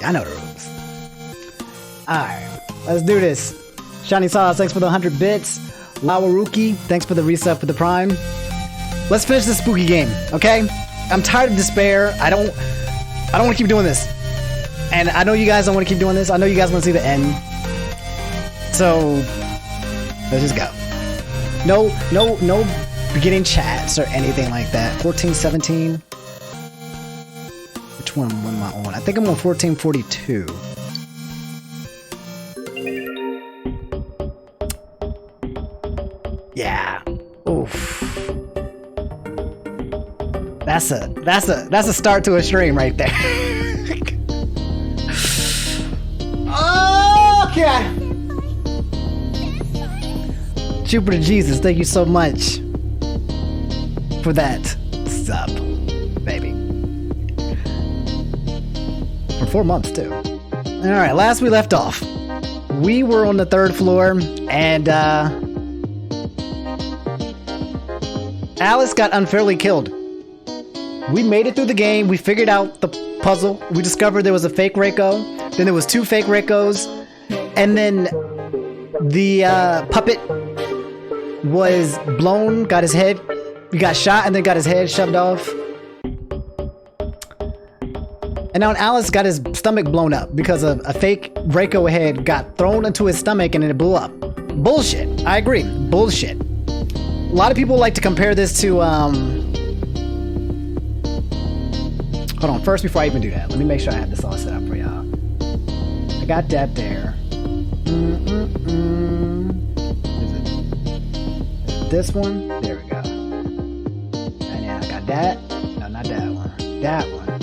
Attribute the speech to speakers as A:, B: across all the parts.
A: I know the rules. Alright, let's do this. Shiny Sauce, thanks for the 100 bits. Lawaruki, thanks for the reset for the Prime. Let's finish this spooky game, okay? I'm tired of despair. I don't want to keep doing this. And I know you guys don't want to keep doing this. I know you guys want to see the end. So, let's just go. No beginning chats or anything like that. 1417. Which one am I on? I think I'm on 1442. Yeah. Oof. That's a start to a stream right there. Okay. Jupiter Jesus, thank you so much for that sub, baby. For 4 months too. All right, last we left off, we were on the 3rd floor, and Alice got unfairly killed. We made it through the game. We figured out the puzzle. We discovered there was a fake Reiko. Then there was 2 fake Reikos. And then the puppet was blown, got his head, he got shot and then got his head shoved off. And now Alice got his stomach blown up because of a fake Reiko head got thrown into his stomach and it blew up. Bullshit. I agree. Bullshit. A lot of people like to compare this to, hold on, first before I even do that, let me make sure I have this all set up for y'all. I got that there. Is it this one? There we go. And then I got that. No, not that one. That one.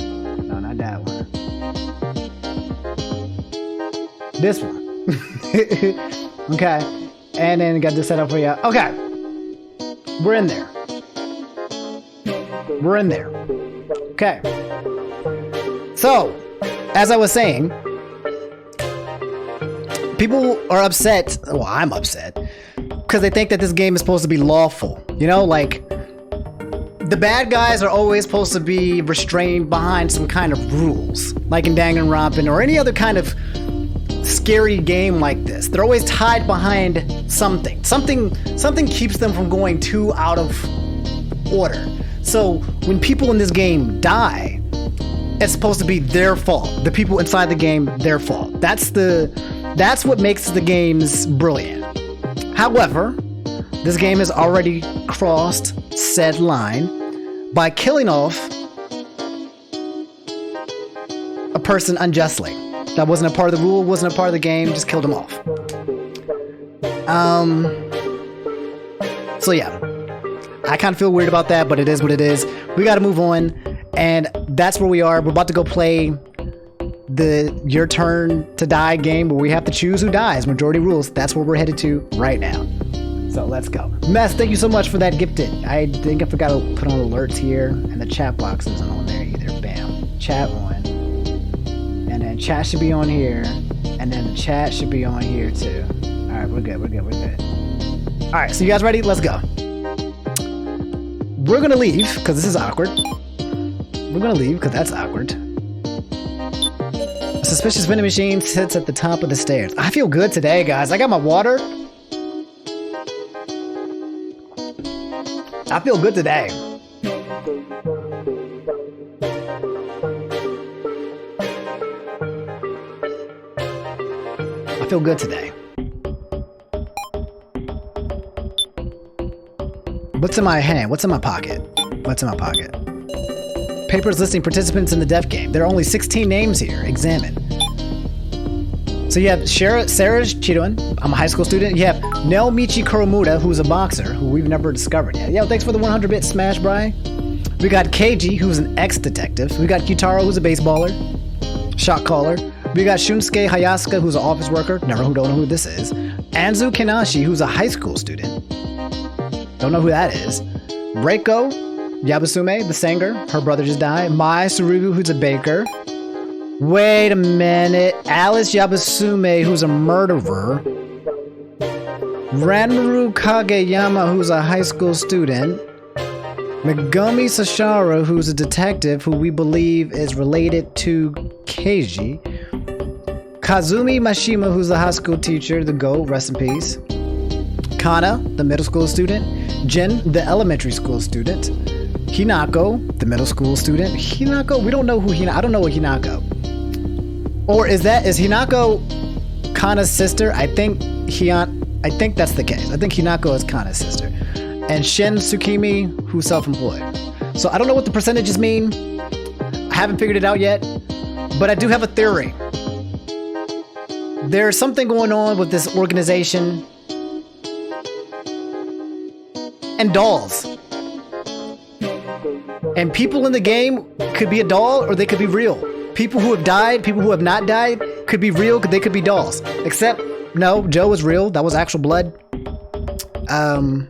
A: No, not that one. This one. Okay. And then got this set up for you. Okay. We're in there. We're in there. Okay. So, as I was saying, people are upset. Well, I'm upset because they think that this game is supposed to be lawful. You know, like the bad guys are always supposed to be restrained behind some kind of rules, like in Danganronpa or any other kind of scary game like this. They're always tied behind something. Something keeps them from going too out of order. So when people in this game die, it's supposed to be their fault. The people inside the game, their fault. That's what makes the games brilliant. However, this game has already crossed said line by killing off a person unjustly. That wasn't a part of the rule, wasn't a part of the game, just killed him off. So yeah, I kind of feel weird about that, but it is what it is. We got to move on, and that's where we are. We're about to go play the Your Turn to Die game where we have to choose who dies. Majority rules. That's where we're headed to right now. So let's go. Mess, thank you so much for that gifted. I think I forgot to put on alerts here, and the chat box isn't on there either. Bam. Chat on. And then chat should be on here. And then the chat should be on here too. Alright, we're good. Alright, so you guys ready? Let's go. We're gonna leave, because this is awkward. We're gonna leave, because that's awkward. A suspicious vending machine sits at the top of the stairs. I feel good today, guys. I got my water. I feel good today. I feel good today. What's in my hand? What's in my pocket? What's in my pocket? Papers listing participants in the death game. There are only 16 names here. Examine. So you have Sarah Chidoan. I'm a high school student. You have Naomichi Kuromura, who's a boxer, who we've never discovered yet. Yo, thanks for the 100-bit smash, Bri. We got Keiji, who's an ex-detective. We got Kitaro, who's a baseballer, shot caller. We got Shunsuke Hayasuka, who's an office worker. Don't know who this is. Anzu Kenashi, who's a high school student. Don't know who that is. Reiko Yabasume, the singer. Her brother just died. Mai Surugu, who's a baker. Wait a minute. Alice Yabasume, who's a murderer. Ranmaru Kageyama, who's a high school student. Megumi Sashara, who's a detective who we believe is related to Keiji. Kazumi Mashima, who's the high school teacher, the GOAT, rest in peace. Kana, the middle school student. Jin, the elementary school student. Hinako, the middle school student. Hinako, we don't know who Hinako. I don't know what Hinako. Or is Hinako Kana's sister? I think that's the case. I think Hinako is Kana's sister. And Shin Tsukimi, who's self-employed. So I don't know what the percentages mean. I haven't figured it out yet. But I do have a theory. There's something going on with this organization and dolls. And people in the game could be a doll or they could be real. People who have died, people who have not died could be real, they could be dolls. Except, no, Joe was real. That was actual blood. The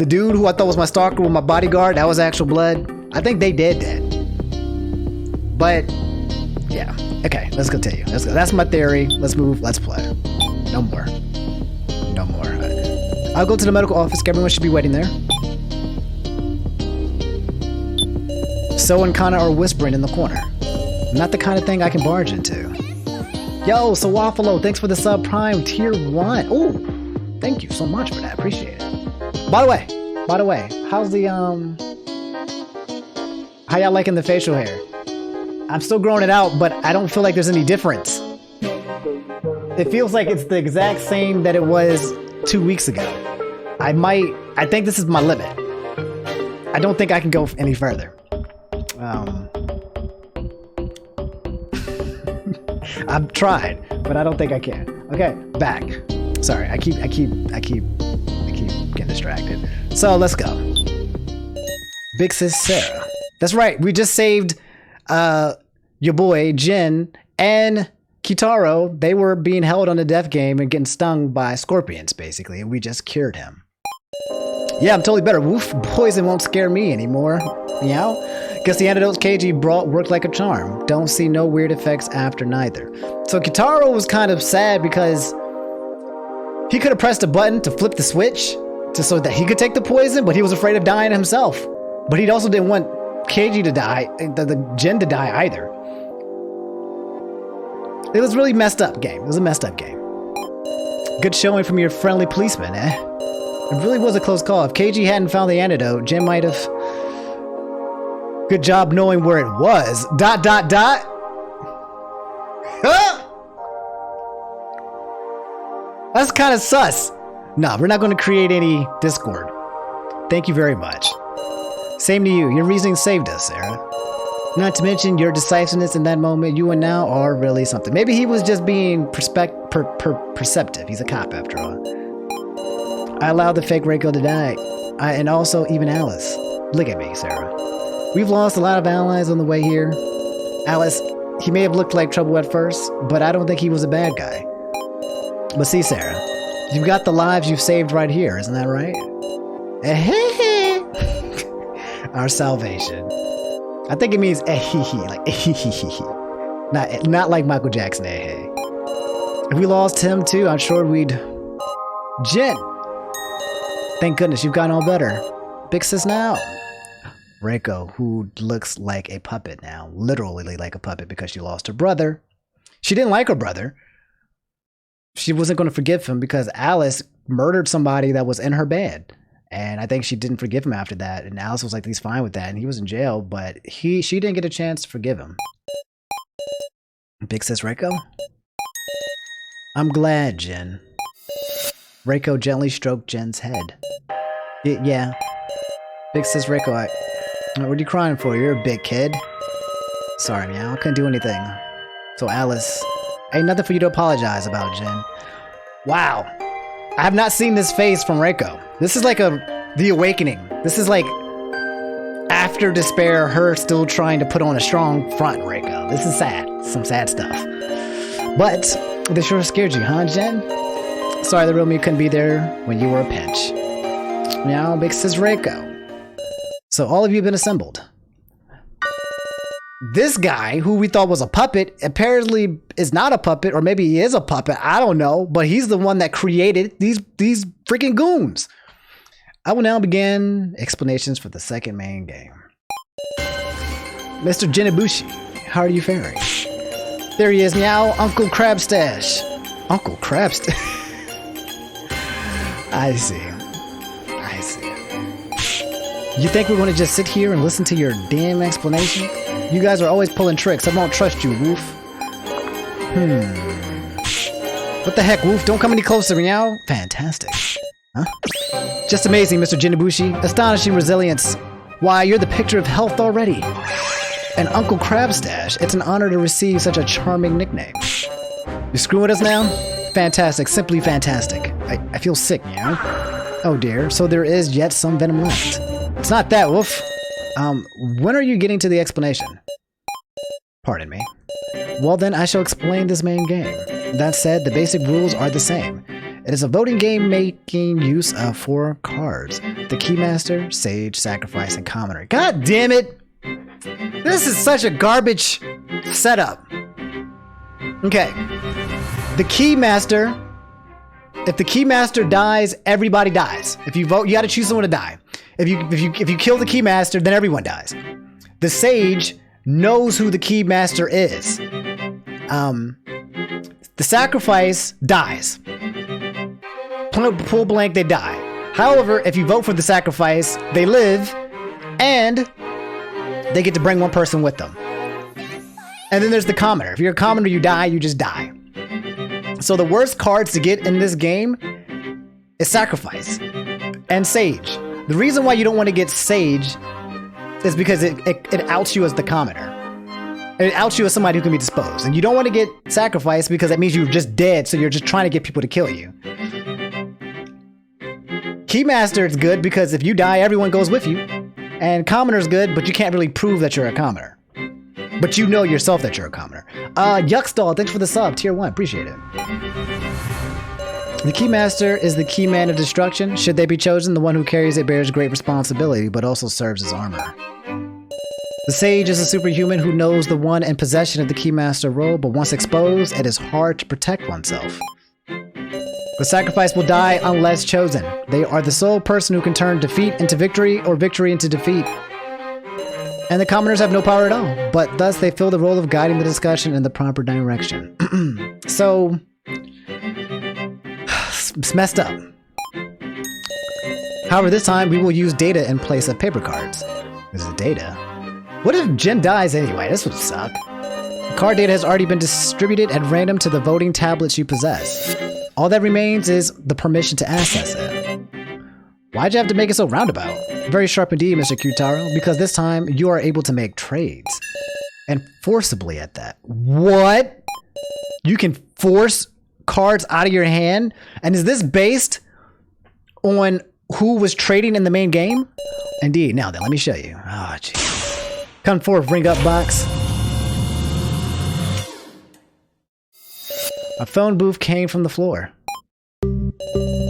A: dude who I thought was my stalker with my bodyguard, that was actual blood. I think they did that. But, yeah. Okay, let's continue. Let's go. That's my theory. Let's move. Let's play. No more. No more. I'll go to the medical office. Everyone should be waiting there. So and Kana are whispering in the corner. Not the kind of thing I can barge into. Yo, so Waffalo, thanks for the subprime tier 1. Oh, thank you so much for that. Appreciate it. By the way, how's the how y'all liking the facial hair? I'm still growing it out, but I don't feel like there's any difference. It feels like it's the exact same that it was 2 weeks ago. I think this is my limit. I don't think I can go any further. I've tried, but I don't think I can. Okay, back. Sorry, I keep getting distracted. So let's go. Big sis Sarah. That's right. We just saved your boy Jin and Kitaro. They were being held on the death game and getting stung by scorpions, basically, and we just cured him. Yeah, I'm totally better. Woof, poison won't scare me anymore. Meow. Guess the antidotes KG brought worked like a charm. Don't see no weird effects after neither. So Kitaro was kind of sad because he could have pressed a button to flip the switch so that he could take the poison, but he was afraid of dying himself. But he also didn't want KG to die, the Jin to die either. It was really messed up game. It was a messed up game. Good showing from your friendly policeman, eh? It really was a close call. If KG hadn't found the antidote, Jin might have... Good job knowing where it was. ... Huh? That's kind of sus. No, we're not going to create any Discord. Thank you very much. Same to you. Your reasoning saved us, Sarah. Not to mention your decisiveness in that moment. You and now are really something. Maybe he was just being perceptive. He's a cop after all. I allowed the fake Reiko to die. And also even Alice. Look at me, Sarah. We've lost a lot of allies on the way here. Alice, he may have looked like trouble at first, but I don't think he was a bad guy. But see, Sarah, you've got the lives you've saved right here, isn't that right? Our salvation. I think it means like not like Michael Jackson. If we lost him too, I'm sure we'd... Jin! Thank goodness you've gotten all better. Big sis now. Reiko, who looks like a puppet now, literally like a puppet because she lost her brother. She didn't like her brother. She wasn't going to forgive him because Alice murdered somebody that was in her bed. And I think she didn't forgive him after that. And Alice was like, he's fine with that. And he was in jail, but she didn't get a chance to forgive him. Big sis Reiko? I'm glad, Jin. Reiko gently stroked Jin's head. Yeah. Big sis Reiko, what are you crying for? You're a big kid. Sorry, meow. I couldn't do anything. So Alice, ain't nothing for you to apologize about, Jin. Wow. I have not seen this face from Reiko. This is like the awakening. This is like after despair, her still trying to put on a strong front, Reiko. This is sad. Some sad stuff. But they sure scared you, huh, Jin? Sorry the real me couldn't be there when you were a pinch. Meow, big sis Reiko. So all of you have been assembled. This guy, who we thought was a puppet, apparently is not a puppet, or maybe he is a puppet. I don't know, but he's the one that created these freaking goons. I will now begin explanations for the second main game. Mr. Jinibushi, how are you faring? There he is, meow. Uncle Crabstash. Uncle Crabstash. I see. I see. You think we're going to just sit here and listen to your damn explanation? You guys are always pulling tricks. I won't trust you, Woof. What the heck, Woof? Don't come any closer, meow. Fantastic. Huh? Just amazing, Mr. Jinibushi. Astonishing resilience. Why, you're the picture of health already. And Uncle Crabstash, it's an honor to receive such a charming nickname. You're screwing with us now? Fantastic, simply fantastic. I feel sick, meow. Oh dear, so there is yet some venom left. It's not that, Woof. When are you getting to the explanation? Pardon me. Well then, I shall explain this main game. That said, the basic rules are the same. It is a voting game making use of 4 cards. The Keymaster, Sage, Sacrifice, and Commoner. God damn it! This is such a garbage setup. Okay. The Keymaster. If the Keymaster dies, everybody dies. If you vote, you gotta choose someone to die. If you kill the Keymaster, then everyone dies. The Sage knows who the Keymaster is. The Sacrifice dies. Full blank, they die. However, if you vote for the Sacrifice, they live, and they get to bring one person with them. And then there's the Commoner. If you're a Commoner, you die, you just die. So the worst cards to get in this game is Sacrifice and Sage. The reason why you don't want to get Sage is because it outs you as the Commoner. It outs you as somebody who can be disposed. And you don't want to get Sacrifice because that means you're just dead, so you're just trying to get people to kill you. Keymaster is good because if you die, everyone goes with you. And Commoner's good, but you can't really prove that you're a Commoner. But you know yourself that you're a Commoner. Yuckstall, thanks for the sub, tier 1, appreciate it. The Keymaster is the key man of destruction. Should they be chosen, the one who carries it bears great responsibility, but also serves as armor. The Sage is a superhuman who knows the one in possession of the Keymaster role, but once exposed, it is hard to protect oneself. The Sacrifice will die unless chosen. They are the sole person who can turn defeat into victory or victory into defeat. And the Commoners have no power at all, but thus they fill the role of guiding the discussion in the proper direction. So, it's messed up. However, this time we will use data in place of paper cards. This is data. What if Jen dies anyway? This would suck. The card data has already been distributed at random to the voting tablets you possess. All that remains is the permission to access it. Why'd you have to make it so roundabout? Very sharp indeed, Mr. Qtaro, because this time you are able to make trades. And forcibly at that. What? You can force cards out of your hand? And is this based on who was trading in the main game? Indeed. Now then, let me show you. Oh, jeez. Come forth, ring up box. A phone booth came from the floor.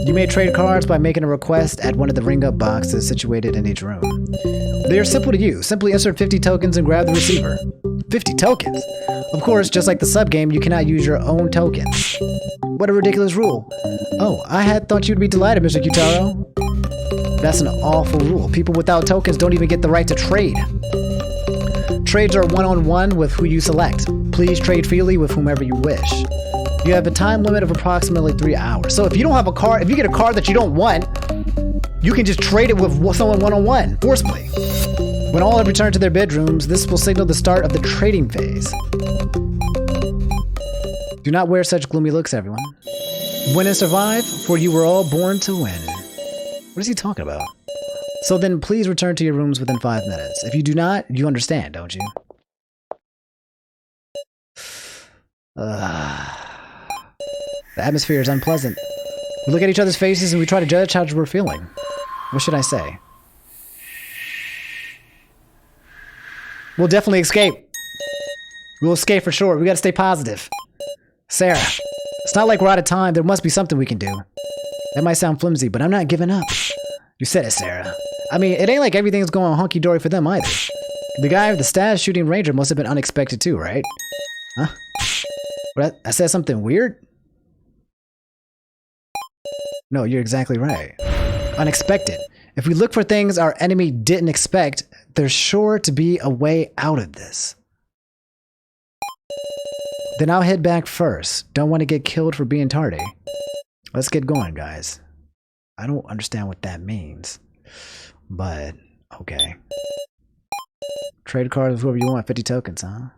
A: You may trade cards by making a request at one of the ring-up boxes situated in each room. They are simple to use. Simply insert 50 tokens and grab the receiver. 50 tokens? Of course, just like the sub-game, you cannot use your own tokens. What a ridiculous rule. Oh, I had thought you'd be delighted, Mr. Qtaro. That's an awful rule. People without tokens don't even get the right to trade. Trades are one-on-one with who you select. Please trade freely with whomever you wish. You have a time limit of approximately 3 hours. So if you don't have a card, if you get a card that you don't want, you can just trade it with someone one-on-one, forcibly. When all have returned to their bedrooms, this will signal the start of the trading phase. Do not wear such gloomy looks, everyone. Win and survive, for you were all born to win. What is he talking about? So then please return to your rooms within 5 minutes. If you do not, you understand, don't you? The atmosphere is unpleasant. We look at each other's faces and we try to judge how we're feeling. What should I say? We'll definitely escape. We'll escape for sure. We gotta stay positive. Sarah, it's not like we're out of time. There must be something we can do. That might sound flimsy, but I'm not giving up. You said it, Sarah. I mean, it ain't like everything's going hunky-dory for them either. The guy with the stash shooting ranger must have been unexpected too, right? Huh? What, I said something weird? No, you're exactly right. Unexpected. If we look for things our enemy didn't expect, there's sure to be a way out of this. Then I'll head back first. Don't want to get killed for being tardy. Let's get going, guys. I don't understand what that means. But, okay. Trade cards with whoever you want. 50 tokens, huh?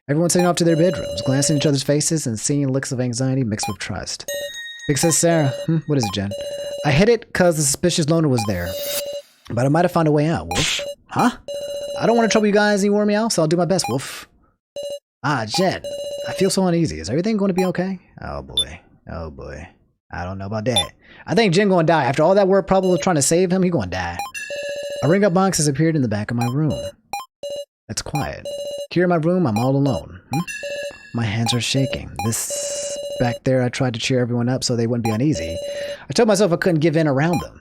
A: Everyone's heading off to their bedrooms, glancing at each other's faces and seeing looks of anxiety mixed with trust. Big says Sarah. What is it, Jen? I hit it because the suspicious loner was there. But I might have found a way out, Wolf. Huh? I don't want to trouble you guys and you wore me out, so I'll do my best, Wolf. Ah, Jen. I feel so uneasy. Is everything going to be okay? Oh, boy. Oh, boy. I don't know about that. I think Jen going to die. After all that work, probably trying to save him, he going to die. A ring-up box has appeared in the back of my room. It's quiet. Here in my room, I'm all alone. My hands are shaking. This back there, I tried to cheer everyone up so they wouldn't be uneasy. I told myself I couldn't give in around them.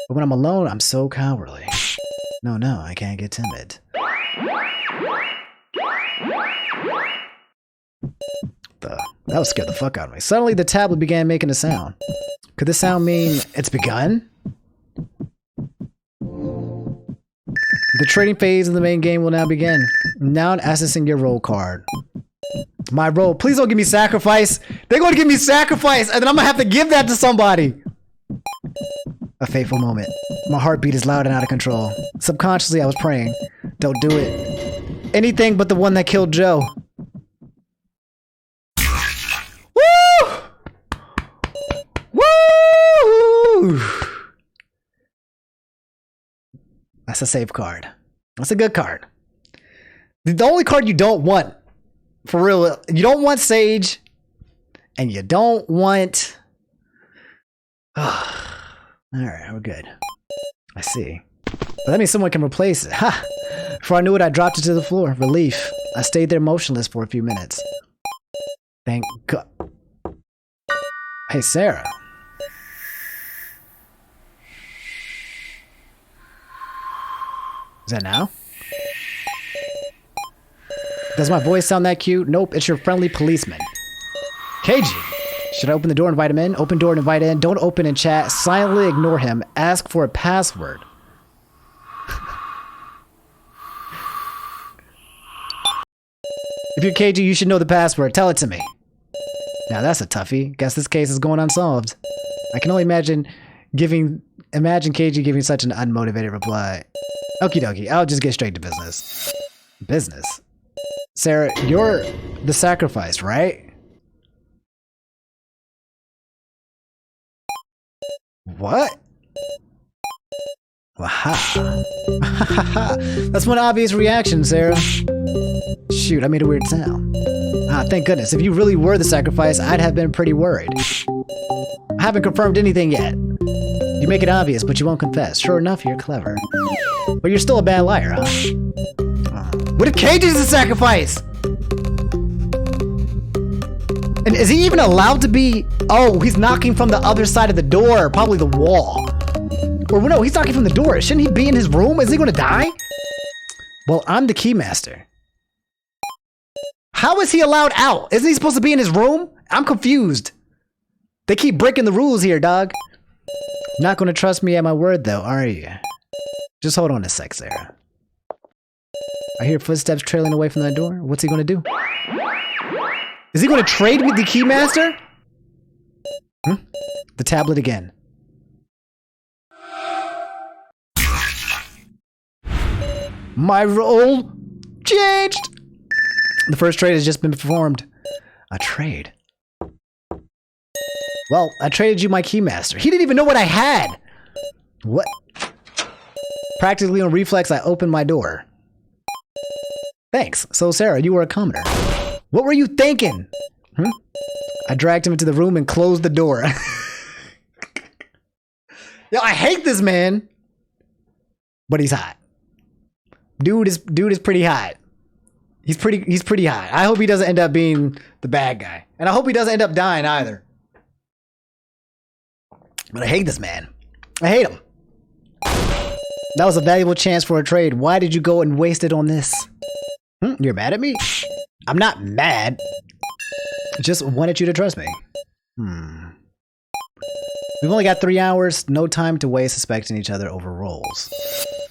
A: But when I'm alone, I'm so cowardly. No, I can't get timid. That would scare the fuck out of me. Suddenly, the tablet began making a sound. Could this sound mean it's begun? The trading phase of the main game will now begin. Now accessing your roll card. My roll. Please don't give me sacrifice. They're going to give me sacrifice, and then I'm going to have to give that to somebody. A fateful moment. My heartbeat is loud and out of control. Subconsciously, I was praying. Don't do it. Anything but the one that killed Joe. Woo! Woo! That's a save card. That's a good card. The only card you don't want, for real, you don't want Sage, and you don't want... Alright, we're good. I see. But that means someone can replace it. Ha! Before I knew it, I dropped it to the floor. Relief. I stayed there motionless for a few minutes. Thank God. Hey, Sarah. Is that now? Does my voice sound that cute? Nope, it's your friendly policeman. KG. Should I open the door and invite him in? Open door and invite in. Don't open and chat. Silently ignore him. Ask for a password. If you're KG, you should know the password. Tell it to me. Now that's a toughie. Guess this case is going unsolved. I can only imagine KG giving such an unmotivated reply. Okie dokie, I'll just get straight to business. Business? Sarah, you're the sacrifice, right? What? Waha. That's one obvious reaction, Sarah. Shoot, I made a weird sound. Ah, thank goodness. If you really were the sacrifice, I'd have been pretty worried. I haven't confirmed anything yet. You make it obvious, but you won't confess. Sure enough, you're clever. But you're still a bad liar, huh? What if KG is the sacrifice? And is he even allowed to be... Oh, he's knocking from the other side of the door. Probably the wall. Or no, he's knocking from the door. Shouldn't he be in his room? Is he going to die? Well, I'm the keymaster. How is he allowed out? Isn't he supposed to be in his room? I'm confused. They keep breaking the rules here, dog. Not going to trust me at my word, though, are you? Just hold on a sec, Sarah. I hear footsteps trailing away from that door. What's he going to do? Is he going to trade with the keymaster? The tablet again. My role changed. The first trade has just been performed. A trade? Well, I traded you my keymaster. He didn't even know what I had. What? Practically on reflex, I opened my door. Thanks. So, Sarah, you were a commoner. What were you thinking? I dragged him into the room and closed the door. Yo, I hate this man. But he's hot. Dude is pretty hot. He's pretty hot. I hope he doesn't end up being the bad guy. And I hope he doesn't end up dying either. But I hate this man. I hate him. That was a valuable chance for a trade. Why did you go and waste it on this? You're mad at me? I'm not mad. Just wanted you to trust me. We've only got 3 hours. No time to waste suspecting each other over roles.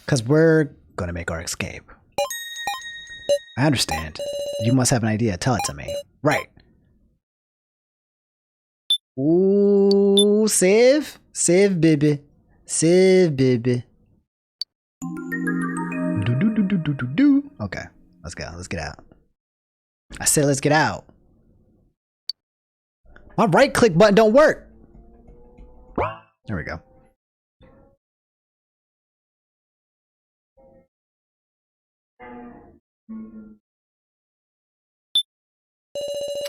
A: Because we're going to make our escape. I understand. You must have an idea. Tell it to me. Right. Ooh, save? Save, baby. Save, baby. Do. Okay, let's go. Let's get out. I said let's get out. My right click button don't work. There we go.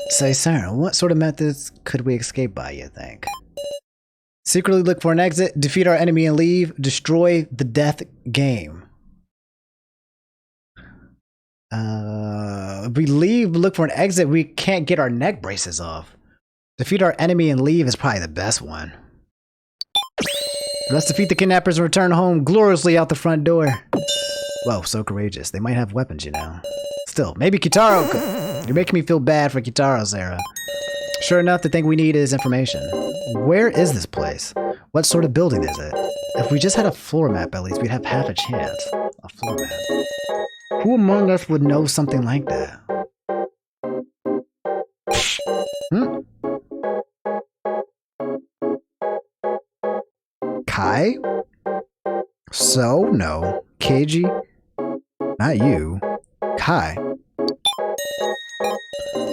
A: Say, Sarah, what sort of methods could we escape by, you think? Secretly look for an exit, defeat our enemy and leave, destroy the death game. If we leave, look for an exit, we can't get our neck braces off. Defeat our enemy and leave is probably the best one. Let's defeat the kidnappers and return home gloriously out the front door. Whoa, so courageous. They might have weapons, you know. Still, maybe Kitaro could. You're making me feel bad for Kitaro, Sarah. Sure enough, the thing we need is information. Where is this place? What sort of building is it? If we just had a floor map, at least we'd have half a chance. A floor map. Who among us would know something like that? Kai? So? No. Keiji? Not you. Kai.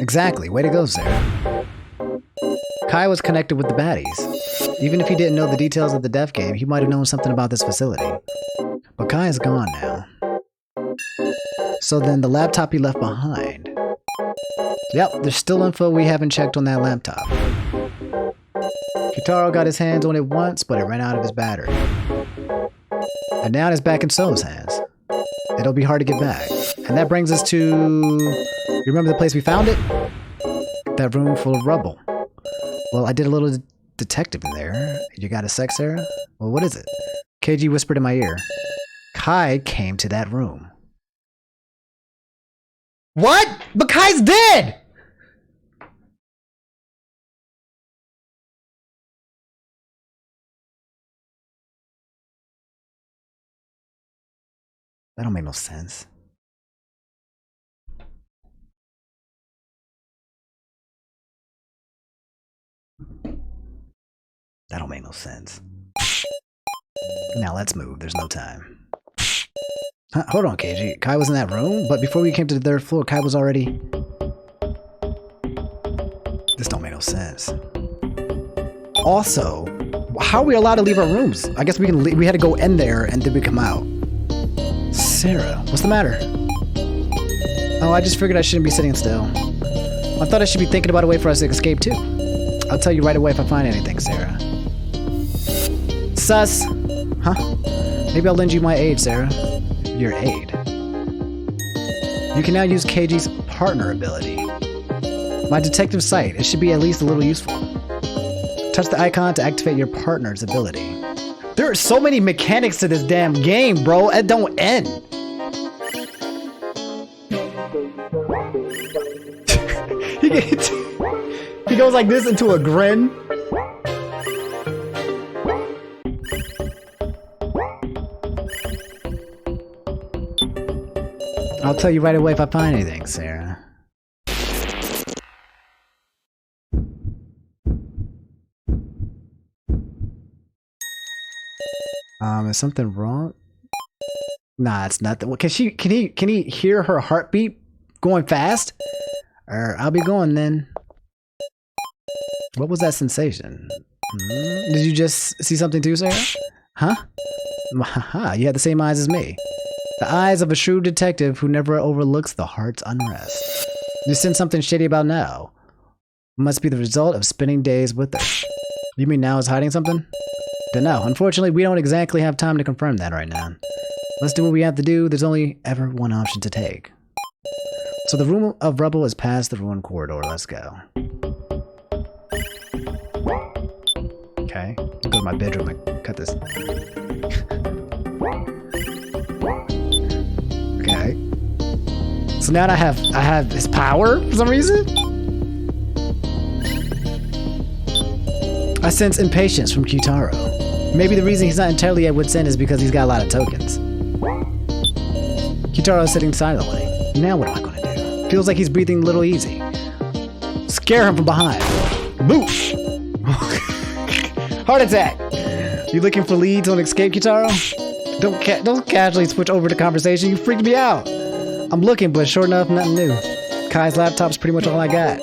A: Exactly. Way to go, Sarah. Kai was connected with the baddies. Even if he didn't know the details of the death game, he might have known something about this facility. But Kai is gone now. So then the laptop he left behind. Yep, there's still info we haven't checked on that laptop. Kitaro got his hands on it once, but it ran out of his battery. And now it's back in So's hands. It'll be hard to get back. And that brings us to... You remember the place we found it? That room full of rubble. Well, I did a little detective in there. You got a sec, Sarah? Well, what is it? Keiji whispered in my ear. Kai came to that room. What? But Kai's dead! That don't make no sense. That don't make no sense. Now let's move. There's no time. Huh, hold on, Keiji. Kai was in that room, but before we came to the third floor, Kai was already... This don't make no sense. Also, how are we allowed to leave our rooms? I guess we can. We had to go in there and then we come out. Sarah, what's the matter? Oh, I just figured I shouldn't be sitting still. I thought I should be thinking about a way for us to escape too. I'll tell you right away if I find anything, Sarah. Sus. Huh? Maybe I'll lend you my aid, Sarah. Your aid. You can now use Keiji's partner ability. My detective sight. It should be at least a little useful. Touch the icon to activate your partner's ability. There are so many mechanics to this damn game, bro. It don't end. He goes like this into a grin. I'll tell you right away if I find anything, Sarah. Is something wrong? Nah, it's nothing. Well, can he hear her heartbeat going fast? Or I'll be going then. What was that sensation? Did you just see something too, Sarah? Huh? Haha, you had the same eyes as me. The eyes of a shrewd detective who never overlooks the heart's unrest. You sense something shady about now. Must be the result of spending days with her. You mean now is hiding something? Don't know. Unfortunately, we don't exactly have time to confirm that right now. Let's do what we have to do. There's only ever one option to take. So the room of rubble is past the ruined corridor. Let's go. Okay. I'll go to my bedroom and cut this. Okay. So now I have his power for some reason? I sense impatience from Kitaro. Maybe the reason he's not entirely at wit's end is because he's got a lot of tokens. Kitaro's sitting silently. Now what am I gonna do? Feels like he's breathing a little easy. Scare him from behind. Boosh! Heart attack! You looking for leads on escape, Kitaro? Don't casually switch over to conversation. You freaked me out. I'm looking, but sure enough, nothing new. Kai's laptop's pretty much all I got.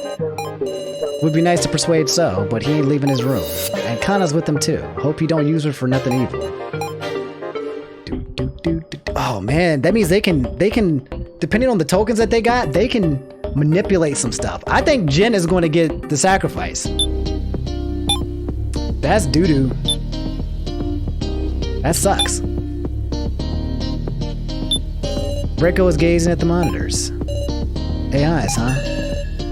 A: Would be nice to persuade So, but he ain't leaving his room. And Kana's with him too. Hope you don't use her for nothing evil. Oh man, that means they can, depending on the tokens that they got, they can manipulate some stuff. I think Jin is going to get the sacrifice. That's doo-doo. That sucks. Breako is gazing at the monitors. AIs, huh?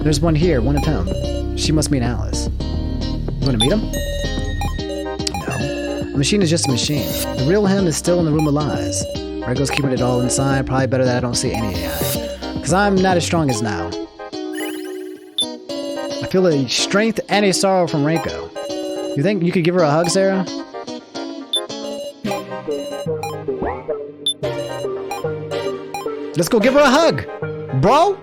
A: There's one here, one of him. She must mean Alice. You want to meet him? No. The machine is just a machine. The real him is still in the room of lies. Breako's keeping it all inside. Probably better that I don't see any AI. Because I'm not as strong as now. I feel a strength and a sorrow from Reiko. You think you could give her a hug, Sarah? Let's go give her a hug, bro.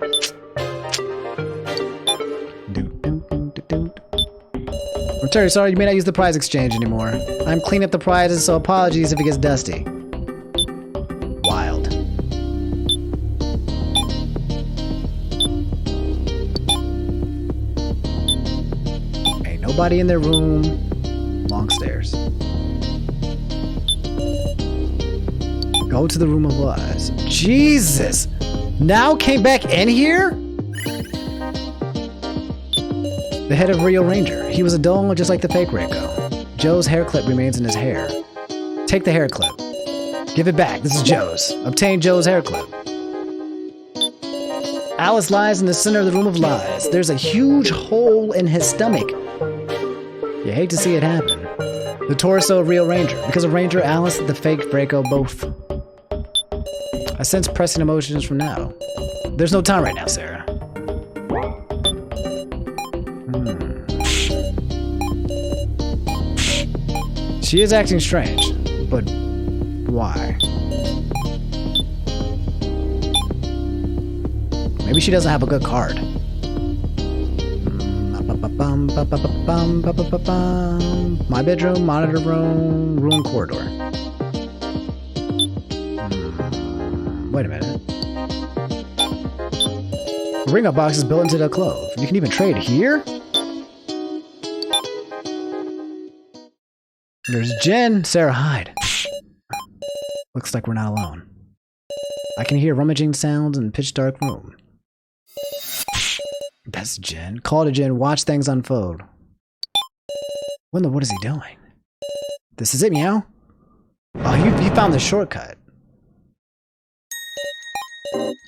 A: I'm terribly sorry, you may not use the prize exchange anymore. I'm cleaning up the prizes, so apologies if it gets dusty. Wild. Ain't nobody in their room. Long stairs. Go to the room of lies. Jesus! Now came back in here? The head of Rio Ranger. He was a doll just like the fake Reiko. Joe's hair clip remains in his hair. Take the hair clip. Give it back. This is Joe's. Obtain Joe's hair clip. Alice lies in the center of the room of lies. There's a huge hole in his stomach. You hate to see it happen. The torso of Rio Ranger. Because of Ranger, Alice, the fake Reiko, both. I sense pressing emotions from now. There's no time right now, Sarah. She is acting strange, but why? Maybe she doesn't have a good card. My bedroom, monitor room, room corridor. Wait a minute. The ring-up box is built into the clove. You can even trade here? There's Jen. Sarah, hide. Looks like we're not alone. I can hear rummaging sounds in the pitch-dark room. That's Jen. Call to Jen. Watch things unfold. What is he doing? This is it, meow. Oh, you found the shortcut.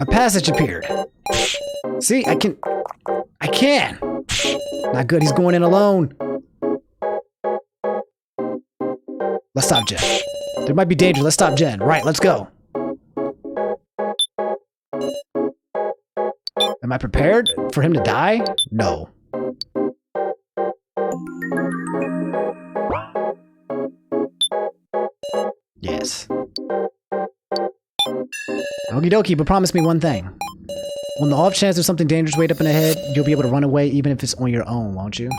A: A passage appeared. See, I can. Not good, he's going in alone. Let's stop Jen. There might be danger, let's stop Jen. Right, let's go. Am I prepared for him to die? No. Yes. Okie dokie, but promise me one thing. On the off chance there's something dangerous wait up in ahead, you'll be able to run away even if it's on your own, won't you?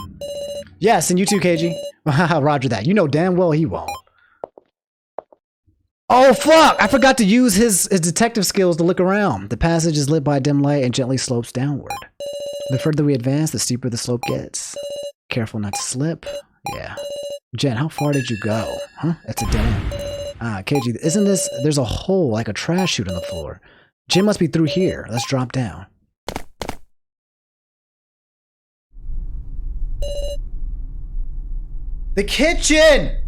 A: Yes, and you too, KG. Roger that. You know damn well he won't. Oh fuck! I forgot to use his detective skills to look around. The passage is lit by a dim light and gently slopes downward. The further we advance, the steeper the slope gets. Careful not to slip. Yeah. Jen, how far did you go? Huh? It's a dam. Ah, KG, isn't this... There's a hole, like a trash chute on the floor. Jen must be through here. Let's drop down. The kitchen!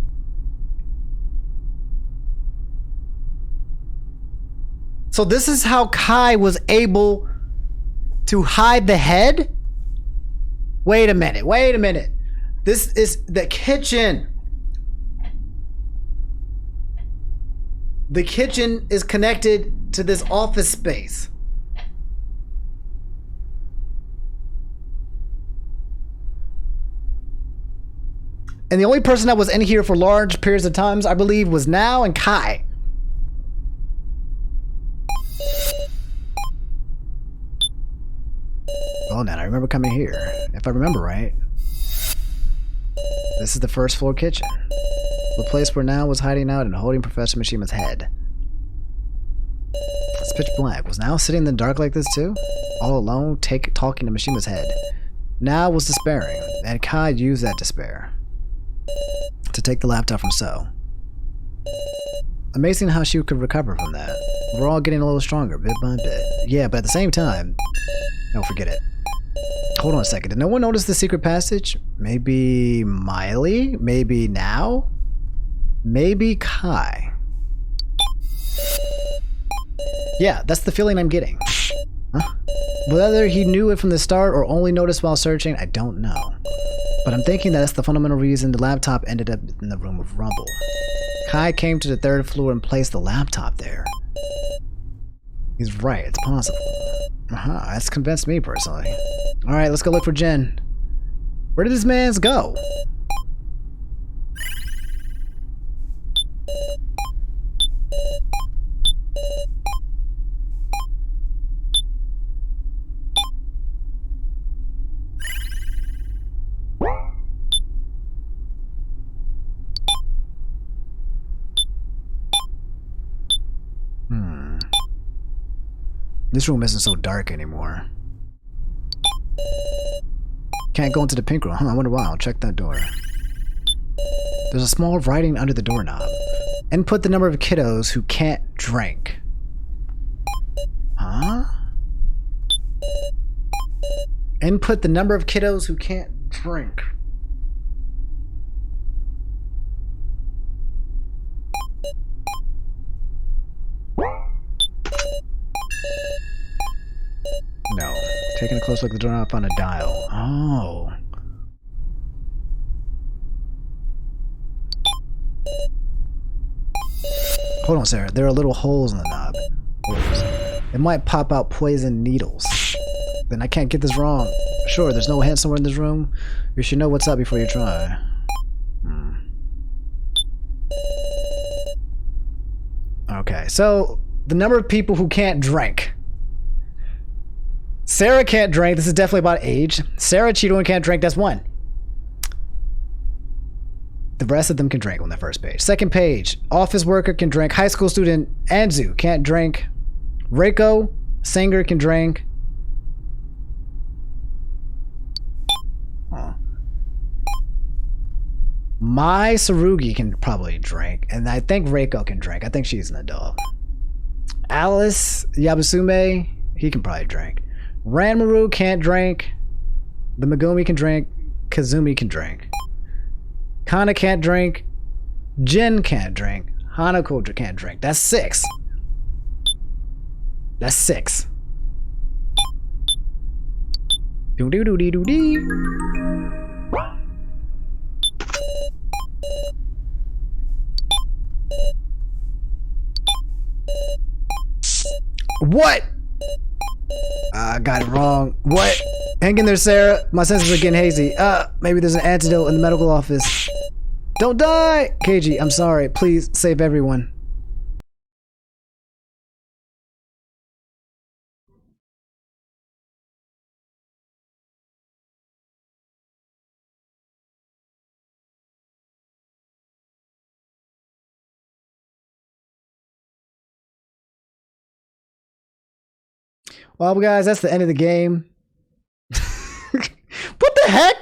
A: So this is how Kai was able to hide the head? Wait a minute. This is the kitchen. The kitchen is connected to this office space. And the only person that was in here for large periods of times, I believe, was Now and Kai. Well then, I remember coming here. If I remember right. This is the first floor kitchen. The place where Now was hiding out and holding Professor Mishima's head. It's pitch black. Was Now sitting in the dark like this too? All alone, talking to Mishima's head. Now was despairing, and Kai used that despair to take the laptop from So. Amazing how she could recover from that. We're all getting a little stronger, bit by bit. Yeah, but at the same time... No, forget it. Hold on a second. Did no one notice the secret passage? Maybe Miley? Maybe Now? Maybe Kai? Yeah, that's the feeling I'm getting. Huh? Whether he knew it from the start or only noticed while searching, I don't know. But I'm thinking that's the fundamental reason the laptop ended up in the room of rubble. Kai came to the 3rd floor and placed the laptop there. He's right, it's possible. That's convinced me personally. Alright, let's go look for Jen. Where did this man's go? This room isn't so dark anymore. Can't go into the pink room. I wonder why. I'll check that door. There's a small writing under the doorknob. Input the number of kiddos who can't drink. Huh? Input the number of kiddos who can't drink. No. Taking a close look at the doorknob on a dial. Oh. Hold on, Sarah. There are little holes in the knob. It might pop out poison needles. Then I can't get this wrong. Sure, there's no hint somewhere in this room. You should know what's up before you try. Okay, so the number of people who can't drink. Sarah can't drink. This is definitely about age. Sarah, Cheeto, and can't drink. That's 1. The rest of them can drink on the first page. Second page. Office worker can drink. High school student Anzu can't drink. Reiko, singer, can drink. Oh. Mai Sarugi can probably drink. And I think Reiko can drink. I think she's an adult. Alice Yabasume, he can probably drink. Ranmaru can't drink. The Megumi can drink. Kazumi can drink. Kana can't drink. Jin can't drink. Hanako can't drink. That's 6. That's 6. Doo doo doo dee doo dee. What? I got it wrong. What? Hang in there, Sarah. My senses are getting hazy. Maybe there's an antidote in the medical office. Don't die! Keiji, I'm sorry. Please save everyone. Well, guys, that's the end of the game. What the heck?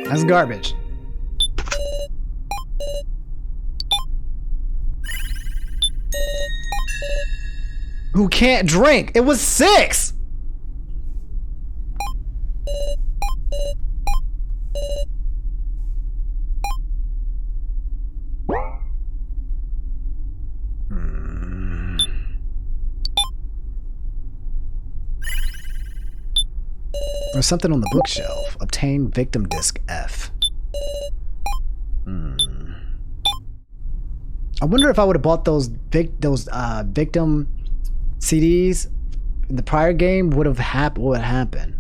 A: That's garbage. Who can't drink? It was 6! There's something on the bookshelf. Obtain victim disc F. I wonder if I would have bought those victim CDs in the prior game. What would happen?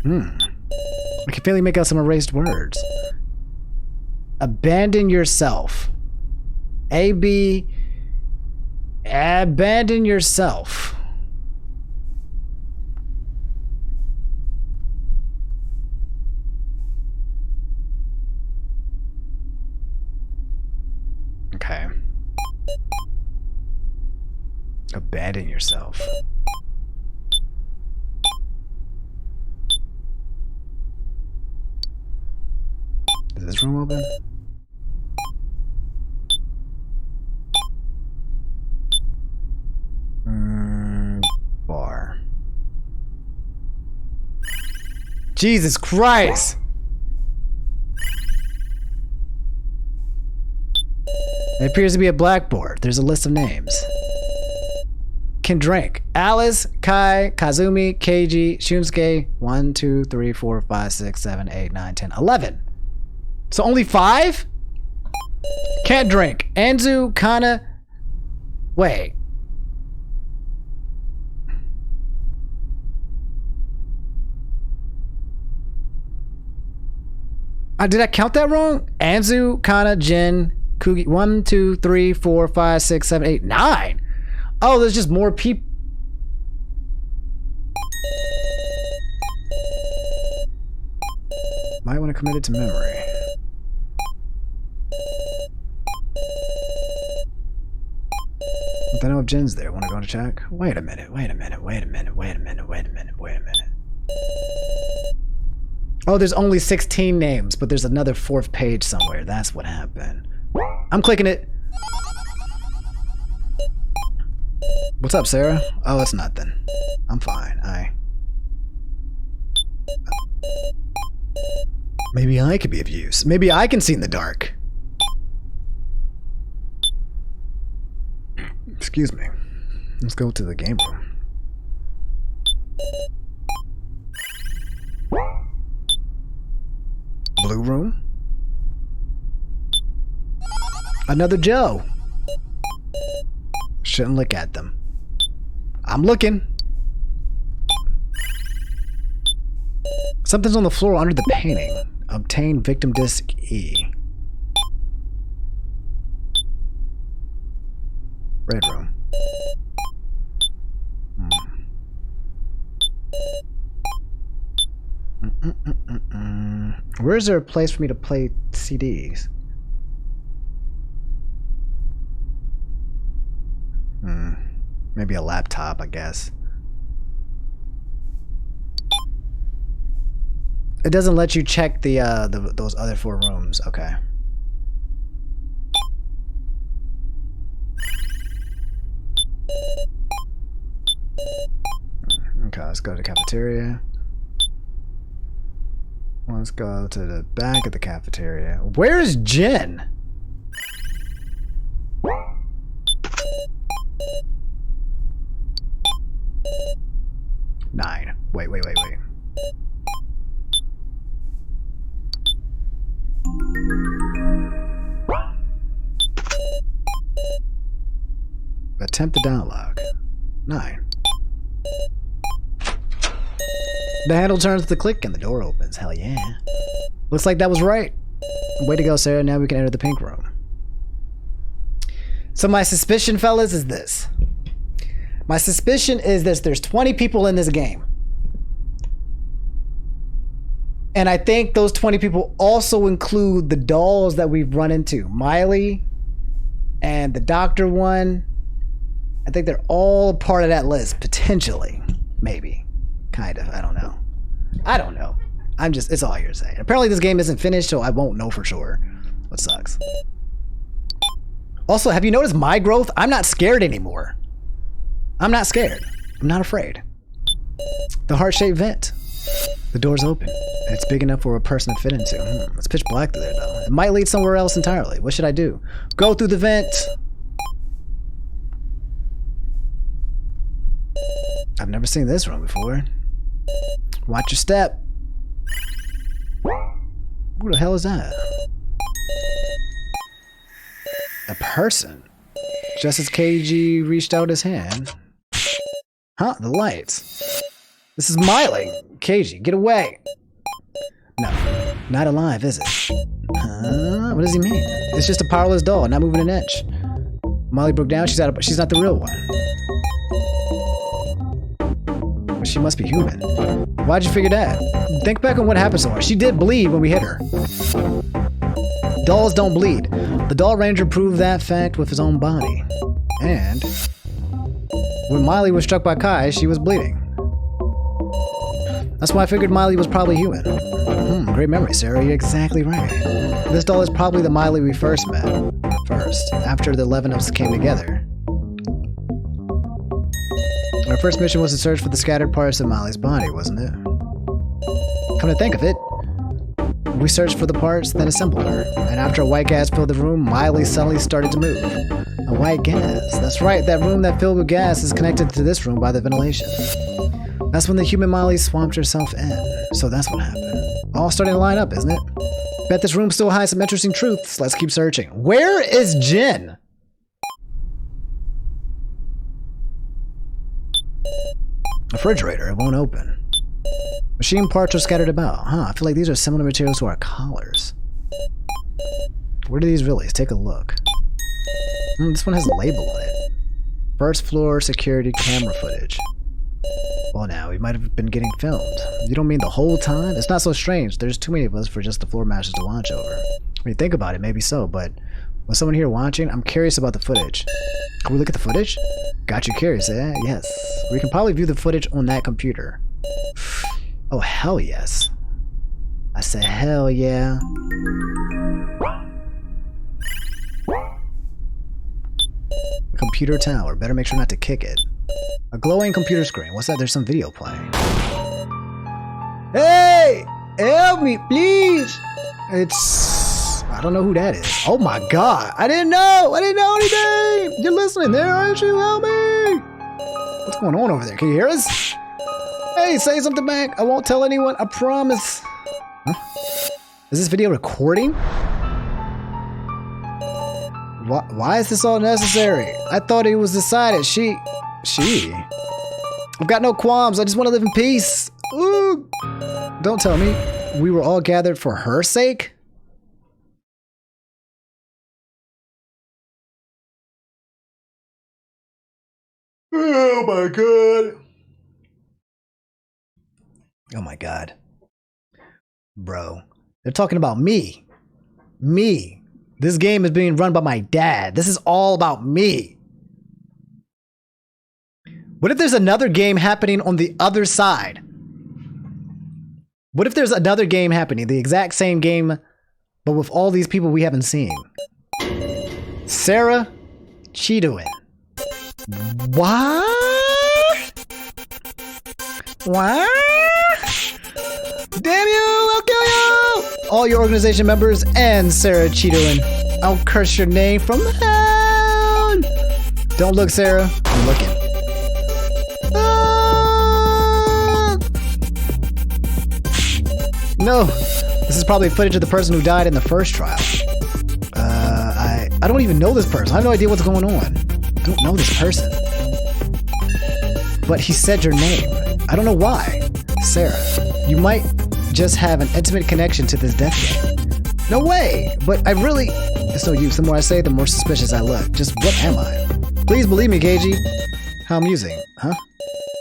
A: I can fairly make out some erased words. Abandon yourself. AB. Abandon yourself. Okay. Abandon yourself. Is this room open? Bar. Jesus Christ! It appears to be a blackboard. There's a list of names. Can drink. Alice, Kai, Kazumi, Keiji, Shunsuke. 1, 2, 3, 4, 5, 6, 7, 8, 9, 10, 11. So only 5? Can't drink. Anzu, Kana. Wait. Did I count that wrong? Anzu, Kana, Jin, Kugi. 1, 2, 3, 4, 5, 6, 7, 8, 9. Oh, there's just more people. Might want to commit it to memory. But I know if Jin's there. Want to go to check? Wait a minute. Wait a minute. Wait a minute. Wait a minute. Wait a minute. Wait a minute. Oh, there's only 16 names, but there's another 4th page somewhere. That's what happened. I'm clicking it. What's up, Sarah? Oh, it's nothing. I'm fine. Maybe I could be of use. Maybe I can see in the dark. Excuse me. Let's go to the game room. Blue room? Another Joe. Shouldn't look at them. I'm looking. Something's on the floor under the painting. Obtain victim disc E. Red room. Where is there a place for me to play CDs? Maybe a laptop, I guess. It doesn't let you check those other 4 rooms. Okay. Okay, let's go to the cafeteria. Let's go to the back of the cafeteria. Where's Jen? Nine. Wait. Attempt the dialogue. 9. The handle turns to the click and the door opens. Hell yeah. Looks like that was right. Way to go, Sarah. Now we can enter the pink room. So my suspicion, fellas, is this. My suspicion is this. There's 20 people in this game. And I think those 20 people also include the dolls that we've run into. Miley and the doctor one. I think they're all a part of that list, potentially. Maybe. Kind of. I don't know. It's all hearsay. Apparently this game isn't finished, so I won't know for sure. What sucks. Also, have you noticed my growth? I'm not scared anymore. I'm not scared. I'm not afraid. The heart-shaped vent. The door's open. It's big enough for a person to fit into. It's pitch black through there, though. It might lead somewhere else entirely. What should I do? Go through the vent. I've never seen this room before. Watch your step. Who the hell is that? A person. Just as KG reached out his hand. Huh? The lights. This is Miley. KG, get away. No, not alive, is it? Huh? What does he mean? It's just a powerless doll, not moving an inch. Molly broke down. She's not the real one. But she must be human. Why'd you figure that? Think back on what happened to her. She did bleed when we hit her. Dolls don't bleed. The Doll Ranger proved that fact with his own body. And when Miley was struck by Kai, she was bleeding. That's why I figured Miley was probably human. Great memory, Sarah. You're exactly right. This doll is probably the Miley we first met. After the 11 of us came together. Our first mission was to search for the scattered parts of Miley's body, wasn't it? Come to think of it, we searched for the parts, then assembled her. And after a white gas filled the room, Miley suddenly started to move. A white gas? That's right, that room that filled with gas is connected to this room by the ventilation. That's when the human Miley swamped herself in. So that's what happened. All starting to line up, isn't it? Bet this room still hides some interesting truths. Let's keep searching. Where is Jin? Refrigerator, it won't open. Machine parts are scattered about. I feel like these are similar materials to our collars. Where are these really? Take a look. This one has a label on it. First floor security camera footage. Well now, we might have been getting filmed. You don't mean the whole time? It's not so strange. There's too many of us for just the floor masters to watch over. When you think about it, maybe so, but with someone here watching, I'm curious about the footage. Can we look at the footage? Got you curious, eh? Yes. We can probably view the footage on that computer. Oh, hell yes. I said hell yeah. Computer tower. Better make sure not to kick it. A glowing computer screen. What's that? There's some video playing. Hey! Help me, please! It's... I don't know who that is. Oh my god! I didn't know anything! You're listening there, aren't you? Help me! What's going on over there? Can you hear us? Hey, say something back. I won't tell anyone. I promise. Huh? Is this video recording? Why is this all necessary? I thought it was decided. She... I've got no qualms. I just want to live in peace. Ooh. Don't tell me we were all gathered for her sake? Oh my god. Oh my god. Bro. They're talking about me. Me. This game is being run by my dad. This is all about me. What if there's another game happening on the other side? What if there's another game happening, the exact same game, but with all these people we haven't seen? Sarah Cheetowin. What? What? Damn you! I'll kill you! All your organization members and Sarah Cheetowin. I'll curse your name from hell! Don't look, Sarah. I'm looking. No, this is probably footage of the person who died in the first trial. I don't even know this person. I have no idea what's going on. I don't know this person. But he said your name. I don't know why. Sarah, you might just have an intimate connection to this death game. No way! But I really... It's no use. The more I say, the more suspicious I look. Just what am I? Please believe me, KG. How amusing. Huh?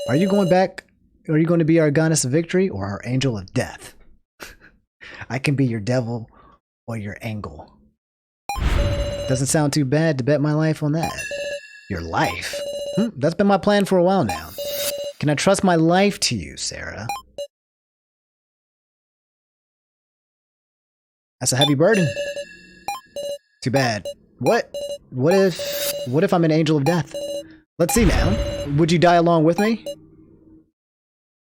A: Are you going back? Are you going to be our goddess of victory or our angel of death? I can be your devil or your angel. Doesn't sound too bad to bet my life on that. Your life? That's been my plan for a while now. Can I trust my life to you, Sarah? That's a heavy burden. Too bad. What if I'm an angel of death? Let's see now. Would you die along with me?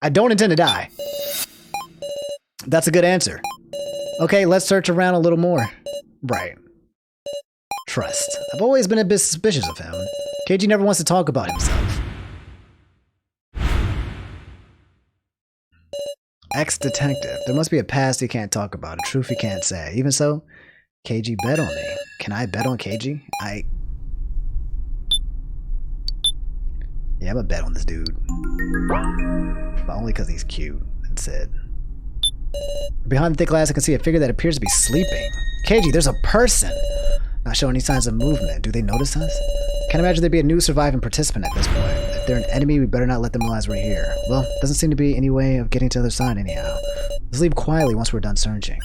A: I don't intend to die. That's a good answer. Okay, let's search around a little more. Right. Trust. I've always been a bit suspicious of him. KG never wants to talk about himself. Ex-detective. There must be a past he can't talk about, a truth he can't say. Even so, KG bet on me. Can I bet on KG? Yeah, I'm a bet on this dude. But only because he's cute. That's it. Behind the thick glass, I can see a figure that appears to be sleeping. KG, there's a person! Not showing any signs of movement. Do they notice us? Can't imagine there'd be a new surviving participant at this point. If they're an enemy, we better not let them realize we're here. Well, doesn't seem to be any way of getting to the other side anyhow. Let's leave quietly once we're done searching.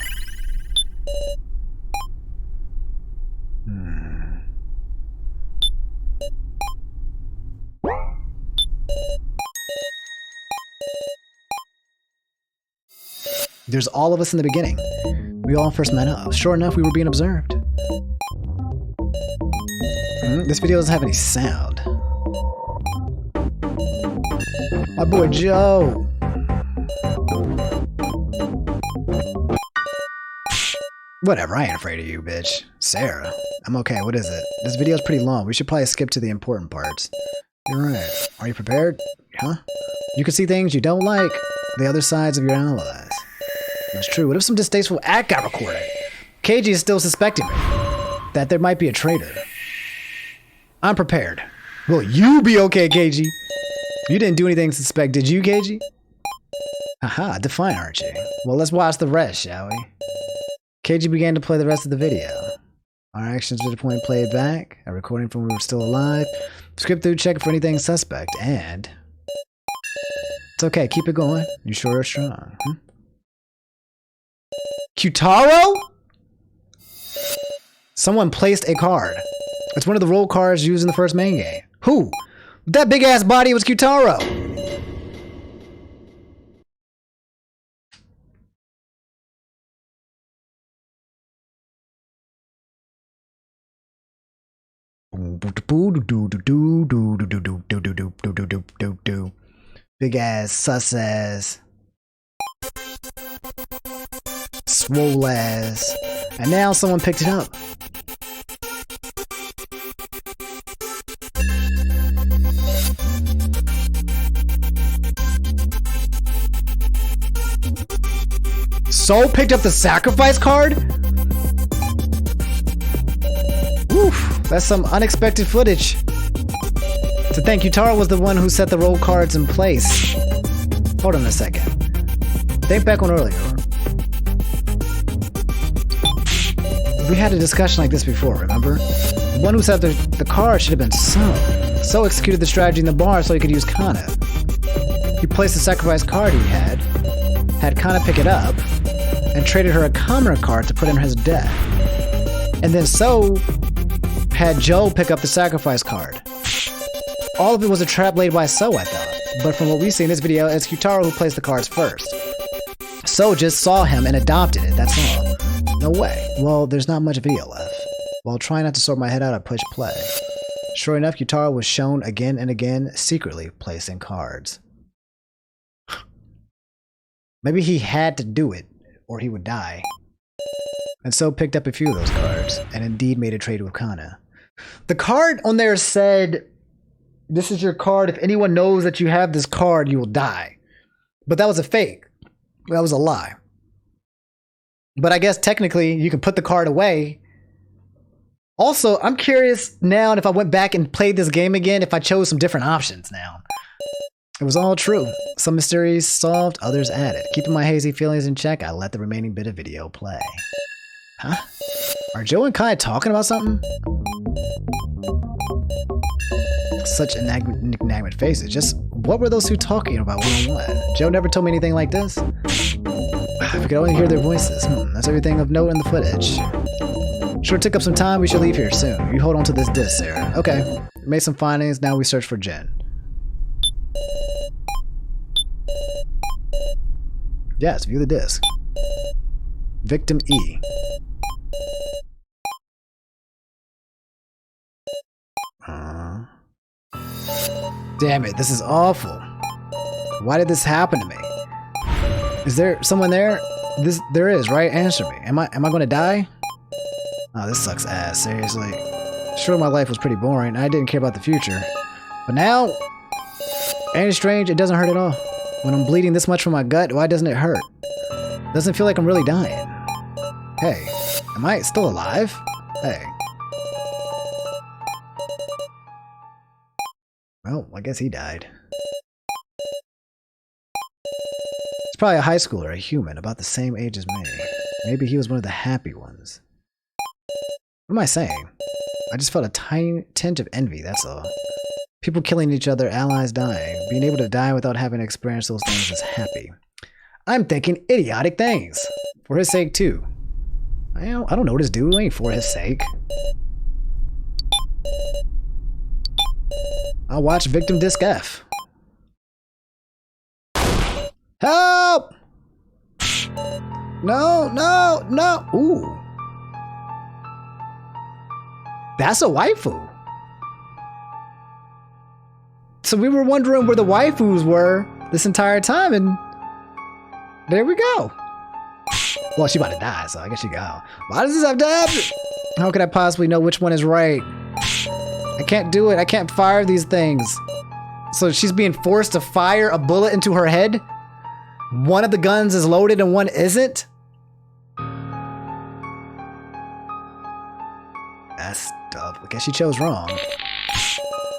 A: There's all of us in the beginning. We all first met up. Sure enough, we were being observed. This video doesn't have any sound. My boy Joe. Whatever, I ain't afraid of you, bitch. Sarah. I'm okay, what is it? This video's pretty long. We should probably skip to the important parts. You're right. Are you prepared? Huh? You can see things you don't like. The other sides of your allies. That's true. What if some distasteful act got recorded? KG is still suspecting me. That there might be a traitor. I'm prepared. Will you be okay, KG? You didn't do anything suspect, did you, KG? Aha, defiant, aren't you? Well, let's watch the rest, shall we? KG began to play the rest of the video. Our actions to the point played back. A recording from when we were still alive. Script through, check for anything suspect, and... It's okay, keep it going. You sure are strong. Qtaro? Someone placed a card. It's one of the role cards used in the first main game. Who? That big ass body was Qtaro. Big ass, sus ass, swole ass, and now someone picked it up. Soul picked up the sacrifice card? Oof, that's some unexpected footage. To think Qtaro was the one who set the roll cards in place. Hold on a second. Think back on earlier. We had a discussion like this before, remember? The one who set the card should have been So. So executed the strategy in the bar so he could use Kana. He placed the sacrifice card he had Kana pick it up, and traded her a commoner card to put in his deck. And then So had Joe pick up the sacrifice card. All of it was a trap laid by So, I thought. But from what we see in this video, it's Qtaro who placed the cards first. So just saw him and adopted it, that's all. No way. Well, there's not much video left. While trying not to sort my head out, I pushed play. Sure enough, Qtaro was shown again and again, secretly placing cards. Maybe he had to do it, or he would die. And So picked up a few of those cards, and indeed made a trade with Kana. The card on there said, this is your card. If anyone knows that you have this card, you will die. But that was a fake. That was a lie. But I guess technically you can put the card away. Also, I'm curious now if I went back and played this game again, if I chose some different options now. It was all true. Some mysteries solved, others added. Keeping my hazy feelings in check, I let the remaining bit of video play. Huh? Are Joe and Kai talking about something? Such enigmatic faces. Just what were those two talking about one-on-one? Joe never told me anything like this. If we could only hear their voices. That's everything of note in the footage. Sure took up some time. We should leave here soon. You hold on to this disc, Sarah. Okay. We made some findings. Now we search for Jen. Yes, view the disc. Victim E. Damn it, this is awful. Why did this happen to me? Is there someone there? There is, right? Answer me. Am I gonna die? Oh, this sucks ass, seriously. Sure, my life was pretty boring. I didn't care about the future. But now, ain't it strange? It doesn't hurt at all. When I'm bleeding this much from my gut, why doesn't it hurt? Doesn't feel like I'm really dying. Hey, am I still alive? Hey. Well, Oh, I guess he died. He's probably a high schooler, a human, about the same age as me. Maybe he was one of the happy ones. What am I saying? I just felt a tiny tint of envy, that's all. People killing each other, allies dying. Being able to die without having to experience those things is happy. I'm thinking idiotic things. For his sake, too. I don't know what he's doing for his sake. I'll watch Victim Disc F. Help! No, no, no. Ooh. That's a waifu. So we were wondering where the waifus were this entire time, and there we go. Well, she about to die, so I guess she go. Why does this have to happen? How could I possibly know which one is right? I can't do it. I can't fire these things. So she's being forced to fire a bullet into her head? One of the guns is loaded and one isn't? That's dumb. I guess she chose wrong.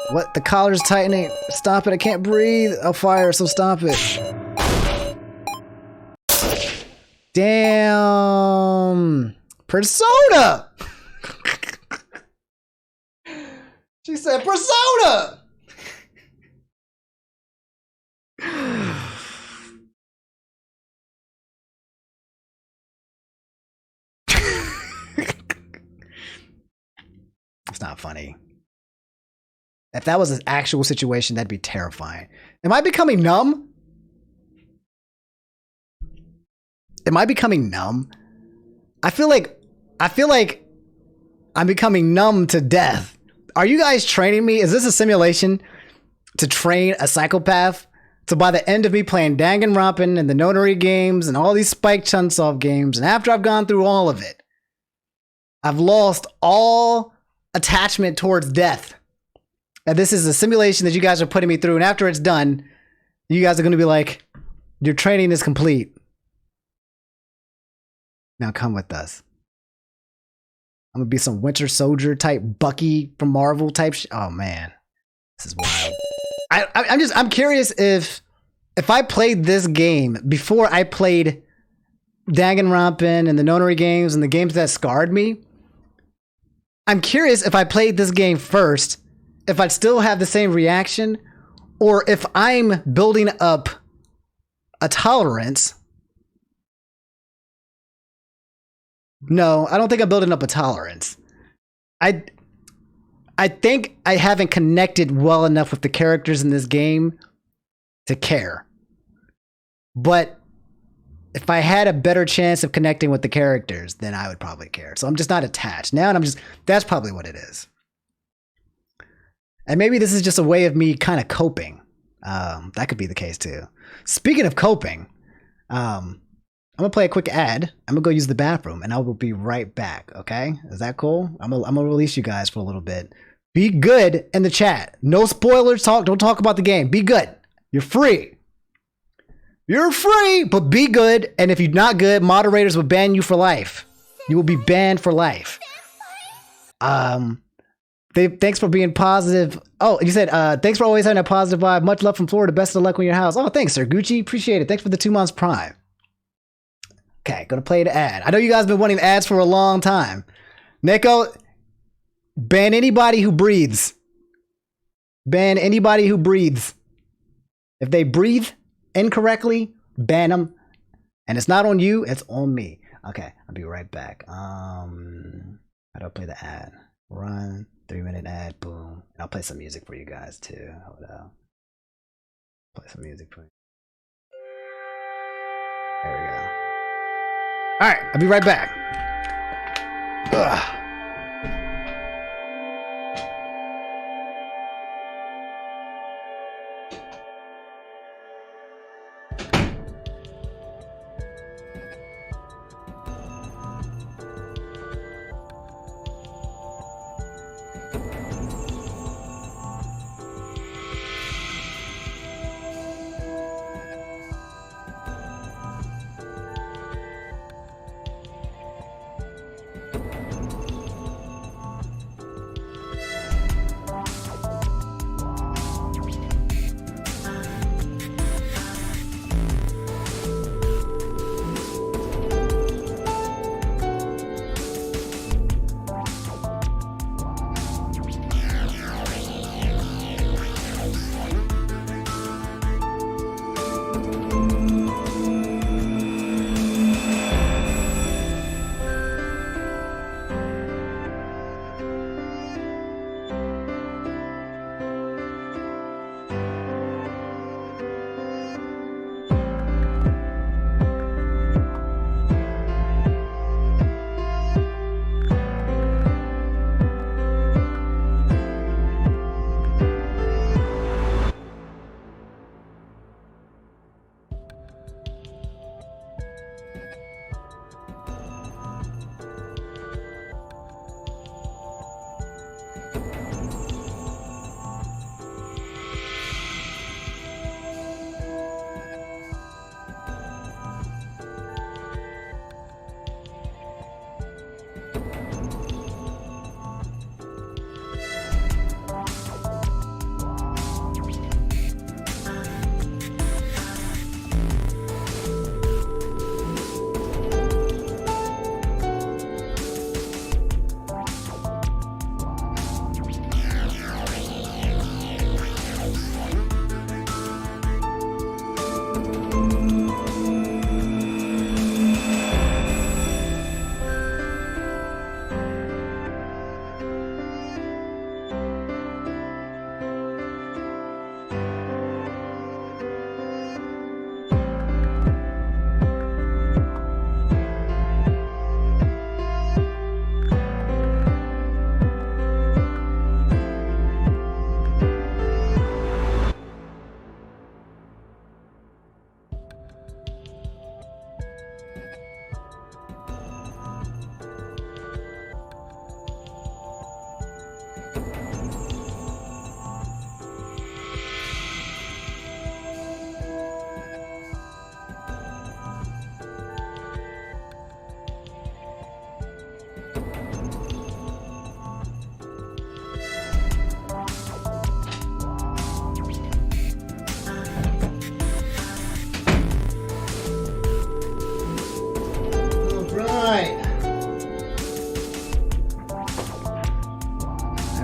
A: What? The collar's tightening. Stop it. I can't breathe. I'll fire, so stop it. Damn. Persona! She said Persona! It's not funny. If that was an actual situation, that'd be terrifying. Am I becoming numb? Am I becoming numb? I feel like I'm becoming numb to death. Are you guys training me? Is this a simulation to train a psychopath? So by the end of me playing Danganronpa and the Nonary games and all these Spike Chunsoft games, and after I've gone through all of it, I've lost all attachment towards death. And this is a simulation that you guys are putting me through, and after it's done, you guys are going to be like, your training is complete. Now come with us. I'm going to be some Winter Soldier type Bucky from Marvel type oh man. This is wild. I'm curious if I played this game before I played Danganronpa and the Nonary games and the games that scarred me. I'm curious if I played this game first, if I'd still have the same reaction, or if I'm building up a tolerance. No, I don't think I'm building up a tolerance. I think I haven't connected well enough with the characters in this game to care. But if I had a better chance of connecting with the characters, then I would probably care. So I'm just not attached. Now that's probably what it is. And maybe this is just a way of me kind of coping. That could be the case too. Speaking of coping, I'm gonna play a quick ad. I'm gonna go use the bathroom and I will be right back. Okay? Is that cool? I'm gonna release you guys for a little bit. Be good in the chat. No spoilers. Don't talk about the game. Be good. You're free. You're free, but be good. And if you're not good, moderators will ban you for life. You will be banned for life. Thanks for being positive. Oh, you said, thanks for always having a positive vibe. Much love from Florida. Best of luck on your house. Oh, thanks, Sir Gucci. Appreciate it. Thanks for the 2 months Prime. Okay, gonna play the ad. I know you guys have been wanting ads for a long time. Neko, ban anybody who breathes. Ban anybody who breathes. If they breathe incorrectly, ban them. And it's not on you, it's on me. Okay, I'll be right back. How do I play the ad? Run, 3-minute ad, boom. And I'll play some music for you guys too. Hold up. Play some music for you. There we go. Alright, I'll be right back. Ugh.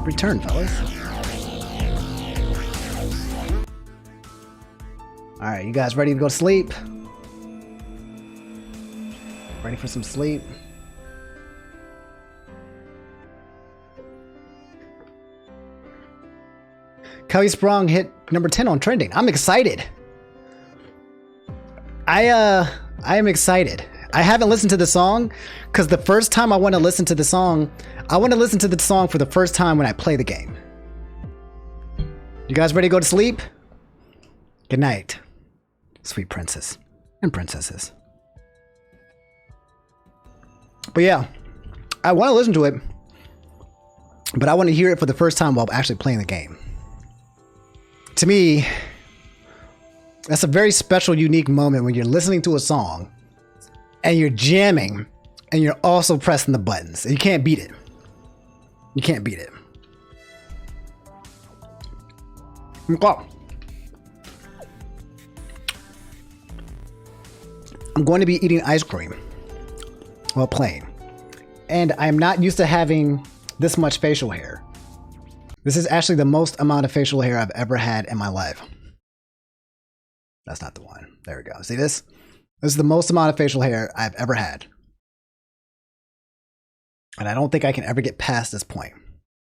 A: return, fellas. Alright, you guys ready to go to sleep? Ready for some sleep? Kelly Sprung hit number 10 on trending. I'm excited. I am excited. I haven't listened to the song because the first time I want to listen to the song, I want to listen to the song for the first time when I play the game. You guys ready to go to sleep? Good night, sweet princess and princesses. But yeah, I want to listen to it, but I want to hear it for the first time while actually playing the game. To me, that's a very special, unique moment when you're listening to a song and you're jamming and you're also pressing the buttons. You can't beat it. You can't beat it. Okay. I'm going to be eating ice cream while playing. And I'm not used to having this much facial hair. This is actually the most amount of facial hair I've ever had in my life. That's not the one. There we go. See this? This is the most amount of facial hair I've ever had. And I don't think I can ever get past this point.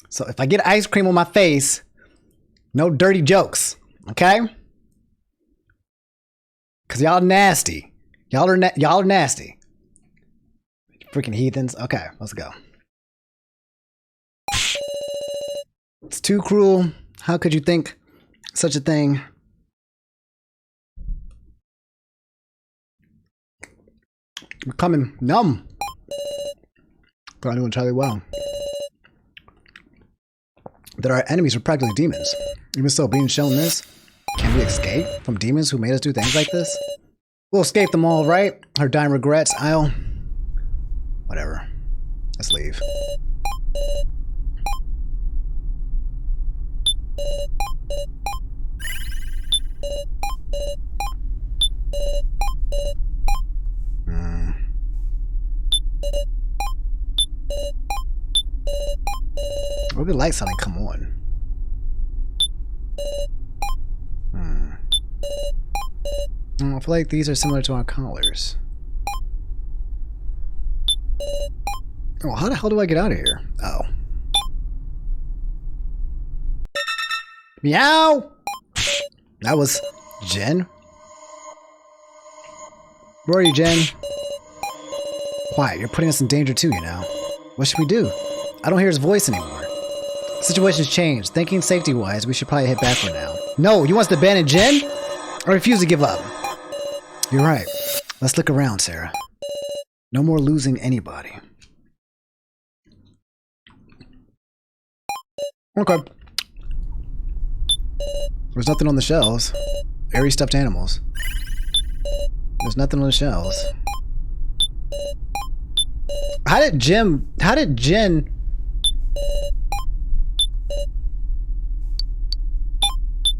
A: So if I get ice cream on my face, no dirty jokes, okay? Because y'all nasty. Y'all are nasty. Freaking heathens. Okay, let's go. It's too cruel. How could you think such a thing? I'm becoming numb. But I'm doing entirely well. That our enemies are practically demons. Even so, being shown this, can we escape from demons who made us do things like this? We'll escape them all, right? Our dying regrets. Whatever. Let's leave. Where the lights suddenly come on? I feel like these are similar to our collars. Oh, how the hell do I get out of here? Oh. Meow! That was Jen. Where are you, Jen? Quiet, you're putting us in danger too, you know. What should we do? I don't hear his voice anymore. Situation's changed. Thinking safety-wise, we should probably head back for now. No, you want us to abandon Jen? I refuse to give up. You're right. Let's look around, Sarah. No more losing anybody. Okay. There's nothing on the shelves. Airy stuffed animals. There's nothing on the shelves. How did Jen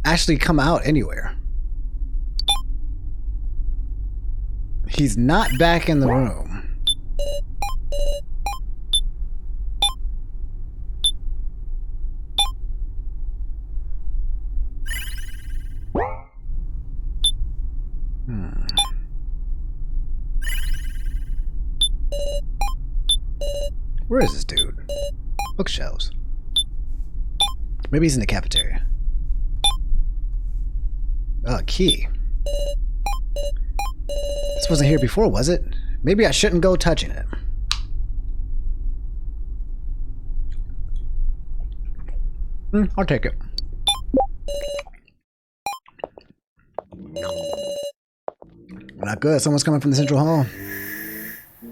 A: actually come out anywhere? He's not back in the room. Where is this dude? Bookshelves. Maybe he's in the cafeteria. Key. This wasn't here before, was it? Maybe I shouldn't go touching it. I'll take it. Not good. Someone's coming from the central hall.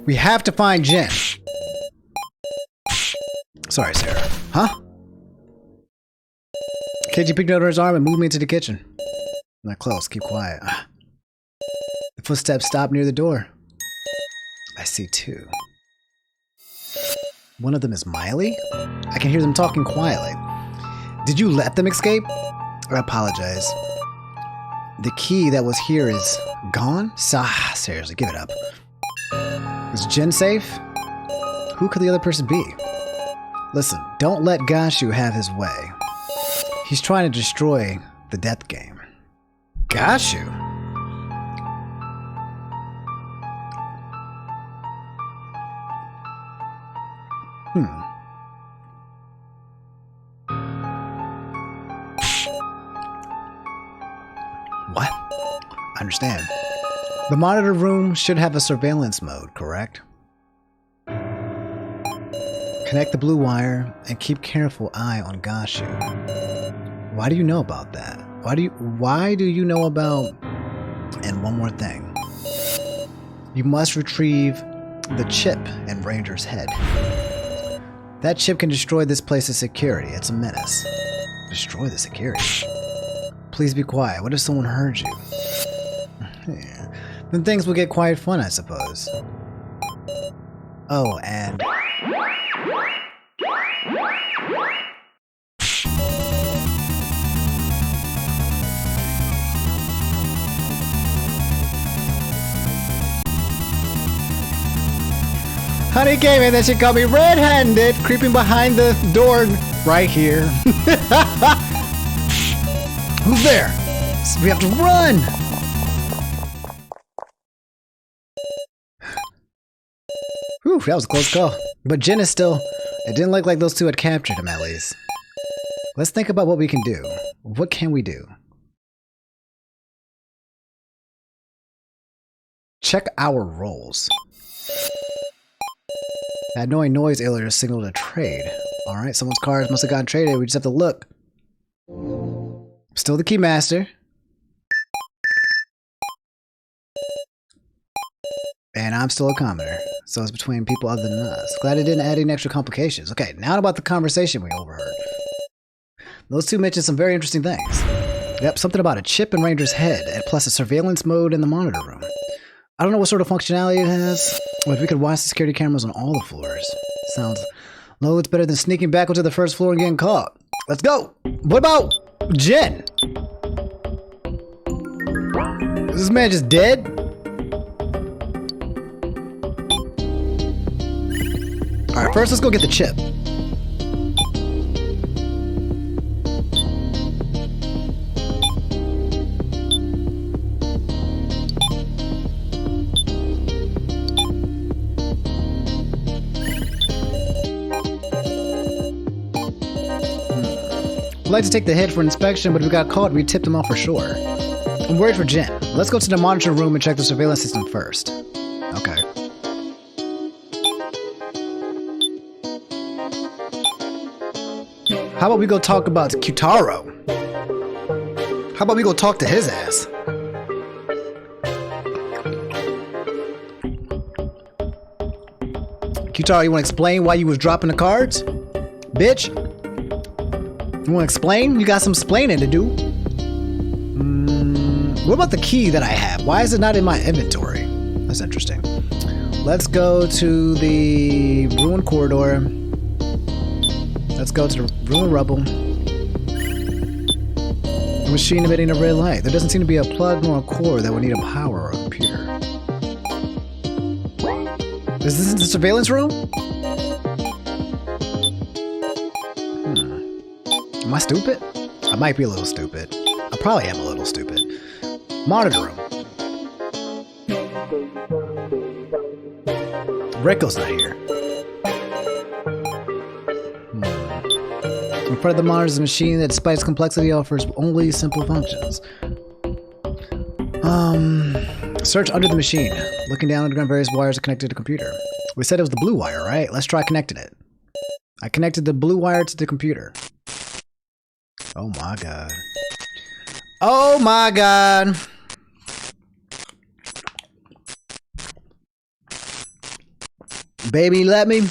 A: We have to find Jen. Sorry, Sarah. Huh? KG picked out his arm and moved me into the kitchen. Not close. Keep quiet. The footsteps stopped near the door. I see two. One of them is Miley? I can hear them talking quietly. Did you let them escape? I apologize. The key that was here is gone? Seriously, give it up. Is Jen safe? Who could the other person be? Listen, don't let Gashu have his way. He's trying to destroy the death game. Gashu? What? I understand. The monitor room should have a surveillance mode, correct? Connect the blue wire and keep careful eye on Gashu. Why do you know about that? Why do you know about... And one more thing. You must retrieve the chip in Ranger's head. That chip can destroy this place's security. It's a menace. Destroy the security? Please be quiet. What if someone heard you? Yeah. Then things will get quite fun, I suppose. Oh, and... Honey came in and she caught me red-handed, creeping behind the door right here. Who's there? We have to run! Whew, that was a close call. But Jin is still... It didn't look like those two had captured him, at least. Let's think about what we can do. What can we do? Check our roles. That annoying noise earlier signaled a trade. Alright, someone's cars must have gotten traded. We just have to look. Still the keymaster. And I'm still a commoner. So it's between people other than us. Glad it didn't add any extra complications. Okay, now about the conversation we overheard. Those two mentioned some very interesting things. Yep, something about a chip in Ranger's head, and plus a surveillance mode in the monitor room. I don't know what sort of functionality it has, but we could watch the security cameras on all the floors. Sounds loads better than sneaking back onto the first floor and getting caught. Let's go! What about Jen? Is this man just dead? Alright, first let's go get the chip. We'd like to take the head for inspection, but if we got caught, we tipped him off for sure. I'm worried for Jen. Let's go to the monitor room and check the surveillance system first. Okay. How about we go talk about Kyutaro? How about we go talk to his ass? Kyutaro, you want to explain why you was dropping the cards? Bitch? You want to explain? You got some explaining to do. What about the key that I have? Why is it not in my inventory? That's interesting. Let's go to the ruined corridor. Let's go to the ruined rubble. A machine emitting a red light. There doesn't seem to be a plug nor a cord that would need a power or a computer. Is this the surveillance room? Am I stupid? I might be a little stupid. I probably am a little stupid. Monitor room. Rico's not here. In front of the monitor is a machine that, despite its complexity, offers only simple functions. Search under the machine. Looking down, underground various wires are connected to the computer. We said it was the blue wire, right? Let's try connecting it. I connected the blue wire to the computer. Oh my god. Oh my god. Baby, let me.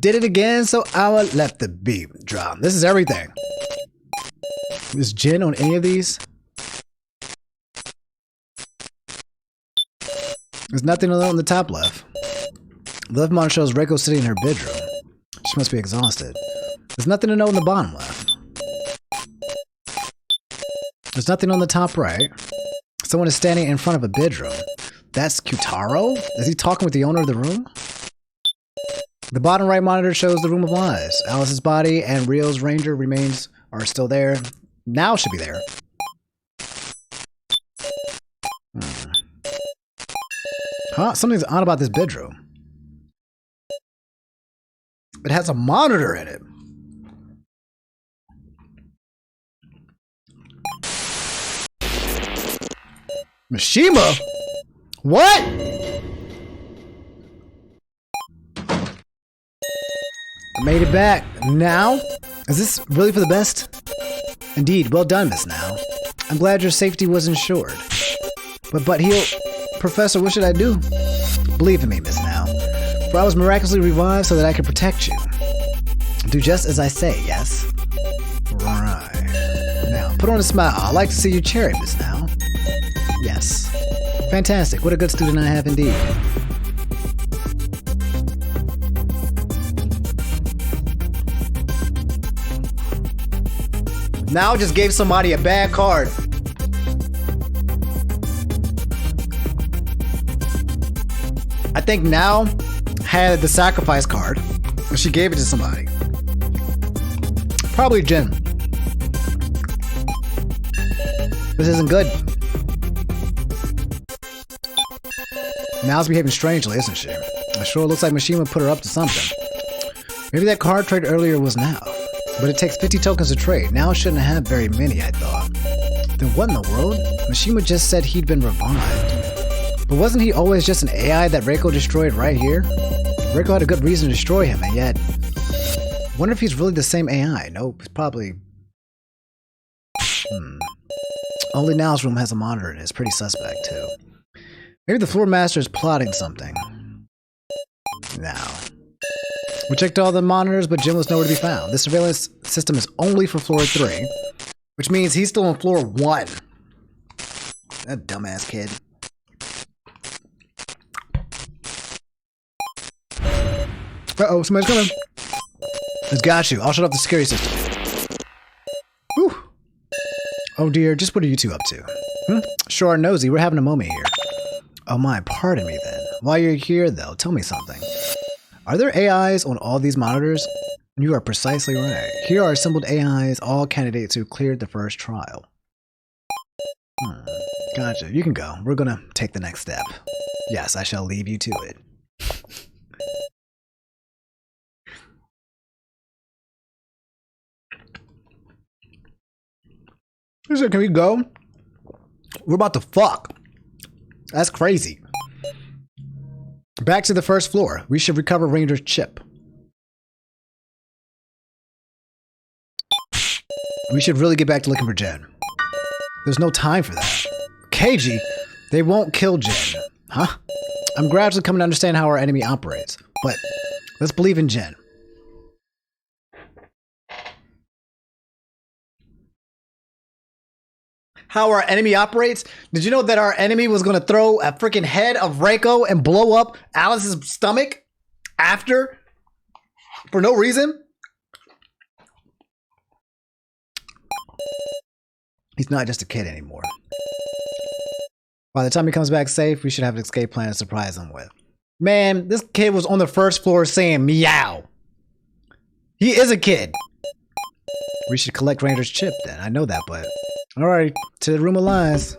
A: Did it again, so I will let the beat drop. This is everything. Is Jin on any of these? There's nothing on the top left. The left monitor shows Reiko sitting in her bedroom. She must be exhausted. There's nothing to know in the bottom left. There's nothing on the top right. Someone is standing in front of a bedroom. That's Kyutaro? Is he talking with the owner of the room? The bottom right monitor shows the room of lies. Alice's body and Rio's ranger are still there. Now should be there. Huh? Something's odd about this bedroom. It has a monitor in it. Mishima? What? I made it back. Now? Is this really for the best? Indeed, well done, Miss Now. I'm glad your safety was ensured. But Professor, what should I do? Believe in me, Miss Now. For I was miraculously revived so that I could protect you. Do just as I say, yes? Right. Now, put on a smile. I'd like to see your cherry, Miss Now. Yes. Fantastic. What a good student I have indeed. Now just gave somebody a bad card. I think Now had the sacrifice card, and she gave it to somebody. Probably Jin. This isn't good. Now's behaving strangely, isn't she? It sure looks like Mishima put her up to something. Maybe that card trade earlier was Now. But it takes 50 tokens to trade. Now it shouldn't have very many, I thought. Then what in the world? Mishima just said he'd been revived. But wasn't he always just an AI that Reiko destroyed right here? Reiko had a good reason to destroy him, and yet... wonder if he's really the same AI. Nope, it's probably... Only Now's room has a monitor and it's pretty suspect, too. Maybe the floor master is plotting something. Now... we checked all the monitors, but Jin was nowhere to be found. This surveillance system is only for floor 3, which means he's still on floor 1. That dumbass kid. Uh-oh, somebody's coming. It's got you. I'll shut off the security system. Whew. Oh dear, just what are you two up to? Sure are nosy. We're having a moment here. Oh my, pardon me then. While you're here, though, tell me something. Are there AIs on all these monitors? You are precisely right. Here are assembled AIs, all candidates who cleared the first trial. Gotcha. You can go. We're gonna take the next step. Yes, I shall leave you to it. He said, can we go? We're about to fuck. That's crazy. Back to the first floor. We should recover Ranger's chip. We should really get back to looking for Jen. There's no time for that. Keiji, they won't kill Jen. Huh? I'm gradually coming to understand how our enemy operates. But let's believe in Jen. How our enemy operates? Did you know that our enemy was going to throw a freaking head of Reiko and blow up Alice's stomach after? For no reason? He's not just a kid anymore. By the time he comes back safe, we should have an escape plan to surprise him with. Man, this kid was on the first floor saying meow. He is a kid. We should collect Ranger's chip then. I know that, but... alright, to the room of lies.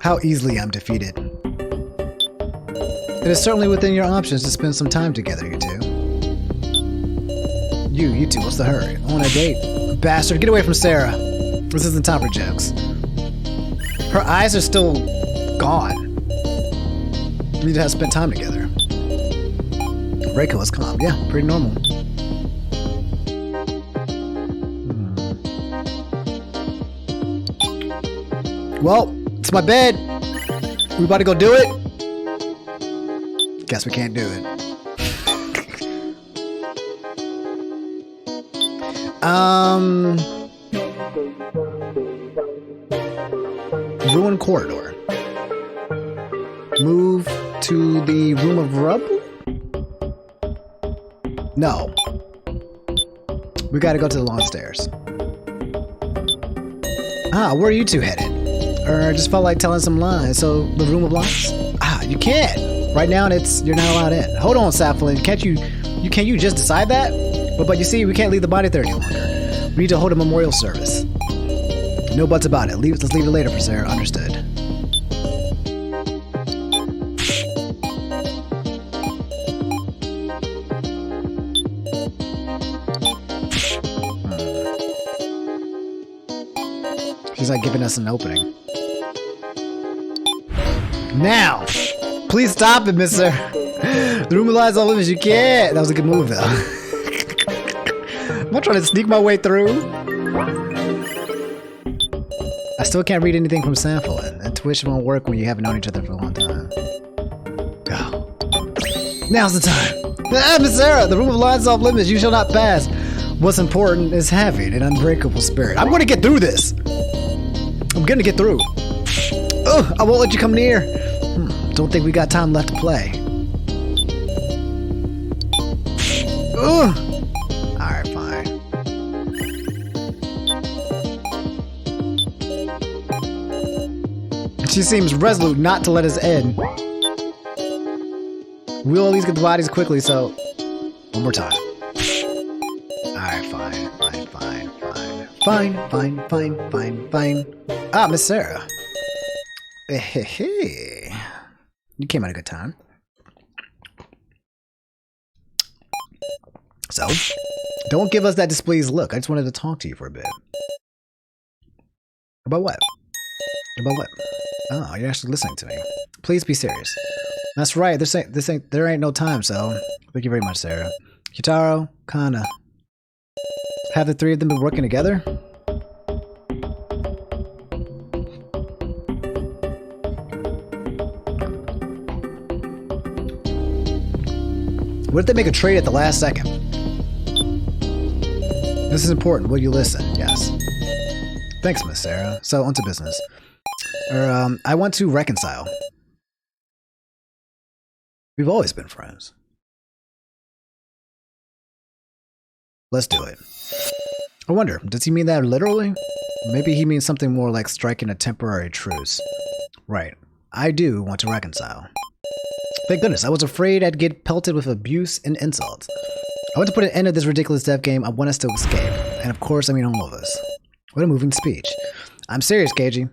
A: How easily I'm defeated. It is certainly within your options to spend some time together, you two. You two, what's the hurry? On a date? Bastard, get away from Sarah. This isn't time for jokes. Her eyes are still gone. We need to have spent time together. Reiko is calm. Yeah, pretty normal. Well, it's my bed. We about to go do it? Guess we can't do it. Ruined corridor. Move to the room of rubble? No. We gotta go to the long stairs. Ah, where are you two headed? Or I just felt like telling some lies, so the room of lies? Ah, you can't! Right now, you're not allowed in. Hold on, Saflin. Can't you just decide that? But you see, we can't leave the body there any longer. We need to hold a memorial service. No buts about it. Let's leave it later for Sarah. Understood. She's not giving us an opening. Now! Please stop it, mister! The room lies all limits. You can't! That was a good move, though. I'm trying to sneak my way through. I still can't read anything from Samflin. Intuition won't work when you haven't known each other for a long time. Go. Now's the time! Ah, Miss Sarah! The room of lies off limits. You shall not pass. What's important is having an unbreakable spirit. I'm gonna get through this! I'm gonna get through. Ugh, I won't let you come near. Don't think we got time left to play. Ugh. Alright, fine. She seems resolute not to let us in. We'll at least get the bodies quickly, so... One more time. Alright, fine. Fine. Ah, Miss Sarah. Hey. You came at a good time. So, don't give us that displeased look. I just wanted to talk to you for a bit. About what? Oh, you're actually listening to me. Please be serious. That's right. There ain't no time, so thank you very much, Sarah. Kitaro, Kana. Have the three of them been working together? What if they make a trade at the last second? This is important. Will you listen? Yes. Thanks, Miss Sarah. So, onto business. I want to reconcile. We've always been friends. Let's do it. I wonder, does he mean that literally? Maybe he means something more like striking a temporary truce. Right. I do want to reconcile. Thank goodness, I was afraid I'd get pelted with abuse and insults. I want to put an end to this ridiculous death game. I want us to escape. And of course, I mean all of us. What a moving speech. I'm serious, Keiji.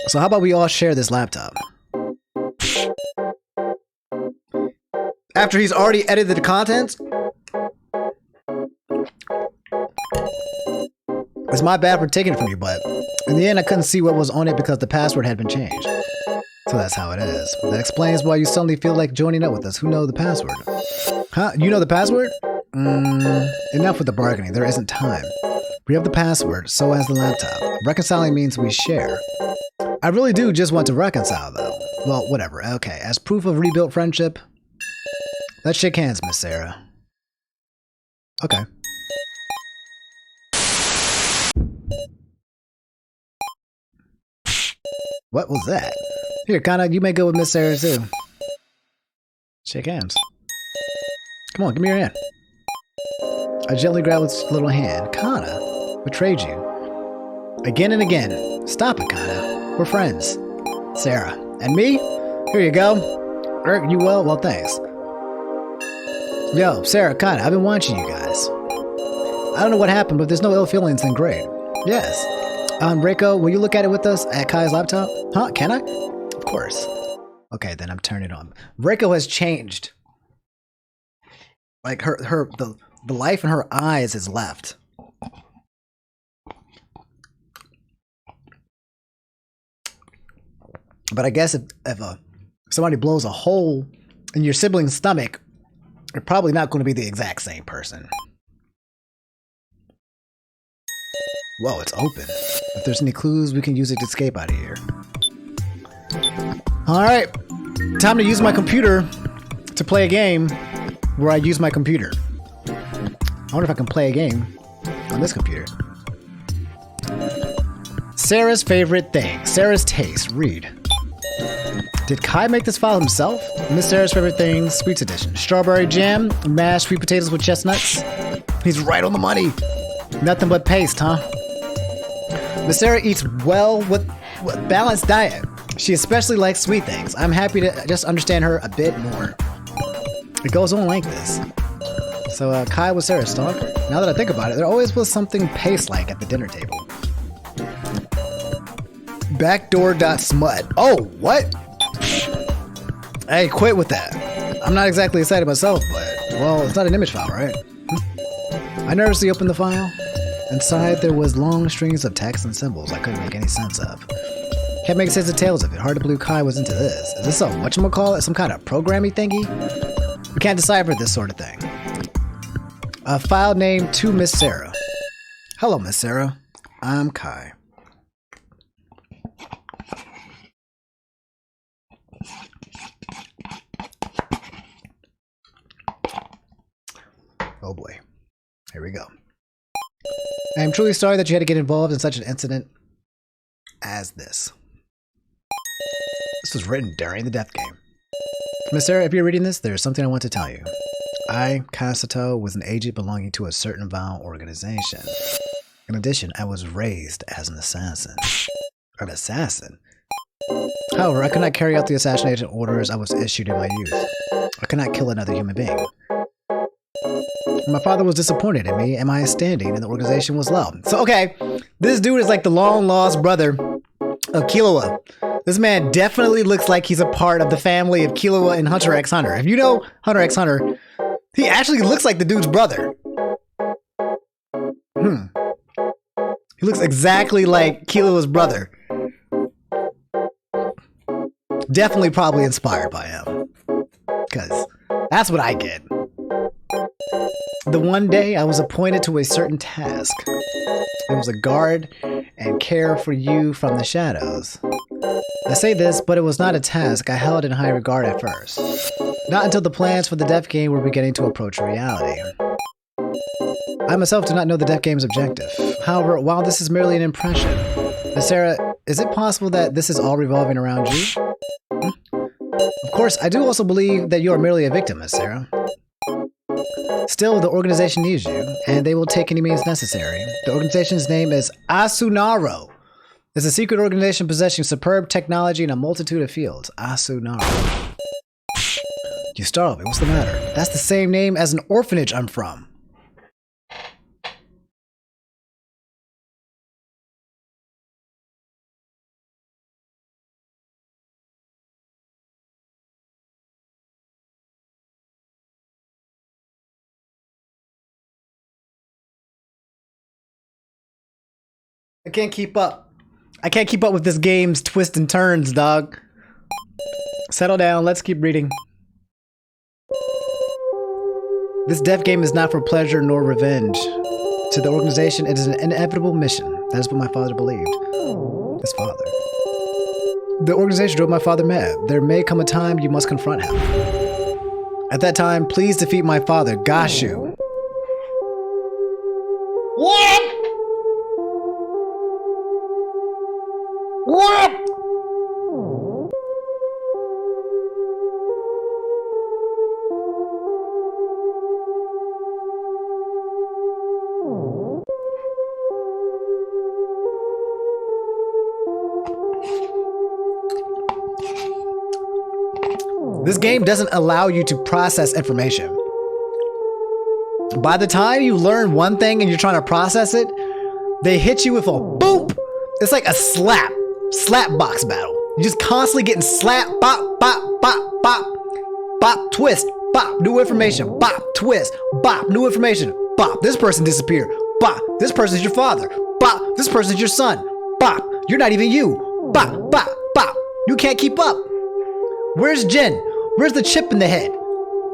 A: So how about we all share this laptop? After he's already edited the contents? It's my bad for taking it from you, but in the end I couldn't see what was on it because the password had been changed. So that's how it is. That explains why you suddenly feel like joining up with us. Who knows the password? Huh? You know the password? Enough with the bargaining. There isn't time. We have the password, so has the laptop. Reconciling means we share. I really do just want to reconcile, though. Well, whatever. Okay, as proof of rebuilt friendship, let's shake hands, Miss Sarah. Okay. What was that? Here, Kana, you may go with Miss Sarah too. Shake hands. Come on, give me your hand. I gently grabbed his little hand. Kana betrayed you. Again and again. Stop it, Kana. We're friends. Sarah. And me? Here you go. You well? Well, thanks. Yo, Sarah, Kana, I've been watching you guys. I don't know what happened, but if there's no ill feelings, then great. Yes. Reiko, will you look at it with us at Kai's laptop? Huh? Can I? Of course. Okay, then I'm turning it on. Reiko has changed. Like the life in her eyes has left. But I guess if somebody blows a hole in your sibling's stomach, they're probably not going to be the exact same person. Whoa, it's open. If there's any clues, we can use it to escape out of here. Alright, time to use my computer to play a game where I use my computer. I wonder if I can play a game on this computer. Sarah's favorite thing. Sarah's taste. Read. Did Kai make this file himself? Miss Sarah's favorite thing, sweets edition. Strawberry jam, mashed sweet potatoes with chestnuts. He's right on the money. Nothing but paste, huh? Miss Sarah eats well with balanced diet. She especially likes sweet things. I'm happy to just understand her a bit more. It goes on like this. So Kai was Sarah's stalker. Now that I think about it, there always was something paste-like at the dinner table. Backdoor.smut. Oh, what? Hey, quit with that. I'm not exactly excited myself, but, well, it's not an image file, right? I nervously opened the file. Inside, there was long strings of text and symbols I couldn't make any sense of. Can't make sense of tales of it. Hard to believe Kai was into this. Is this a whatchamacallit? Some kind of programming thingy? We can't decipher this sort of thing. A file named to Miss Sarah. Hello, Miss Sarah. I'm Kai. Oh boy. Here we go. I am truly sorry that you had to get involved in such an incident as this. This was written during the death game. Miss Sarah, if you're reading this, there's something I want to tell you. I, Kasato, was an agent belonging to a certain vile organization. In addition, I was raised as an assassin. An assassin? However, I could not carry out the assassination orders I was issued in my youth. I could not kill another human being. My father was disappointed in me, and my standing in the organization was low. So, okay, this dude is like the long-lost brother of Killua. This man definitely looks like he's a part of the family of Killua and Hunter x Hunter. If you know Hunter x Hunter, he actually looks like the dude's brother. He looks exactly like Killua's brother. Definitely probably inspired by him. Because that's what I get. The one day I was appointed to a certain task. It was a guard and care for you from the shadows. I say this, but it was not a task I held in high regard at first. Not until the plans for the death game were beginning to approach reality. I myself do not know the death game's objective. However, while this is merely an impression, Miss Sarah, is it possible that this is all revolving around you? Of course, I do also believe that you are merely a victim, Miss Sarah. Still, the organization needs you, and they will take any means necessary. The organization's name is Asunaro. It's a secret organization possessing superb technology in a multitude of fields. Asunaro. You startled me. What's the matter? That's the same name as an orphanage I'm from. I can't keep up. I can't keep up with this game's twists and turns, dog. Settle down. Let's keep reading. This death game is not for pleasure nor revenge. To the organization, it is an inevitable mission. That is what my father believed. His father. The organization drove my father mad. There may come a time you must confront him. At that time, please defeat my father, Gashu. What? What? This game doesn't allow you to process information. By the time you learn one thing and you're trying to process it, they hit you with a boop. It's like a slap box battle. You're just constantly getting slapped, bop, bop, bop, bop, bop, twist, bop, new information, bop, twist, bop, new information, bop, this person disappeared, bop, this person's your father, bop, this person's your son, bop, you're not even you, bop, bop, bop, you can't keep up. Where's Jin? Where's the chip in the head?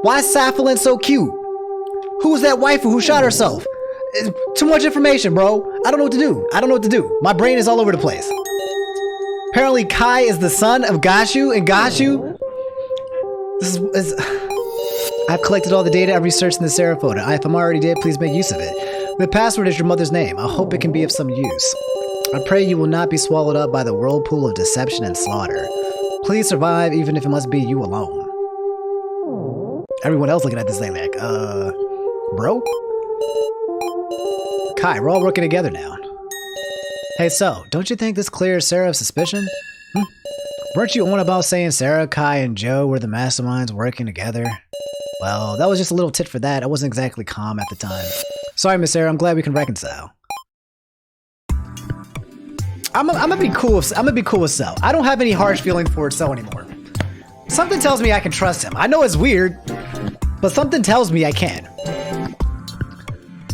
A: Why is Safalin so cute? Who was that waifu who shot herself? Too much information, bro. I don't know what to do. I don't know what to do. My brain is all over the place. Apparently Kai is the son of Gashu, and Gashu... I've collected all the data I've researched in the Sarah photo. If I'm already dead, please make use of it. The password is your mother's name. I hope it can be of some use. I pray you will not be swallowed up by the whirlpool of deception and slaughter. Please survive, even if it must be you alone. Everyone else looking at this thing like, bro? Kai, we're all working together now. Hey, so, don't you think this clears Sarah of suspicion? Weren't you on about saying Sarah, Kai, and Joe were the masterminds working together? Well, that was just a little tit for that. I wasn't exactly calm at the time. Sorry, Miss Sarah. I'm glad we can reconcile. I'm gonna be cool with Cell. I don't have any harsh feelings for Cell anymore. Something tells me I can trust him. I know it's weird, but something tells me I can.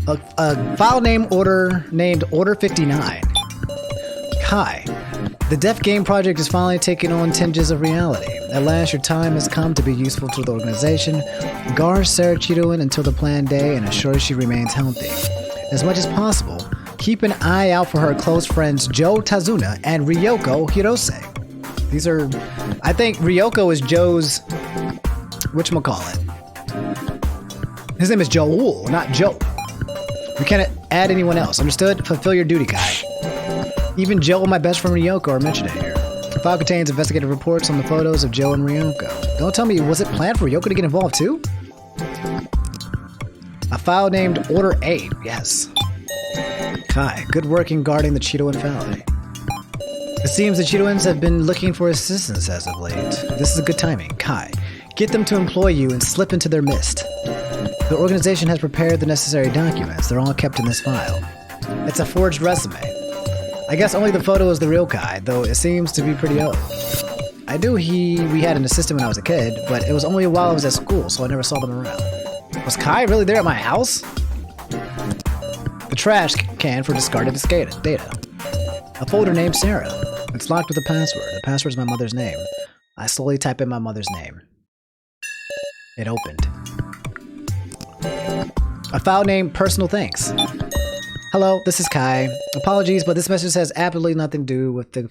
A: A file name order named Order 59. Kai, the Deaf Game project is finally taking on tinges of reality. At last, your time has come to be useful to the organization. Guard Sarah Chidoin until the planned day and ensure she remains healthy. As much as possible, keep an eye out for her close friends Joe Tazuna and Ryoko Hirose. These are, I think Ryoko is Joe's, whatchamacallit. His name is Joel, not Joe. We can't add anyone else, understood? Fulfill your duty, Kai. Even Joe and my best friend Ryoko are mentioned here. The file contains investigative reports on the photos of Joe and Ryoko. Don't tell me, was it planned for Ryoko to get involved too? A file named Order 8, yes. Kai, good work in guarding the Chidoin family. It seems the Chidoins have been looking for assistance as of late. This is a good timing. Kai, get them to employ you and slip into their midst. The organization has prepared the necessary documents. They're all kept in this file. It's a forged resume. I guess only the photo is the real Kai, though it seems to be pretty old. I knew we had an assistant when I was a kid, but it was only while I was at school, so I never saw them around. Was Kai really there at my house? The trash can for discarded data. A folder named Sarah. It's locked with a password. The password is my mother's name. I slowly type in my mother's name. It opened. A file named Personal Thanks. Hello, this is Kai. Apologies, but this message has absolutely nothing to do with the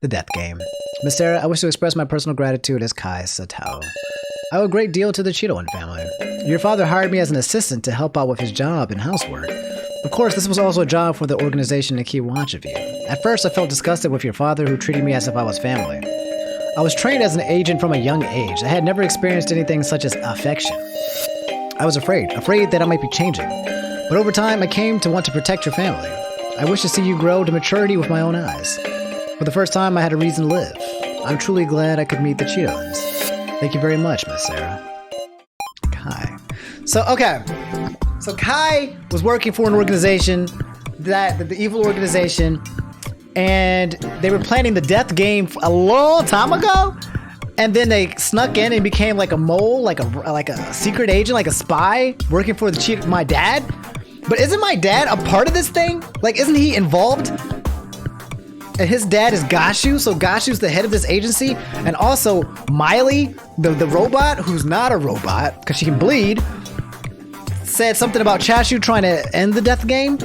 A: death game. Miss Sarah, I wish to express my personal gratitude as Kai Satao. I owe a great deal to the Chidoin family. Your father hired me as an assistant to help out with his job and housework. Of course, this was also a job for the organization to keep watch of you. At first, I felt disgusted with your father, who treated me as if I was family. I was trained as an agent from a young age. I had never experienced anything such as affection. I was afraid that I might be changing. But over time, I came to want to protect your family. I wish to see you grow to maturity with my own eyes. For the first time, I had a reason to live. I'm truly glad I could meet the Chidoins. Thank you very much, Miss Sarah. Kai. So Kai was working for an organization, the evil organization, and they were planning the death game a long time ago. And then they snuck in and became like a mole, like a secret agent, like a spy working for my dad. But isn't my dad a part of this thing? Like, isn't he involved? And his dad is Gashu, so Gashu's the head of this agency. And also Miley, the robot, who's not a robot, because she can bleed, said something about Chashu trying to end the death game.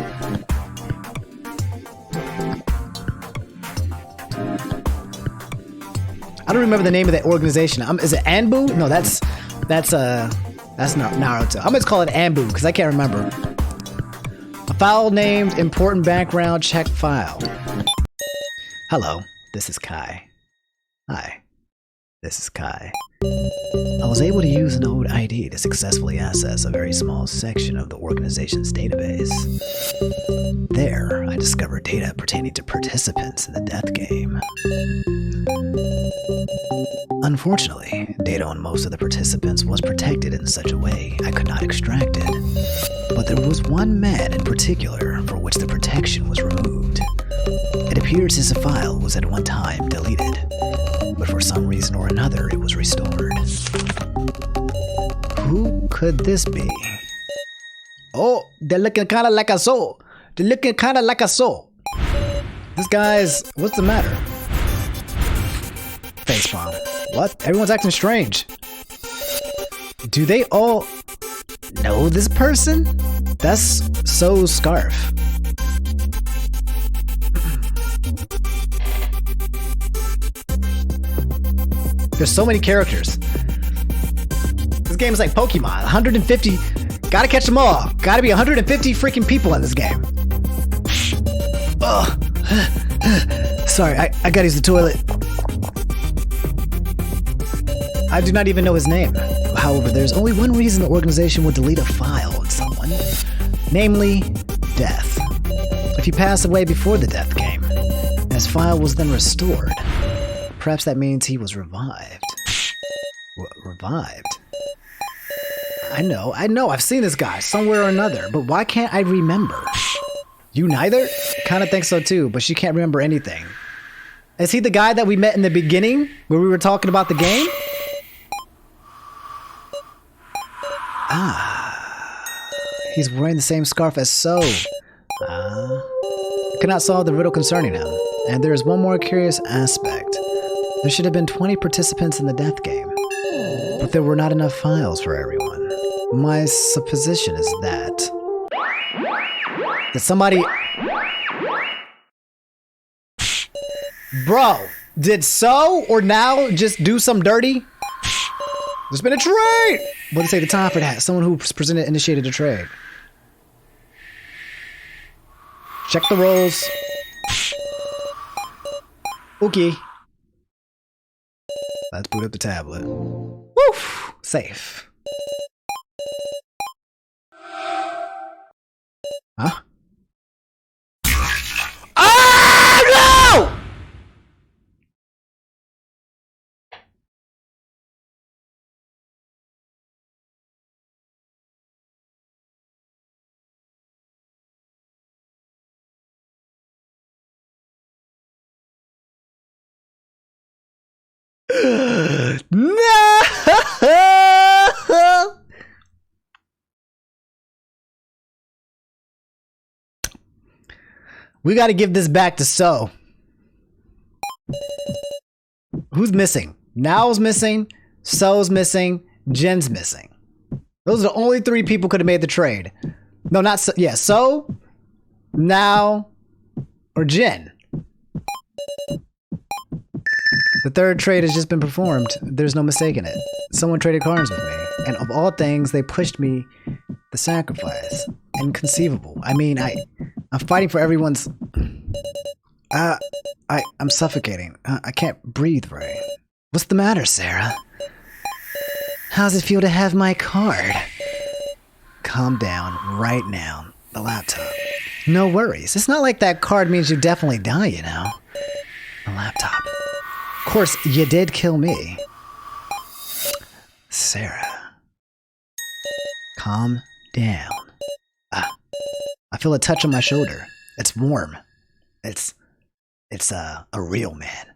A: I don't remember the name of that organization. Is it Anbu? No, that's Naruto. I'm gonna call it Anbu because I can't remember. A file named Important Background Check File. Hello, this is Kai. Hi, this is Kai. I was able to use an old ID to successfully access a very small section of the organization's database. There, I discovered data pertaining to participants in the death game. Unfortunately, data on most of the participants was protected in such a way I could not extract it. But there was one man in particular for which the protection was removed. It appears his file was at one time deleted, but for some reason or another it was restored. Who could this be? Oh, they're looking kind of like a soul. They're looking kind of like a soul. This guy's... what's the matter? Facepalm. What? Everyone's acting strange. Do they all know this person? That's So Scarf. There's so many characters. This game is like Pokemon. 150. Gotta catch them all. Gotta be 150 freaking people in this game. Ugh. Sorry, I gotta use the toilet. I do not even know his name. However, there's only one reason the organization would delete a file on someone. Namely, death. If he passed away before the death game, his file was then restored. Perhaps that means he was revived. Revived? I know. I've seen this guy somewhere or another, but why can't I remember? You neither? Kind of think so too, but she can't remember anything. Is he the guy that we met in the beginning where we were talking about the game? Ah. He's wearing the same scarf as So. I cannot solve the riddle concerning him. And there is one more curious aspect. There should have been 20 participants in the death game, but there were not enough files for everyone. My supposition is that somebody... Bro, did So or Now just do some dirty? There's been a trade! What did it say the time for that? Someone who presented initiated a trade. Check the rolls. Okay. Let's boot up the tablet. Woof! Safe. Huh? Ah, no! No! We got to give this back to So. Who's missing? Now's missing. So's missing. Jen's missing. Those are the only three people could have made the trade. No, not So. Yeah, So, Now, or Jen. The third trade has just been performed. There's no mistaking it. Someone traded cards with me. And of all things, they pushed me the sacrifice. Inconceivable. I mean, I'm fighting for everyone's... I'm suffocating. I can't breathe right. What's the matter, Sarah? How's it feel to have my card? Calm down right now. The laptop. No worries. It's not like that card means you definitely die, you know. The laptop. Of course, you did kill me. Sarah. Calm down. I feel a touch on my shoulder. It's warm. It's a real man.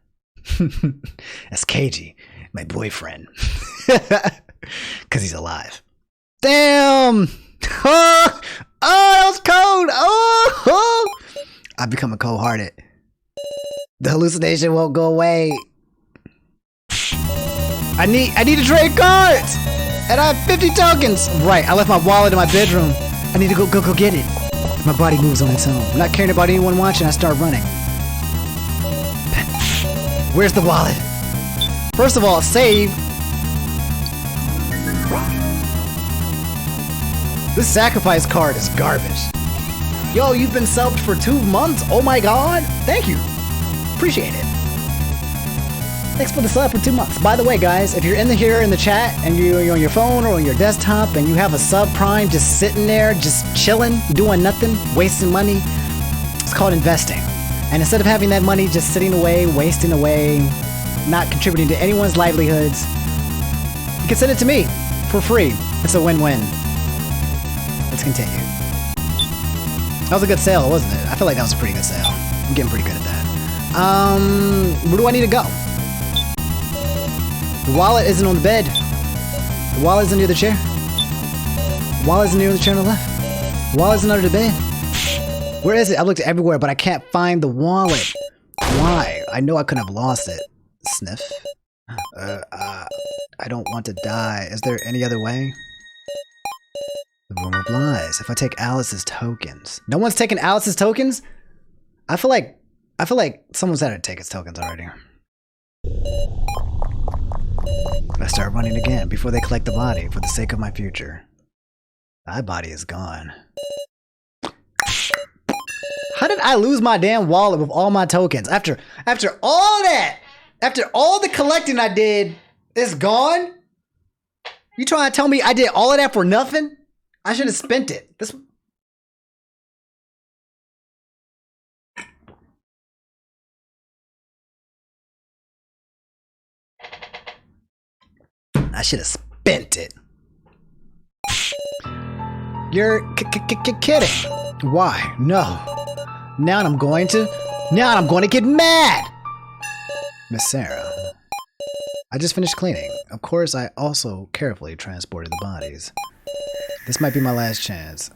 A: That's KG, my boyfriend. Because he's alive. Damn! Oh, that was cold! Oh! I've become a cold-hearted. The hallucination won't go away. I need to trade cards! And I have 50 tokens! Right, I left my wallet in my bedroom. I need to go get it. My body moves on its own. I'm not caring about anyone watching, I start running. Where's the wallet? First of all, save. This sacrifice card is garbage. Yo, you've been subbed for 2 months? Oh my god! Thank you. Appreciate it. Thanks for the sub for 2 months. By the way, guys, if you're here in the chat and you're on your phone or on your desktop and you have a sub prime just sitting there, just chilling, doing nothing, wasting money, it's called investing. And instead of having that money just sitting away, wasting away, not contributing to anyone's livelihoods, you can send it to me for free. It's a win-win. Let's continue. That was a good sale, wasn't it? I feel like that was a pretty good sale. I'm getting pretty good at that. Where do I need to go? The wallet isn't on the bed. The wallet isn't near the chair. The wallet isn't near the chair on the left. The wallet isn't under the bed. Where is it? I looked everywhere, but I can't find the wallet. Why? I know I couldn't have lost it. Sniff. I don't want to die. Is there any other way? The room of lies. If I take Alice's tokens. No one's taking Alice's tokens? I feel like someone's had to take his tokens already. I start running again before they collect the body for the sake of my future. My body is gone. How did I lose my damn wallet with all my tokens? After all that, after all the collecting I did, it's gone? You trying to tell me I did all of that for nothing? I should have spent it. This I should have spent it. You're kidding. Why? No. Now I'm going to get mad! Miss Sarah. I just finished cleaning. Of course, I also carefully transported the bodies. This might be my last chance.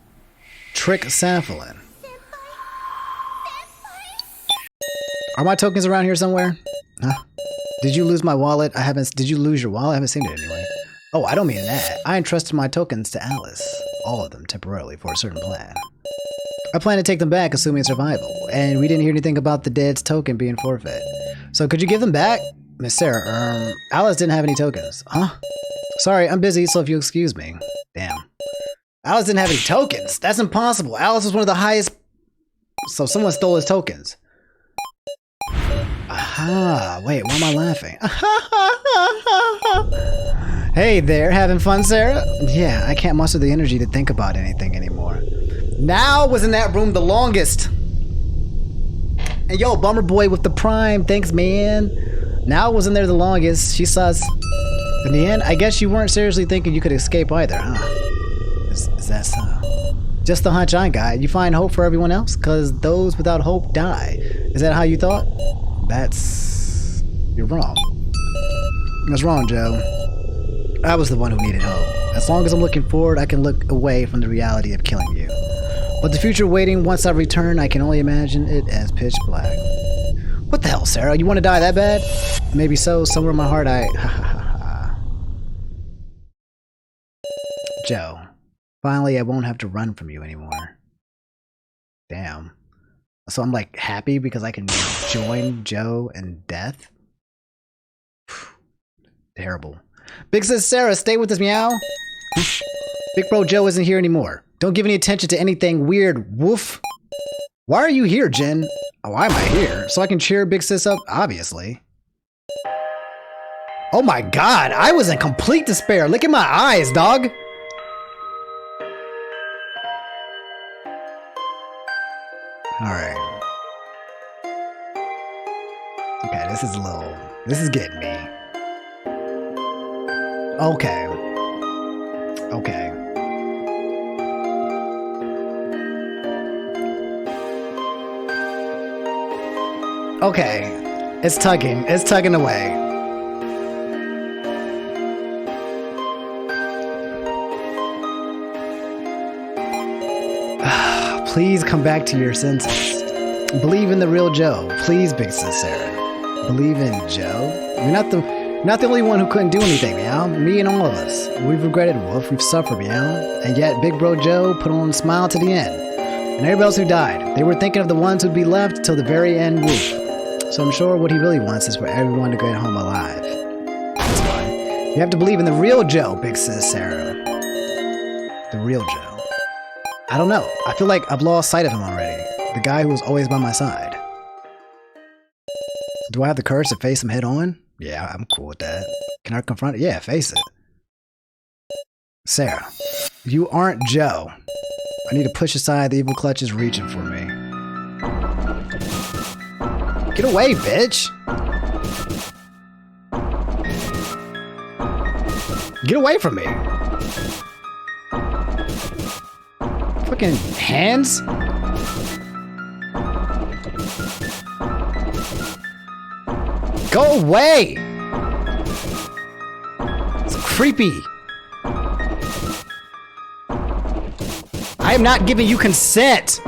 A: Trick sampling. Are my tokens around here somewhere? Huh? Did you lose my wallet? Did you lose your wallet? I haven't seen it anywhere. Oh, I don't mean that. I entrusted my tokens to Alice. All of them, temporarily, for a certain plan. I plan to take them back, assuming survival. And we didn't hear anything about the dead's token being forfeit. So could you give them back? Miss Sarah, Alice didn't have any tokens. Huh? Sorry, I'm busy, so if you'll excuse me. Damn. Alice didn't have any tokens? That's impossible. Alice was one of the highest... So someone stole his tokens. Aha, wait, why am I laughing? Hey there, having fun, Sarah? Yeah, I can't muster the energy to think about anything anymore. Now was in that room the longest. And yo, Bummer Boy with the prime, thanks man. Now was in there the longest, she sus. In the end, I guess you weren't seriously thinking you could escape either, huh? Is that so? Just the hunch I got. You find hope for everyone else? Cause those without hope die. Is that how you thought? You're wrong. That's wrong, Joe. I was the one who needed hope. As long as I'm looking forward, I can look away from the reality of killing you. But the future waiting once I return, I can only imagine it as pitch black. What the hell, Sarah? You want to die that bad? Maybe so. Somewhere in my heart, Joe. Finally, I won't have to run from you anymore. Damn. So I'm like happy because I can join Joe in death? Terrible. Big sis Sarah, stay with us, meow. Big bro Joe isn't here anymore. Don't give any attention to anything weird, woof. Why are you here, Jen? Oh, why am I here? So I can cheer big sis up, obviously. Oh my god, I was in complete despair. Look at my eyes, dog. Alright. Okay, this is getting me. Okay. Okay. Okay. It's tugging away. Please come back to your senses. Believe in the real Joe. Please, big sis Sarah. Believe in Joe. You're not the only one who couldn't do anything, meow. Me and all of us. We've regretted, Wolf. We've suffered, meow. And yet, big bro Joe put on a smile to the end. And everybody else who died, they were thinking of the ones who'd be left till the very end, Wolf. So I'm sure what he really wants is for everyone to get home alive. That's fine. You have to believe in the real Joe, big sis Sarah. The real Joe. I don't know. I feel like I've lost sight of him already. The guy who was always by my side. Do I have the courage to face him head on? Yeah, I'm cool with that. Can I confront it? Yeah, face it. Sarah, you aren't Joe. I need to push aside the evil clutches reaching for me. Get away, bitch! Get away from me! Fucking hands? Go away! It's creepy. I am not giving you consent.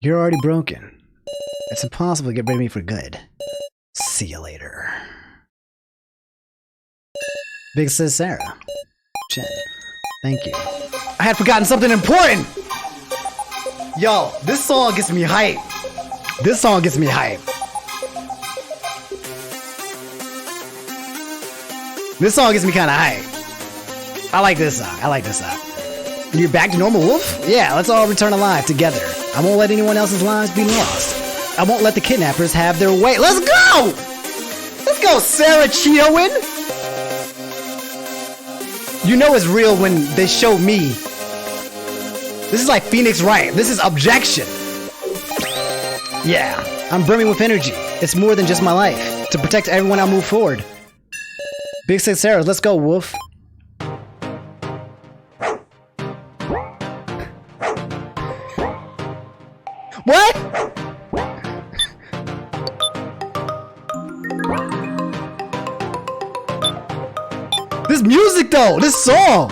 A: You're already broken. It's impossible to get rid of me for good. See you later. Big sis Sarah. Jen. Thank you. I had forgotten something important! Yo, this song gets me hype. This song gets me hype. This song gets me kind of hype. I like this song. I like this song. You're back to normal, Wolf? Yeah, let's all return alive together. I won't let anyone else's lives be lost. I won't let the kidnappers have their way. Let's go! Let's go, Sarah Cheetowin! You know it's real when they show me This is like Phoenix Wright. This is objection. Yeah, I'm brimming with energy. It's more than just my life. To protect everyone, I'll move forward. Big Six Sarahs, let's go, Wolf. What? This music though, this song.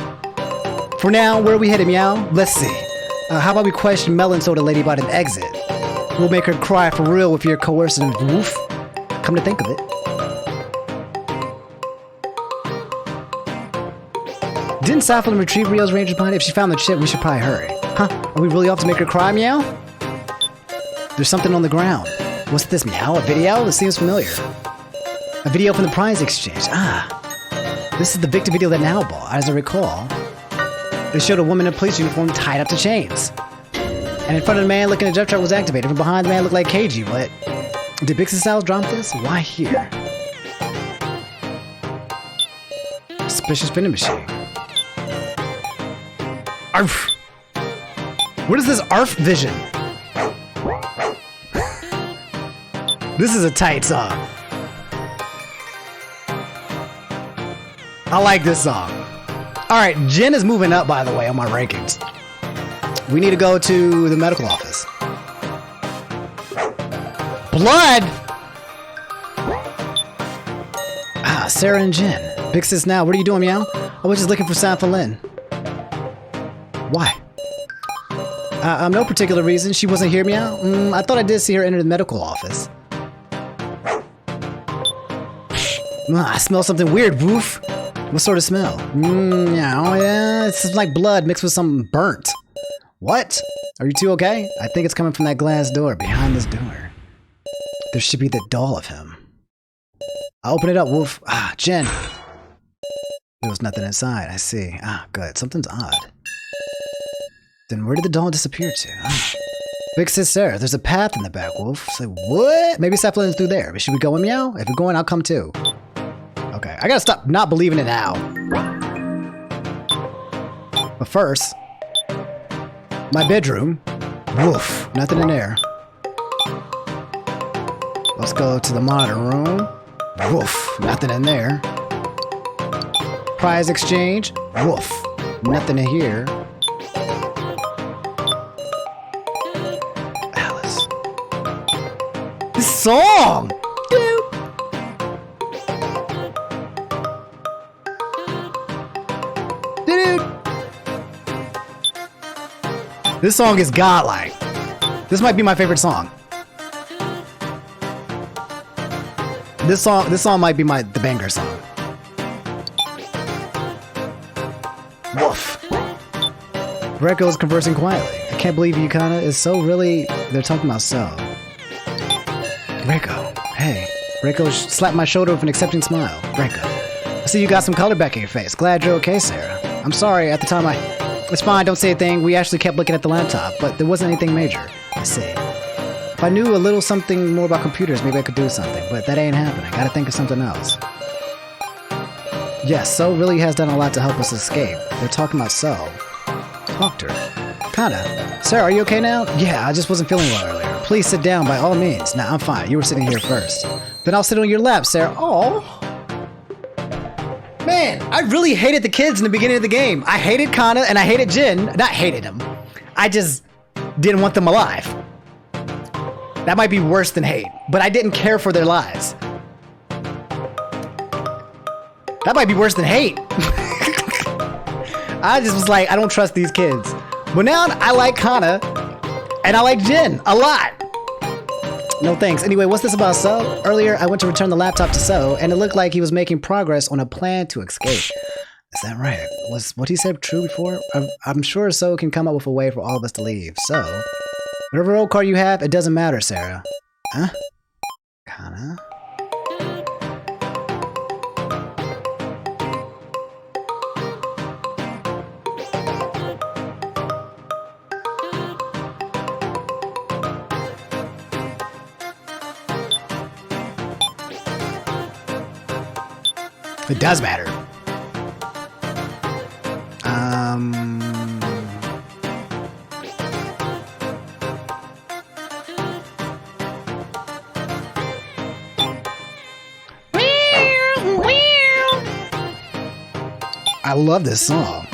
A: For now, where are we headed, Meow? Let's see. How about we question Melon Soda Lady about an exit? We'll make her cry for real with your coercive woof. Come to think of it. Didn't Southland retrieve Rio's Ranger's body? If she found the chip, we should probably hurry. Huh? Are we really off to make her cry, Meow? There's something on the ground. What's this, Meow? A video? This seems familiar. A video from the prize exchange. Ah. This is the Victor video that Now bought, as I recall. It showed a woman in a police uniform tied up to chains. And in front of the man looking at the Jeff truck was activated. From behind the man looked like KG, but... Did Bixie Styles drop this? Why here? Suspicious vending machine. Arf! What is this ARF vision? This is a tight song. I like this song. Alright, Jen is moving up, by the way, on my rankings. We need to go to the medical office. Blood! Ah, Sarah and Jen. Big Sis Now, what are you doing, Meow? I was just looking for Sanfa Lynn. Why? No particular reason. She wasn't here, Meow? I thought I did see her enter the medical office. I smell something weird, Woof. What sort of smell? Yeah, it's like blood mixed with something burnt. What? Are you two okay? I think it's coming from that glass door behind this door. There should be the doll of him. I'll open it up, Wolf. Ah, Jen. There was nothing inside, I see. Ah, good. Something's odd. Then where did the doll disappear to? Ah. Big Sis Sarah, there's a path in the back, Wolf. Say, what? Maybe Cephalin's through there. But should we go in, Meow? If we're going, I'll come too. Okay, I gotta stop not believing it now. But first, my bedroom. Woof, nothing in there. Let's go to the monitor room. Woof, nothing in there. Prize exchange. Woof, nothing in here. Alice. This song! Dude. This song is godlike. This might be my favorite song. This song might be the banger song. Woof. Reiko is conversing quietly. I can't believe Yukana is so really... They're talking about so. Reiko. Hey. Reiko slapped my shoulder with an accepting smile. Reiko. I see you got some color back in your face. Glad you're okay, Sarah. I'm sorry, at the time It's fine, don't say a thing. We actually kept looking at the laptop, but there wasn't anything major. I see. If I knew a little something more about computers, maybe I could do something, but that ain't happening. Gotta think of something else. Yes, So really has done a lot to help us escape. They're talking about So. Talk to her. Kinda. Sarah, are you okay now? Yeah, I just wasn't feeling well earlier. Please sit down by all means. Nah, I'm fine. You were sitting here first. Then I'll sit on your lap, Sarah. Oh. Man, I really hated the kids in the beginning of the game. I hated Kana and I hated Jin. Not hated them. I just didn't want them alive. That might be worse than hate, but I didn't care for their lives. That might be worse than hate. I just was like, I don't trust these kids. But now I like Kana and I like Jin a lot. No thanks. Anyway, what's this about So? Earlier, I went to return the laptop to So, and it looked like he was making progress on a plan to escape. Is that right? Was what he said true before? I'm sure So can come up with a way for all of us to leave. So, whatever old car you have, it doesn't matter, Sarah. Huh? Kana? It does matter. I love this song.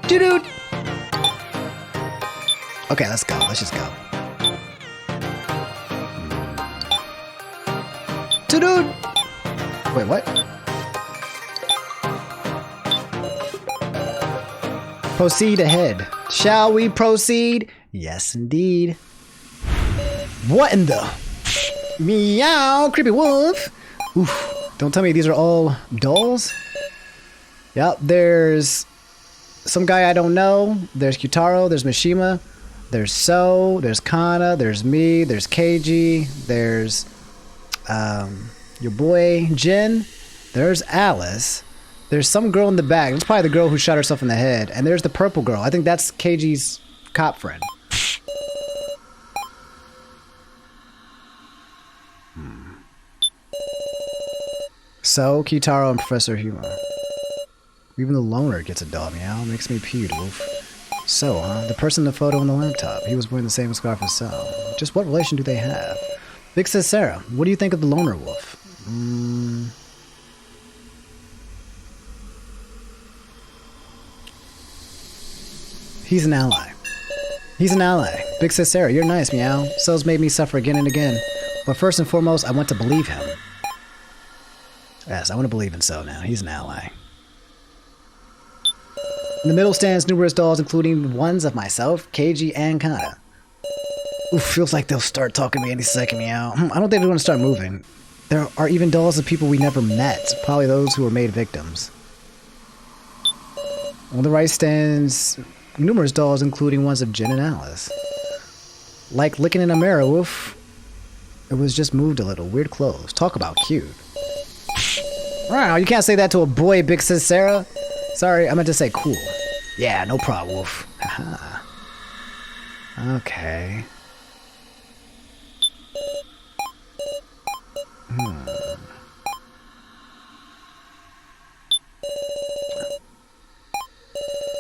A: Doo-doo. Okay, let's go. Let's just go. Doo-doo. Wait, what? Proceed ahead. Shall we proceed? Yes, indeed. What in the? Meow, creepy wolf. Oof. Don't tell me these are all dolls. Yep, there's some guy I don't know. There's Kyutaro, there's Mishima, there's So, there's Kana, there's me, there's Keiji, there's your boy Jin, there's Alice, there's some girl in the back. It's probably the girl who shot herself in the head, and there's the purple girl. I think that's Keiji's cop friend. So, Kitaro and Professor Huma. Even the loner gets a doll, meow. Makes me pee, wolf. So, the person in the photo on the laptop. He was wearing the same scarf as So. Just what relation do they have? Vic says, Sarah, what do you think of the loner wolf? He's an ally. He's an ally. Vic says, Sarah, you're nice, meow. So's made me suffer again and again. But first and foremost, I want to believe him. Yes, I want to believe in So now. He's an ally. In the middle stands numerous dolls, including ones of myself, Keiji, and Kana. Oof, feels like they'll start talking to me any second, meow. I don't think they're going to start moving. There are even dolls of people we never met. Probably those who were made victims. On the right stands numerous dolls, including ones of Jin and Alice. Like licking in a mirror, woof. It was just moved a little. Weird clothes. Talk about cute. Wow, you can't say that to a boy, Big Sis Sarah. Sorry, I meant to say cool. Yeah, no problem, wolf. Haha. Okay.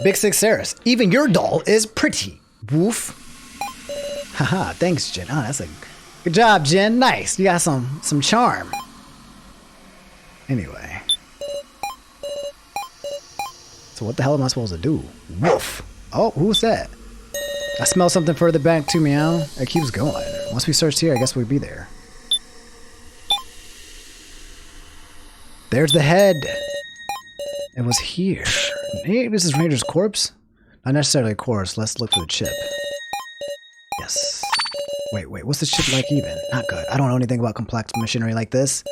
A: Big Six Saris, even your doll is pretty, woof. Haha, thanks, Jen. Oh, that's a good job, Jen. Nice. You got some charm. Anyway. So what the hell am I supposed to do? Woof. Oh, who's that? I smell something further back too, meow. It keeps going. Once we searched here, I guess we'd be there. There's the head. It was here. Hey, this is Ranger's corpse? Not necessarily a corpse. Let's look for the chip. Yes. Wait, what's the chip like even? Not good. I don't know anything about complex machinery like this.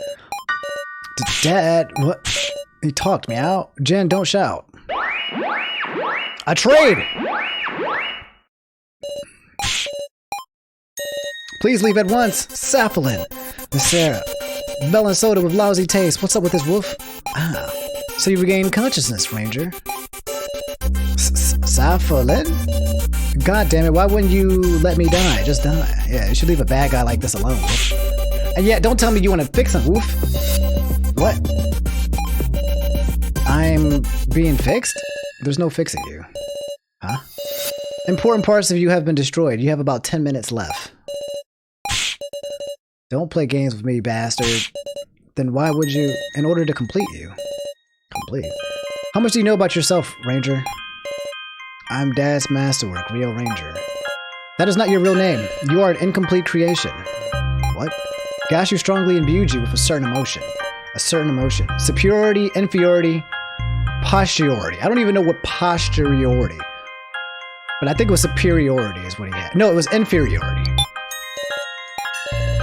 A: Dad, what? He talked, meow. Jen, don't shout. A trade! Please leave at once. Saphalin. Miss Sarah. Melon soda with lousy taste. What's up with this wolf? Ah. So you regained consciousness, Ranger. Saphalin? God damn it, why wouldn't you let me die? Just die. Yeah, you should leave a bad guy like this alone, wolf. And yeah, don't tell me you want to fix him, wolf. What? I'm being fixed? There's no fixing you. Huh? Important parts of you have been destroyed. You have about 10 minutes left. Don't play games with me, bastard. Then why would you, in order to complete you? Complete? How much do you know about yourself, Ranger? I'm Dad's masterwork, Real Ranger. That is not your real name. You are an incomplete creation. What? Gashu strongly imbued you with a certain emotion. A certain emotion. Superiority, inferiority, posteriority. I don't even know what posteriority. But I think it was superiority is what he had. No, it was inferiority.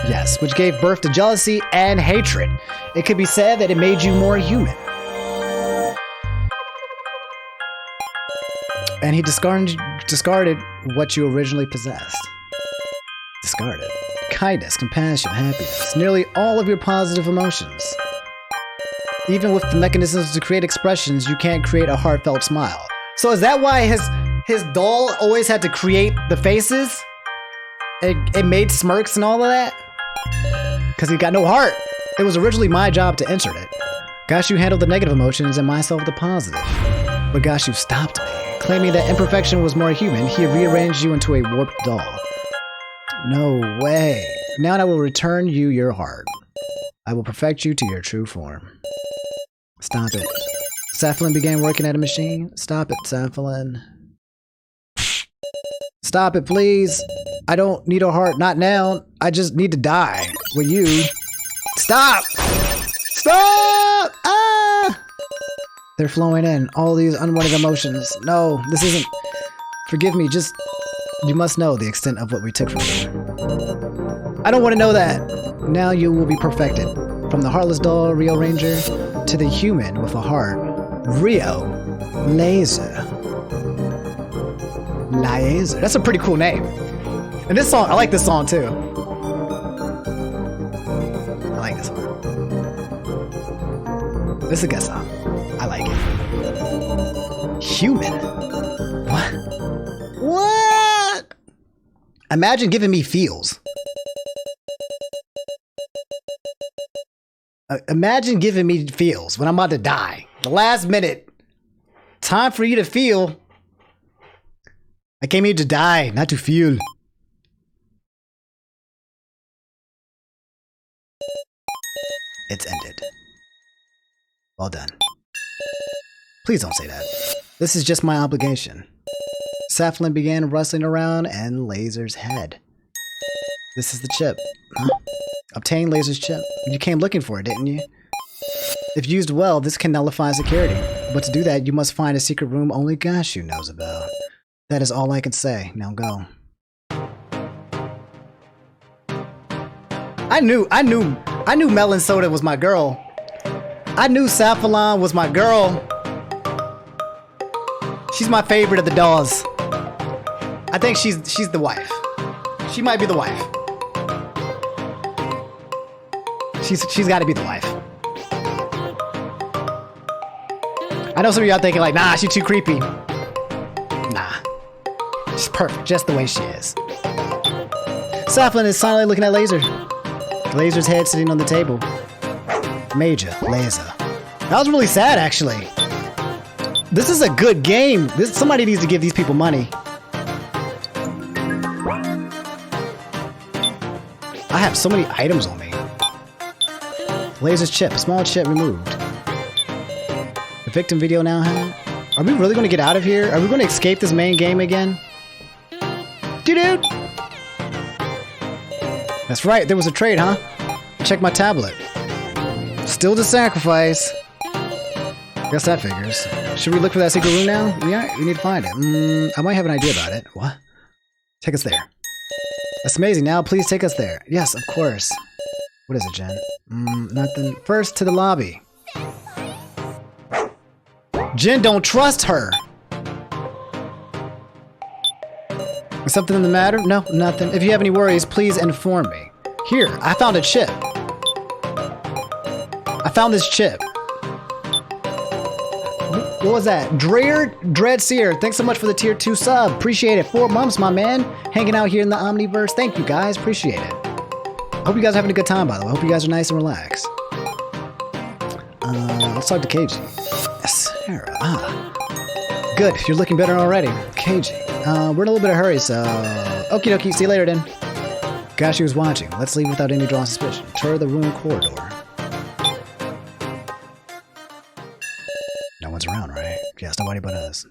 A: Yes, which gave birth to jealousy and hatred. It could be said that it made you more human. And he discarded what you originally possessed. Discarded. Kindness, compassion, happiness. Nearly all of your positive emotions. Even with the mechanisms to create expressions, you can't create a heartfelt smile. So is that why his doll always had to create the faces? It made smirks and all of that? Because he got no heart. It was originally my job to insert it. Gashu handled the negative emotions and myself the positive. But Gashu stopped me. Claiming that imperfection was more human, he rearranged you into a warped doll. No way. Now I will return you your heart. I will perfect you to your true form. Stop it. Cephalin began working at a machine. Stop it, Cephalin. Stop it, please. I don't need a heart. Not now. I just need to die. With you. Stop! Stop! Ah! They're flowing in. All these unwanted emotions. No, this isn't... Forgive me, just... You must know the extent of what we took from you. I don't want to know that. Now you will be perfected. From the heartless doll, Rio Ranger, to the human with a heart, Rio Laser. Laser. That's a pretty cool name. And this song, I like this song too. I like this one. This is a good song. I like it. Human. What? What? Imagine giving me feels. Imagine giving me feels when I'm about to die. The last minute. Time for you to feel. I came here to die, not to feel. It's ended. Well done. Please don't say that. This is just my obligation. Cephalin began rustling around and Laser's head. This is the chip. Huh? Obtain Laser's chip. You came looking for it, didn't you? If used well, this can nullify security. But to do that, you must find a secret room only Gashu knows about. That is all I can say. Now go. I knew Melon Soda was my girl. I knew Cephalin was my girl. She's my favorite of the dolls. I think she's the wife. She might be the wife. She's got to be the wife. I know some of y'all thinking like, nah, she's too creepy. Nah. She's perfect, just the way she is. Cephalin is silently looking at Laser. Laser's head sitting on the table. Major Laser. That was really sad, actually. This is a good game. Somebody needs to give these people money. I have so many items on me. Laser's chip. Small chip removed. The victim video now, huh? Are we really going to get out of here? Are we going to escape this main game again? Dude! That's right. There was a trade, huh? Check my tablet. Still the sacrifice. Guess that figures. Should we look for that secret room now? Yeah, we need to find it. I might have an idea about it. What? Take us there. That's amazing. Now, please take us there. Yes, of course. What is it, Jen? Nothing. First to the lobby. Jen, don't trust her. Is something the matter? No, nothing. If you have any worries, please inform me. Here, I found a chip. I found this chip. What was that? Dread Seer, thanks so much for the tier 2 sub. Appreciate it. 4 months, my man. Hanging out here in the Omniverse. Thank you, guys. Appreciate it. Hope you guys are having a good time, by the way. Hope you guys are nice and relaxed. Let's talk to KG. Sarah. Good. You're looking better already. KG. We're in a little bit of a hurry, so... Okie dokie. See you later, then. Gosh, she was watching. Let's leave without any drawn suspicion. Tour the room corridor. No one's around, right? Yes, nobody but us.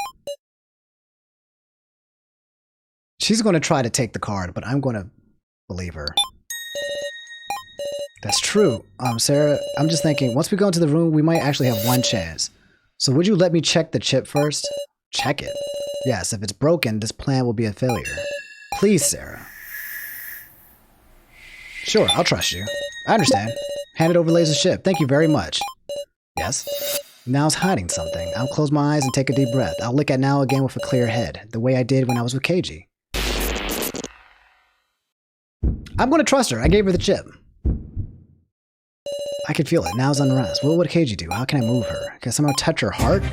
A: She's going to try to take the card, but I'm going to believe her. That's true. Sarah, I'm just thinking, once we go into the room, we might actually have one chance. So would you let me check the chip first? Check it. Yes, if it's broken, this plan will be a failure. Please, Sarah. Sure, I'll trust you. I understand. Hand it over Laser's chip. Thank you very much. Yes? Now it's hiding something. I'll close my eyes and take a deep breath. I'll look at Now again with a clear head, the way I did when I was with KG. I'm going to trust her. I gave her the chip. I can feel it. Now's unrest. What would KG do? How can I move her? Can I somehow touch her heart?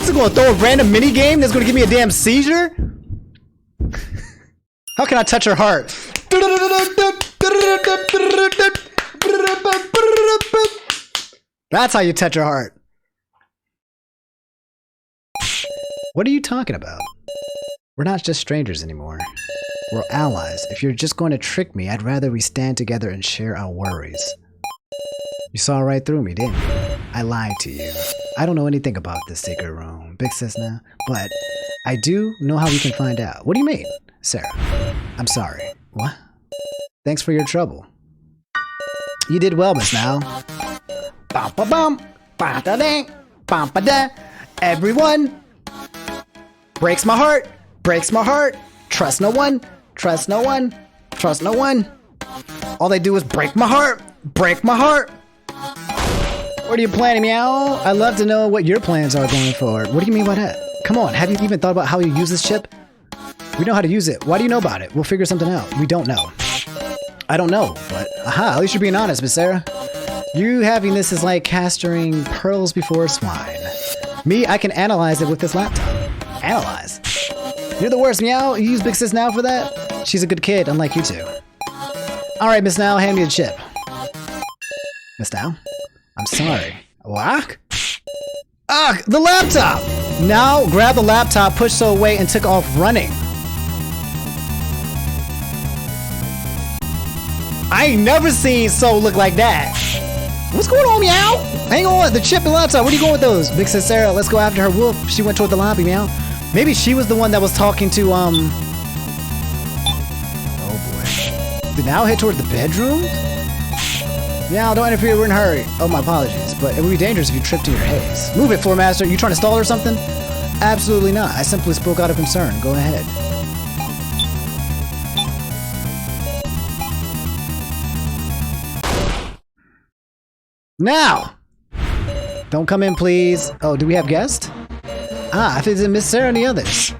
A: Is it going to throw a random mini game that's going to give me a damn seizure? How can I touch her heart? That's how you touch her heart. What are you talking about? We're not just strangers anymore. We're allies. If you're just going to trick me, I'd rather we stand together and share our worries. You saw right through me, didn't you? I lied to you. I don't know anything about this secret room, big sis now, but I do know how we can find out. What do you mean? Sarah, I'm sorry. What? Thanks for your trouble. You did well, Miss Now. Bum ba bum, ba da dang, bum ba da. Everyone breaks my heart, breaks my heart. Trust no one, trust no one, trust no one. All they do is break my heart, break my heart. What are you planning, meow? I'd love to know what your plans are going forward. What do you mean by that? Come on, have you even thought about how you use this chip? We know how to use it. Why do you know about it? We'll figure something out. We don't know. I don't know, but aha, at least you're being honest, Miss Sarah. You having this is like casting pearls before swine. Me, I can analyze it with this laptop. Analyze? You're the worst, meow. You use Big Sis Now for that? She's a good kid, unlike you two. Alright, Miss Now, hand me the chip. Miss Now? I'm sorry. What? Ugh, the laptop! Now, grab the laptop, pushed so away, and took off running. I ain't never seen Soul look like that. What's going on, meow? Hang on, the chip and laptop, where are you going with those? Big Sis Sarah, let's go after her wolf. She went toward the lobby, meow. Maybe she was the one that was talking to, Oh boy. Did now head toward the bedroom? Meow, don't interfere, we're in a hurry. Oh, my apologies, but it would be dangerous if you tripped in your haze. Move it, Floor Master. You trying to stall or something? Absolutely not. I simply spoke out of concern. Go ahead. Now! Don't come in, please. Oh, do we have guests? Ah, I think it's Miss Sarah and the others.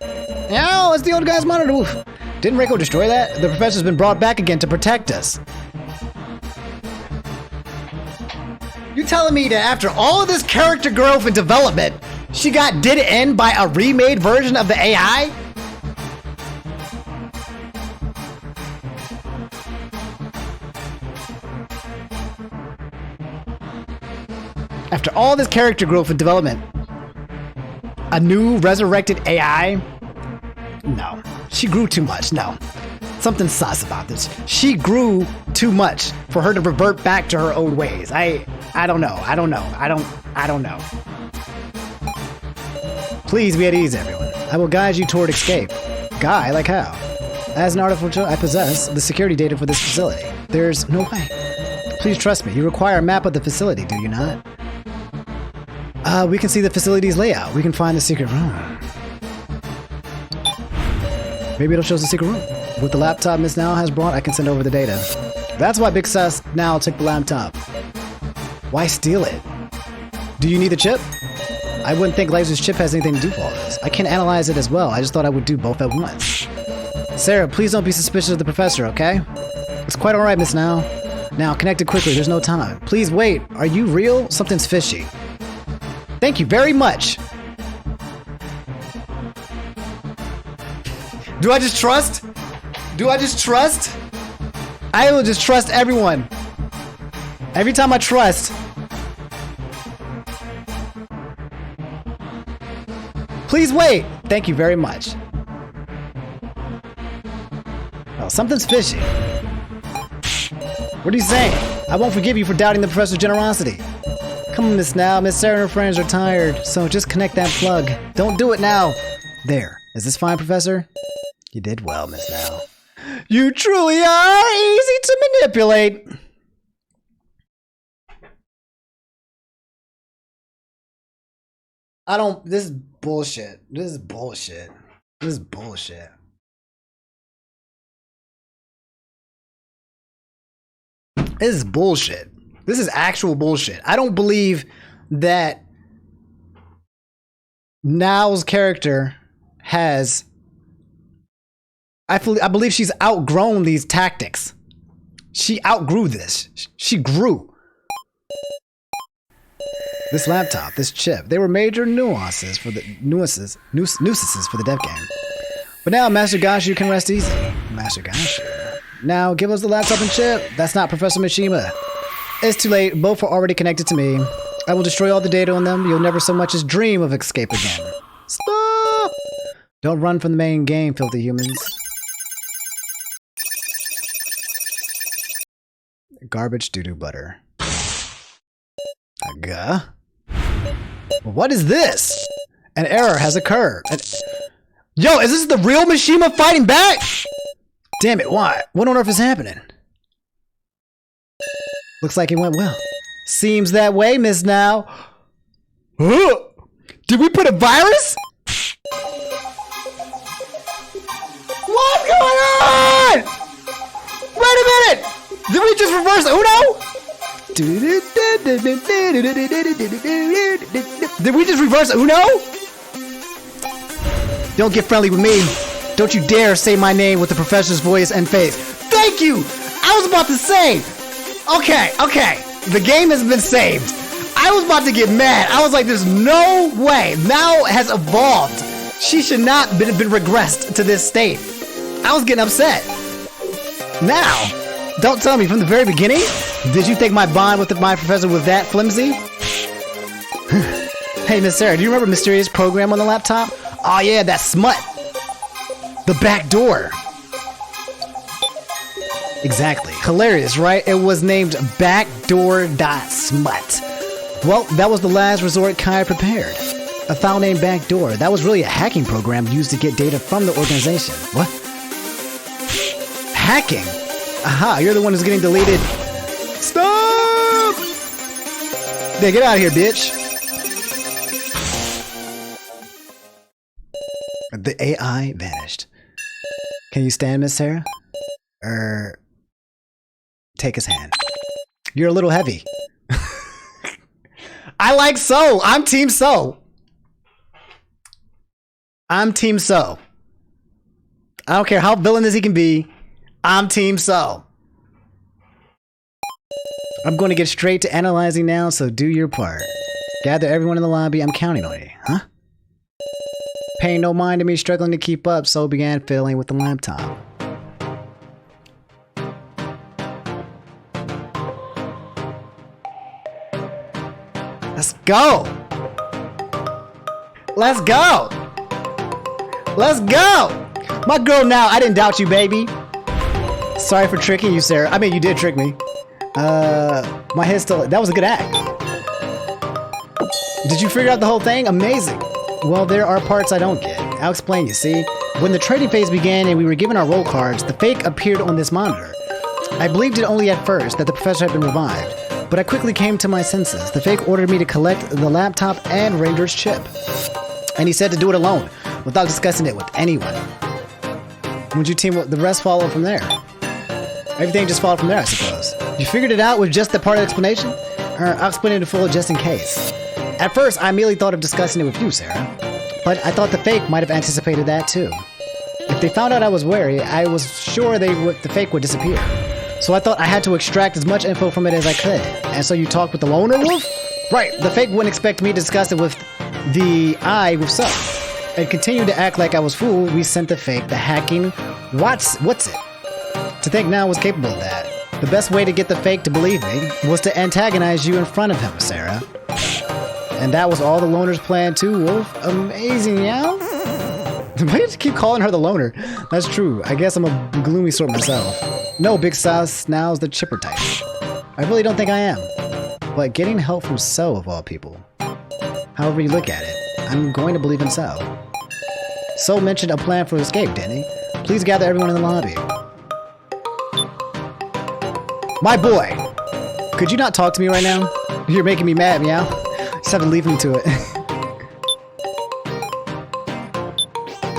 A: Now, it's the old guy's monitor. Oof. Didn't Reiko destroy that? The professor's been brought back again to protect us. You telling me that after all of this character growth and development, she did it end by a remade version of the AI? After all this character growth and development, a new resurrected AI? No. She grew too much. No. Something sus about this. She grew too much for her to revert back to her old ways. I don't know. I don't know. Please be at ease, everyone. I will guide you toward escape. Guy, like how? As an artificer, I possess the security data for this facility. There's no way. Please trust me. You require a map of the facility, do you not? We can see the facility's layout. We can find the secret room. Maybe it'll show us the secret room. With the laptop Miss Now has brought, I can send over the data. That's why Big Sus now took the laptop. Why steal it? Do you need the chip? I wouldn't think Laser's chip has anything to do with all this. I can analyze it as well. I just thought I would do both at once. Sarah, please don't be suspicious of the professor, okay? It's quite alright, Miss Now. Now, connect it quickly. There's no time. Please wait. Are you real? Something's fishy. Thank you very much. Do I just trust? Do I just trust? I will just trust everyone. Every time I trust. Please wait. Thank you very much. Oh, something's fishy. What are you saying? I won't forgive you for doubting the professor's generosity. Come on, Miss Now. Miss Sarah and her friends are tired, so just connect that plug. Don't do it now. There. Is this fine, Professor? You did well, Miss Now. You truly are easy to manipulate. This is bullshit. This is bullshit. This is bullshit. This is bullshit. This is actual bullshit. I don't believe that Now's character has... I believe she's outgrown these tactics. She outgrew this. She grew. This laptop, this chip, they were major nuances for the nuisances for the dev game. But now Master Gashu can rest easy. Master Gashu. Now give us the laptop and chip. That's not Professor Mishima. It's too late. Both are already connected to me. I will destroy all the data on them. You'll never so much as dream of escape again. Stop! Don't run from the main game, filthy humans. Garbage doo-doo butter. Aga. What is this? An error has occurred. Yo, is this the real Mishima fighting back? Damn it, why? What on earth is happening? Looks like it went well. Seems that way, Miss Now. Did we put a virus? What's going on? Wait a minute! Did we just reverse Uno? Did we just reverse Uno? Don't get friendly with me. Don't you dare say my name with the professor's voice and face. Thank you! I was about to say. Okay. The game has been saved. I was about to get mad. I was like, there's no way. Now it has evolved. She should not have been regressed to this state. I was getting upset. Now, don't tell me from the very beginning. Did you think my bond with my professor was that flimsy? Hey, Miss Sarah, do you remember Mysterious Program on the laptop? Oh yeah, that smut. The back door. Exactly. Hilarious, right? It was named Backdoor.smut. Well, that was the last resort Kai prepared. A file named Backdoor. That was really a hacking program used to get data from the organization. What? Hacking? Aha, you're the one who's getting deleted. Stop! Yeah, get out of here, bitch. The AI vanished. Can you stand, Miss Sarah? Take his hand. You're a little heavy. I like So. I'm Team So. I'm Team So. I don't care how villainous he can be. I'm Team So. I'm going to get straight to analyzing now, so do your part. Gather everyone in the lobby. I'm counting on you, huh? Paying no mind to me struggling to keep up, So began fiddling with the laptop. Let's go! Let's go! Let's go! My girl now, I didn't doubt you, baby. Sorry for tricking you, Sarah. I mean, you did trick me. My head's still... That was a good act. Did you figure out the whole thing? Amazing. Well, there are parts I don't get. I'll explain, you see. When the trading phase began and we were given our role cards, the fake appeared on this monitor. I believed it only at first that the professor had been revived, but I quickly came to my senses. The fake ordered me to collect the laptop and Ranger's chip. And he said to do it alone, without discussing it with anyone. Would you team the rest follow from there? Everything just followed from there, I suppose. You figured it out with just the part of the explanation? Or I'll explain it in full just in case. At first, I immediately thought of discussing it with you, Sarah. But I thought the fake might have anticipated that too. If they found out I was wary, I was sure the fake would disappear. So I thought I had to extract as much info from it as I could. And so you talked with the loner wolf? Right, the fake wouldn't expect me to discuss it with the I with So. And continued to act like I was fooled, we sent the fake the hacking what's it? To think now was capable of that. The best way to get the fake to believe me was to antagonize you in front of him, Sarah. And that was all the loner's plan too, Wolf. Amazing, yeah? Why do you keep calling her the loner? That's true. I guess I'm a gloomy sort myself. No, Big Sus, now's the chipper type. I really don't think I am. But getting help from So, of all people. However you look at it, I'm going to believe in So. So mentioned a plan for escape, didn't he? Please gather everyone in the lobby. My boy! Could you not talk to me right now? You're making me mad, meow. Just have to leave me to it.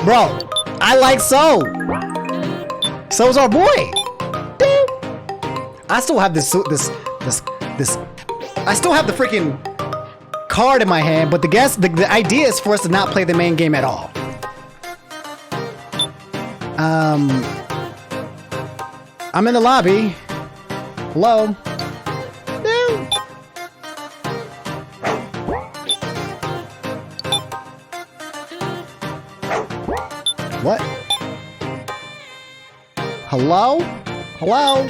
A: Bro, I like So. So's our boy. I still have this. I still have the freaking card in my hand, but the idea is for us to not play the main game at all. I'm in the lobby. Hello. What? Hello? Hello?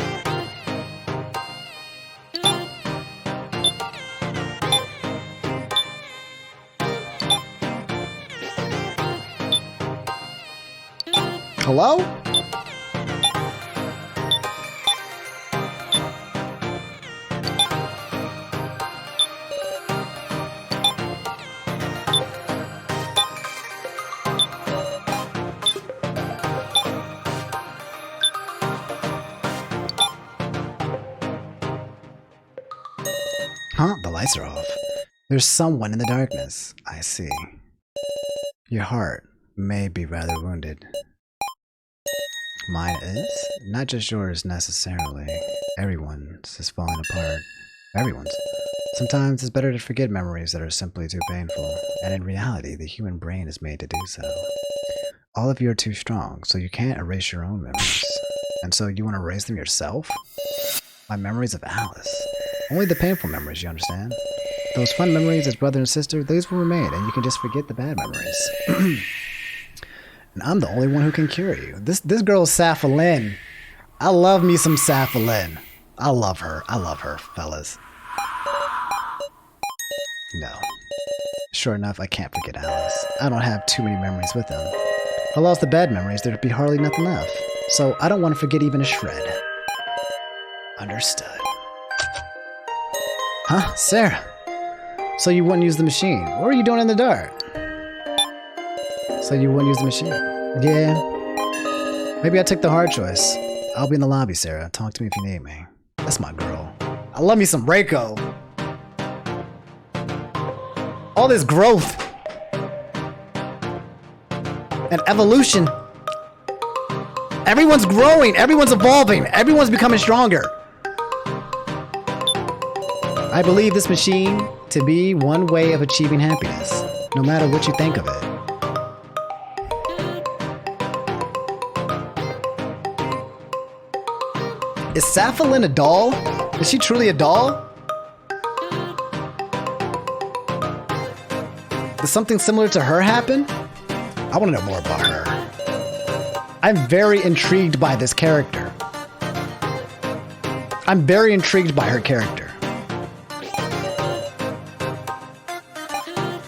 A: Hello? Huh? The lights are off. There's someone in the darkness. I see. Your heart may be rather wounded. Mine is? Not just yours necessarily. Everyone's is falling apart. Everyone's. Sometimes it's better to forget memories that are simply too painful, and in reality, the human brain is made to do so. All of you are too strong, so you can't erase your own memories. And so you want to erase them yourself? My memories of Alice. Only the painful memories, you understand? Those fun memories as brother and sister, these will remain, and you can just forget the bad memories. And I'm the only one who can cure you. This girl is Sappha Lynn. I love me some Sappha Lynn. I love her. I love her, fellas. No. Sure enough, I can't forget Alice. I don't have too many memories with them. If I lost the bad memories, there'd be hardly nothing left. So I don't want to forget even a shred. Understood. Huh? Sarah? So you wouldn't use the machine. What were you doing in the dark? So you wouldn't use the machine? Yeah. Maybe I took the hard choice. I'll be in the lobby, Sarah. Talk to me if you need me. That's my girl. I love me some Reiko. All this growth. And evolution. Everyone's growing. Everyone's evolving. Everyone's becoming stronger. I believe this machine to be one way of achieving happiness, no matter what you think of it. Is Sappha Lynn a doll? Is she truly a doll? Does something similar to her happen? I want to know more about her. I'm very intrigued by this character. I'm very intrigued by her character.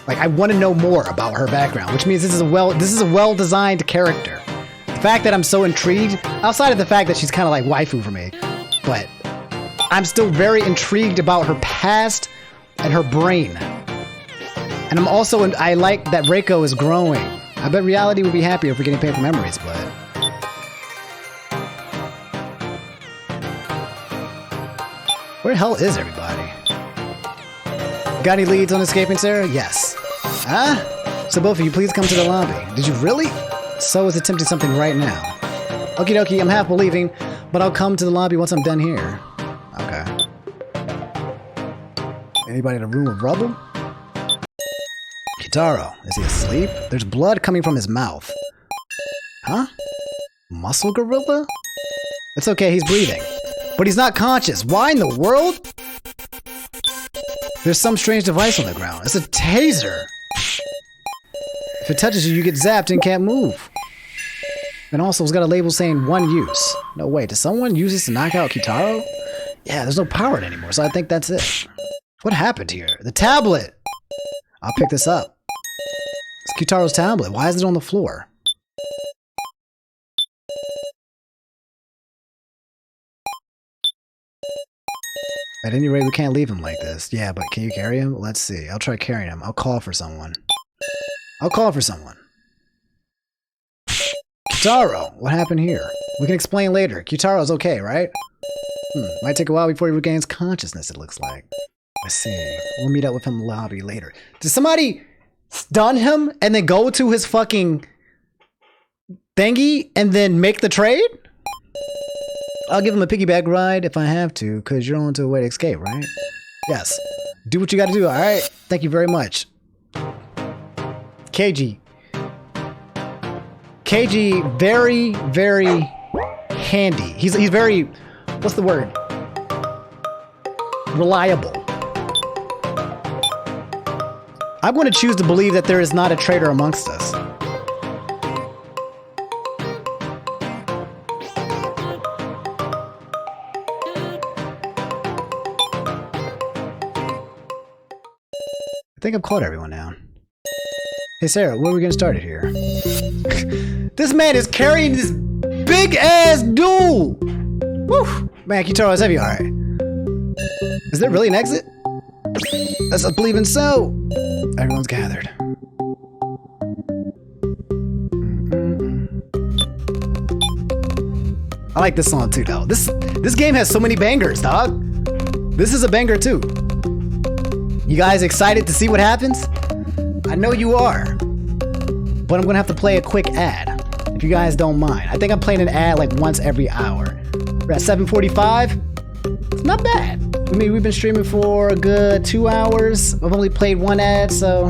A: Like, I want to know more about her background, which means this is a well-designed character. The fact that I'm so intrigued, outside of the fact that she's kind of like waifu for me, but I'm still very intrigued about her past and her brain. And I like that Reiko is growing. I bet reality would be happier if we're getting painful memories, but... Where the hell is everybody? Got any leads on escaping Sarah? Yes. Huh? So both of you, please come to the lobby. Did you really? So is attempting something right now. Okie dokie, I'm half believing, but I'll come to the lobby once I'm done here. Okay. Anybody in a room of rubble? Kitaro, is he asleep? There's blood coming from his mouth. Huh? Muscle gorilla? It's okay, he's breathing. But he's not conscious. Why in the world? There's some strange device on the ground. It's a taser. If it touches you, you get zapped and can't move. And also, it's got a label saying 1 use. No, wait, does someone use this to knock out Kitaro? Yeah, there's no power in it anymore, so I think that's it. What happened here? The tablet! I'll pick this up. It's Kitaro's tablet. Why is it on the floor? At any rate, we can't leave him like this. Yeah, but can you carry him? Let's see. I'll try carrying him. I'll call for someone. Kitaro, what happened here? We can explain later. Kitaro's okay, right? Might take a while before he regains consciousness, it looks like. I see. We'll meet up with him in the lobby later. Did somebody stun him and then go to his fucking thingy and then make the trade? I'll give him a piggyback ride if I have to, because you're on to a way to escape, right? Yes. Do what you gotta do, alright? Thank you very much. KG. KG, very, very handy. He's very, what's the word? Reliable. I'm going to choose to believe that there is not a traitor amongst us. I think I've caught everyone now. Hey Sarah, where are we going to start it here? This man is carrying this big ass duel. Woo! Man, can you tell us heavy? All right. Is there really an exit? That's a believing so. Everyone's gathered. I like this song too, though. This game has so many bangers, dog. This is a banger too. You guys excited to see what happens? I know you are. But I'm gonna have to play a quick ad, if you guys don't mind. I think I'm playing an ad like once every hour. We're at 7:45. It's not bad. I mean, we've been streaming for a good 2 hours. I've only played one ad, so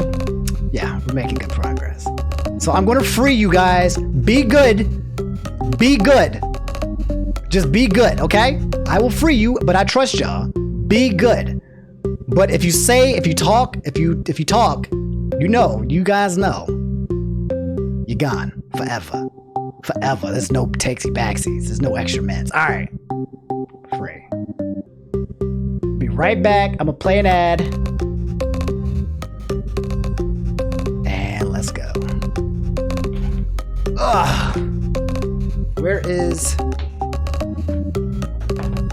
A: yeah, we're making good progress. So I'm gonna free you guys. Be good. Be good. Just be good, okay? I will free you, but I trust y'all. Be good. But if you talk, you know, you guys know. You're gone forever. Forever. There's no takesy backsies. There's no extra minutes. All right. Free. Be right back. I'm gonna play an ad. And let's go. Ugh. Where is my...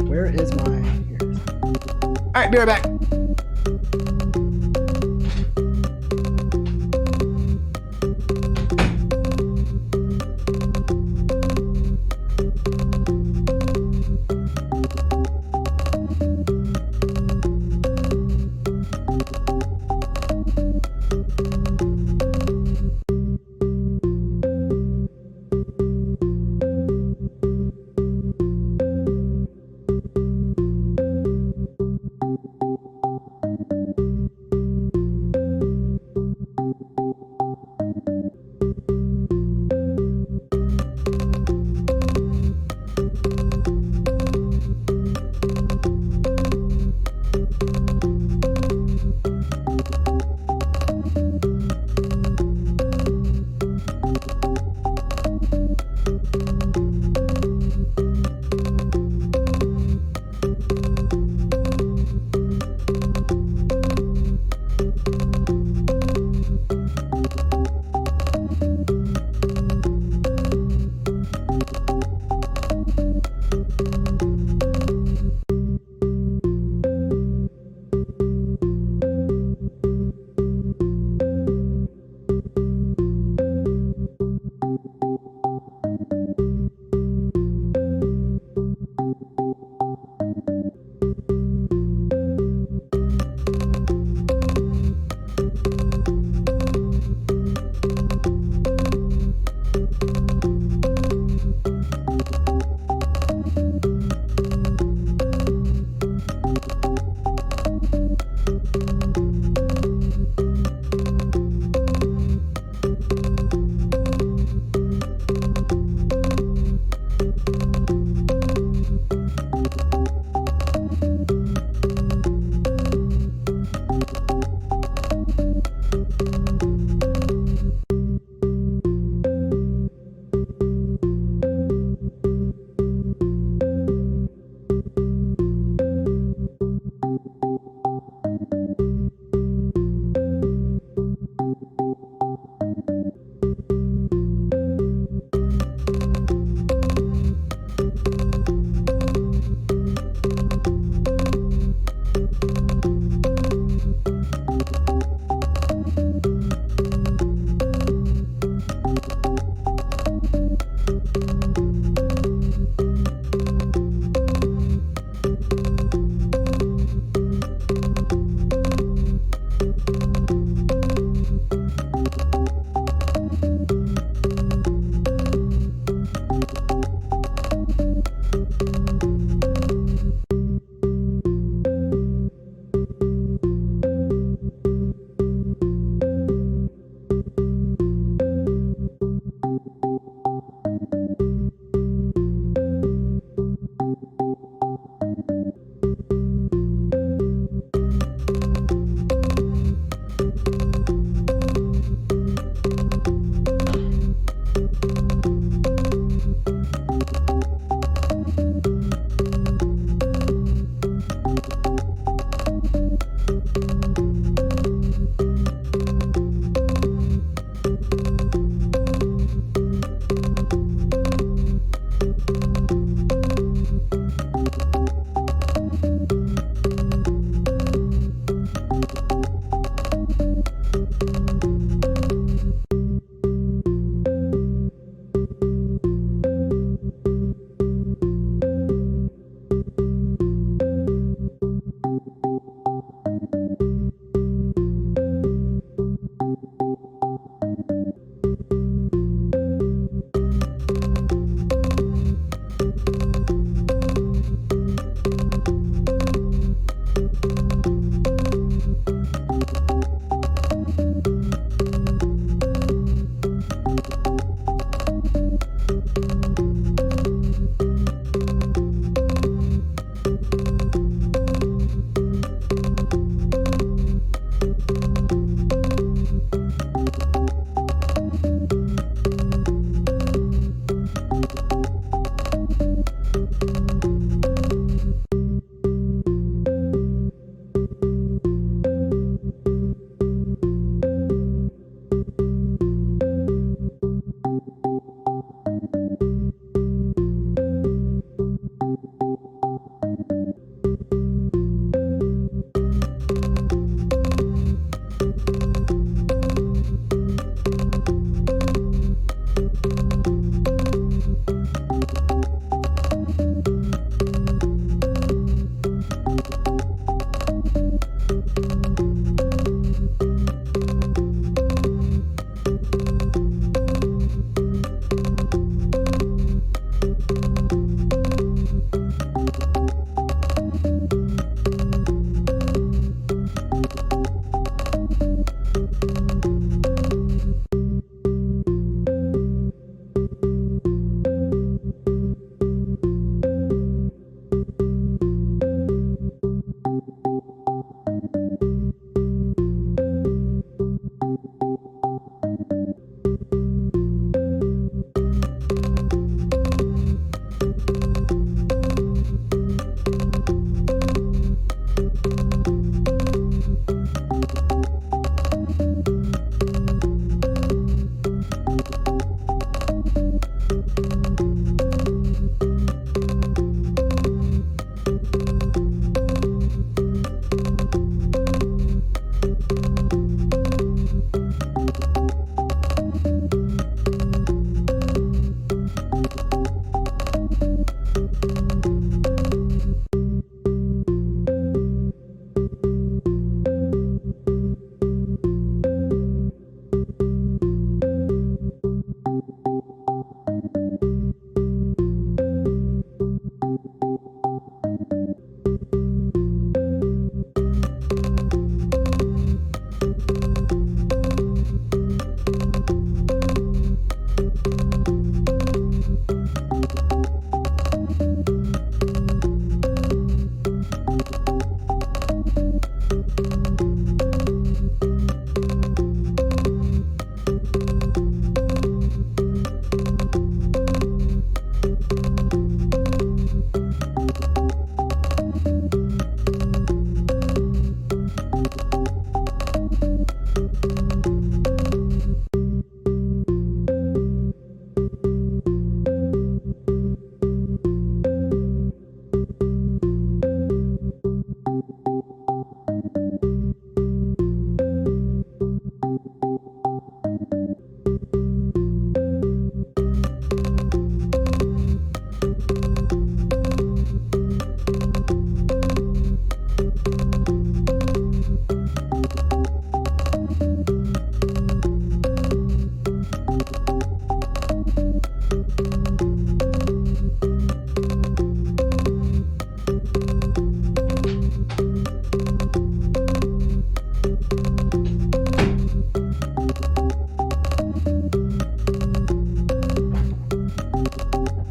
A: Here it is. All right, be right back.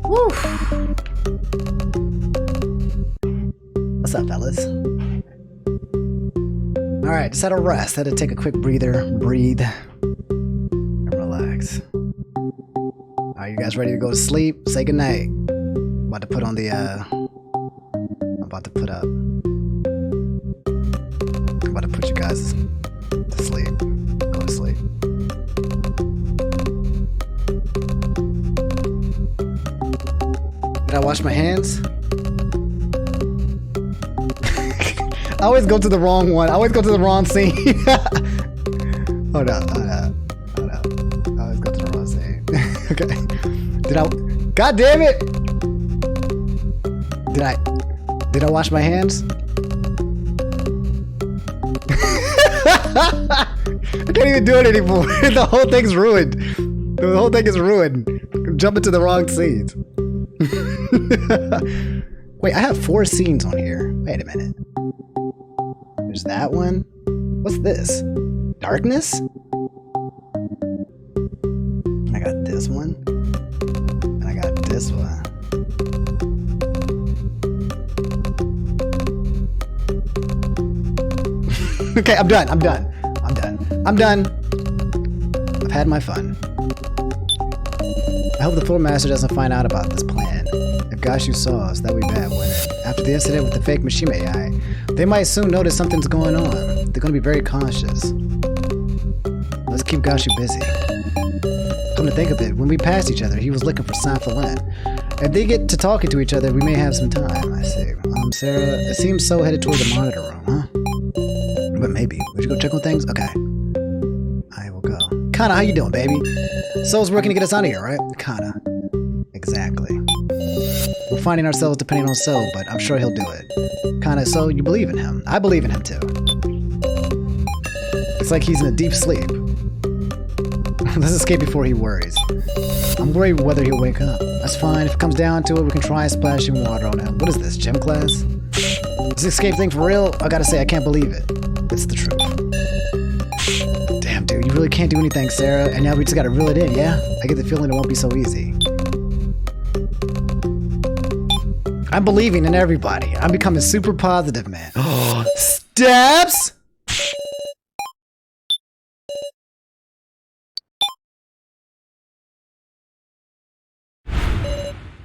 A: Woo. What's up, fellas? Alright, just had a rest. Had to take a quick breather, breathe, and relax. Alright, you guys ready to go to sleep? Say goodnight. I'm about to put on the, I'm about to put you guys to sleep. Go to sleep. Did I wash my hands? I always go to the wrong one. I always go to the wrong scene. Hold up. I always go to the wrong scene. Okay. God damn it! Did I wash my hands? I can't even do it anymore. The whole thing's ruined. The whole thing is ruined. I'm jumping to the wrong scenes. Wait, I have 4 scenes on here. Wait a minute. There's that one. What's this? Darkness? I got this one. And I got this one. Okay, I'm done. I've had my fun. I hope the floor master doesn't find out about this plan. If Gashu saw us, that would be bad, wouldn't it? After the incident with the fake Mishima AI, they might soon notice something's going on. They're going to be very cautious. Let's keep Gashu busy. Come to think of it, when we passed each other, he was looking for Saint Felin. If they get to talking to each other, we may have some time, I see. Sarah, it seems so headed toward the monitor room, huh? But maybe. Would you go check on things? Okay. I will go. Kana, how you doing, baby? Soul's working to get us out of here, right? Kana. Exactly. We're finding ourselves depending on Soul, but I'm sure he'll do it. Kana, so you believe in him. I believe in him too. It's like he's in a deep sleep. Let's escape before he worries. I'm worried whether he'll wake up. That's fine. If it comes down to it, we can try splashing water on him. What is this, gym class? Is this escape thing for real? I gotta say, I can't believe it. It's the truth. Damn, dude, you really can't do anything, Sarah. And now we just gotta reel it in, yeah? I get the feeling it won't be so easy. I'm believing in everybody. I'm becoming super positive, man. Steps!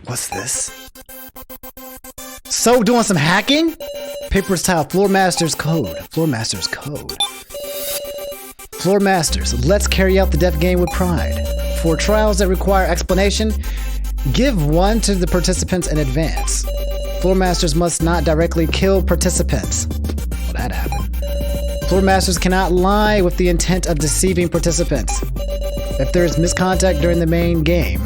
A: What's this? So doing some hacking? Papers tile Floor Master's code. Floor Master's code. Floor Masters, let's carry out the death game with pride. For trials that require explanation, give one to the participants in advance. Floor Masters must not directly kill participants. Well, that happened. Floor Masters cannot lie with the intent of deceiving participants. If there is misconduct during the main game,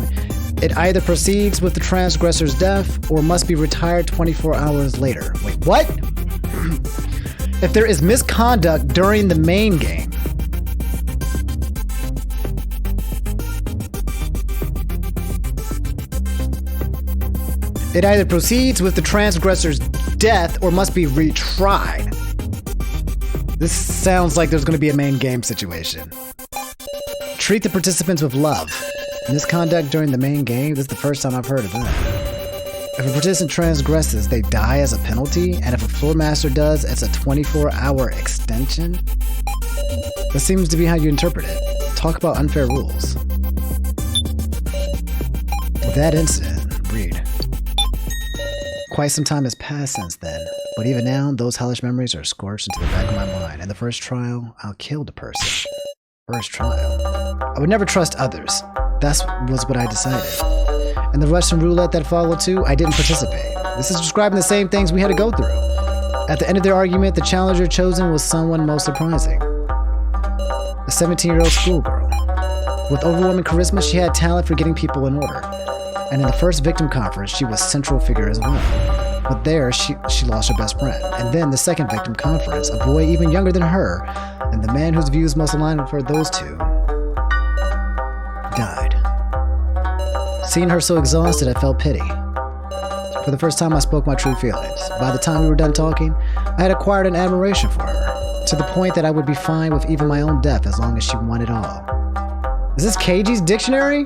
A: it either proceeds with the transgressor's death or must be retired 24 hours later. Wait, what? If there is misconduct during the main game, it either proceeds with the transgressor's death or must be retried. This sounds like there's going to be a main game situation. Treat the participants with love. Misconduct during the main game? This is the first time I've heard of that. If a participant transgresses, they die as a penalty, and if a floor master does, it's a 24-hour extension? That seems to be how you interpret it. Talk about unfair rules. With that incident, read. Quite some time has passed since then, but even now, those hellish memories are scorched into the back of my mind. In the first trial, I killed a person. First trial. I would never trust others. That was what I decided. And the Russian roulette that followed too, I didn't participate. This is describing the same things we had to go through. At the end of their argument, the challenger chosen was someone most surprising. A 17-year-old schoolgirl. With overwhelming charisma, she had talent for getting people in order. And in the first victim conference, she was central figure as well. But there, she lost her best friend. And then the second victim conference, a boy even younger than her, and the man whose views most aligned for those two, died. Seeing her so exhausted, I felt pity. For the first time, I spoke my true feelings. By the time we were done talking, I had acquired an admiration for her, to the point that I would be fine with even my own death as long as she won it all. Is this KG's dictionary?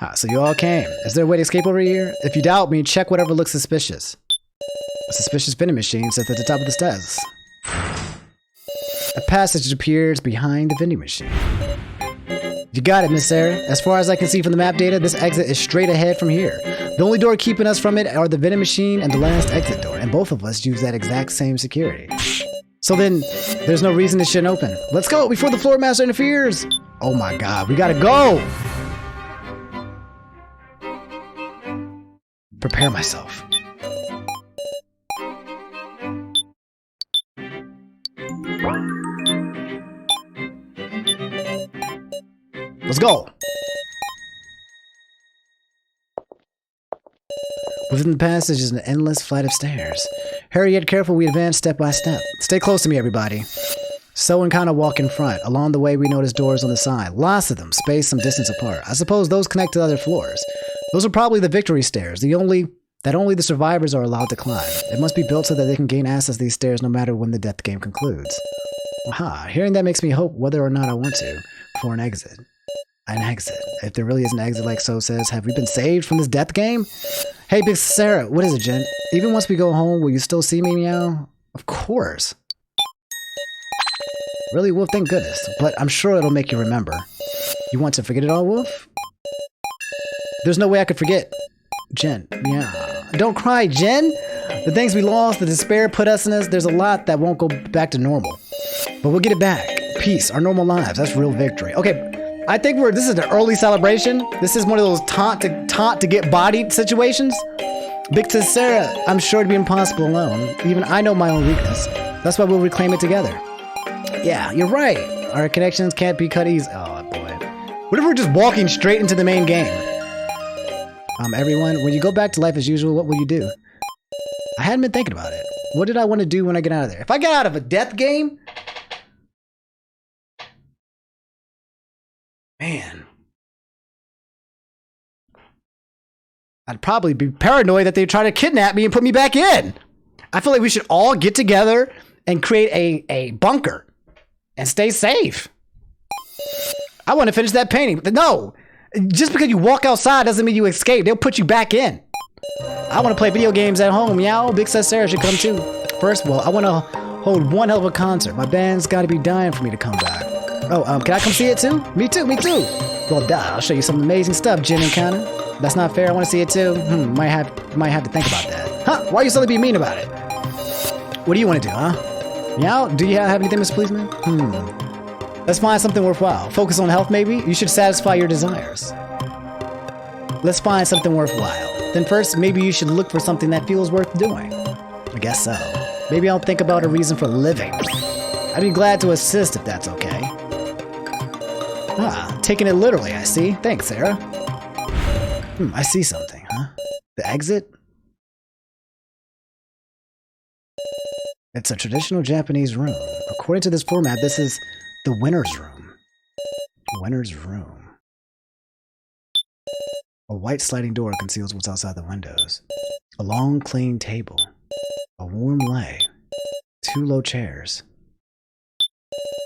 A: Ah, so you all came. Is there a way to escape over here? If you doubt me, check whatever looks suspicious. A suspicious vending machine sits at the top of the stairs. A passage appears behind the vending machine. You got it, Miss Sarah. As far as I can see from the map data, this exit is straight ahead from here. The only door keeping us from it are the vending machine and the last exit door, and both of us use that exact same security. So then, there's no reason it shouldn't open. Let's go before the floor master interferes. Oh my god, we gotta go! Prepare myself. Let's go. Within the passage is an endless flight of stairs. Hurry yet careful, we advance step by step. Stay close to me, everybody. So and kind of walk in front. Along the way, we notice doors on the side. Lots of them, spaced some distance apart. I suppose those connect to other floors. Those are probably the victory stairs, that only the survivors are allowed to climb. It must be built so that they can gain access to these stairs no matter when the death game concludes. Aha, hearing that makes me hope whether or not I want to, for an exit. An exit. If there really is an exit like So says, have we been saved from this death game? Hey, Big Sarah, what is it, Jen? Even once we go home, will you still see me, meow? Of course. Really, Wolf? Thank goodness. But I'm sure it'll make you remember. You want to forget it all, Wolf? There's no way I could forget. Jen, meow. Don't cry, Jen! The things we lost, the despair put us in this, there's a lot that won't go back to normal. But we'll get it back. Peace, our normal lives, that's real victory. Okay. I think this is an early celebration. This is one of those taunt to get bodied situations. Big to Sarah, I'm sure it'd be impossible alone. Even I know my own weakness. That's why we'll reclaim it together. Yeah, you're right. Our connections can't be cut easy. Oh boy. What if we're just walking straight into the main game? Everyone, when you go back to life as usual, what will you do? I hadn't been thinking about it. What did I want to do when I get out of there? If I get out of a death game, man, I'd probably be paranoid that they try to kidnap me and put me back in. I feel like we should all get together and create a bunker and stay safe. I want to finish that painting. But no, just because you walk outside doesn't mean you escape. They'll put you back in. I want to play video games at home. Meow, Big Sis Sarah should come too. First of all, I want to hold one hell of a concert. My band's got to be dying for me to come back. Oh, can I come see it too? Me too, me too. Well, duh, I'll show you some amazing stuff, Jen and Connor. That's not fair, I want to see it too. Might have to think about that. Huh, why are you suddenly being mean about it? What do you want to do, huh? Meow, do you have anything to please me? Let's find something worthwhile. Focus on health, maybe? You should satisfy your desires. Let's find something worthwhile. Then first, maybe you should look for something that feels worth doing. I guess so. Maybe I'll think about a reason for living. I'd be glad to assist if that's okay. Ah, taking it literally, I see. Thanks, Sarah. I see something, huh? The exit? It's a traditional Japanese room. According to this format, this is the winner's room. Winner's room. A white sliding door conceals what's outside the windows. A long, clean table. A warm light. 2 low chairs.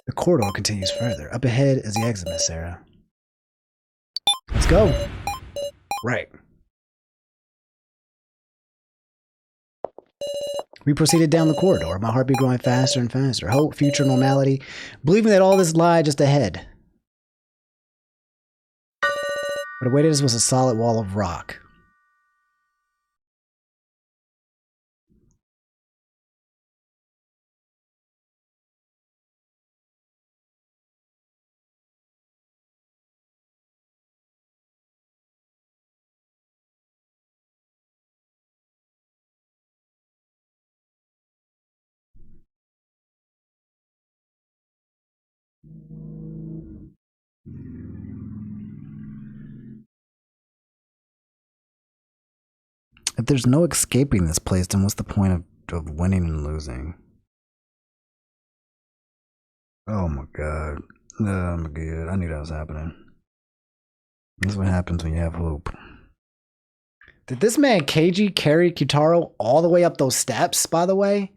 A: The corridor continues further. Up ahead is the exit, Miss Sarah. Let's go. Right. We proceeded down the corridor, my heartbeat growing faster and faster. Hope, future normality, believing that all this lied just ahead. What awaited us was a solid wall of rock. If there's no escaping this place, then what's the point of winning and losing? Oh my god. Oh my god. I knew that was happening. This is what happens when you have hope. Did this man Keiji carry Kitaro all the way up those steps, by the way?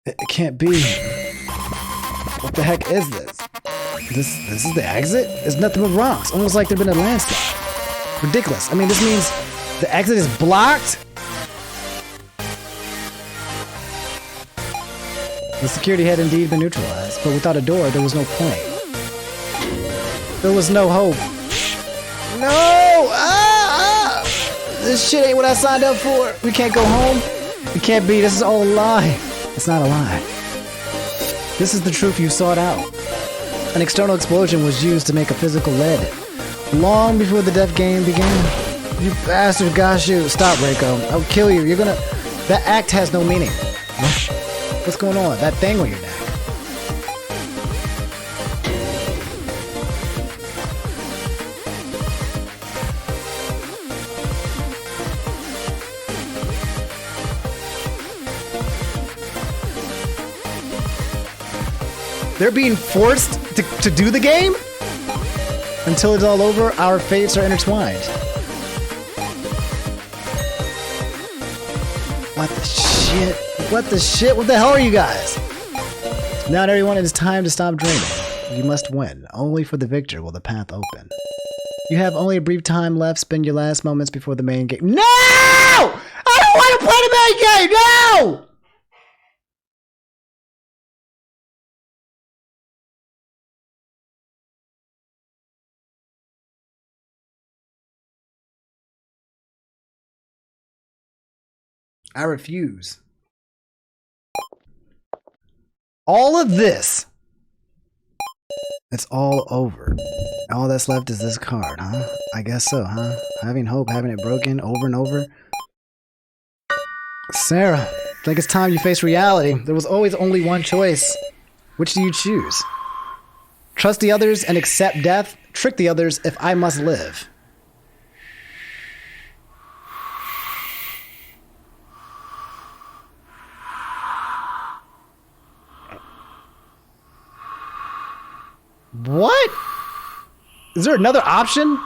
A: It can't be. What the heck is this? This is the exit? There's nothing but rocks. Almost like there'd been a landslide. Ridiculous. I mean, this means the exit is blocked? The security had indeed been neutralized, but without a door, there was no point. There was no hope. No! This shit ain't what I signed up for. We can't go home. It can't be. This is all a lie. It's not a lie. This is the truth you sought out. An external explosion was used to make a physical lead. Long before the death game began. You bastard, gosh you. Stop, Reiko. I'll kill you. You're gonna... That act has no meaning. What? What's going on? That thing on your neck. They're being forced to do the game? Until it's all over, our fates are intertwined. What the shit? What the shit? What the hell are you guys? Now everyone, it is time to stop dreaming. You must win. Only for the victor will the path open. You have only a brief time left. Spend your last moments before the main game. No! I don't want to play the main game! No! I refuse. All of this. It's all over. All that's left is this card, huh? I guess so, huh? Having hope, having it broken over and over. Sarah, I think it's time you face reality. There was always only one choice. Which do you choose? Trust the others and accept death? Trick the others if I must live? What? Is there another option?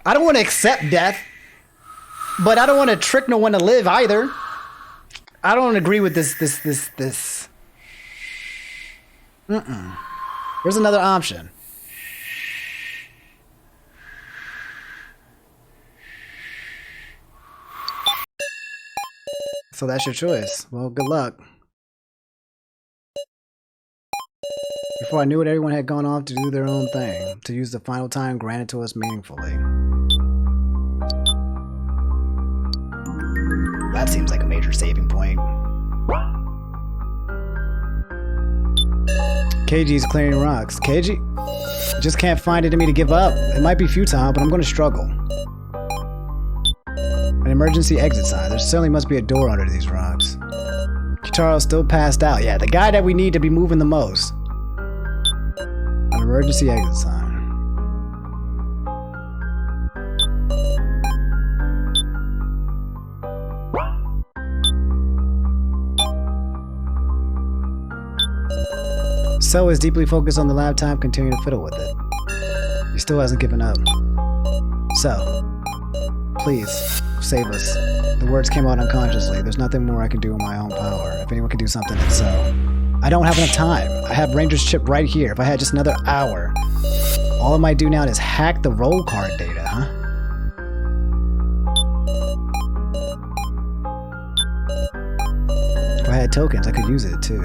A: I don't want to accept death, but I don't want to trick no one to live either. I don't agree with this. There's another option. So that's your choice. Well, good luck. Before I knew it, everyone had gone off to do their own thing, to use the final time granted to us meaningfully. That seems like a major saving point. KG's clearing rocks. KG? Just can't find it in me to give up. It might be futile, but I'm going to struggle. An emergency exit sign. There certainly must be a door under these rocks. Kitaro's still passed out. Yeah, the guy that we need to be moving the most. An emergency exit sign. So is deeply focused on the laptop, continuing to fiddle with it. He still hasn't given up. So, please, save us. The words came out unconsciously. There's nothing more I can do in my own power. If anyone can do something, it's so. I don't have enough time. I have Ranger's chip right here. If I had just another hour. All I might do now is hack the roll card data, huh? If I had tokens, I could use it too.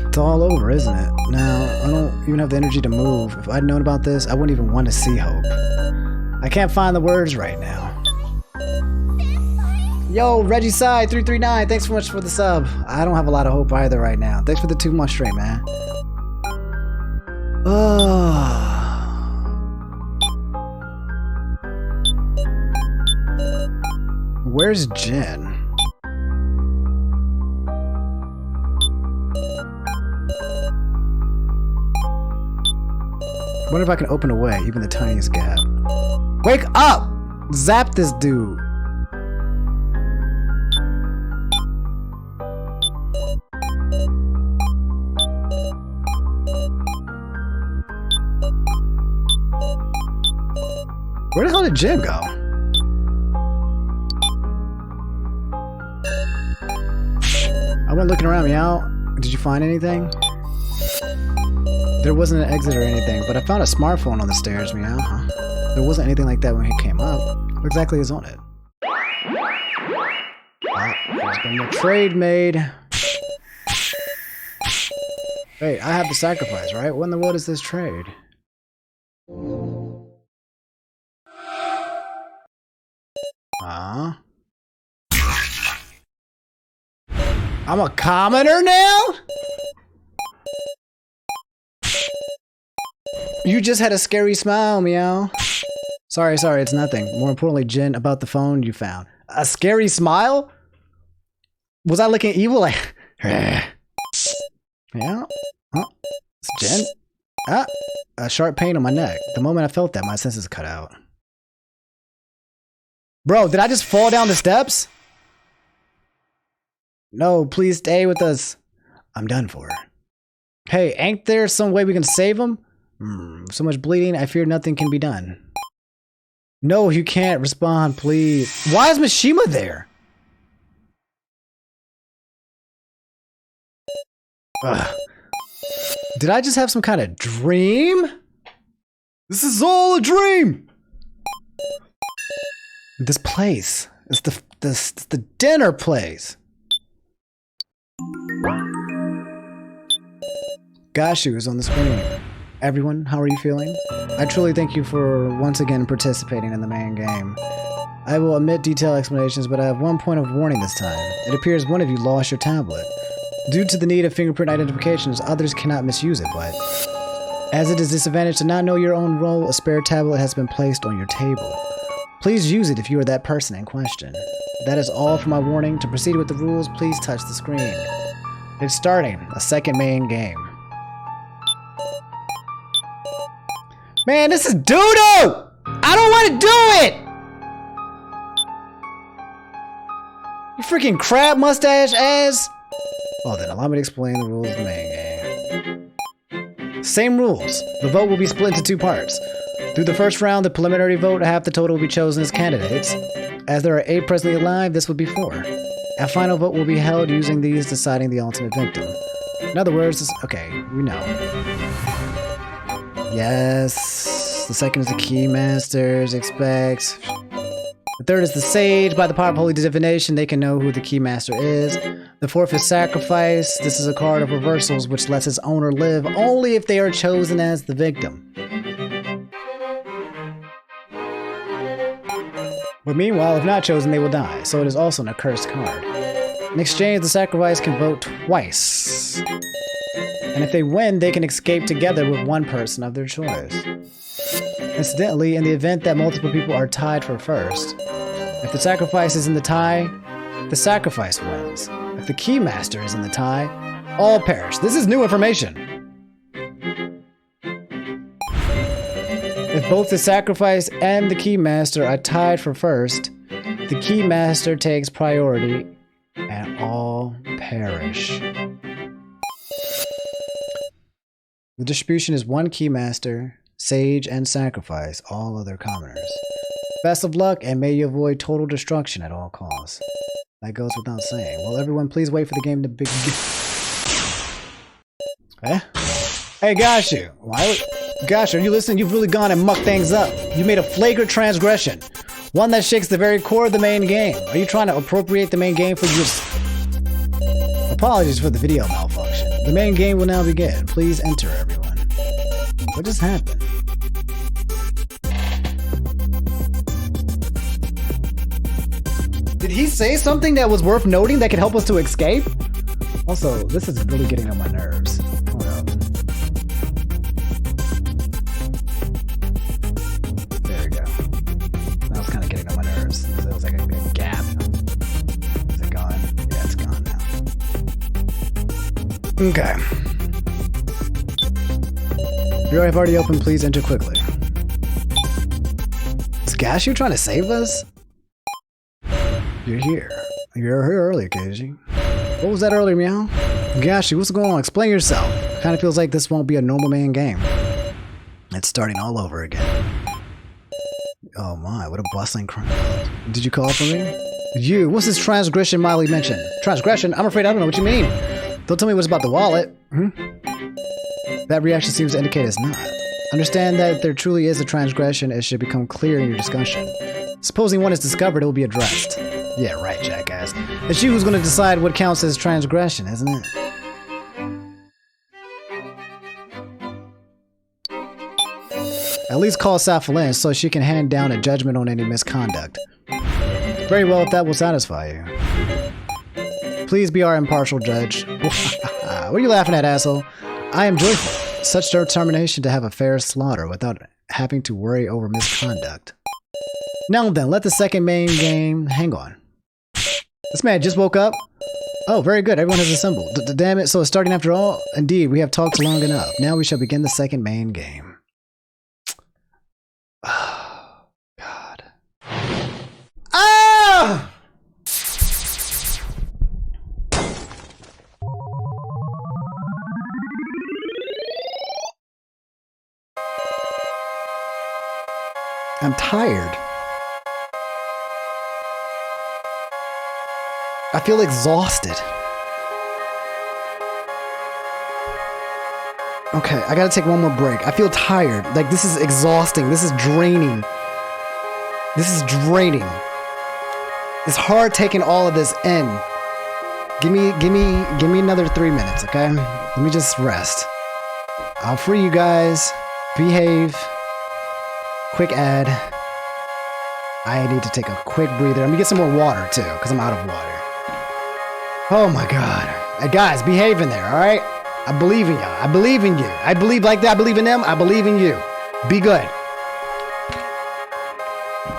A: It's all over, isn't it? Now, I don't even have the energy to move. If I'd known about this, I wouldn't even want to see hope. I can't find the words right now. Yo, Reggie Side 339, thanks so much for the sub. I don't have a lot of hope either right now. Thanks for the 2 months straight, man. Where's Jen? I wonder if I can open a way, even the tiniest gap. Wake up! Zap this dude. Where the hell did Jen go? I went looking around, meow. Did you find anything? There wasn't an exit or anything, but I found a smartphone on the stairs, meow. There wasn't anything like that when he came up. What exactly is on it? There's been a trade made. Wait, I have the sacrifice, right? What in the world is this trade? I'm a commoner now? You just had a scary smile, meow. Sorry, it's nothing. More importantly, Jen, about the phone you found. A scary smile? Was I looking evil? Like, yeah. Oh, it's Jen. A sharp pain on my neck. The moment I felt that, my senses cut out. Bro, did I just fall down the steps? No, please stay with us. I'm done for. Hey, ain't there some way we can save him? So much bleeding, I fear nothing can be done. No, you can't respond, please. Why is Mishima there? Ugh. Did I just have some kind of dream? This is all a dream! This place. It's the dinner place. Gashu is on the screen. Everyone, how are you feeling? I truly thank you for once again participating in the main game. I will omit detailed explanations, but I have one point of warning this time. It appears one of you lost your tablet. Due to the need of fingerprint identifications, others cannot misuse it, but as it is disadvantage to not know your own role, a spare tablet has been placed on your table. Please use it if you are that person in question. That is all for my warning. To proceed with the rules, please touch the screen. It's starting, a second main game. Man, this is doo-doo! I don't want to do it! You freaking crab mustache ass! Well then, allow me to explain the rules of the main game. Same rules. The vote will be split into two parts. Through the first round, the preliminary vote, half the total will be chosen as candidates. As there are 8 presently alive, this would be 4. A final vote will be held using these deciding the ultimate victim. In other words, okay, we know. Yes. The second is the Keymasters, expects. The third is the Sage. By the power of holy divination, they can know who the Keymaster is. The fourth is Sacrifice. This is a card of reversals which lets its owner live only if they are chosen as the victim. But meanwhile, if not chosen, they will die, so it is also an accursed card. In exchange, the Sacrifice can vote twice. And if they win, they can escape together with one person of their choice. Incidentally, in the event that multiple people are tied for first, if the Sacrifice is in the tie, the Sacrifice wins. If the Keymaster is in the tie, all perish. This is new information. If both the Sacrifice and the Keymaster are tied for first, the Keymaster takes priority and all perish. The distribution is 1 Keymaster, Sage, and Sacrifice, all other commoners. Best of luck, and may you avoid total destruction at all costs. That goes without saying. Will everyone please wait for the game to begin? Eh? Hey, Gashu. Why? Gosh, are you listening? You've really gone and mucked things up. You made a flagrant transgression. One that shakes the very core of the main game. Are you trying to appropriate the main game for your... Apologies for the video malfunction. The main game will now begin. Please enter, everyone. What just happened? Did he say something that was worth noting that could help us to escape? Also, this is really getting on my nerves. Hold up. There we go. That was kind of getting on my nerves. There was like a gap. Is it gone? Yeah, it's gone now. Okay. Bureau I've already opened, please enter quickly. Is Gashu trying to save us? You're here. You're here earlier, KG. What was that earlier, meow? Gashu, what's going on? Explain yourself. Kind of feels like this won't be a normal main game. It's starting all over again. Oh my, what a bustling crowd. Did you call for me? You, what's this transgression Miley mentioned? Transgression? I'm afraid I don't know what you mean. Don't tell me what's about the wallet. That reaction seems to indicate it's not. Understand that if there truly is a transgression, it should become clear in your discussion. Supposing one is discovered, it will be addressed. Yeah, right, jackass. It's you who's going to decide what counts as transgression, isn't it? At least call Safal in so she can hand down a judgment on any misconduct. Very well, if that will satisfy you. Please be our impartial judge. What are you laughing at, asshole? I am joyful. Such determination to have a fair slaughter without having to worry over misconduct. Now then, let the second main game... Hang on. This man just woke up? Oh, very good. Everyone has assembled. Damn it, so it's starting after all? Indeed, we have talked long enough. Now we shall begin the second main game. Oh, God. Ah! I'm tired. I feel exhausted. Okay, I gotta take one more break. I feel tired. Like, this is exhausting. This is draining. This is draining. It's hard taking all of this in. Give me another 3 minutes, okay? Let me just rest. I'll free you guys. Behave. Quick ad. I need to take a quick breather. I'm gonna get some more water too, because I'm out of water. Oh my God. Hey guys, behave in there, alright? I believe in y'all. I believe in you. I believe like that. I believe in them. I believe in you. Be good.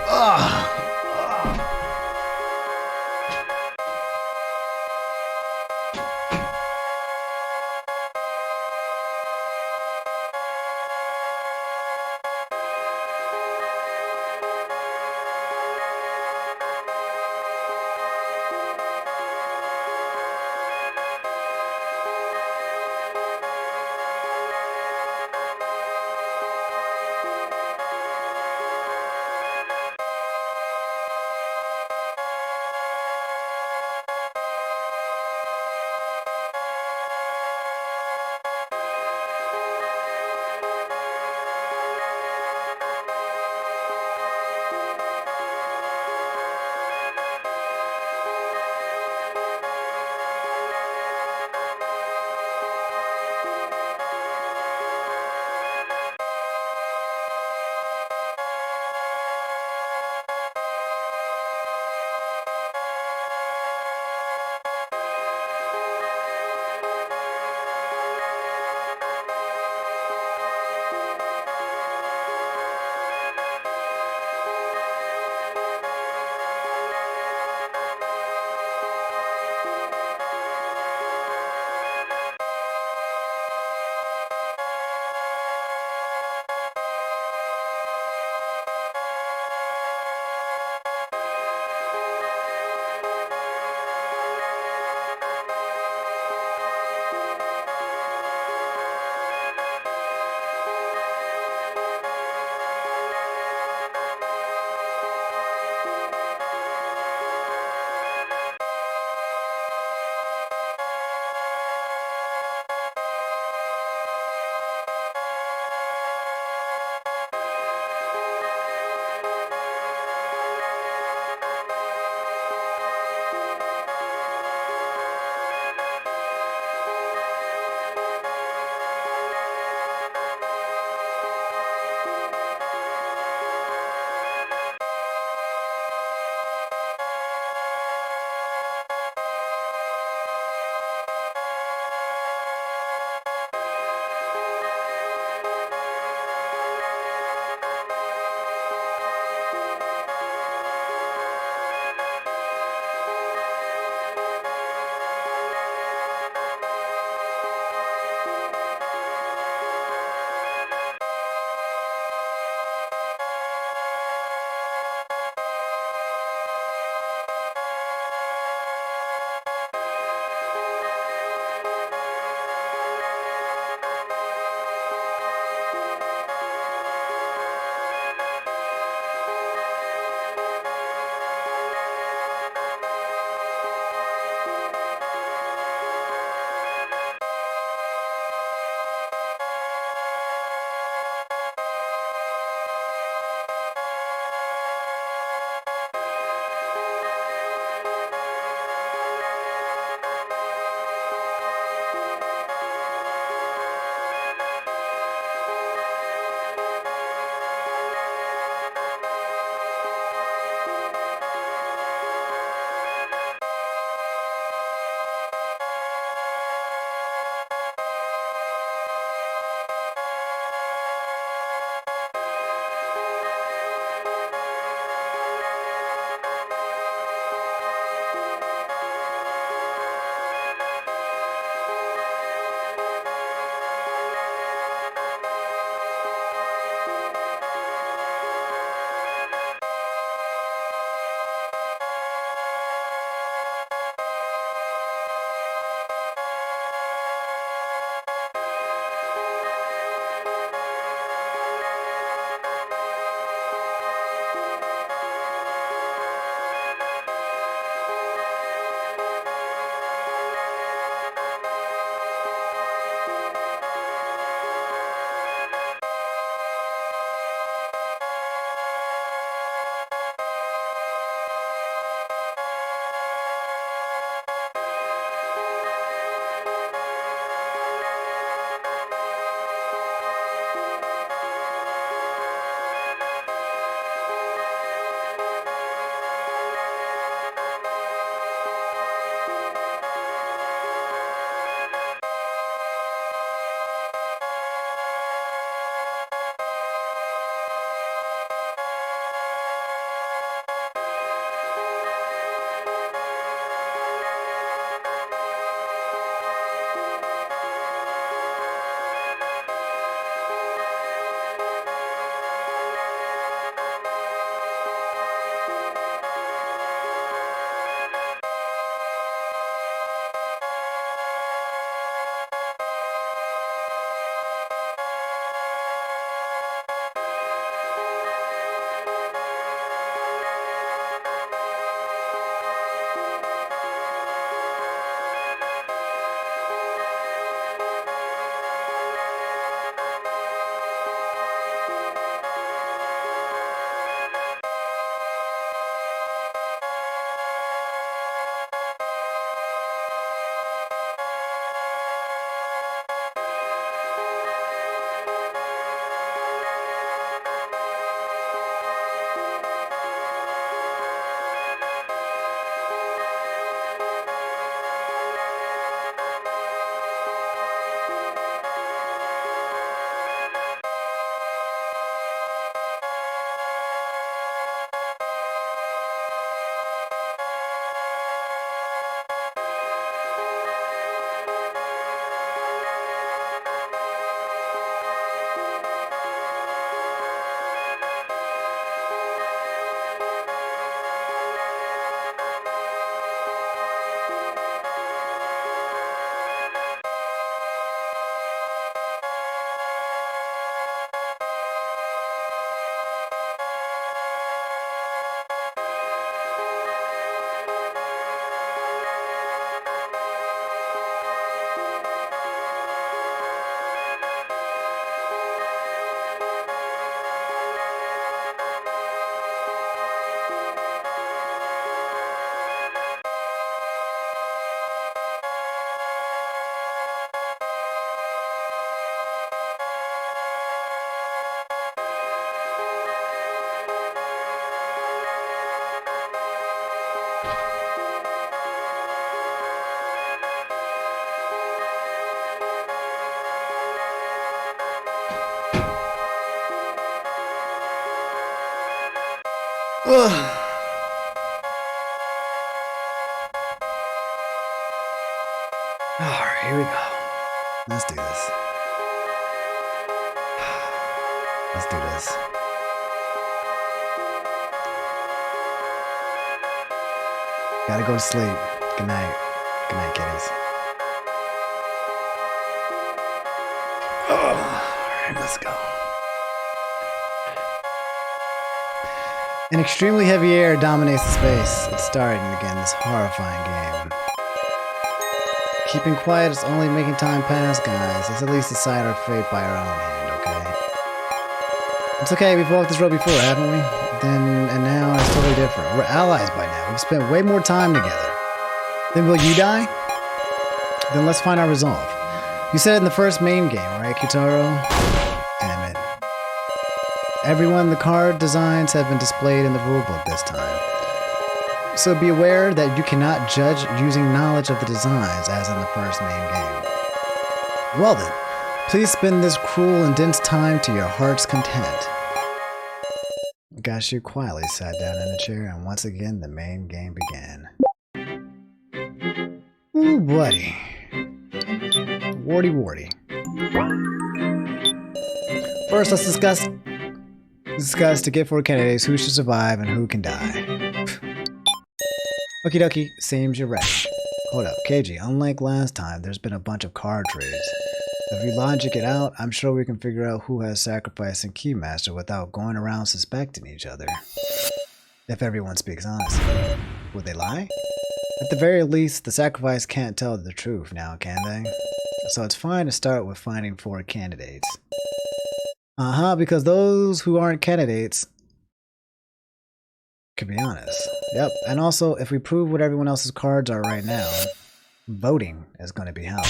A: Ugh. Ugh. Alright, here we go. Let's do this. Let's do this. Gotta go to sleep. Good night. Good night, kitties. Alright, let's go. An extremely heavy air dominates the space. It's starting again, this horrifying game. Keeping quiet is only making time pass, guys. Let's at least decide our fate by our own hand, okay? It's okay, we've walked this road before, haven't we? And now it's totally different. We're allies by now. We've spent way more time together. Then will you die? Then let's find our resolve. You said it in the first main game, right, Kitaro? Damn it. Everyone, the card designs have been displayed in the rulebook this time. So be aware that you cannot judge using knowledge of the designs as in the first main game. Well then, please spend this cruel and dense time to your heart's content. Gashu quietly sat down in a chair and once again the main game began. Ooh, buddy. Warty warty. First, let's discuss to get for candidates who should survive and who can die. Okie dokie, seems you're ready. Hold up, KG, unlike last time, there's been a bunch of card trades. If we logic it out, I'm sure we can figure out who has sacrificed and Keymaster without going around suspecting each other. If everyone speaks honestly. Would they lie? At the very least, the sacrifice can't tell the truth now, can they? So it's fine to start with finding 4 candidates. Because those who aren't candidates could be honest. Yep, and also, if we prove what everyone else's cards are right now, voting is going to be hell.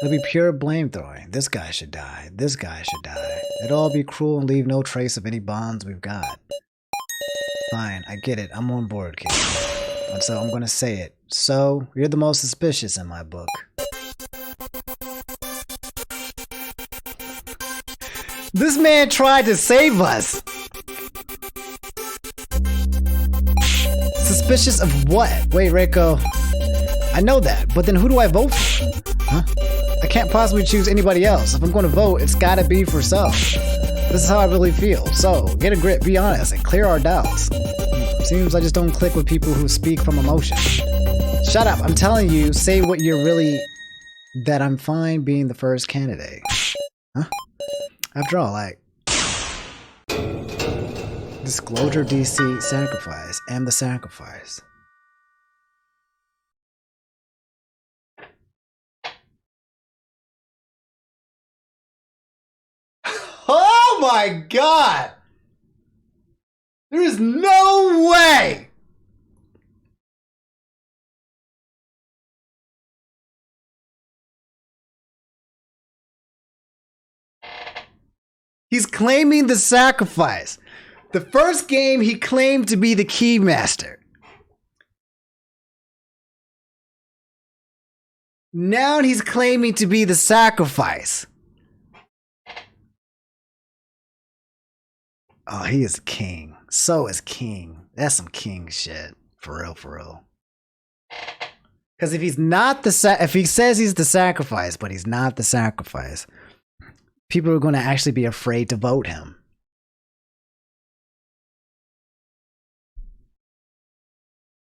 A: It'll be pure blame throwing. This guy should die. This guy should die. It'll all be cruel and leave no trace of any bonds we've got. Fine, I get it. I'm on board, kid. And so I'm going to say it. So, you're the most suspicious in my book. This man tried to save us! Suspicious of what? Wait, Reiko. I know that, but then who do I vote for? Huh? I can't possibly choose anybody else. If I'm going to vote, it's gotta be for self. This is how I really feel. So, get a grip, be honest, and clear our doubts. Seems I just don't click with people who speak from emotion. Shut up, I'm telling you, say what you're really... that I'm fine being the first candidate. Huh? After all, like... Disclosure DC sacrifice. Am the sacrifice. Oh my god! There is no way! He's claiming the sacrifice. The first game, he claimed to be the Keymaster. Now he's claiming to be the sacrifice. Oh, he is king. So is king. That's some king shit. For real, for real. Because if he's not the if he says he's the sacrifice, but he's not the sacrifice, people are going to actually be afraid to vote him.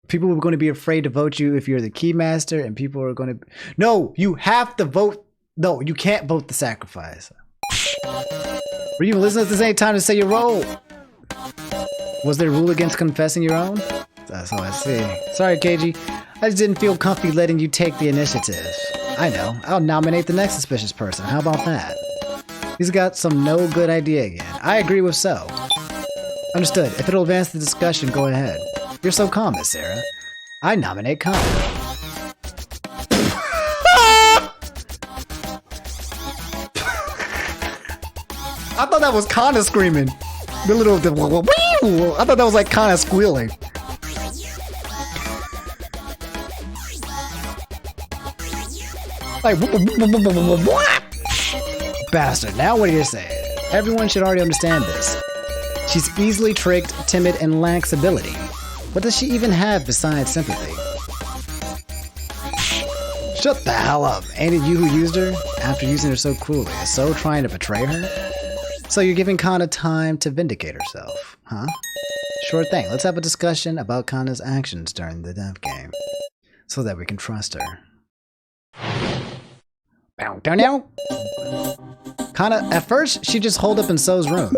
A: People are going to be afraid to vote you if you're the Keymaster, and people are going to... No, you have to vote... No, you can't vote the sacrifice. Were you even listening at the same time to say your role? Was there a rule against confessing your own? That's all I see. Sorry, KG. I just didn't feel comfy letting you take the initiative. I know. I'll nominate the next suspicious person. How about that? He's got some no good idea again. I agree with so. Understood. If it'll advance the discussion, go ahead. You're so calm, Miss Sarah. I nominate Connor. I thought that was Connor screaming. The little... I thought that was like Connor squealing. Like... Bastard. Now what do you say? Everyone should already understand this. She's easily tricked, timid, and lacks ability. What does she even have besides sympathy? Shut the hell up. Ain't it you who used her? After using her so cruelly, is So trying to betray her? So you're giving Kana time to vindicate herself, huh? Sure thing. Let's have a discussion about Kana's actions during the dev game, so that we can trust her. Kana, at first, she just holed up in So's room.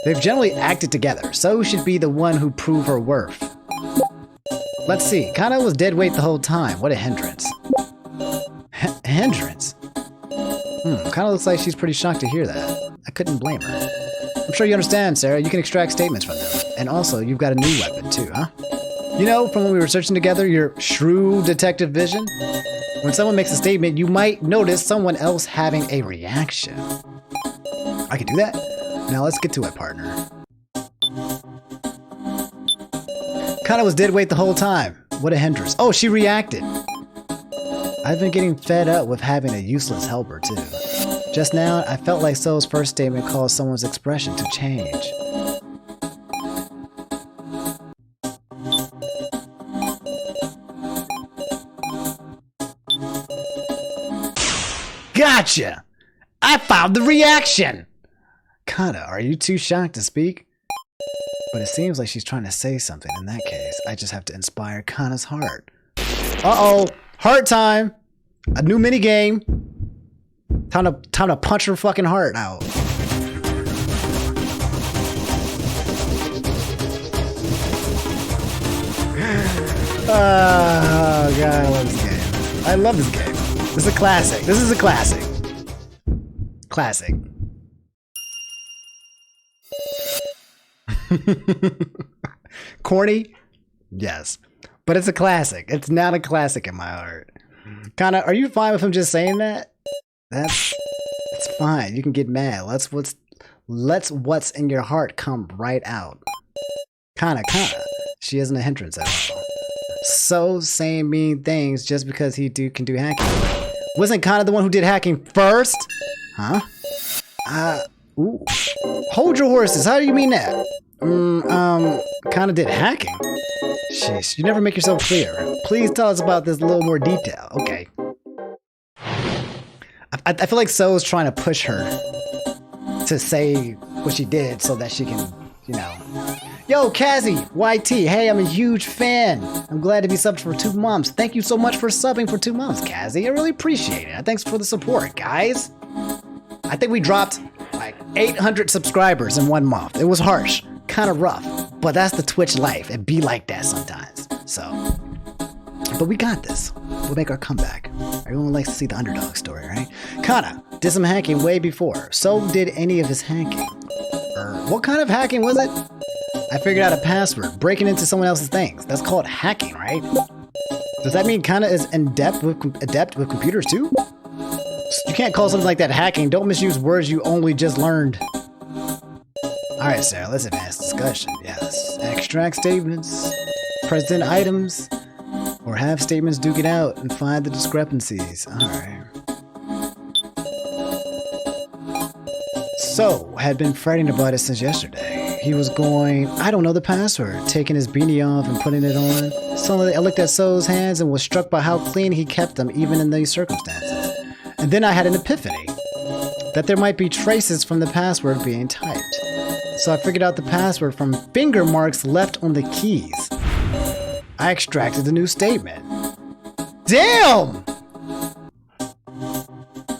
A: They've generally acted together. So should be the one who prove her worth. Let's see. Kana was dead weight the whole time. What a hindrance. Hindrance? Kinda looks like she's pretty shocked to hear that. I couldn't blame her. I'm sure you understand, Sarah. You can extract statements from them. And also, you've got a new weapon too, huh? You know, from when we were searching together, your shrewd detective vision? When someone makes a statement, you might notice someone else having a reaction. I can do that? Now let's get to it, partner. Kana was dead weight the whole time. What a hindrance. Oh, she reacted. I've been getting fed up with having a useless helper, too. Just now, I felt like So's first statement caused someone's expression to change. Gotcha! I found the reaction! Kana, are you too shocked to speak? But it seems like she's trying to say something. In that case, I just have to inspire Kana's heart. Uh-oh! Heart time! A new mini game. Time to punch her fucking heart out. Oh god, I love this game. I love this game. This is a classic. This is a classic. Classic. Corny? Yes. But it's a classic. It's not a classic in my heart. Kana, are you fine with him just saying that? It's fine. You can get mad. Let's what's in your heart come right out. Kana. She isn't a hindrance at all. So saying mean things just because he can do hacking. Wasn't Kana the one who did hacking first? Huh? Ooh. Hold your horses. How do you mean that? Kana did hacking. Sheesh, you never make yourself clear. Please tell us about this in a little more detail. Okay. I feel like So's trying to push her to say what she did so that she can, you know. Yo, Kazzy, YT, hey, I'm a huge fan. I'm glad to be subbed for 2 months. Thank you so much for subbing for 2 months, Kazzy. I really appreciate it. Thanks for the support, guys. I think we dropped like 800 subscribers in 1 month. It was harsh, kind of rough, but that's the Twitch life. It be like that sometimes. So, but we got this. We'll make our comeback. Everyone likes to see the underdog story, right? Kana did some hacking way before. So did any of his hacking. What kind of hacking was it? I figured out a password, breaking into someone else's things. That's called hacking, right? Does that mean Kana is adept with computers too? You can't call something like that hacking. Don't misuse words you only just learned. Alright, Sarah, let's advance discussion. Yes. Extract statements, present items, or have statements duke it out and find the discrepancies. Alright. So, had been fretting about it since yesterday. He was going, I don't know the password, taking his beanie off and putting it on. Suddenly I looked at So's hands and was struck by how clean he kept them even in these circumstances. And then I had an epiphany that there might be traces from the password being typed. So I figured out the password from finger marks left on the keys. I extracted a new statement. Damn!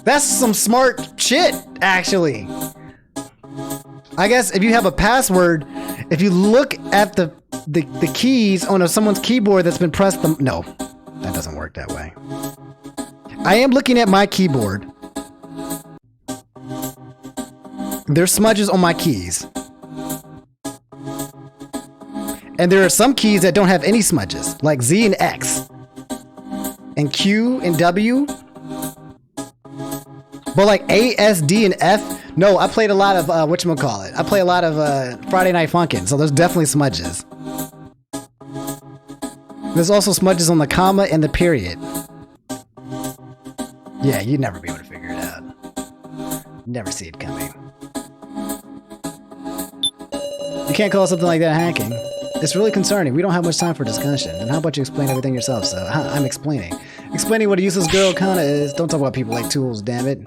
A: That's some smart shit, actually. I guess if you have a password, if you look at the keys on someone's keyboard that's been pressed, no, that doesn't work that way. I am looking at my keyboard. There's smudges on my keys. And there are some keys that don't have any smudges, like Z and X. And Q and W. But like A, S, D, and F, no, I played a lot of, whatchamacallit. I play a lot of Friday Night Funkin', so there's definitely smudges. There's also smudges on the comma and the period. Yeah, you'd never be able to figure it out. Never see it coming. You can't call something like that hacking. It's really concerning. We don't have much time for discussion. And how about you explain everything yourself? So I'm explaining. Explaining what a useless girl Kana is. Don't talk about people like tools, damn it.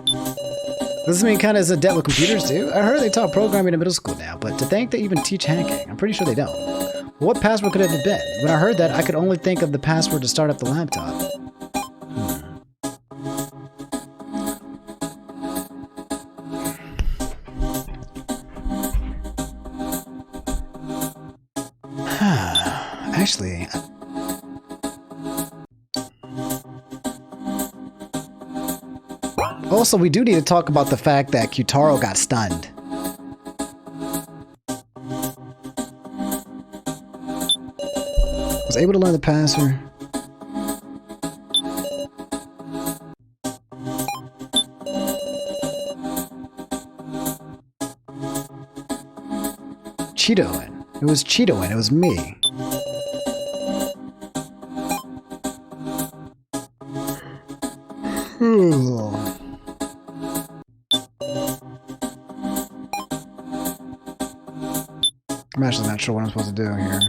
A: Does this mean Kana is adept with computers too? I heard they taught programming in middle school now, but to think they even teach hacking, I'm pretty sure they don't. Well, what password could it have been? When I heard that, I could only think of the password to start up the laptop. Actually, also, we do need to talk about the fact that Kyutaro got stunned. Was able to learn the password. Cheetoing. It was Cheetoing. It was me. I'm actually not sure what I'm supposed to do here.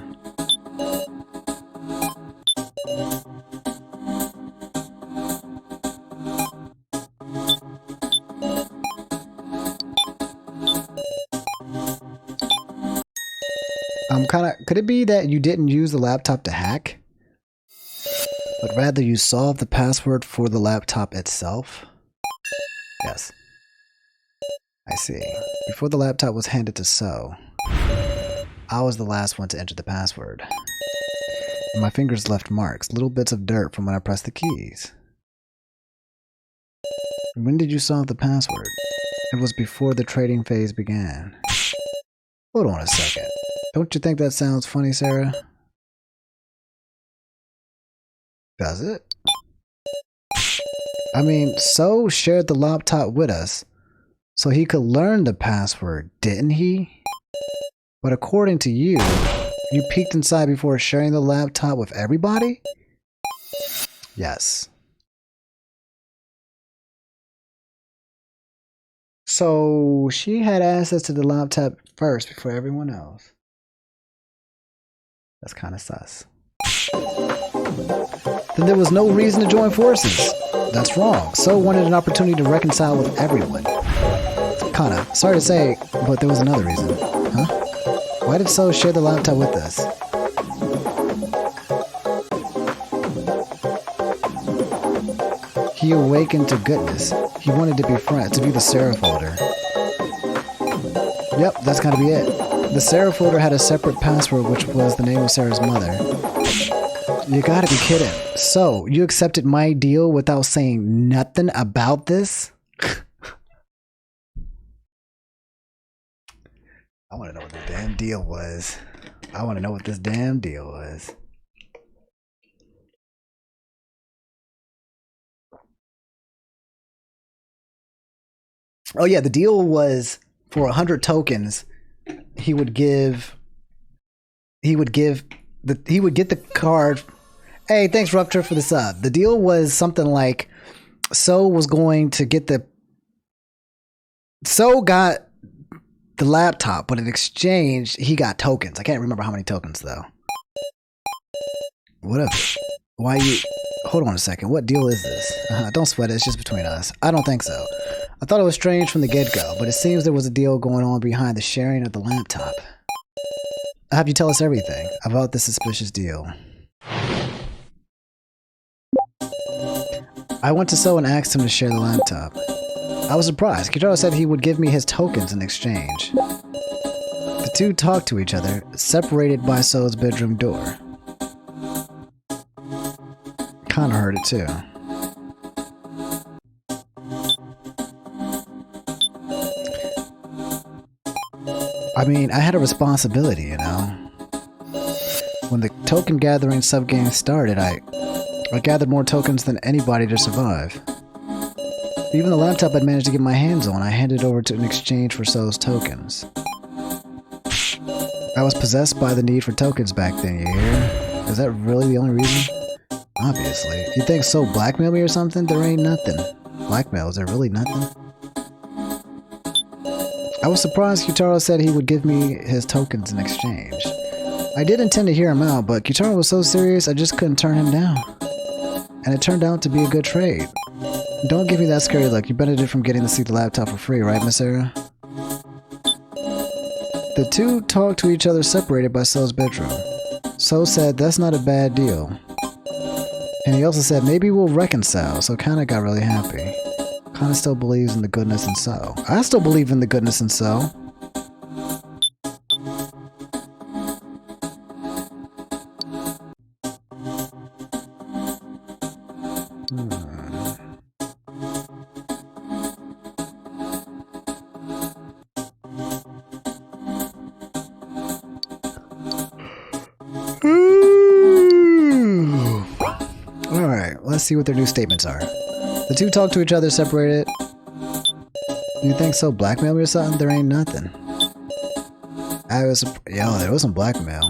A: Could it be that you didn't use the laptop to hack, but rather you solved the password for the laptop itself? Yes. I see. Before the laptop was handed to So, I was the last one to enter the password. And my fingers left marks, little bits of dirt from when I pressed the keys. When did you solve the password? It was before the trading phase began. Hold on a second. Don't you think that sounds funny, Sarah? Does it? I mean, So shared the laptop with us, so he could learn the password, didn't he? But according to you, you peeked inside before sharing the laptop with everybody? Yes. So she had access to the laptop first before everyone else. That's kind of sus. Then there was no reason to join forces. That's wrong. So wanted an opportunity to reconcile with everyone. Kana, sorry to say, but there was another reason. Huh? Why did So share the laptop with us? He awakened to goodness. He wanted to be friends, to be the Sarah folder. Yep, that's gotta be it. The Sarah folder had a separate password, which was the name of Sarah's mother. You gotta be kidding. So, you accepted my deal without saying nothing about this? I want to know what the damn deal was. I want to know what this damn deal was. Oh yeah, the deal was for 100 tokens, he would get the card. Hey, thanks Rupture for the sub. The deal was something like So got the laptop, but in exchange he got tokens. I can't remember how many tokens though. Whatever. Why you hold on a second, what deal is this? Don't sweat it, it's just between us. I don't think so. I thought it was strange from the get-go, but it seems there was a deal going on behind the sharing of the laptop. I'll have you tell us everything about this suspicious deal. I went to So and asked him to share the laptop. I was surprised. Kitaro said he would give me his tokens in exchange. The two talked to each other, separated by So's bedroom door. Kinda heard it too. I mean, I had a responsibility, you know. When the token gathering subgame started, I gathered more tokens than anybody to survive. Even the laptop I'd managed to get my hands on, I handed over in exchange for So's tokens. I was possessed by the need for tokens back then, you hear? Is that really the only reason? Obviously. You think So blackmailed me or something? There ain't nothing. Blackmail, is there really nothing? I was surprised Kitaro said he would give me his tokens in exchange. I did intend to hear him out, but Kitaro was so serious I just couldn't turn him down. And it turned out to be a good trade. Don't give me that scary look. You benefited from getting to see the laptop for free, right, Miss Sarah? The two talked to each other separated by So's bedroom. So said that's not a bad deal. And he also said maybe we'll reconcile, so kinda got really happy. Kinda still believes in the goodness in So. I still believe in the goodness in So. Alright, let's see what their new statements are. The two talk to each other separated. You think So blackmailed me or something? There ain't nothing. Yo, there wasn't blackmail.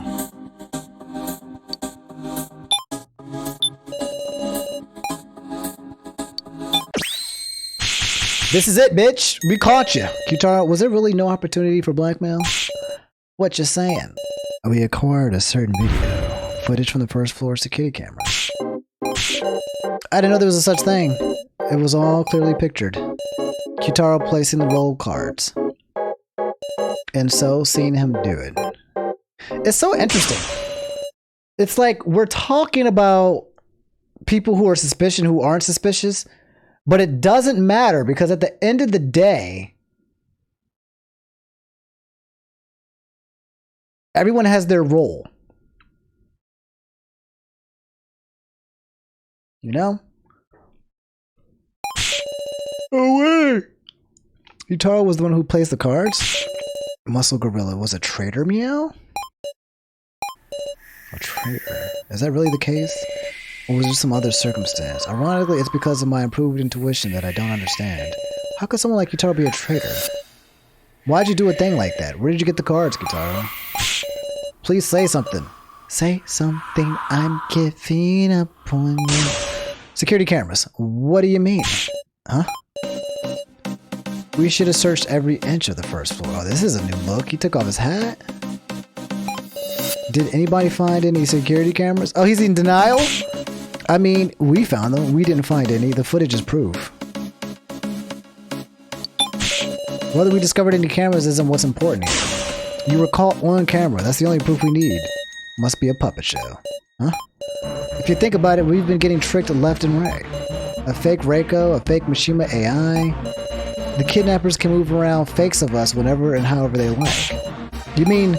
A: This is it, bitch! We caught you! Kitaro, was there really no opportunity for blackmail? What you saying? We acquired a certain video. Footage from the first floor security camera. I didn't know there was a such thing. It was all clearly pictured. Kitaro placing the roll cards. And So seeing him do it. It's so interesting. It's like we're talking about people who are suspicious who aren't suspicious, but it doesn't matter because at the end of the day, everyone has their role. You know? Oh wait! Kitaro was the one who placed the cards? Muscle Gorilla was a traitor, meow? A traitor? Is that really the case? Or was there some other circumstance? Ironically, it's because of my improved intuition that I don't understand. How could someone like Kitaro be a traitor? Why'd you do a thing like that? Where did you get the cards, Kitaro? Please say something. Say something, I'm giving up on you. Security cameras. What do you mean? Huh? We should have searched every inch of the first floor. Oh, this is a new look. He took off his hat. Did anybody find any security cameras? Oh, he's in denial? I mean, we found them. We didn't find any. The footage is proof. Whether we discovered any cameras isn't what's important here. You were caught on camera. That's the only proof we need. Must be a puppet show. Huh? If you think about it, we've been getting tricked left and right. A fake Reiko, a fake Mishima AI. The kidnappers can move around fakes of us whenever and however they like. You mean,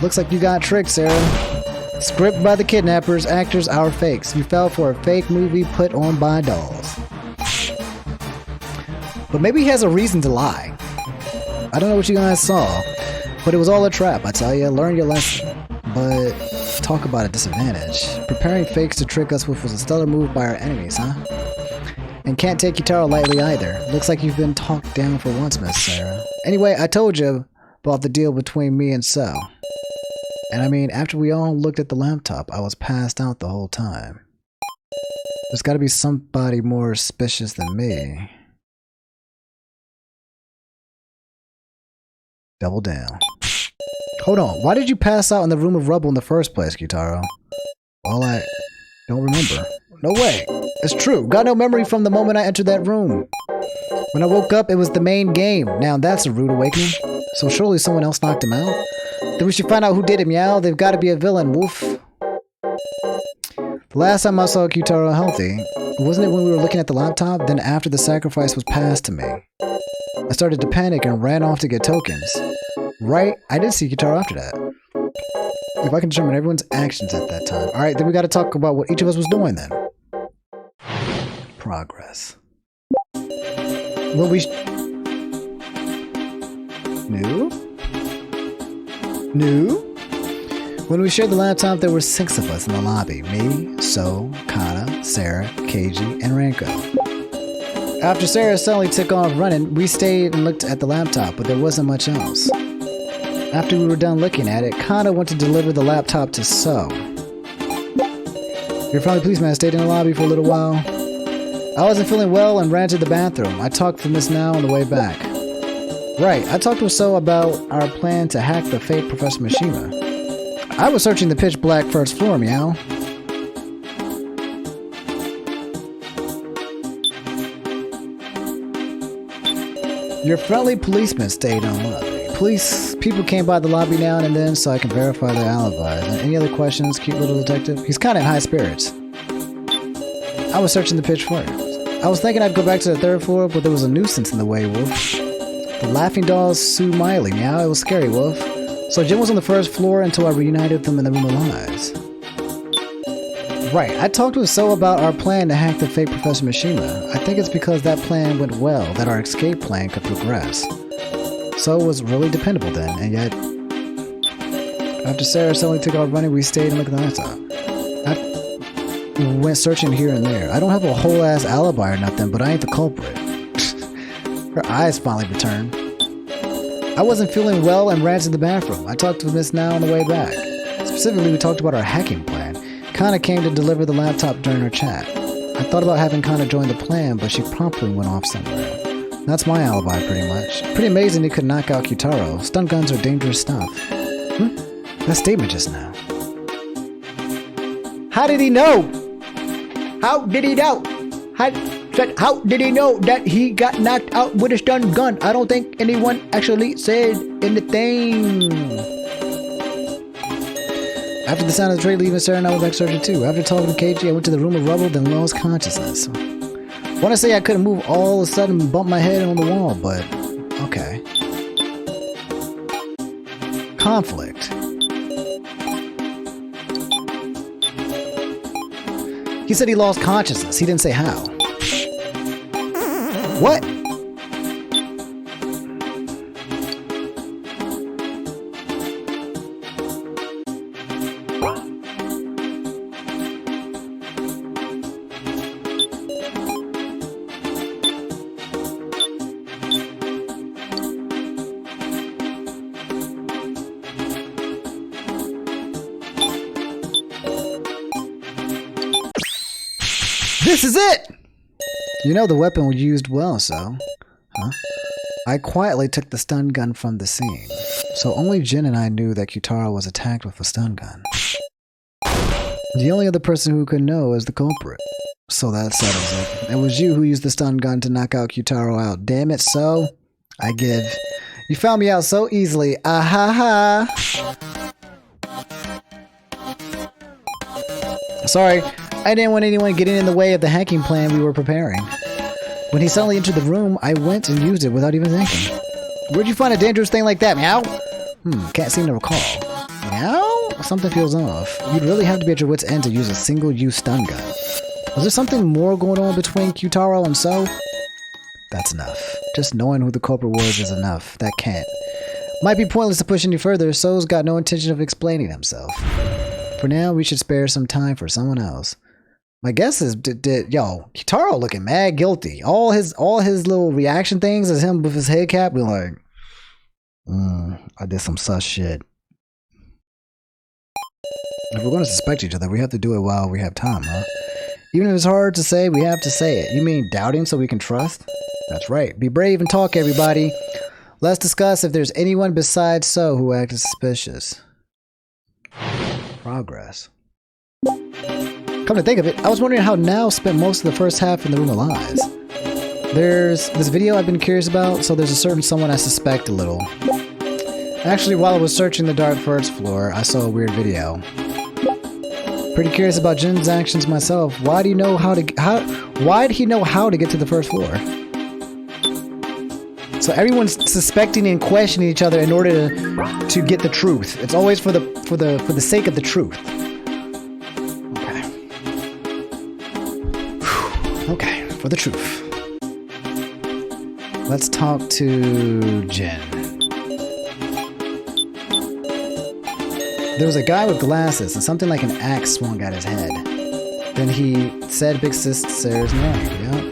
A: looks like you got tricked, Sarah. Script by the kidnappers, actors, our fakes. You fell for a fake movie put on by dolls. But maybe he has a reason to lie. I don't know what you guys saw, but it was all a trap, I tell you. Learn your lesson. But talk about a disadvantage. Preparing fakes to trick us with was a stellar move by our enemies, huh? And can't take Kitaro lightly either. Looks like you've been talked down for once, Miss Sarah. Anyway, I told you about the deal between me and So. And I mean, after we all looked at the laptop, I was passed out the whole time. There's gotta be somebody more suspicious than me. Double down. Hold on, why did you pass out in the room of rubble in the first place, Kitaro? Well, I don't remember. No way. It's true. Got no memory from the moment I entered that room. When I woke up, it was the main game. Now that's a rude awakening. So surely someone else knocked him out? Then we should find out who did it, meow. They've got to be a villain, woof. The last time I saw Kitaro healthy, wasn't it when we were looking at the laptop? Then after the sacrifice was passed to me. I started to panic and ran off to get tokens. Right? I did see Kitaro after that. If I can determine everyone's actions at that time. Alright, then we gotta talk about what each of us was doing then. Progress. Well, New? When we shared the laptop, there were 6 of us in the lobby. Me, So, Kana, Sarah, Keiji, and Ranko. After Sarah suddenly took off running, we stayed and looked at the laptop, but there wasn't much else. After we were done looking at it, Kana went to deliver the laptop to So. Your friendly policeman stayed in the lobby for a little while. I wasn't feeling well and ran to the bathroom. I talked to Miss Now on the way back. Right, I talked with So about our plan to hack the fake Professor Mishima. I was searching the pitch black first floor, meow. Your friendly policeman stayed on lobby. People came by the lobby now and then so I can verify their alibis. And any other questions, cute little detective? He's kind of in high spirits. I was searching the pitch first. I was thinking I'd go back to the third floor, but there was a nuisance in the way, Wolf. The laughing dolls Sue Miley, meow. It was scary, Wolf. So Jim was on the first floor until I reunited them in the room of lies. Right, I talked with So about our plan to hack the fake Professor Mishima. I think it's because that plan went well that our escape plan could progress. So was really dependable then, and yet... After Sarah suddenly took off running, we stayed and looked at the laptop. I went searching here and there. I don't have a whole-ass alibi or nothing, but I ain't the culprit. Her eyes finally returned. I wasn't feeling well and ran to the bathroom. I talked to Miss Now on the way back. Specifically, we talked about our hacking plan. Kana came to deliver the laptop during our chat. I thought about having Kana join the plan, but she promptly went off somewhere. That's my alibi, pretty much. Pretty amazing he could knock out Kyutaro. Stun guns are dangerous stuff. That statement just now. How did he know? How did he know? How did he know that he got knocked out with a stun gun? I don't think anyone actually said anything. After the sound of the train leaving, Sarah and I went back searching too. After talking to Keiji, I went to the room of rubble, then lost consciousness. I want to say I couldn't move all of a sudden and bump my head on the wall, but okay. Conflict. He said he lost consciousness. He didn't say how. What? This is it! You know the weapon was used well, so... Huh? I quietly took the stun gun from the scene. So only Jin and I knew that Kyutaro was attacked with a stun gun. The only other person who could know is the culprit. So that settles it. It was you who used the stun gun to knock out Kyutaro out. Damn it, So. I give. You found me out so easily. Ah ha ha! Sorry. I didn't want anyone getting in the way of the hacking plan we were preparing. When he suddenly entered the room, I went and used it without even thinking. Where'd you find a dangerous thing like that, meow? Can't seem to recall. Meow? Something feels off. You'd really have to be at your wit's end to use a single-use stun gun. Was there something more going on between Kyutaro and So? That's enough. Just knowing who the culprit was is enough. That can't. Might be pointless to push any further. So's got no intention of explaining himself. For now, we should spare some time for someone else. My guess is, yo, Kyutaro looking mad guilty. All his little reaction things is him with his head cap. We're like, I did some sus shit. If we're going to suspect each other, we have to do it while we have time, huh? Even if it's hard to say, we have to say it. You mean doubting so we can trust? That's right. Be brave and talk, everybody. Let's discuss if there's anyone besides So who acted suspicious. Progress. Come to think of it, I was wondering how Now spent most of the first half in the room of lies. There's this video I've been curious about, so there's a certain someone I suspect a little. Actually, while I was searching the dark first floor, I saw a weird video. Pretty curious about Jin's actions myself. Why do you know why did he know how to get to the first floor? So everyone's suspecting and questioning each other in order to get the truth. It's always for the sake of the truth. Okay, for the truth. Let's talk to Jin. There was a guy with glasses and something like an axe swung at his head. Then he said Big Sis Sarah's name, Yep.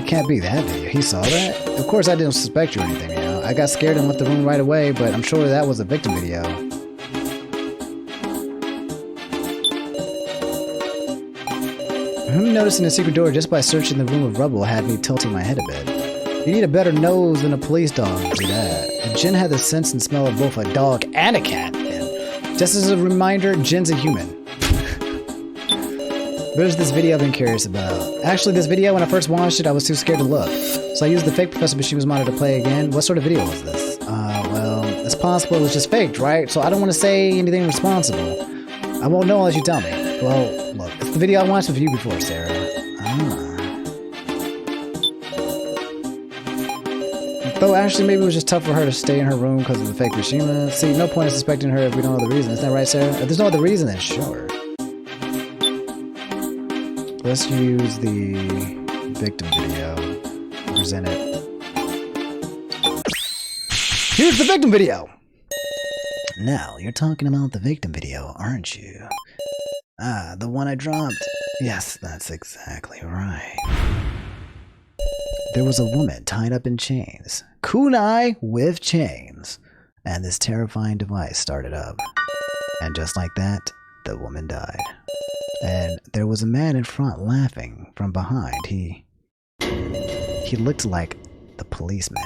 A: It can't be that video. He saw that? Of course I didn't suspect you or anything, you know. I got scared and left the room right away, but I'm sure that was a victim video. Noticing a secret door just by searching the room of rubble had me tilting my head a bit. You need a better nose than a police dog to do that. If Jin had the sense and smell of both a dog and a cat, then just as a reminder, Jin's a human. There's this video I've been curious about. Actually, this video, when I first watched it, I was too scared to look. So I used the fake Professor Bishima's monitor to play again. What sort of video was this? Well, it's possible it was just faked, right? So I don't want to say anything responsible. I won't know unless you tell me. Well, look, it's the video I watched with you before, Sarah. Though actually, maybe it was just tough for her to stay in her room because of the fake Bishima. See, no point in suspecting her if we don't know the reason. Isn't that right, Sarah? If there's no other reason, then sure. Let's use the victim video. Present it. Here's the victim video! Now, you're talking about the victim video, aren't you? Ah, the one I dropped. Yes, that's exactly right. There was a woman tied up in chains. Kunai with chains. And this terrifying device started up. And just like that, the woman died. And there was a man in front laughing from behind. He looked like the policeman.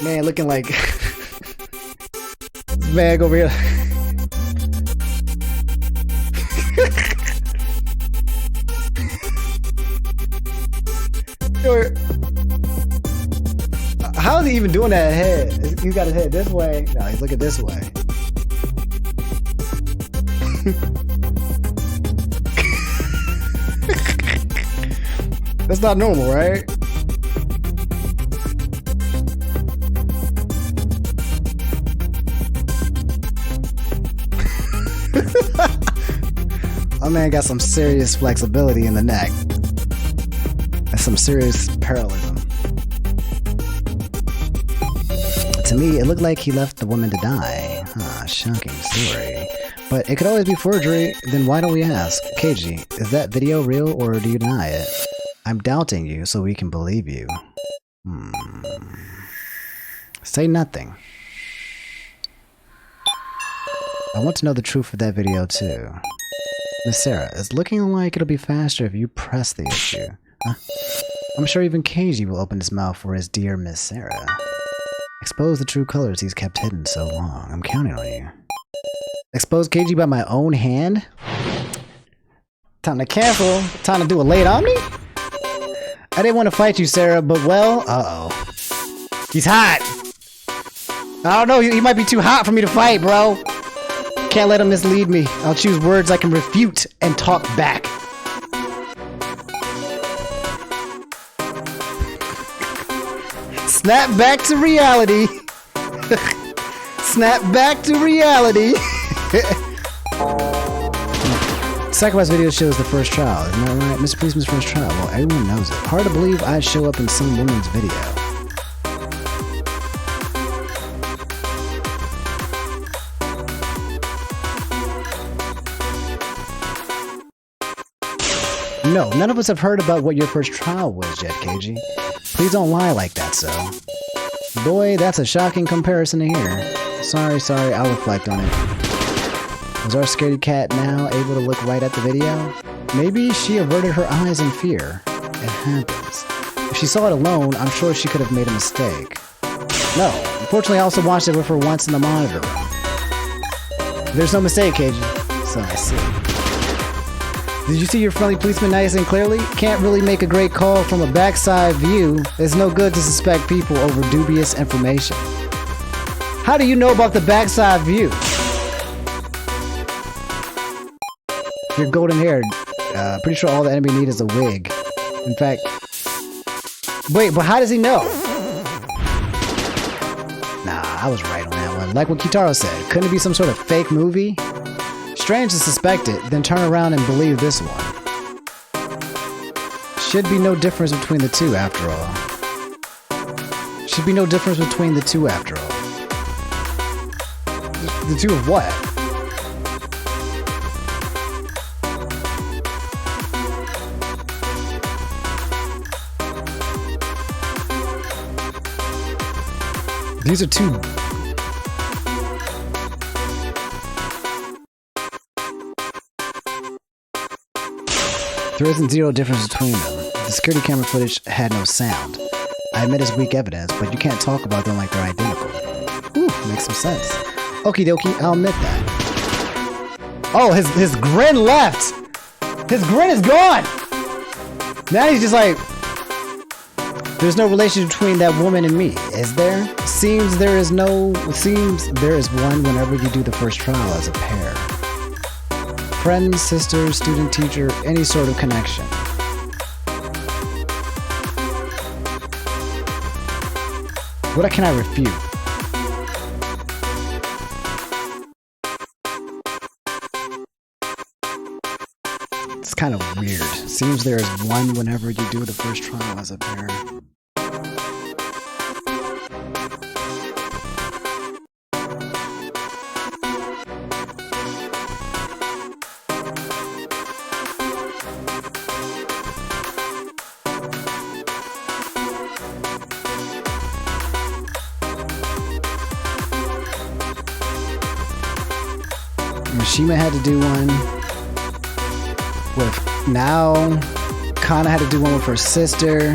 A: Man, looking like this bag over here. How is he even doing that head? He's got his head this way. No, he's looking this way. That's not normal, right? My man got some serious flexibility in the neck. That's some serious parallelism. To me, it looked like he left the woman to die. Shocking story. But it could always be forgery, then why don't we ask? Keiji, is that video real or do you deny it? I'm doubting you so we can believe you. Say nothing. I want to know the truth of that video too. Miss Sarah, it's looking like it'll be faster if you press the issue. I'm sure even Keiji will open his mouth for his dear Miss Sarah. Expose the true colors he's kept hidden so long. I'm counting on you. Expose Keiji by my own hand? Time to cancel. Time to do a late Omni? I didn't want to fight you, Sarah, but well, uh-oh. He's hot. I don't know, he might be too hot for me to fight, bro. Can't let him mislead me. I'll choose words I can refute and talk back. Snap back to reality. Snap back to reality. Sacrifice video shows the first trial, isn't that right? Mr. Policeman's first trial. Well, everyone knows it. Hard to believe I'd show up in some woman's video. No, none of us have heard about what your first trial was yet, Keiji. Please don't lie like that, so. Boy, that's a shocking comparison to hear. Sorry, I'll reflect on it. Was our scaredy cat now able to look right at the video? Maybe she averted her eyes in fear. It happens. If she saw it alone, I'm sure she could have made a mistake. No, unfortunately I also watched it with her once in the monitor room. There's no mistake, Keiji. So I see. Did you see your friendly policeman nice and clearly? Can't really make a great call from a backside view. It's no good to suspect people over dubious information. How do you know about the backside view? You're golden haired. Pretty sure all the enemy need is a wig. In fact... Wait, but how does he know? Nah, I was right on that one. Like what Kitaro said, couldn't it be some sort of fake movie? Strange to suspect it, then turn around and believe this one. Should be no difference between the two after all. Should be no difference between the two after all. The two of what? These are two... There isn't zero difference between them. The security camera footage had no sound. I admit it's weak evidence, but you can't talk about them like they're identical. Whew, makes some sense. Okie dokie, I'll admit that. Oh, his grin left! His grin is gone! Now he's just like... There's no relation between that woman and me, is there? Seems there is one whenever you do the first trial as a pair. Friend, sister, student, teacher, any sort of connection. What can I refute? It's kind of weird. Seems there is one whenever you do the first trial as a pair. Mishima had to do one with Now. Kana had to do one with her sister.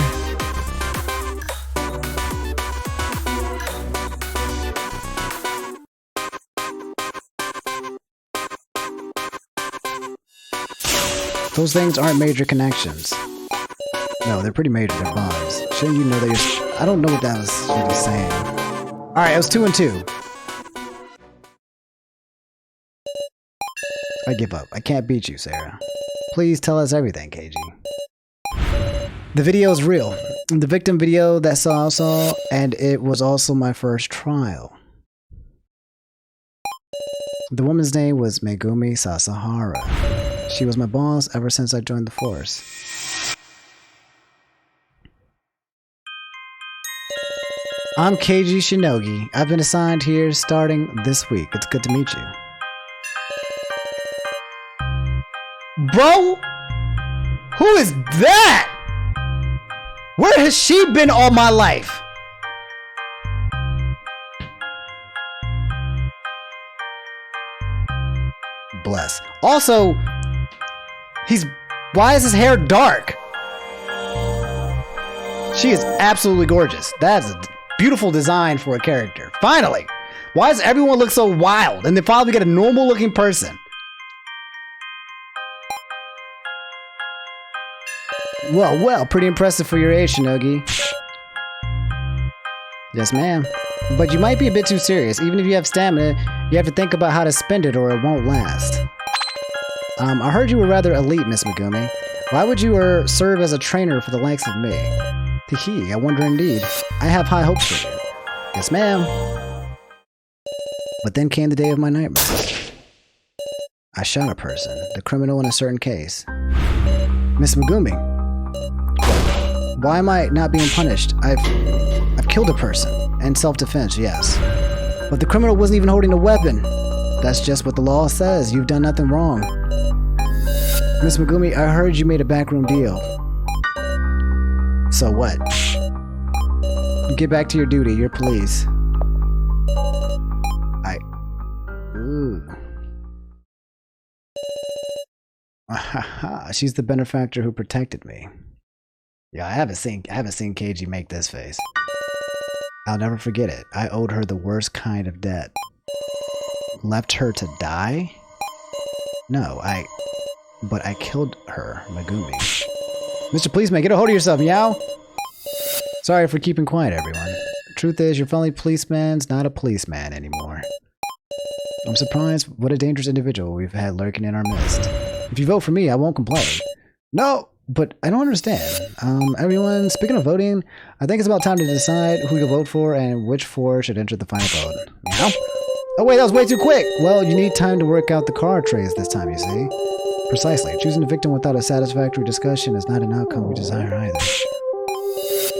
A: Those things aren't major connections. No, they're pretty major. They're bonds. Shouldn't you know that you're... I don't know what that was really saying. Alright, it was 2 and 2. I give up. I can't beat you, Sarah. Please tell us everything, KG. The video is real. The victim video that I saw, and it was also my first trial. The woman's name was Megumi Sasahara. She was my boss ever since I joined the force. I'm KG Shinogi. I've been assigned here starting this week. It's good to meet you. Bro, who is that? Where has she been all my life? Bless. Also, why is his hair dark? She is absolutely gorgeous. That's a beautiful design for a character. Finally. Why does everyone look so wild? And then finally we get a normal looking person. Well, pretty impressive for your age, Shinogi. Yes, ma'am. But you might be a bit too serious. Even if you have stamina, you have to think about how to spend it or it won't last. I heard you were rather elite, Miss Megumi. Why would you serve as a trainer for the likes of me? Teehee, I wonder indeed. I have high hopes for you. Yes, ma'am. But then came the day of my nightmare. I shot a person, the criminal in a certain case. Miss Megumi. Why am I not being punished? I've killed a person. In self-defense, yes. But the criminal wasn't even holding a weapon. That's just what the law says. You've done nothing wrong. Miss Megumi, I heard you made a backroom deal. So what? Get back to your duty. You're police. Ooh. She's the benefactor who protected me. Yeah, I haven't seen KG make this face. I'll never forget it. I owed her the worst kind of debt. Left her to die? No, but I killed her, Megumi. Mr. Policeman, get a hold of yourself, meow! Sorry for keeping quiet, everyone. Truth is, your friendly policeman's not a policeman anymore. I'm surprised what a dangerous individual we've had lurking in our midst. If you vote for me, I won't complain. No, but I don't understand. Everyone, speaking of voting, I think it's about time to decide who to vote for and which four should enter the final vote. Meow? Oh wait, that was way too quick! Well, you need time to work out the card trays this time, you see. Precisely. Choosing a victim without a satisfactory discussion is not an outcome we desire either.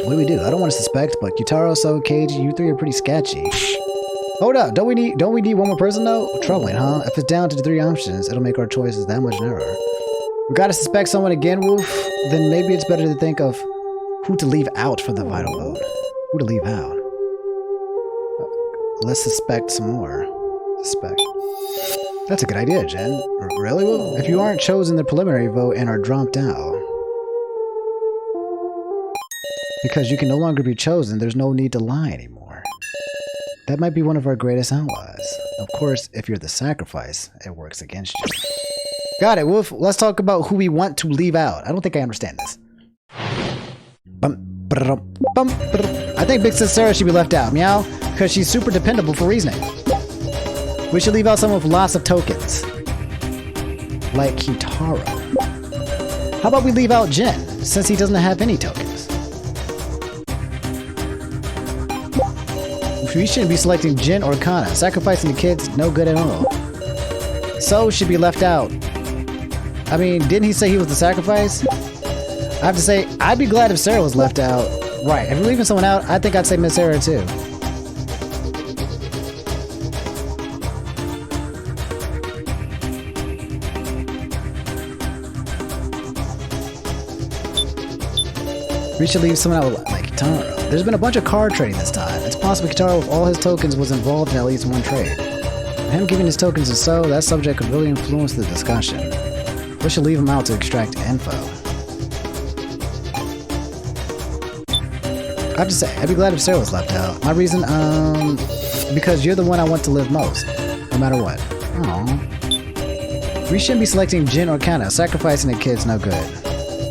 A: What do we do? I don't want to suspect, but Yutaro, So, Keiji, you three are pretty sketchy. Hold up, don't we need one more person though? Troubling, huh? If it's down to 3 options, it'll make our choices that much narrower. We gotta suspect someone again, Wolf? Then maybe it's better to think of who to leave out for the final vote. Who to leave out? Let's suspect some more. That's a good idea, Jen. Really? Well, if you aren't chosen the preliminary vote and are dropped out, because you can no longer be chosen, there's no need to lie anymore. That might be one of our greatest allies. Of course, if you're the sacrifice, it works against you. Got it, Wolf. Let's talk about who we want to leave out. I don't think I understand this. I think Big Sis Sarah should be left out, meow, because she's super dependable for reasoning. We should leave out someone with lots of tokens, like Kitaro. How about we leave out Jin, since he doesn't have any tokens? We shouldn't be selecting Jin or Kana. Sacrificing the kids, no good at all. So should be left out. I mean, didn't he say he was the sacrifice? I have to say, I'd be glad if Sarah was left out. Right, if we're leaving someone out, I think I'd say Miss Sarah too. We should leave someone out like Kitaro. There's been a bunch of card trading this time. It's possible Kitaro with all his tokens was involved in at least one trade. And him giving his tokens to So, that subject could really influence the discussion. We should leave him out to extract info. I have to say, I'd be glad if Sarah was left out. My reason, because you're the one I want to live most, no matter what. Aww. We shouldn't be selecting Jin or Kana. Sacrificing the kid's no good.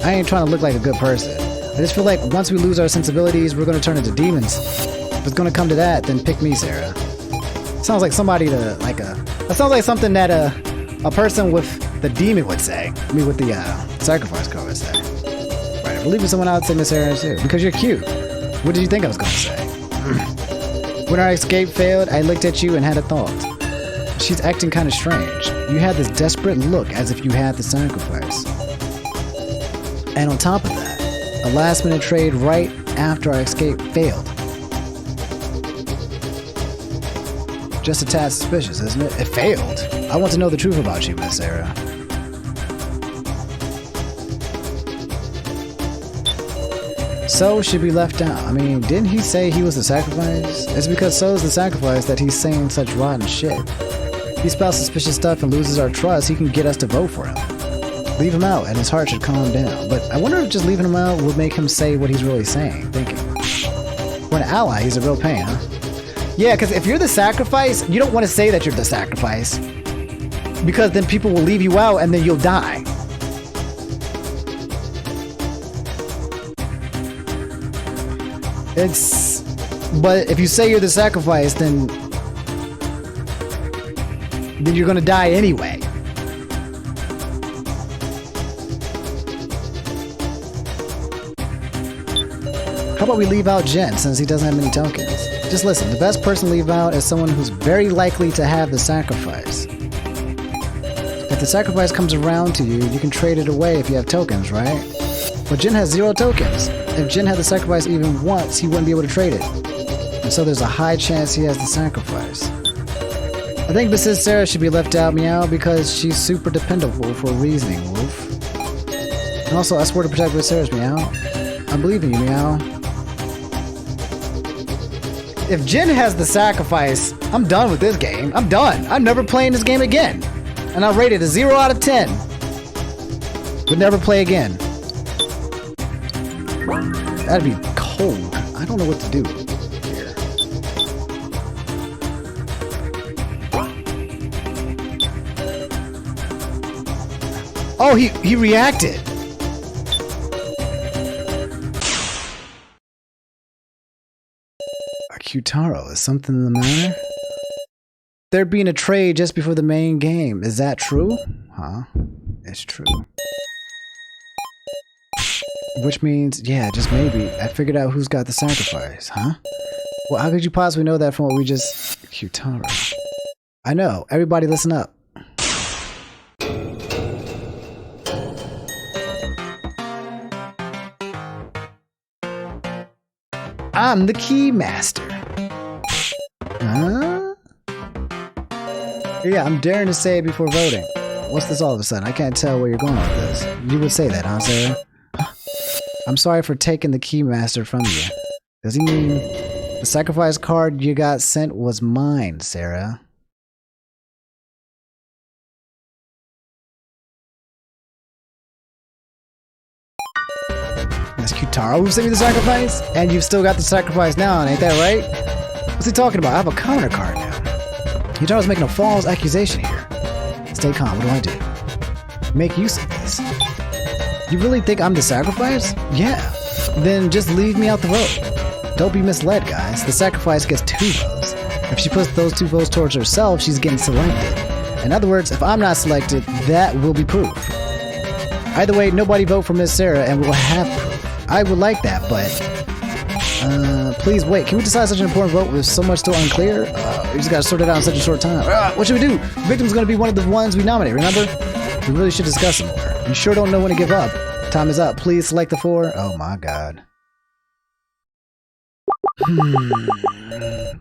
A: I ain't trying to look like a good person. I just feel like once we lose our sensibilities, we're gonna turn into demons. If it's gonna come to that, then pick me, Sarah. Sounds like somebody to, that sounds like something that a person with the demon would say. I mean, with the sacrifice card would say. Right, if we're leaving someone out, say Miss Sarah too. Because you're cute. What did you think I was gonna say? When our escape failed, I looked at you and had a thought. She's acting kind of strange. You had this desperate look as if you had the sacrifice. And on top of that, a last-minute trade right after our escape failed. Just a tad suspicious, isn't it? It failed. I want to know the truth about you, Miss Sarah. So should be left out. I mean, didn't he say he was the sacrifice? It's because So's the sacrifice that he's saying such rotten shit. If he spouts suspicious stuff and loses our trust, he can get us to vote for him. Leave him out and his heart should calm down. But I wonder if just leaving him out would make him say what he's really saying, thinking. For an ally, he's a real pain, huh? Yeah, because if you're the sacrifice, you don't want to say that you're the sacrifice. Because then people will leave you out and then you'll die. But if you say you're the sacrifice, then you're gonna die anyway. How about we leave out Jen, since he doesn't have many tokens? Just listen, the best person to leave out is someone who's very likely to have the sacrifice. If the sacrifice comes around to you, you can trade it away if you have tokens, right? But Jen has 0 tokens. If Jen had the sacrifice even once, he wouldn't be able to trade it. And so there's a high chance he has the sacrifice. I think Mrs. Sarah should be left out, meow, because she's super dependable for reasoning, Wolf. And also, I swear to protect Mrs. Sarah's, meow. I believe in you, meow. If Jin has the sacrifice, I'm done with this game. I'm done. I'm never playing this game again. And I'll rate it a 0 out of 10. Would never play again. That'd be cold. I don't know what to do here. Oh, he reacted. Kitaro, is something the matter? There being a trade just before the main game. Is that true? Huh? It's true. Which means, yeah, just maybe, I figured out who's got the sacrifice, huh? Well, how could you possibly know that from what we just... Kitaro. I know. Everybody listen up. I'm the key master. Huh? Yeah, I'm daring to say it before voting. What's this all of a sudden? I can't tell where you're going with this. You would say that, huh, Sarah? I'm sorry for taking the key master from you. Does he mean the sacrifice card you got sent was mine, Sarah? Kitaro who sent me the sacrifice? And you've still got the sacrifice now, ain't that right? What's he talking about? I have a counter card now. Kitaro's making a false accusation here. Stay calm, what do? Make use of this. You really think I'm the sacrifice? Yeah. Then just leave me out the vote. Don't be misled, guys. The sacrifice gets 2 votes. If she puts those 2 votes towards herself, she's getting selected. In other words, if I'm not selected, that will be proof. Either way, nobody vote for Miss Sarah and we'll have proof. I would like that, but... please wait. Can we decide such an important vote with so much still unclear? We just gotta sort it out in such a short time. What should we do? The victim's gonna be one of the ones we nominate, remember? We really should discuss it more. You sure don't know when to give up. Time is up. Please select the 4. Oh my god.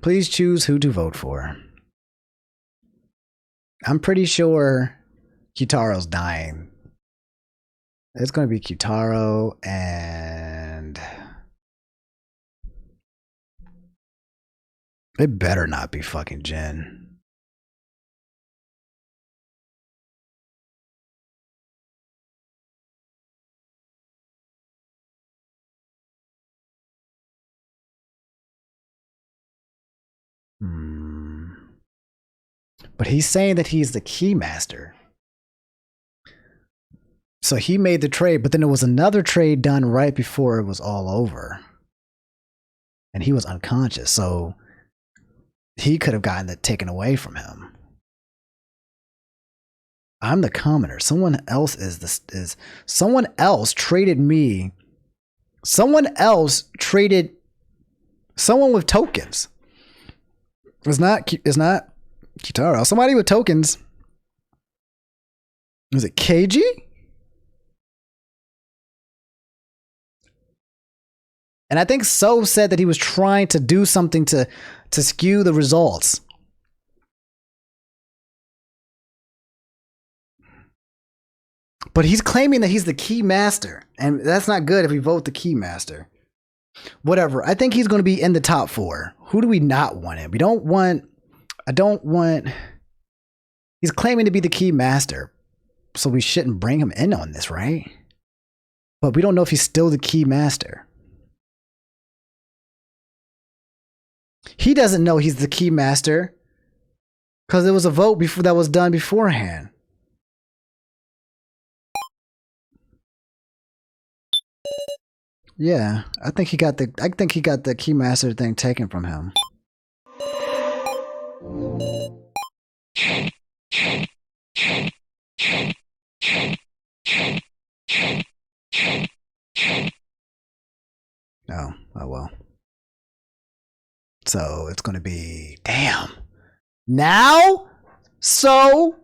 A: Please choose who to vote for. I'm pretty sure Kitaro's dying. It's going to be Kitaro and... It better not be fucking Jin. But he's saying that he's the keymaster. So he made the trade, but then there was another trade done right before it was all over. And he was unconscious, so he could have gotten it taken away from him. I'm the commoner. Someone else someone else traded me. Someone else traded someone with tokens. It's not Kitaro. Somebody with tokens. Is it KG? And I think So said that he was trying to do something to skew the results. But he's claiming that he's the key master. And that's not good if we vote the key master. Whatever. I think he's going to be in the top 4. Who do we not want in? He's claiming to be the key master. So we shouldn't bring him in on this, right? But we don't know if he's still the key master. He doesn't know he's the key master because there was a vote before that was done beforehand. Yeah, I think he got the keymaster thing taken from him. Oh well. So it's gonna be damn. Now? So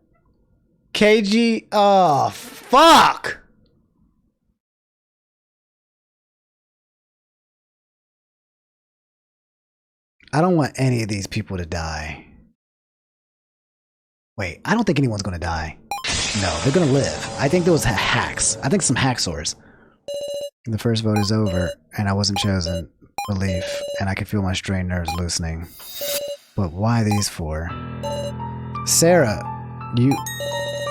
A: KG, oh fuck. I don't want any of these people to die. Wait, I don't think anyone's gonna die. No, they're gonna live. I think there was hacks. I think some hacksaws. The first vote is over, and I wasn't chosen. Relief, and I can feel my strained nerves loosening. But why these 4? Sarah,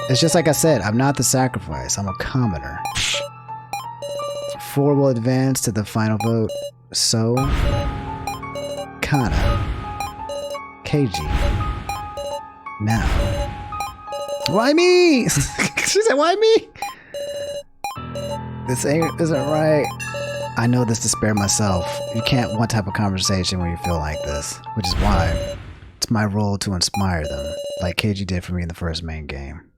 A: it's just like I said, I'm not the sacrifice. I'm a commoner. 4 will advance to the final vote. So, Kana, KG. Now, why me? She said, why me? This isn't right. I know this to spare myself. You can't want to have a conversation when you feel like this, which is why it's my role to inspire them, like KG did for me in the first main game.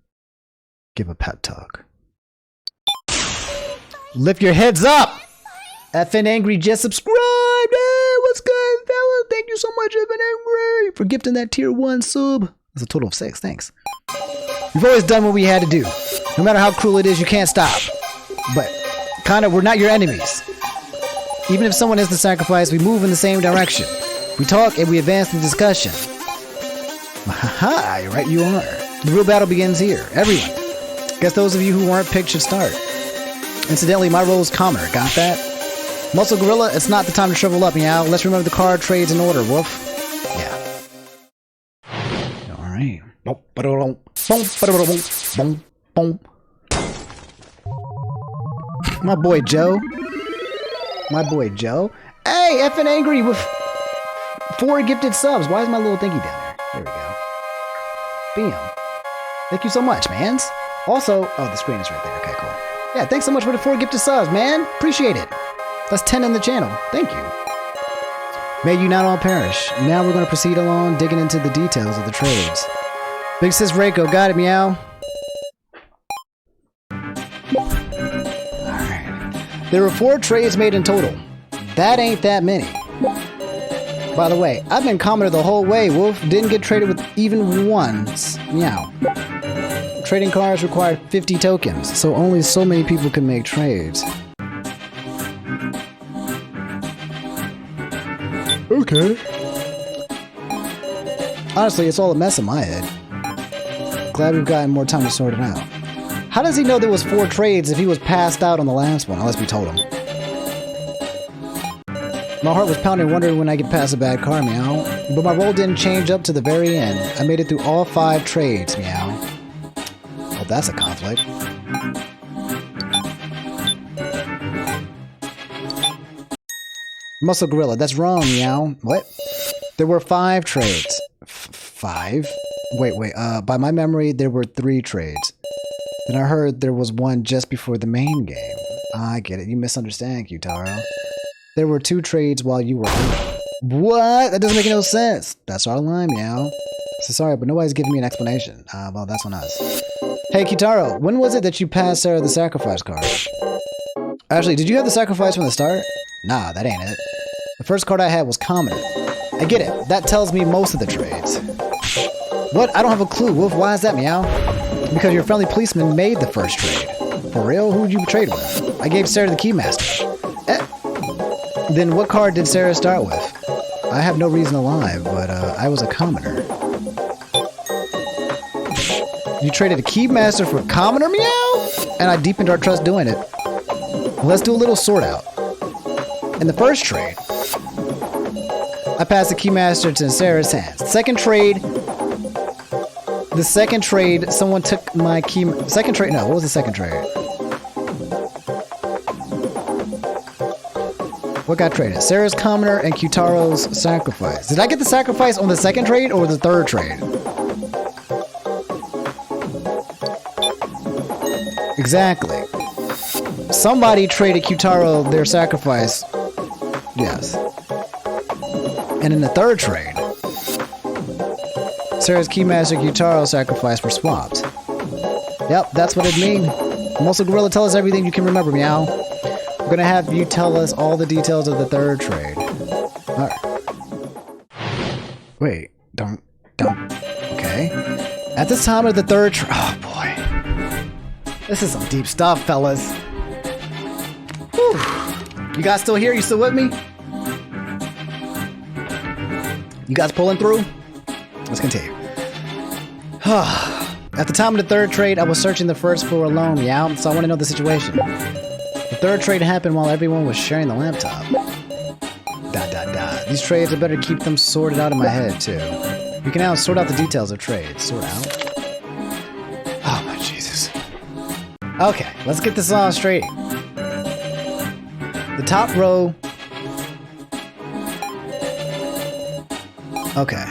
A: Give a pep talk. Lift your heads up! FN Angry just subscribed! Hey, what's good, fella? Thank you so much, FN Angry, for gifting that tier 1 sub. That's a total of 6, thanks. We've always done what we had to do. No matter how cruel it is, you can't stop. But, kinda, we're not your enemies. Even if someone is the sacrifice, we move in the same direction. We talk and we advance the discussion. Haha, you're right, you are. The real battle begins here. Everyone. Guess those of you who weren't picked should start. Incidentally, my role is commoner. Got that? Muscle Gorilla, it's not the time to shrivel up, meow. Let's remember the card trades in order, Wolf. Yeah. Alright. My boy Joe. My boy Joe. Hey, effing angry with 4 gifted subs. Why is my little thingy down there? There we go. Bam. Thank you so much, mans. Also, oh, the screen is right there. Okay, cool. Yeah, thanks so much for the 4 gifted subs, man. Appreciate it. That's 10 in the channel. Thank you. May you not all perish. Now we're going to proceed along, digging into the details of the trades. Big sis Reiko, got it, meow. Alright. There were 4 trades made in total. That ain't that many. By the way, I've been commenter the whole way. Wolf didn't get traded with even once. Meow. Trading cards require 50 tokens, so only so many people can make trades. Okay. Honestly, it's all a mess in my head. Glad we've gotten more time to sort it out. How does he know there was 4 trades if he was passed out on the last one, unless we told him? My heart was pounding, wondering when I could pass a bad card, meow. But my roll didn't change up to the very end. I made it through all 5 trades, meow. Well, that's a conflict. Muscle Gorilla, that's wrong, meow. What? There were 5 trades. 5? Wait, by my memory, there were 3 trades. Then I heard there was one just before the main game. I get it, you misunderstand, Qtaro. There were 2 trades while you were on. What? That doesn't make no sense. That's our line, meow. So sorry, but nobody's giving me an explanation. Well, that's on us. Hey, Qtaro, when was it that you passed Sarah the sacrifice card? Actually, did you have the sacrifice from the start? Nah, that ain't it. The first card I had was Commoner. I get it. That tells me most of the trades. What? I don't have a clue, Wolf. Why is that, meow? Because your friendly policeman made the first trade. For real? Who would you trade with? I gave Sarah the Keymaster. Then what card did Sarah start with? I have no reason to lie, but I was a Commoner. You traded a Keymaster for a Commoner, meow? And I deepened our trust doing it. Well, let's do a little sort out. In the first trade, I passed the Keymaster to Sarah's hands. The second trade, someone took my key. Second trade, no, what was the second trade? What got traded? Sarah's Commoner and Qtaro's sacrifice. Did I get the sacrifice on the second trade or the third trade? Exactly. Somebody traded Qtaro their sacrifice. Yes. And in the third trade, Sarah's Keymaster and Qtaro's sacrifice were swapped. Yep, that's what it means. Muscle Gorilla, tell us everything you can remember, meow. We're gonna have you tell us all the details of the third trade. Alright. Wait, don't. Okay. At this time of the third trade. Oh boy. This is some deep stuff, fellas. Whew. You guys still here? You still with me? You guys pulling through? Let's continue. At the time of the third trade, I was searching the first floor alone, meow, so I want to know the situation. The third trade happened while everyone was sharing the laptop. These trades, I better keep them sorted out in my head, too. You can now sort out the details of trades. Sort out. Oh, my Jesus. Okay, let's get this all straight. The top row... Okay.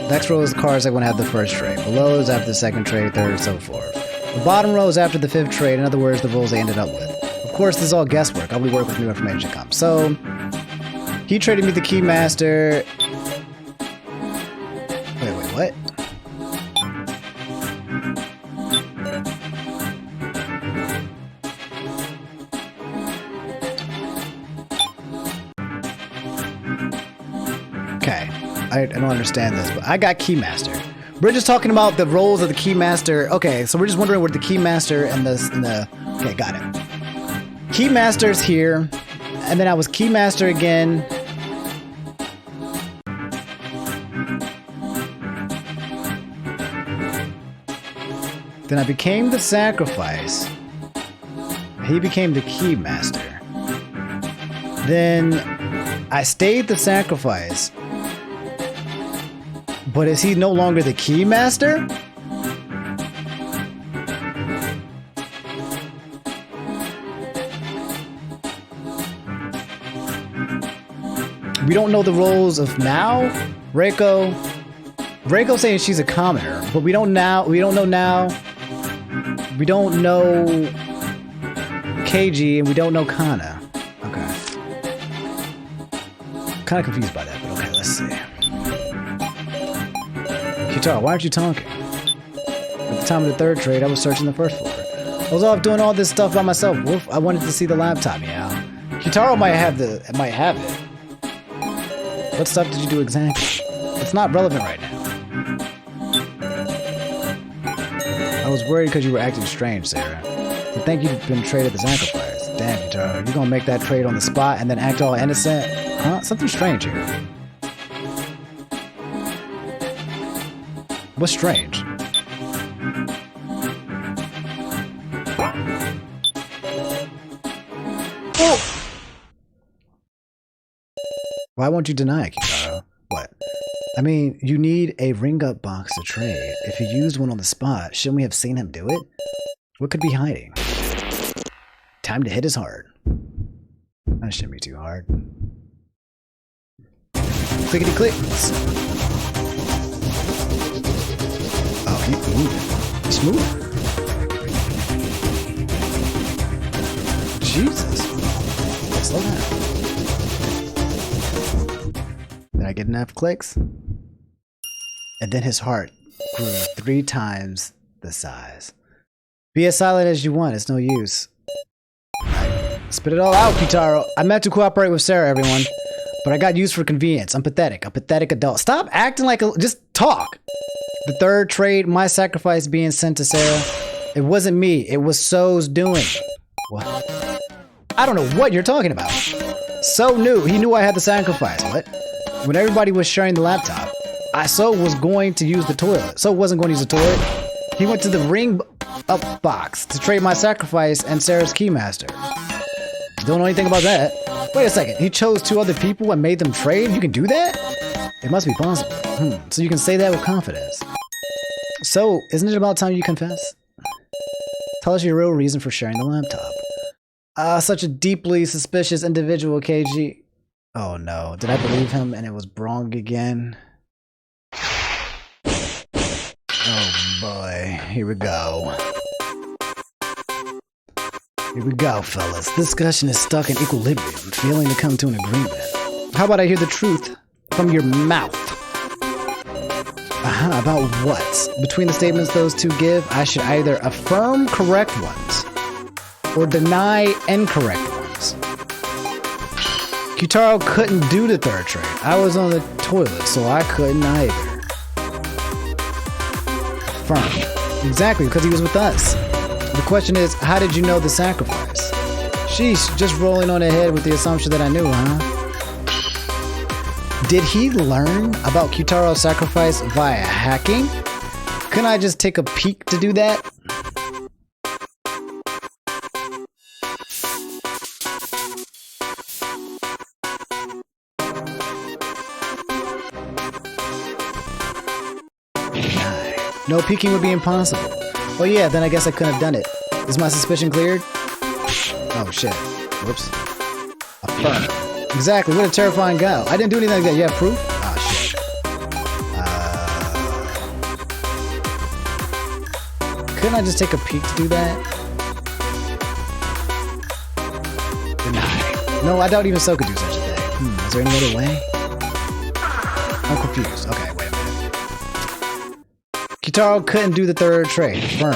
A: Next row is the cards that want to have the first trade. Below is after the second trade, third, and so forth. The bottom row is after the 5th trade, in other words, the rolls they ended up with. Of course, this is all guesswork. I'll be working with new information comes. So, he traded me the Keymaster. Wait, what? Okay, I don't understand this, but I got Keymaster. We're just talking about the roles of the Keymaster. Okay, so we're just wondering where the Keymaster and the okay, got it. Keymaster's here, and then I was Keymaster again. Then I became the sacrifice. He became the Keymaster. Then I stayed the sacrifice. But is he no longer the Keymaster? We don't know the roles of Mao, Reiko. Reiko saying she's a commoner, but we don't know now. We don't know Keiji and we don't know Kana. Okay. Kind of confused by that, but okay, let's see. Kitaro, why aren't you talking? At the time of the third trade, I was searching the first floor. I was off doing all this stuff by myself. Woof, I wanted to see the laptop, yeah. Kitaro might have it. What stuff did you do exactly? It's not relevant right now. I was worried because you were acting strange, Sarah. To think you've been traded the sacrifice. Damn, Kitaro, you gonna make that trade on the spot and then act all innocent? Huh? Something strange here. What's strange? Oh! Why won't you deny it, Kitaro? What? I mean, you need a ring-up box to trade. If he used one on the spot, shouldn't we have seen him do it? What could be hiding? Time to hit his heart. That shouldn't be too hard. Clickety clicks. Oh, he's moving. Smooth. Jesus. Slow down. Did I get enough clicks? And then his heart grew 3 times the size. Be as silent as you want, it's no use. Spit it all out, Kitaro. I meant to cooperate with Sarah, everyone. But I got used for convenience. I'm pathetic. A pathetic adult. Stop acting like a... Just talk. The third trade, my sacrifice being sent to Sarah. It wasn't me. It was So's doing. What? I don't know what you're talking about. So knew. He knew I had the sacrifice. What? When everybody was sharing the laptop, So was going to use the toilet. So wasn't going to use the toilet. He went to the ring up box to trade my sacrifice and Sarah's keymaster. Don't know anything about that. Wait a second. He chose 2 other people and made them trade? You can do that? It must be possible. So you can say that with confidence. So, isn't it about time you confess? Tell us your real reason for sharing the laptop. Such a deeply suspicious individual, KG. Oh no, did I believe him and it was wrong again? Oh boy, here we go. Here we go, fellas. This discussion is stuck in equilibrium, failing to come to an agreement. How about I hear the truth from your mouth? About what? Between the statements those 2 give, I should either affirm correct ones or deny incorrect ones. Kitaro couldn't do the third trade. I was on the toilet, so I couldn't either. Affirm. Exactly, because he was with us. The question is, how did you know the sacrifice? Sheesh, just rolling on ahead with the assumption that I knew, huh? Did he learn about Kitaro's sacrifice via hacking? Couldn't I just take a peek to do that? No peeking would be impossible. Oh yeah, then I guess I couldn't have done it. Is my suspicion cleared? Oh shit. Whoops. Affirm. Exactly, what a terrifying guy. I didn't do anything like that. You have proof? Ah, shit. Couldn't I just take a peek to do that? Deny. No, I doubt even so could do such a thing. Is there any other way? I'm confused. Okay, wait a minute. Kitaro couldn't do the third trade. Firm.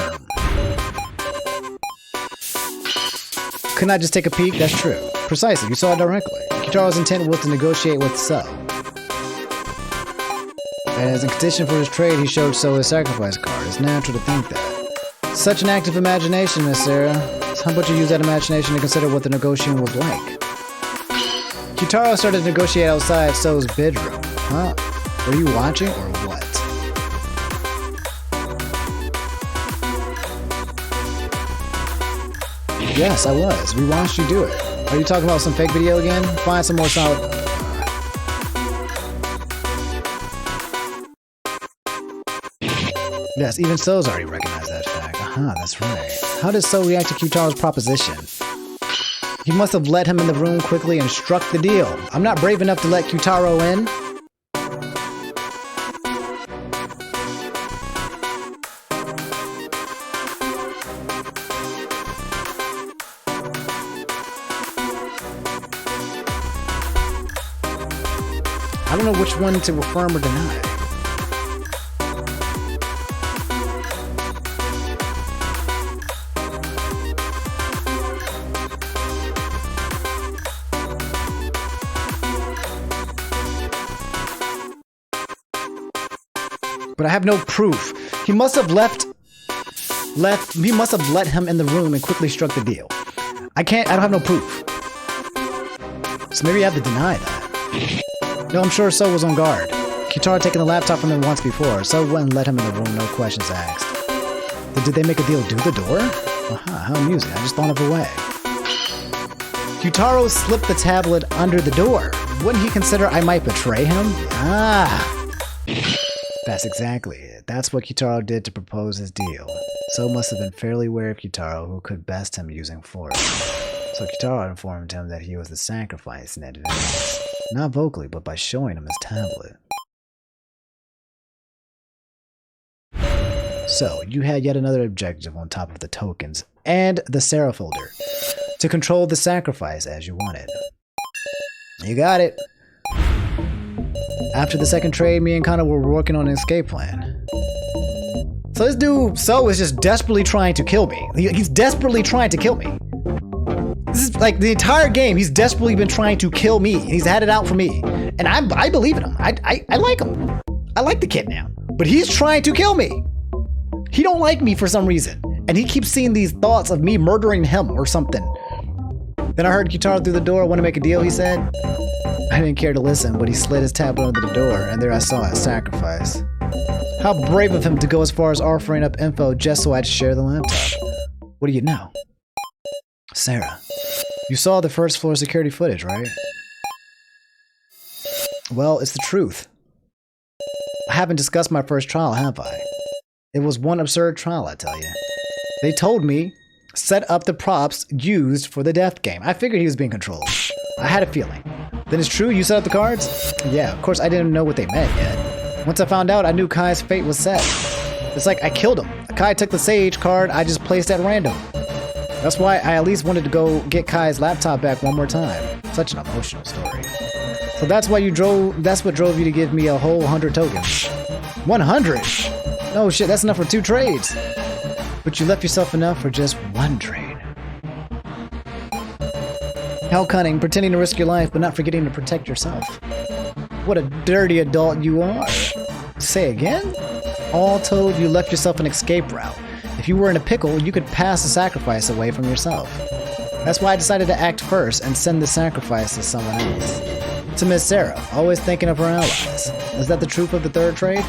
A: Couldn't I just take a peek? That's true. Precisely, you saw it directly. Kitaro's intent was to negotiate with So. And as a condition for his trade, he showed So his sacrifice card. It's natural to think that. Such an active imagination, Miss Sarah. How about you use that imagination to consider what the negotiation was like? Kitaro started to negotiate outside So's bedroom. Huh? Were you watching or what? Yes, I was. We watched you do it. Are you talking about some fake video again? Find some more solid... Yes, even So's already recognized that fact. That's right. How does So react to Kitaro's proposition? He must have let him in the room quickly and struck the deal. I'm not brave enough to let Kyutaro in. I don't know which one to affirm or deny. But I have no proof. He must have he must have let him in the room and quickly struck the deal. I don't have no proof. So maybe I have to deny that. No, I'm sure So was on guard. Kyutaro taken the laptop from him once before. So wouldn't let him in the room, no questions asked. Did they make a deal do the door? Aha, how amusing. I just thought of a way. Kyutaro slipped the tablet under the door. Wouldn't he consider I might betray him? Ah. That's exactly it. That's what Kyutaro did to propose his deal. So must have been fairly aware of Kyutaro, who could best him using force. So Kyutaro informed him that he was the sacrifice in advance. Not vocally, but by showing him his tablet. So, you had yet another objective on top of the tokens and the Sarah folder. To control the sacrifice as you wanted. You got it. After the second trade, me and Kana were working on an escape plan. So this dude, So, is just desperately trying to kill me. He's desperately trying to kill me. This is like the entire game, he's desperately been trying to kill me. He's had it out for me. And I believe in him. I like him. I like the kid now. But he's trying to kill me. He don't like me for some reason. And he keeps seeing these thoughts of me murdering him or something. Then I heard Kyutaro through the door, want to make a deal, he said. I didn't care to listen, but he slid his tablet under the door, and there I saw a sacrifice. How brave of him to go as far as offering up info just so I'd share the laptop. What do you know? Sarah, you saw the first floor security footage, right? Well, it's the truth. I haven't discussed my first trial, have I? It was one absurd trial, I tell you. They told me, set up the props used for the death game. I figured he was being controlled. I had a feeling. Then it's true, you set up the cards? Yeah, of course I didn't know what they meant yet. Once I found out, I knew Kai's fate was set. It's like I killed him. Kai took the Sage card I just placed at random. That's why I at least wanted to go get Kai's laptop back one more time. Such an emotional story. So that's what drove you to give me a whole 100 tokens. 100? No shit, that's enough for 2 trades. But you left yourself enough for just 1 trade. How cunning, pretending to risk your life but not forgetting to protect yourself. What a dirty adult you are. Say again? All told, you left yourself an escape route. If you were in a pickle, you could pass the sacrifice away from yourself. That's why I decided to act first and send the sacrifice to someone else. To Miss Sarah, always thinking of her allies. Is that the truth of the third trade?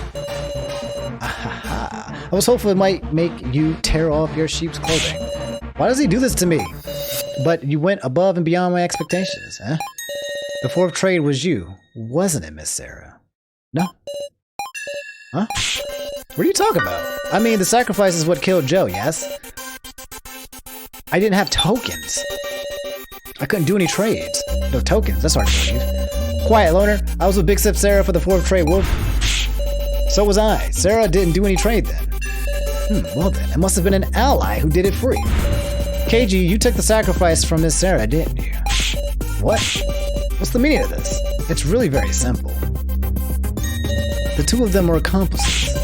A: I was hopeful it might make you tear off your sheep's clothing. Why does he do this to me? But you went above and beyond my expectations, huh? The fourth trade was you, wasn't it, Miss Sarah? No? Huh? What are you talking about? I mean, the sacrifice is what killed Joe, yes? I didn't have tokens. I couldn't do any trades. No tokens, that's hard to believe. Quiet, loner. I was with Big Sip Sarah for the fourth trade, Wolf. So was I. Sarah didn't do any trade then. Well then, it must have been an ally who did it for you. KG, you took the sacrifice from Miss Sarah, didn't you? What? What's the meaning of this? It's really very simple. The two of them were accomplices.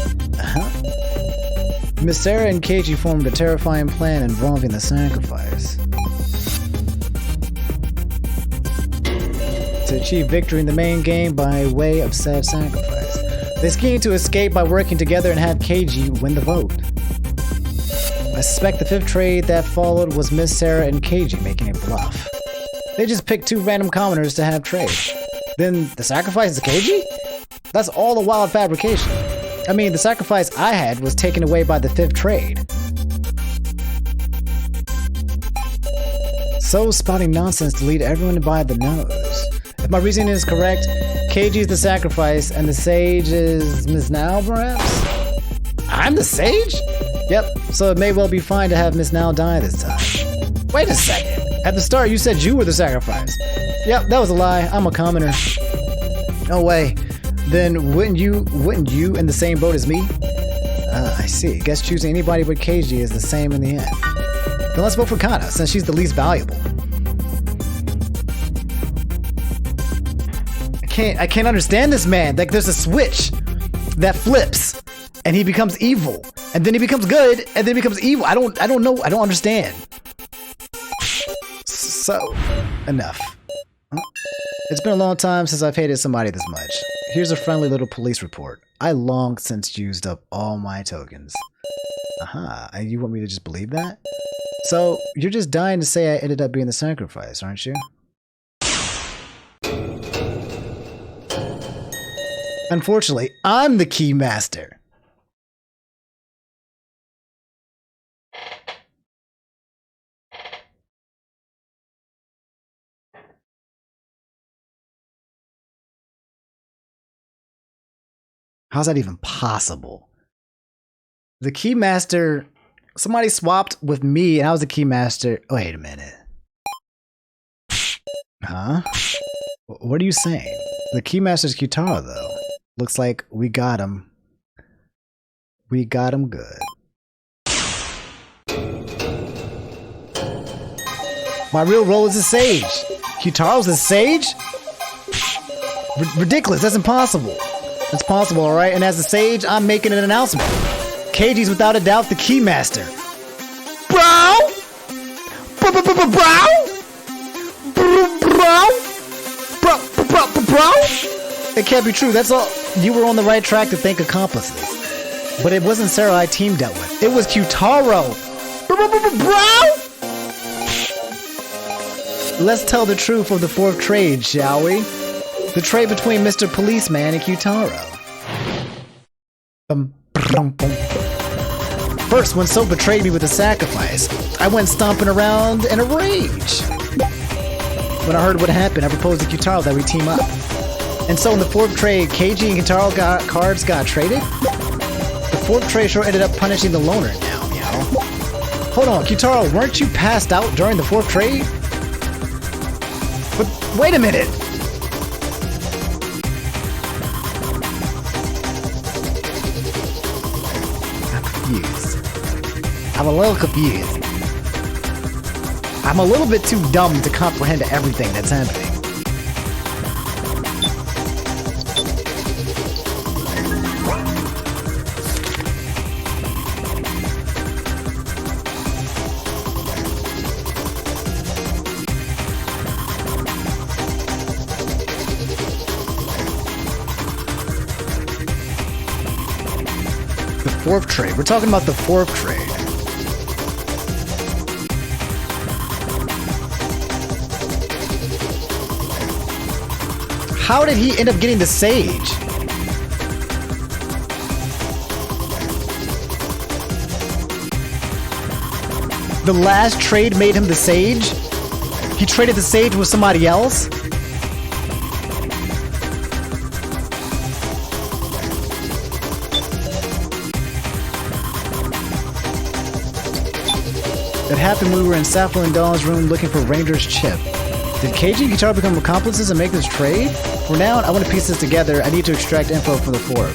A: Miss Sarah and KG formed a terrifying plan involving the sacrifice. To achieve victory in the main game by way of said sacrifice. They schemed to escape by working together and have KG win the vote. I suspect the fifth trade that followed was Miss Sarah and KG making a bluff. They just picked 2 random commoners to have trade. Then the sacrifice is KG? That's all a wild fabrication. I mean, the sacrifice I had was taken away by the fifth trade. So spouting nonsense to lead everyone by the nose. If my reasoning is correct, KG is the sacrifice and the Sage is Miss Now, perhaps? I'm the Sage? Yep, so it may well be fine to have Miss Now die this time. Wait a second. At the start, you said you were the sacrifice. Yep, that was a lie. I'm a commoner. No way. Then wouldn't you in the same boat as me? I see. Guess choosing anybody but KG is the same in the end. Then let's vote for Kana, since she's the least valuable. I can't understand this man. Like, there's a switch that flips, and he becomes evil, and then he becomes good, and then he becomes evil. I don't know. I don't understand. So, enough. It's been a long time since I've hated somebody this much. Here's a friendly little police report. I long since used up all my tokens. Aha, and you want me to just believe that? So, you're just dying to say I ended up being the sacrifice, aren't you? Unfortunately, I'm the key master. How's that even possible? The key master, somebody swapped with me and I was the key master. Wait a minute. Huh? What are you saying? The key master's Kitara though. Looks like we got him. We got him good. My real role is a sage. Kitara's a sage? Ridiculous, that's impossible. It's possible, alright? And as a sage, I'm making an announcement. KG's without a doubt the keymaster. Bro! Bro? It can't be true. That's all. You were on the right track to thank accomplices. But it wasn't Sarah I team dealt with. It was Kyutaro. Bro! Let's tell the truth of the fourth trade, shall we? The trade between Mr. Policeman and Kyutaro. First, when So betrayed me with a sacrifice, I went stomping around in a rage. When I heard what happened, I proposed to Kyutaro that we team up. And so in the fourth trade, KG and Kyutaro cards got traded? The fourth trade sure ended up punishing the loner now, meow. Hold on, Kyutaro, weren't you passed out during the fourth trade? But wait a minute! I'm a little confused. I'm a little bit too dumb to comprehend everything that's happening. The fourth trade. We're talking about the fourth trade. How did he end up getting the sage? The last trade made him the sage? He traded the sage with somebody else? It happened when we were in Sappho and Dawn's room looking for Ranger's chip. Did KG and Kitaro become accomplices and make this trade? For now, I want to piece this together. I need to extract info from the fourth.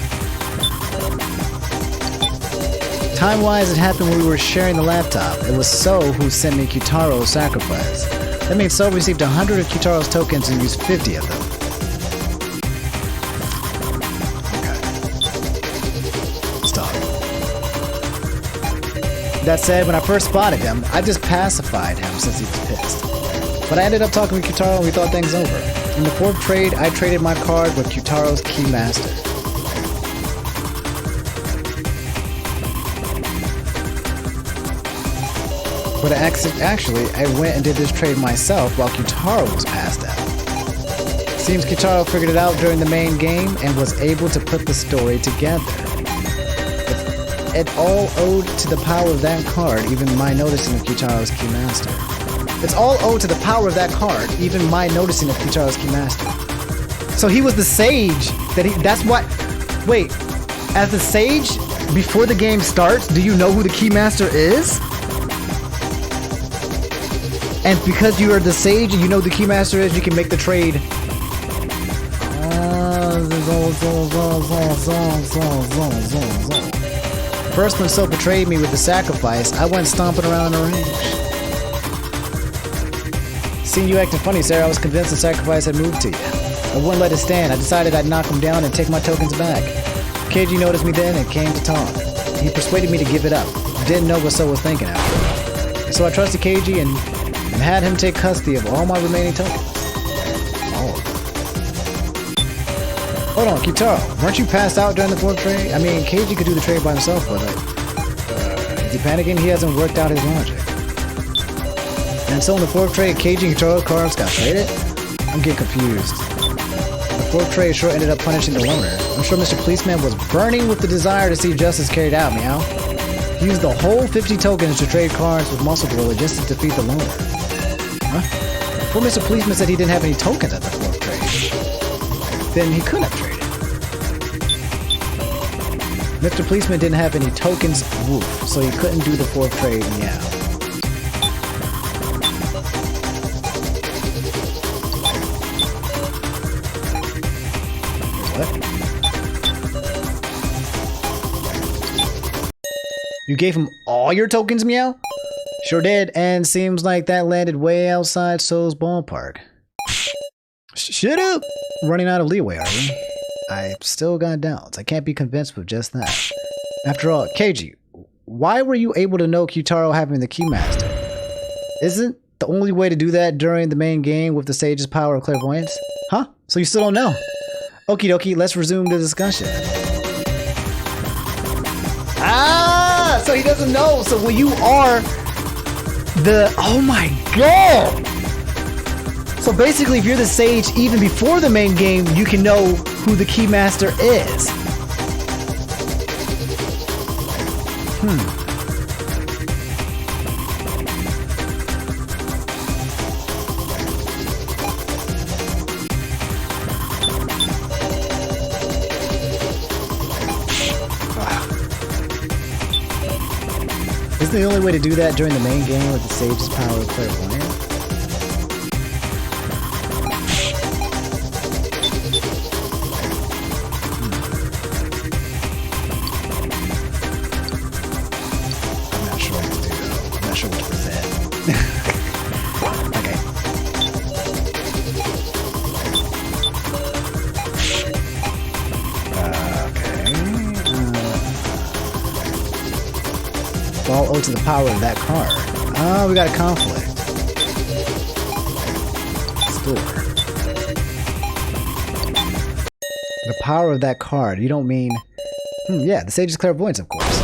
A: Time-wise, it happened when we were sharing the laptop. It was So who sent me Kyutaro's sacrifice. That means So received 100 of Kyutaro's tokens and used 50 of them. Okay. Stop. That said, when I first spotted him, I just pacified him since he was pissed. But I ended up talking with Kyutaro and we thought things over. In the fourth trade, I traded my card with Kyutaro's key master. But actually, I went and did this trade myself while Kyutaro was passed out. Seems Kyutaro figured it out during the main game and was able to put the story together. It all owed to the power of that card, even my noticing of Kyutaro's key master. It's all owed to the power of that card, even my noticing of Kyutaro's key master. So he was the sage that's what, wait, as the sage, before the game starts, do you know who the key master is? And because you are the sage and you know who the keymaster is, you can make the trade. First, when Soap betrayed me with the sacrifice, I went stomping around in the range. Seeing you acting funny, Sarah, I was convinced the sacrifice had moved to you. I wouldn't let it stand. I decided I'd knock him down and take my tokens back. KG noticed me then and came to talk. He persuaded me to give it up. Didn't know what Soap was thinking after. So I trusted KG and had him take custody of all my remaining tokens. All of them. Hold on, Kitaro, weren't you passed out during the fourth trade? I mean, KG could do the trade by himself, but is he panicking? He hasn't worked out his logic. And so in the fourth trade, KG and Kitaro cards got traded? I'm getting confused. The fourth trade sure ended up punishing the loner. I'm sure Mr. Policeman was burning with the desire to see justice carried out, meow. He used the whole 50 tokens to trade cards with Muscle Gorilla just to defeat the loner. Huh? Before Mr. Policeman said he didn't have any tokens at the fourth trade. Then he couldn't have traded. Mr. Policeman didn't have any tokens, woof, so he couldn't do the fourth trade, meow. What? You gave him all your tokens, meow? Sure did, and seems like that landed way outside Soul's ballpark. Shut up! Running out of leeway, are we? I still got doubts. I can't be convinced with just that. After all, KG, why were you able to know Kitaro having the Keymaster? Isn't the only way to do that during the main game with the Sage's power of clairvoyance? Huh? So you still don't know? Okie dokie, let's resume the discussion. Ah! So he doesn't know. So when you are the... Oh my god! So basically, if you're the Sage, even before the main game, you can know who the Keymaster is. Isn't the only way to do that during the main game with the Sage's power of clairvoyance? All owed to the power of that card. Oh, we got a conflict. Store. The power of that card. You don't mean... yeah, the Sage's clairvoyance, of course.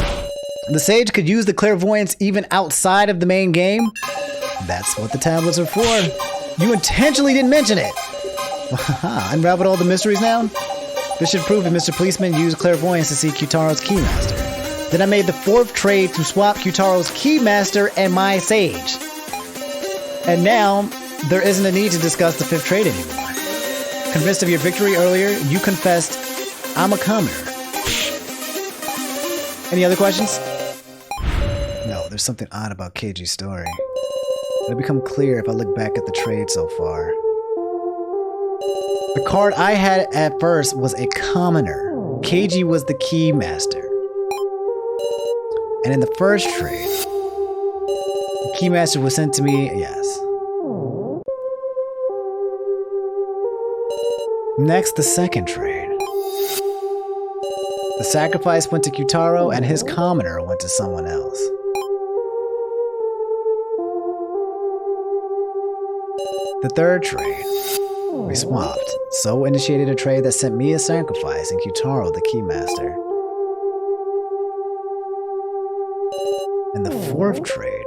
A: The Sage could use the clairvoyance even outside of the main game? That's what the tablets are for. You intentionally didn't mention it! Unraveled all the mysteries now? This should prove that Mr. Policeman used clairvoyance to see Kitaro's Keymaster. Then I made the fourth trade to swap Kitaro's Keymaster and my Sage. And now, there isn't a need to discuss the fifth trade anymore. Convinced of your victory earlier, you confessed, I'm a commoner. Any other questions? No, there's something odd about KG's story. It'll become clear if I look back at the trade so far. The card I had at first was a commoner. KG was the Keymaster. And in the first trade, the Keymaster was sent to me, yes. Next, the second trade. The sacrifice went to Kitaro and his commoner went to someone else. The third trade, we swapped. So initiated a trade that sent me a sacrifice and Kitaro the Keymaster. And the fourth trade.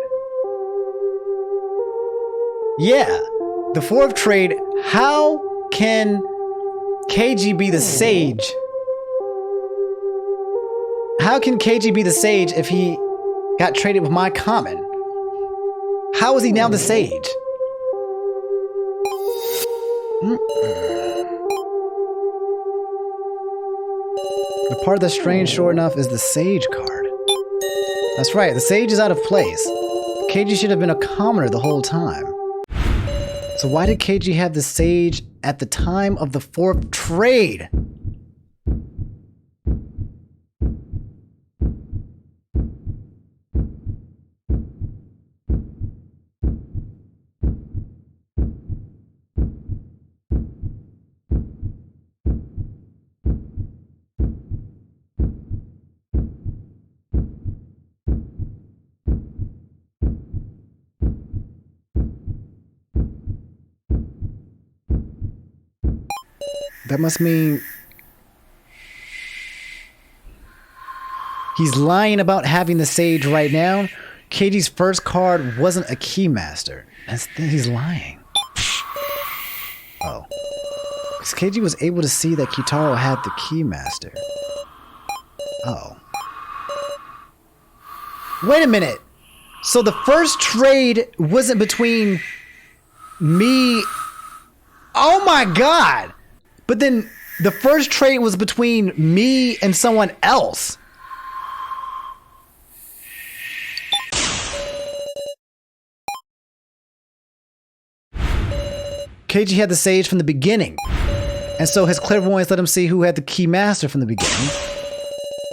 A: Yeah, the fourth trade. How can KG be the Sage? How can KG be the Sage if he got traded with my common? How is he now the Sage? The part that's strange, sure enough, is the Sage card. That's right, the Sage is out of place. KG should have been a commoner the whole time. So why did KG have the Sage at the time of the 4th trade? That must mean he's lying about having the Sage right now. KG's first card wasn't a Keymaster. He's lying. Oh. Because KG was able to see that Kitaro had the Keymaster. Oh. Wait a minute. So the first trade wasn't between me. Oh my god. But then the first trade was between me and someone else. KG had the Sage from the beginning. And so his clairvoyance let him see who had the Keymaster from the beginning.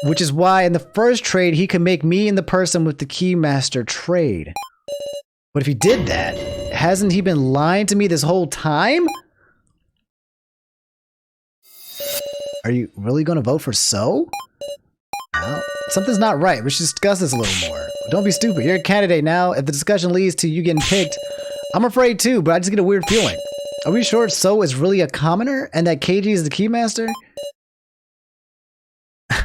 A: Which is why in the first trade, he could make me and the person with the Keymaster trade. But if he did that, hasn't he been lying to me this whole time? Are you really going to vote for So? Well, something's not right. We should discuss this a little more. Don't be stupid. You're a candidate now. If the discussion leads to you getting picked, I'm afraid too, but I just get a weird feeling. Are we sure So is really a commoner and that KG is the Keymaster? I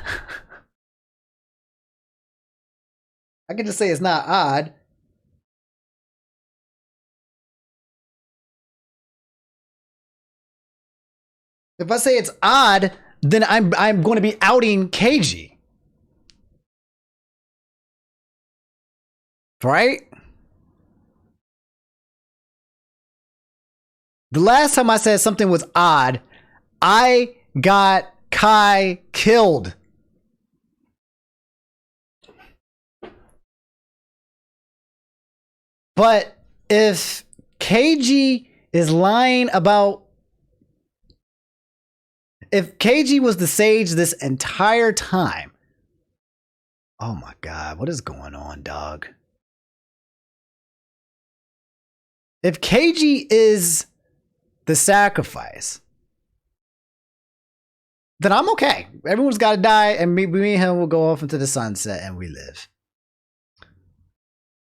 A: can just say it's not odd. If I say it's odd, then I'm going to be outing KG. Right? The last time I said something was odd, I got Kai killed. But if KG is lying about... If KG was the Sage this entire time... Oh my god, what is going on, dog? If KG is the sacrifice, then I'm okay. Everyone's got to die, and me and him will go off into the sunset, and we live.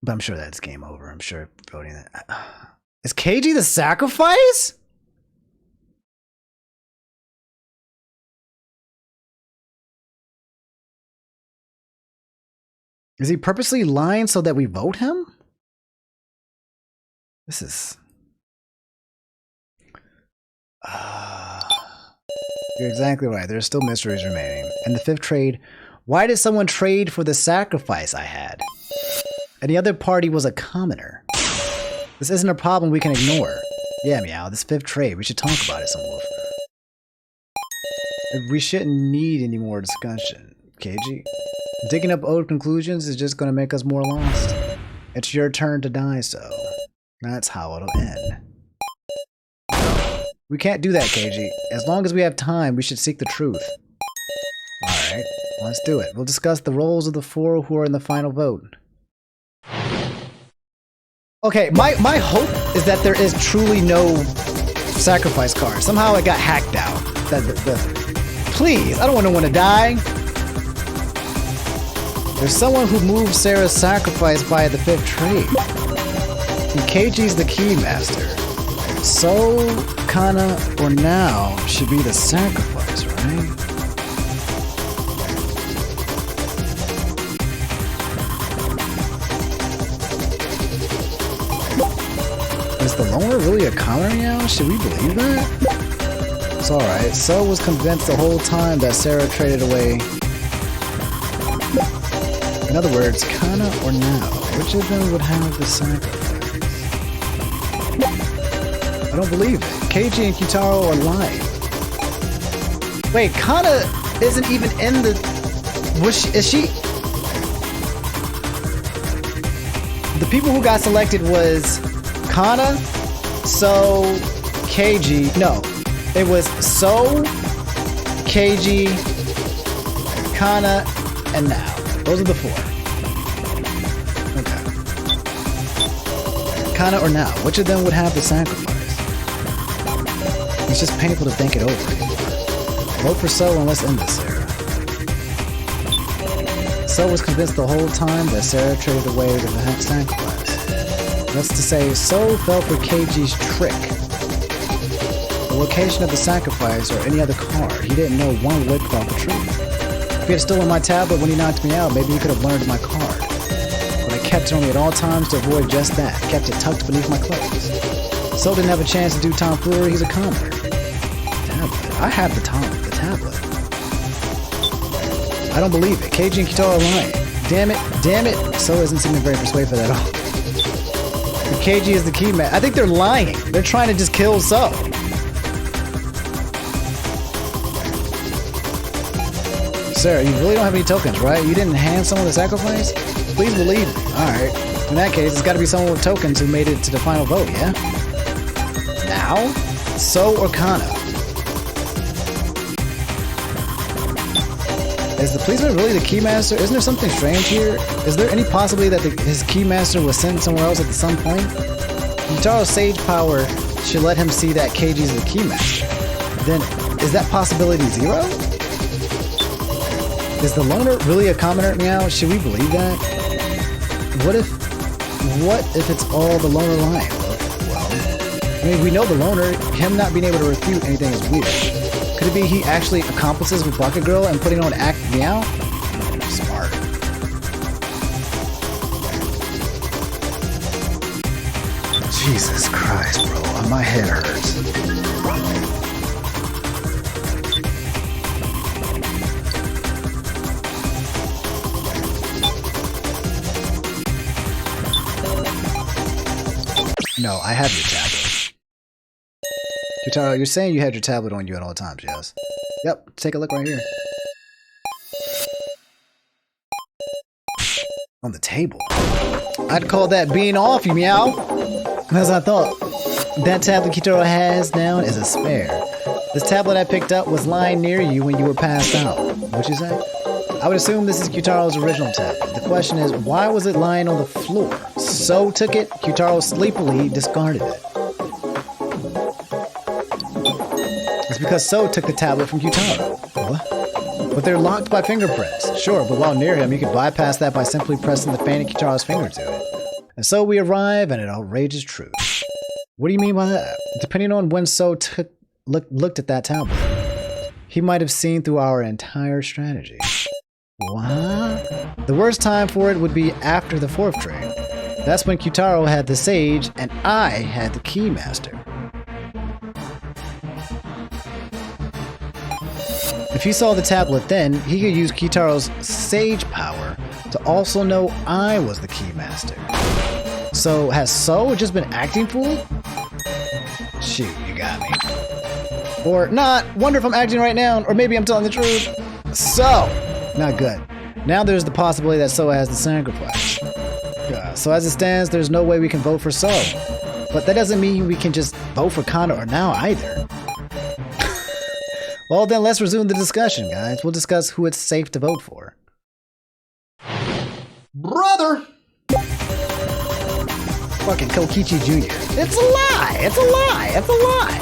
A: But I'm sure that's game over. I'm sure voting that. Is KG the sacrifice? Is he purposely lying so that we vote him? This is... You're exactly right. There's still mysteries remaining. And the 5th trade, why did someone trade for the sacrifice I had? And the other party was a commoner. This isn't a problem we can ignore. Yeah, Meow, this 5th trade, we should talk about it, some wolf. We shouldn't need any more discussion, KG. Digging up old conclusions is just going to make us more lost. It's your turn to die, So. That's how it'll end. We can't do that, KG. As long as we have time, we should seek the truth. Alright, let's do it. We'll discuss the roles of the 4 who are in the final vote. Okay, my hope is that there is truly no sacrifice card. Somehow it got hacked out. Please, I don't want no one to die. There's someone who moved Sarah's sacrifice by the 5th trade. And KG's the Keymaster. So, Kana, or now should be the sacrifice, right? Is the loner really a commoner now? Should we believe that? It's alright. So was convinced the whole time that Sarah traded away. In other words, Kana or now, which of them would have the sacrifice? I don't believe it. KG and Kitaro are lying. Wait, Kana isn't even in the... Is she? The people who got selected was Kana, So, KG. No, it was So, KG, Kana, and Now. Those are the four. Okay. Kana or Now. Which of them would have the sacrifice? It's just painful to think it over anymore. Vote for So and let's end this, Sarah. So was convinced the whole time that Sarah traded away the sacrifice. That's to say, So fell for KG's trick. The location of the sacrifice or any other card, he didn't know one lick about the truth. If he had stolen my tablet when he knocked me out, maybe he could have learned my card. But I kept it on me at all times to avoid just that, kept it tucked beneath my clothes. So didn't have a chance to do tomfoolery, he's a commoner. Tablet. I have the tablet. I don't believe it. KG and Kitaro are lying. Damn it. So isn't seeming very persuasive at all. If KG is the key man, I think they're lying. They're trying to just kill So. Sarah, you really don't have any tokens, right? You didn't hand someone the sacrifice? Please believe me. Alright. In that case, it's gotta be someone with tokens who made it to the final vote, yeah? Now? So or Kana? Is the policeman really the keymaster? Isn't there something strange here? Is there any possibility that his keymaster was sent somewhere else at some point? Kitaro's sage power should let him see that KG's the keymaster. Then, is that possibility zero? Is the loner really a commoner? Meow? Should we believe that? What if it's all the loner lying? Well, I mean, we know the loner. Him not being able to refute anything is weird. Could it be he actually accomplices with Bucket Girl and putting on act meow? Smart. Jesus Christ, bro. My head hurts. No, I have your tablet. Kitaro, you're saying you had your tablet on you at all times, yes? Yep, take a look right here. On the table. I'd call that being off, you meow. As I thought. That tablet Kitaro has now is a spare. This tablet I picked up was lying near you when you were passed out. What'd you say? I would assume this is Kitaro's original tablet. The question is, why was it lying on the floor? So took it, Kitaro sleepily discarded it. It's because So took the tablet from Kitaro. What? But they're locked by fingerprints. Sure, but while near him, you could bypass that by simply pressing the fan of Kitaro's finger to it. And so we arrive at an outrageous truth. What do you mean by that? Depending on when So looked at that tablet, he might have seen through our entire strategy. What? The worst time for it would be after the fourth trade. That's when Kitaro had the Sage and I had the Keymaster. If he saw the tablet then, he could use Kitaro's Sage power to also know I was the Keymaster. So has So just been acting fool? Shoot, you got me. Or not, wonder if I'm acting right now, or maybe I'm telling the truth. So, not good. Now there's the possibility that So has the sacrifice. So as it stands, there's no way we can vote for So. But that doesn't mean we can just vote for Kana or Now either. Well then let's resume the discussion, guys. We'll discuss who it's safe to vote for. Brother! Fucking Kokichi Jr. It's a lie! It's a lie! It's a lie!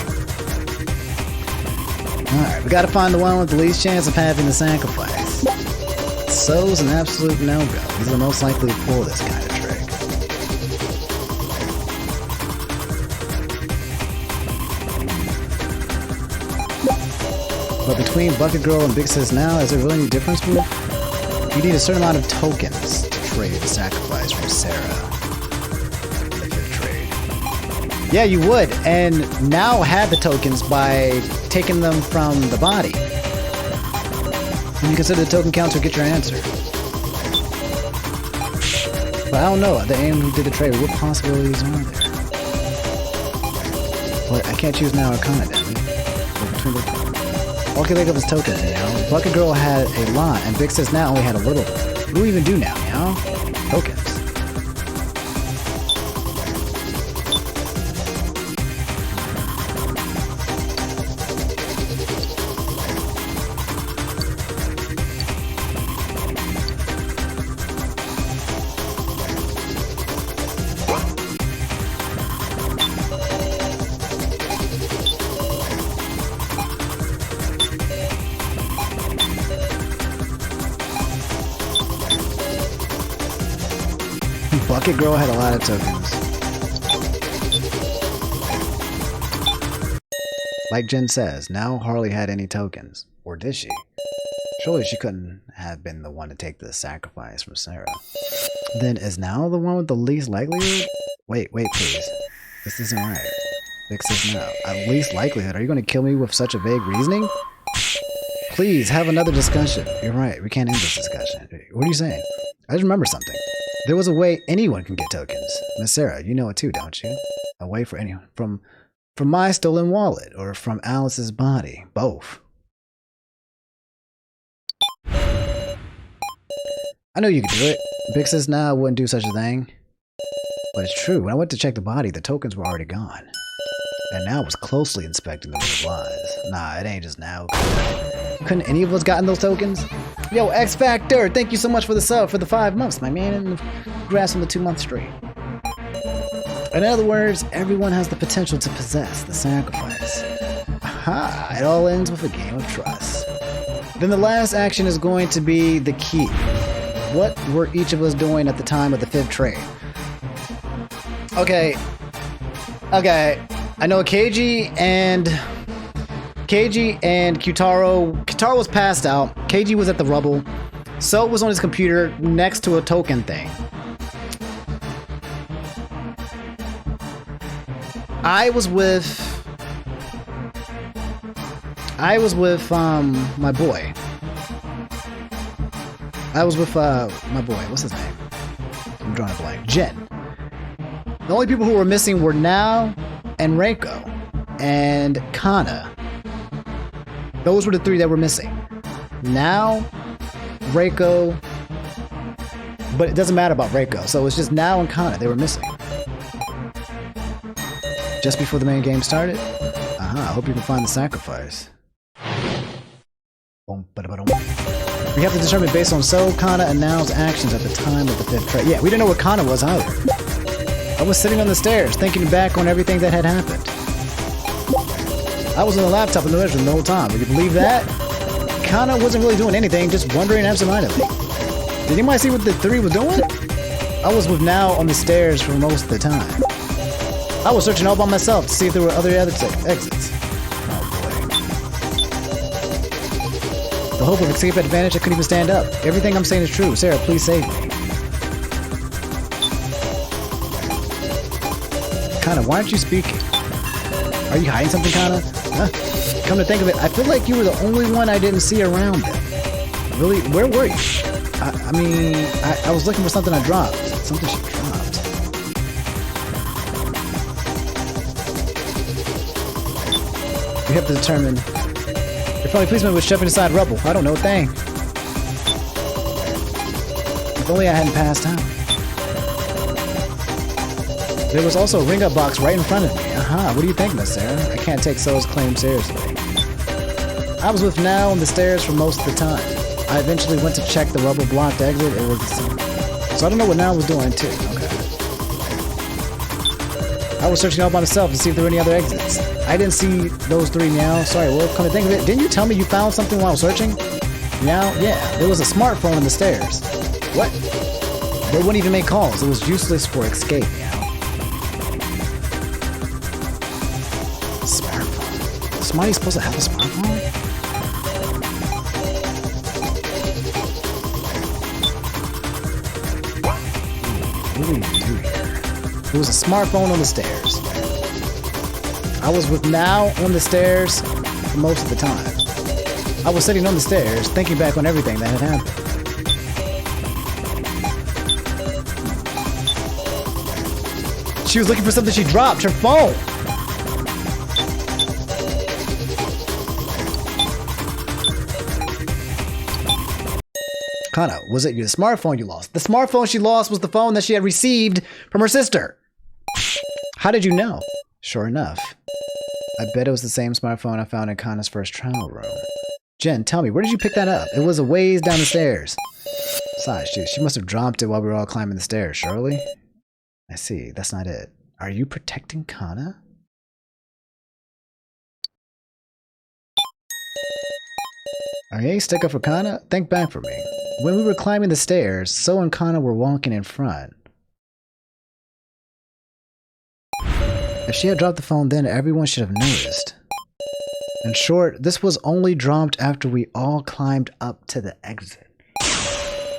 A: Alright, we gotta find the one with the least chance of having the sacrifice. So's an absolute no-go. He's the most likely to pull this kind of trick. But between Bucket Girl and Big Sis Now, is there really any difference, bro? You need a certain amount of tokens to trade the sacrifice from Sarah. Yeah, you would, and Now had the tokens by taking them from the body. When you consider the token counter, get your answer. But I don't know, the aim who did the trade, what possibilities are there? But I can't choose Now or Kana, damn it. All can think of his tokens now. Bucket Girl had a lot, and Big Sis Now only had a little. What do we even do now, Tokens. Bucket Girl had a lot of tokens. Like Jen says, now Harley had any tokens. Or did she? Surely she couldn't have been the one to take the sacrifice from Sarah. Then is now the one with the least likelihood? Wait, please. This isn't right. Fix this now. At least likelihood. Are you going to kill me with such a vague reasoning? Please, have another discussion. You're right. We can't end this discussion. What are you saying? I just remember something. There was a way anyone can get tokens. Miss Sarah, you know it too, don't you? A way for anyone. From my stolen wallet or from Alice's body. Both. I know you could do it. Big Sis now wouldn't do such a thing. But it's true. When I went to check the body, the tokens were already gone. And now I was closely inspecting the replies. Nah, it ain't just now. Couldn't any of us gotten those tokens? Yo, X Factor, thank you so much for the sub for the 5 months, my man, and congrats on the 2-month streak. In other words, everyone has the potential to possess the sacrifice. Aha, it all ends with a game of trust. Then the last action is going to be the key. What were each of us doing at the time of the 5th trade? Okay. I know KG and Kyutaro. Kyutaro was passed out. KG was at the rubble. So was on his computer next to a token thing. I was with my boy. I was with my boy. What's his name? I'm drawing a blank. Jen. The only people who were missing were Now and Reiko and Kana. Those were the 3 that were missing. Now, Reiko, but it doesn't matter about Reiko. So it's just Now and Kana. They were missing. Just before the main game started? I hope you can find the sacrifice. We have to determine based on So, Kana, and Now's actions at the time of the 5th trade. Yeah, we didn't know what Kana was either. I was sitting on the stairs, thinking back on everything that had happened. I was on the laptop in the bedroom the whole time. Would you believe that? Kana wasn't really doing anything, just wondering absentmindedly. Did anybody see what the 3 was doing? I was with Now on the stairs for most of the time. I was searching all by myself to see if there were other exits. The hope of escape advantage, I couldn't even stand up. Everything I'm saying is true. Sarah, please save me. Kana, why aren't you speaking? Are you hiding something, Kana? Huh? Come to think of it, I feel like you were the only one I didn't see around them. Really? Where were you? I was looking for something I dropped. Something she dropped. We have to determine... If only policeman was shoving inside rubble. I don't know a thing. If only I hadn't passed out. There was also a ring-up box right in front of me. What do you think, Miss Sarah? I can't take So's claim seriously. I was with Now on the stairs for most of the time. I eventually went to check the rubble blocked exit. It was the same. So I don't know what Now was doing too. Okay. I was searching all by myself to see if there were any other exits. I didn't see those 3 Meow. Sorry, well, come to think of it, didn't you tell me you found something while I was searching? Meow? Yeah, there was a smartphone on the stairs. What? They wouldn't even make calls. It was useless for escape, Meow. Smartphone? Is somebody supposed to have a smartphone? What do we do here? There was a smartphone on the stairs. I was with Now on the stairs for most of the time. I was sitting on the stairs, thinking back on everything that had happened. She was looking for something she dropped, her phone! Kana, was it your smartphone you lost? The smartphone she lost was the phone that she had received from her sister. How did you know? Sure enough. I bet it was the same smartphone I found in Kana's first trial room. Jen, tell me, where did you pick that up? It was a ways down the stairs. Besides, she must have dropped it while we were all climbing the stairs, surely? I see, that's not it. Are you protecting Kana? Are you stick up for Kana? Think back for me. When we were climbing the stairs, So and Kana were walking in front. If she had dropped the phone then, everyone should have noticed. In short, this was only dropped after we all climbed up to the exit.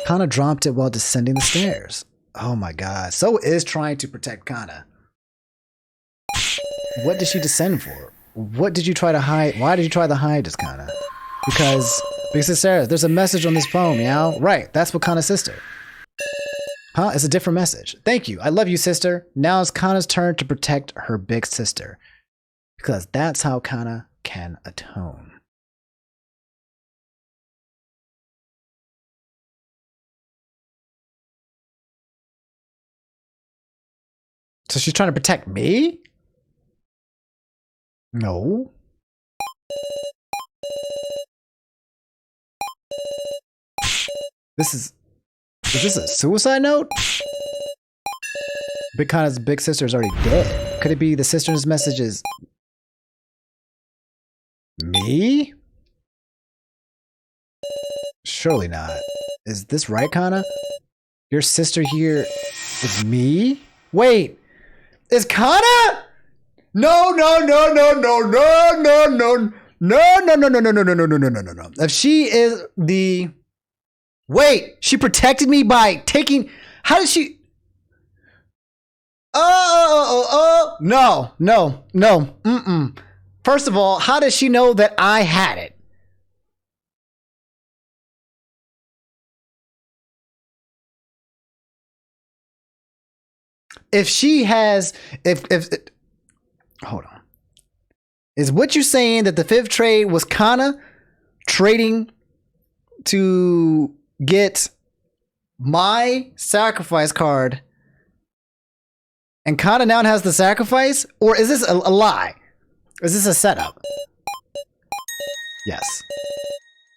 A: Kana dropped it while descending the stairs. Oh my god. So is trying to protect Kana. What did she descend for? What did you try to hide? Why did you try to hide this, Kana? Because Sarah, there's a message on this phone, meow. Right, that's what Kana's sister. Huh? It's a different message. Thank you. I love you, sister. Now it's Kana's turn to protect her big sister. Because that's how Kana can atone. So she's trying to protect me? No. Is this a suicide note? Big Kana's big sister is already dead. Could it be the sister's message is me? Surely not. Is this right, Kana? Your sister here is me? Wait, is Kana? No. If she is the... Wait, she protected me by taking... How did she... No. First of all, how does she know that I had it? If she has... Hold on. Is what you're saying that the fifth trade was Kana trading to get my sacrifice card and Kana now has the sacrifice? Or is this a lie? Is this a setup? Yes.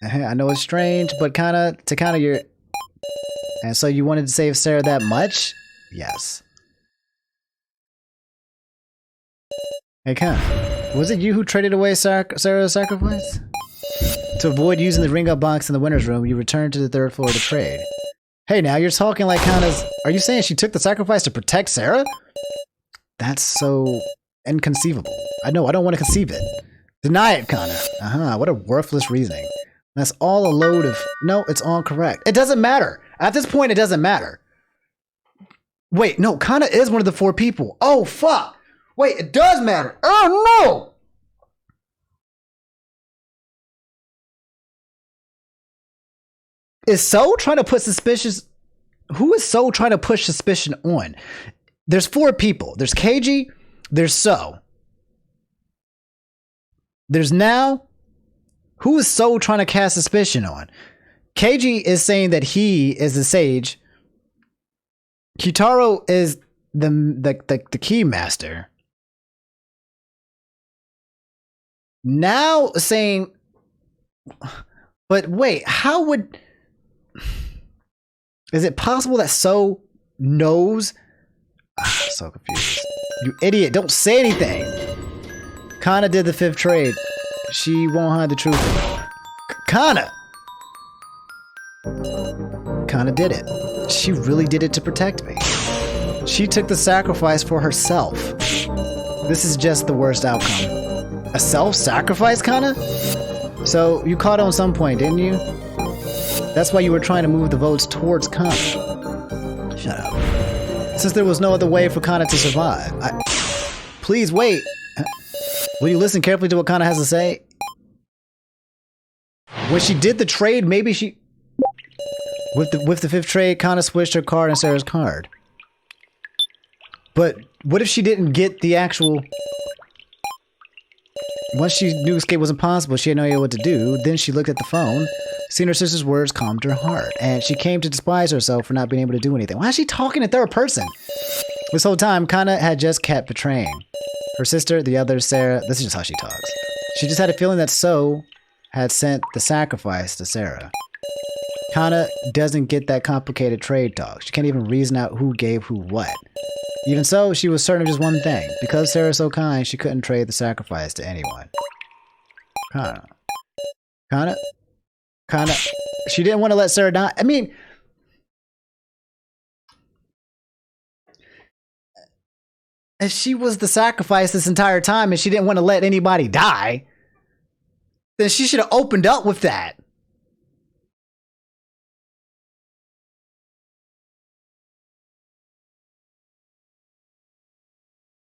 A: I know it's strange, but Kana you're... And so you wanted to save Sarah that much? Yes. Hey Kana, was it you who traded away Sarah's sacrifice? To avoid using the ring-up box in the winner's room, you returned to the third floor to trade. Hey now, you're talking like Kana's... Are you saying she took the sacrifice to protect Sarah? That's so inconceivable. I know, I don't want to conceive it. Deny it, Kana. What a worthless reasoning. That's all a load of... No, it's all correct. It doesn't matter. At this point, it doesn't matter. Wait, no, Kana is one of the 4 people. Oh, fuck. Wait, it does matter. Oh, no. Is So trying to put suspicious... Who is So trying to push suspicion on? There's 4 people. There's KG. There's So. There's now... Who is So trying to cast suspicion on? KG is saying that he is the sage. Kitaro is the key master. Now saying... But wait, how would... Is it possible that So knows? I'm so confused. You idiot, don't say anything. Kana did the 5th trade. She won't hide the truth anymore. Kana did it. She really did it to protect me. She took the sacrifice for herself. This is just the worst outcome. A self-sacrifice, Kana? So you caught on some point, didn't you? That's why you were trying to move the votes towards Kana. Shut up. Since there was no other way for Kana to survive. Please wait. Will you listen carefully to what Kana has to say? When she did the trade, maybe she... With the 5th trade, Kana switched her card and Sarah's card. But what if she didn't get the actual... Once she knew escape was impossible, she had no idea what to do. Then she looked at the phone. Seeing her sister's words calmed her heart. And she came to despise herself for not being able to do anything. Why is she talking in third person? This whole time, Kana had just kept betraying. Her sister, the other, Sarah... This is just how she talks. She just had a feeling that So had sent the sacrifice to Sarah. Kana doesn't get that complicated trade talk. She can't even reason out who gave who what. Even so, she was certain of just one thing. Because Sarah's so kind, she couldn't trade the sacrifice to anyone. Kana? She didn't want to let Sarah die. I mean... if she was the sacrifice this entire time and she didn't want to let anybody die, then she should have opened up with that.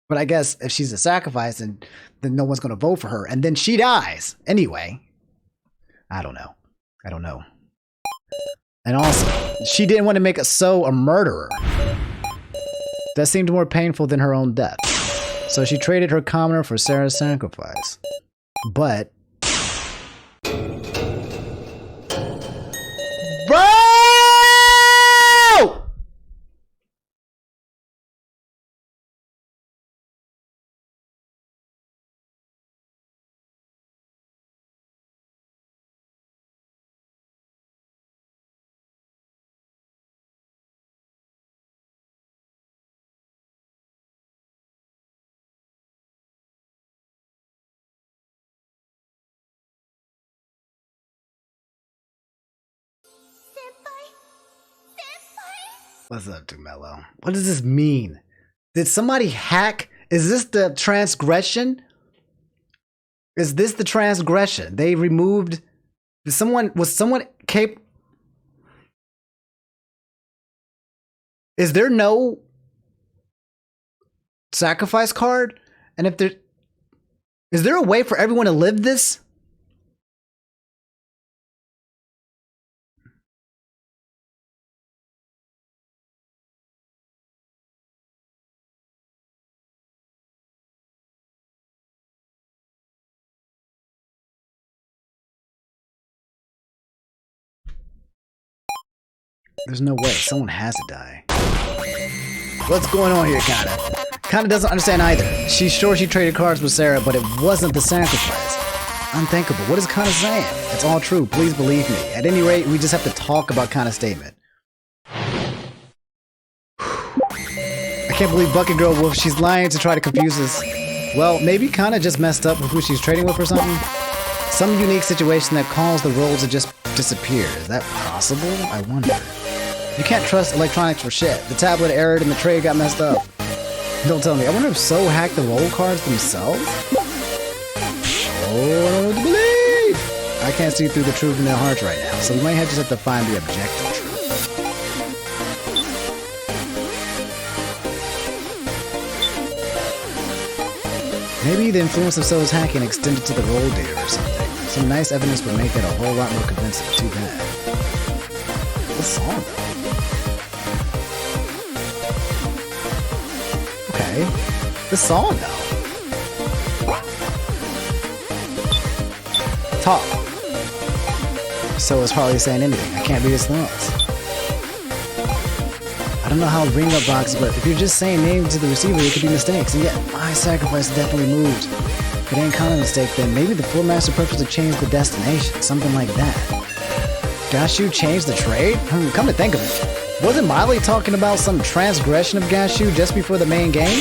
A: But I guess if she's a sacrifice, then no one's going to vote for her. And then she dies. Anyway. I don't know. And also, she didn't want to make So a murderer. That seemed more painful than her own death. So she traded her commoner for Sarah's sacrifice. But... Bro! What's up, Mello? What does this mean? Did somebody hack? Is this the transgression? Is this the transgression? They removed... Was someone capable... Is there no sacrifice card? And if there... Is there a way for everyone to live this? There's no way. Someone has to die. What's going on here, Kana? Kana doesn't understand either. She's sure she traded cards with Sarah, but it wasn't the sacrifice. Unthinkable. What is Kana saying? It's all true. Please believe me. At any rate, we just have to talk about Kana's statement. I can't believe Bucket Girl Wolf. She's lying to try to confuse us. Well, maybe Kana just messed up with who she's trading with or something. Some unique situation that caused the roles to just disappear. Is that possible? I wonder. You can't trust electronics for shit. The tablet errored and the trade got messed up. Don't tell me. I wonder if So hacked the roll cards themselves? Oh, I don't know what to believe! I can't see through the truth in their hearts right now, so we might just have to find the objective truth. Maybe the influence of So's hacking extended to the roll data or something. Some nice evidence would make that a whole lot more convincing. Too bad. What song, though? Okay. The song, though. Talk. So is hardly saying anything. I can't read his thoughts. I don't know how ring up box, but if you're just saying names to the receiver, it could be mistakes. And yet, my sacrifice definitely moved. If it ain't kind of a mistake, then maybe the Floor Master purposely changed the destination. Something like that. Gashu changed the trade? Come to think of it. Wasn't Miley talking about some transgression of Gashu just before the main game?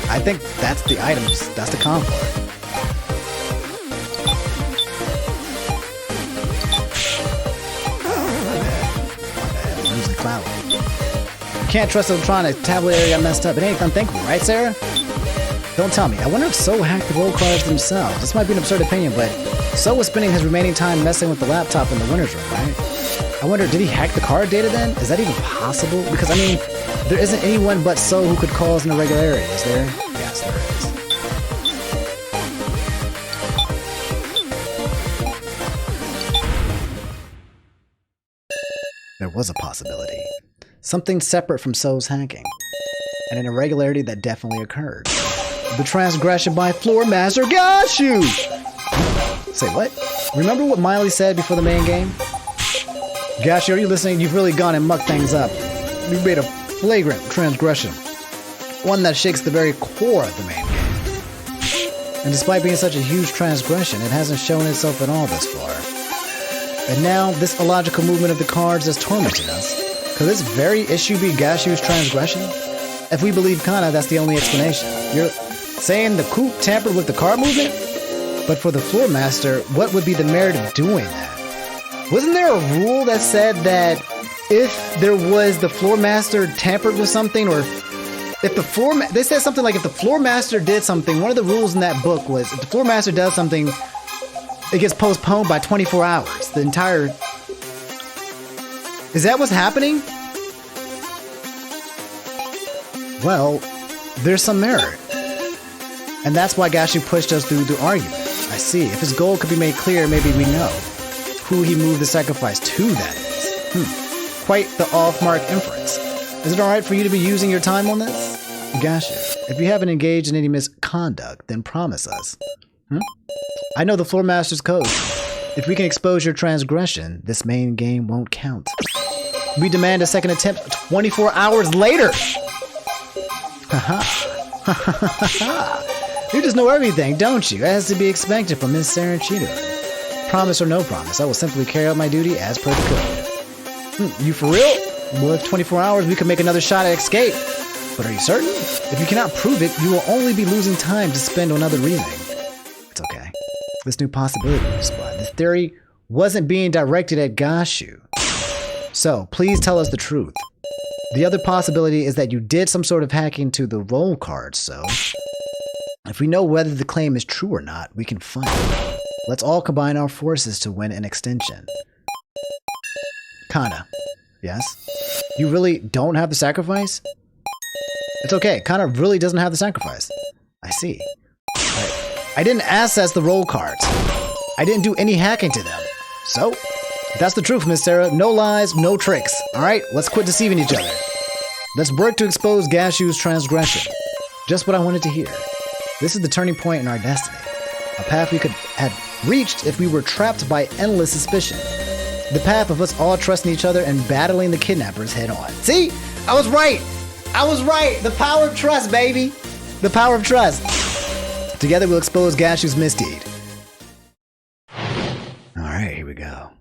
A: I think that's the items. That's the conflict. Losing clout. Can't trust electronics. Tablet area got messed up. It ain't unthinkable, right, Sarah? Don't tell me. I wonder if So hacked the roll cards themselves. This might be an absurd opinion, but So was spending his remaining time messing with the laptop in the winner's room, right? I wonder, did he hack the card data then? Is that even possible? Because, I mean, there isn't anyone but So who could cause an irregularity, is there? Yes, there is. There was a possibility. Something separate from So's hacking. And an irregularity that definitely occurred. The transgression by Floor Master Gashu! Say what? Remember what Miley said before the main game? Gashu, are you listening? You've really gone and mucked things up. You made a flagrant transgression. One that shakes the very core of the main game. And despite being such a huge transgression, it hasn't shown itself at all thus far. And now, this illogical movement of the cards is tormenting us. Could this very issue be Gashu's transgression? If we believe Kana, that's the only explanation. You're saying the coup tampered with the card movement? But for the Floor Master, what would be the merit of doing that? Wasn't there a rule that said that if there was the floor master tampered with something, or if the floor they said something like if the floor master did something, one of the rules in that book was if the floor master does something, it gets postponed by 24 hours. The entire... Is that what's happening? Well, there's some merit. And that's why Gashu pushed us through the argument. I see. If his goal could be made clear, maybe we know who he moved the sacrifice to, that is. Quite the off-mark inference. Is it alright for you to be using your time on this? Gashu, if you haven't engaged in any misconduct, then promise us. I know the floor master's code. If we can expose your transgression, this main game won't count. We demand a second attempt 24 hours later! Haha. You just know everything, don't you? As to be expected from Miss Sarachino. Promise or no promise, I will simply carry out my duty as per the code. You for real? Well, if 24 hours, we could make another shot at escape. But are you certain? If you cannot prove it, you will only be losing time to spend on other reasoning. It's okay. This new possibility you spot. This theory wasn't being directed at Gashu. So, please tell us the truth. The other possibility is that you did some sort of hacking to the roll cards, so... If we know whether the claim is true or not, we can find it. Let's all combine our forces to win an extension. Kana. Yes? You really don't have the sacrifice? It's okay. Kana really doesn't have the sacrifice. I see. Right. I didn't access the roll cards. I didn't do any hacking to them. So, that's the truth, Miss Sarah. No lies, no tricks. Alright, let's quit deceiving each other. Let's work to expose Gashu's transgression. Just what I wanted to hear. This is the turning point in our destiny. A path we could have reached if we were trapped by endless suspicion. The path of us all trusting each other and battling the kidnappers head on. See? I was right! I was right! The power of trust, baby! The power of trust. Together we'll expose Gashu's misdeed. Alright, here we go.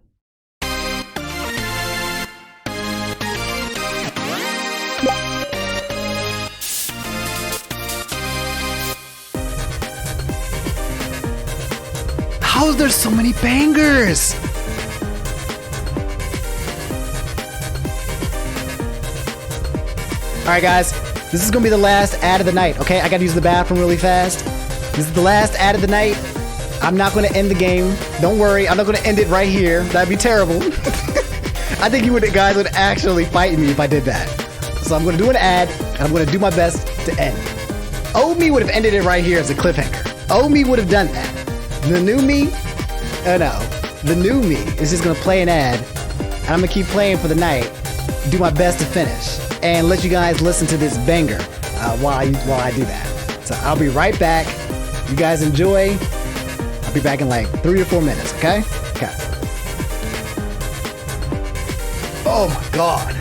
A: How is there so many bangers? Alright guys, this is gonna be the last ad of the night, okay? I gotta use the bathroom really fast. This is the last ad of the night. I'm not gonna end the game. Don't worry, I'm not gonna end it right here. That'd be terrible. I think you guys would actually fight me if I did that. So I'm gonna do an ad, and I'm gonna do my best to end. Old me would have ended it right here as a cliffhanger. Old me would have done that. The new me? Oh no. The new me is just gonna play an ad, and I'm gonna keep playing for the night, do my best to finish, and let you guys listen to this banger while I do that. So I'll be right back. You guys enjoy. I'll be back in like 3 or 4 minutes, okay? Okay. Oh my God.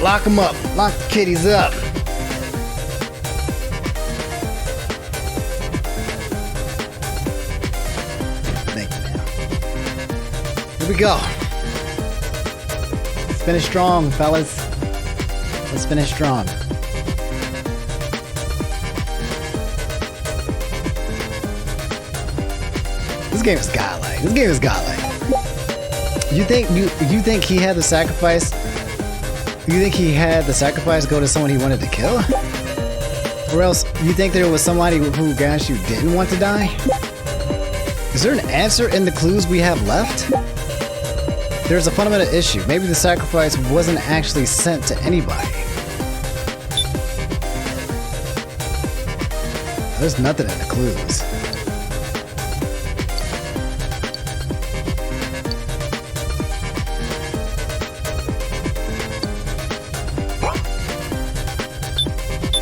A: Lock them up. Lock the kitties up. Thank you, man. Here we go. Let's finish strong, fellas. Let's finish strong. This game is godlike. This game is godlike. You think he had the sacrifice? You think he had the sacrifice go to someone he wanted to kill? Or else you think there was somebody who Gashu didn't want to die? Is there an answer in the clues we have left? There's a fundamental issue. Maybe the sacrifice wasn't actually sent to anybody. There's nothing in the clues.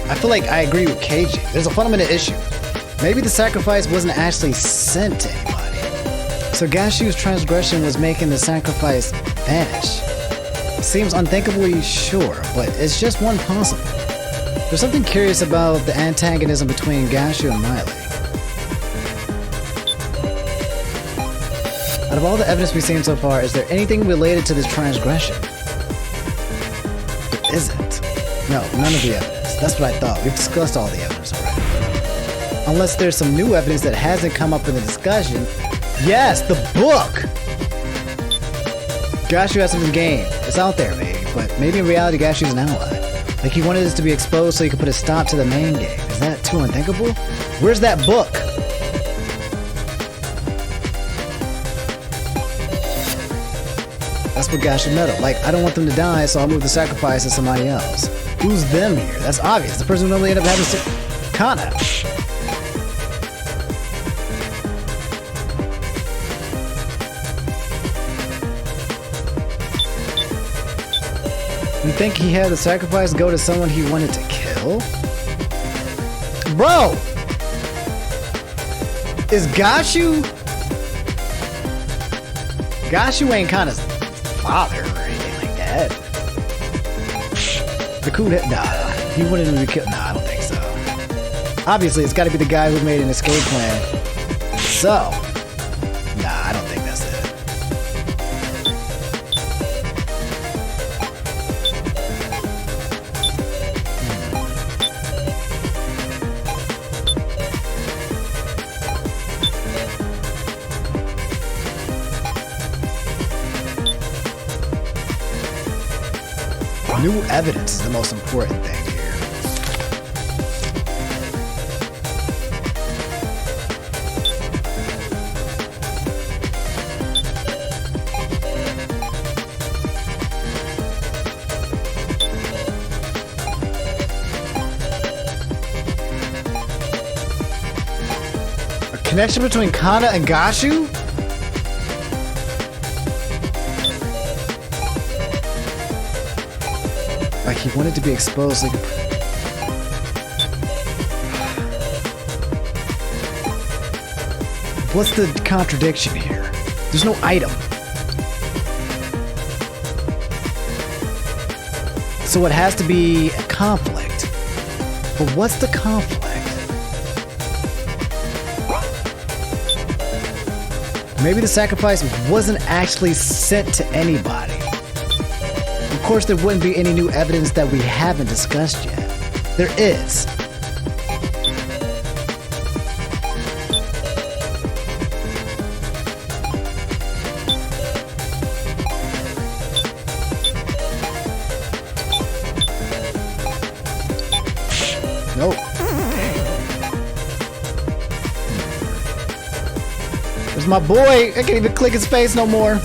A: I feel like I agree with KG. There's a fundamental issue. Maybe the sacrifice wasn't actually sent to anybody. So Gashu's transgression was making the sacrifice vanish. Seems unthinkably sure, but it's just one possible. There's something curious about the antagonism between Gashu and Miley. Out of all the evidence we've seen so far, is there anything related to this transgression? There isn't. No, none of the evidence. That's what I thought. We've discussed all the evidence already. Unless there's some new evidence that hasn't come up in the discussion. Yes, the book! Gashu has some game. It's out there, maybe. But maybe in reality, Gashu's an ally. Like he wanted this to be exposed so he could put a stop to the main game. Is that too unthinkable? Where's that book? That's what Gashu meddled. Like, I don't want them to die, so I'll move the sacrifice to somebody else. Who's them here? That's obvious. The person who normally end up having Kana. You think he had the sacrifice go to someone he wanted to kill? Bro! Is Gashu... Gashu ain't Kana's father or anything like that. The coup that... Nah, he wanted him to be killed. Nah, I don't think so. Obviously, it's gotta be the guy who made an escape plan. So... Nah, I don't think that's it. New evidence is the most important thing here. A connection between Kana and Gashu? Like he wanted to be exposed. Like, what's the contradiction here? There's no item. So it has to be a conflict. But what's the conflict? Maybe the sacrifice wasn't actually sent to anybody. Of course, there wouldn't be any new evidence that we haven't discussed yet. There is. Nope. There's my boy. I can't even click his face no more.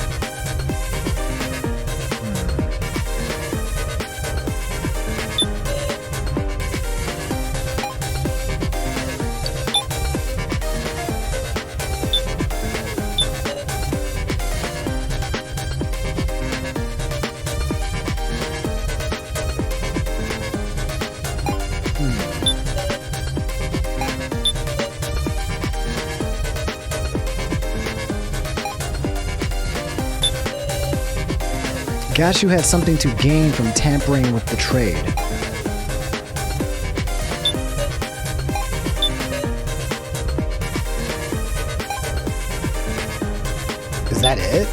A: Gashu had something to gain from tampering with the trade. Is that it?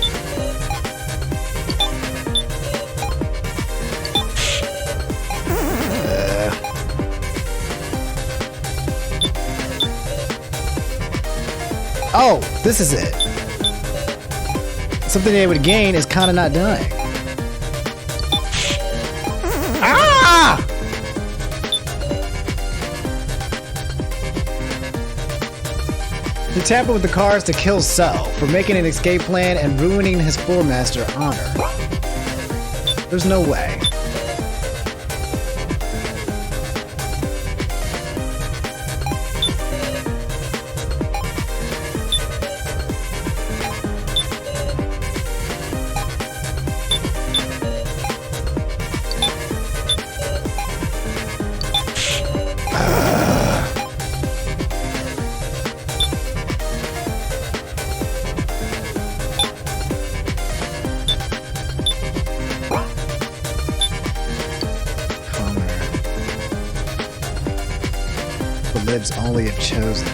A: Oh, this is it. Something they would gain is kind of not dying. Ah! He tampered with the cards to kill So for making an escape plan and ruining his floor master honor. There's no way. Lives only if chosen.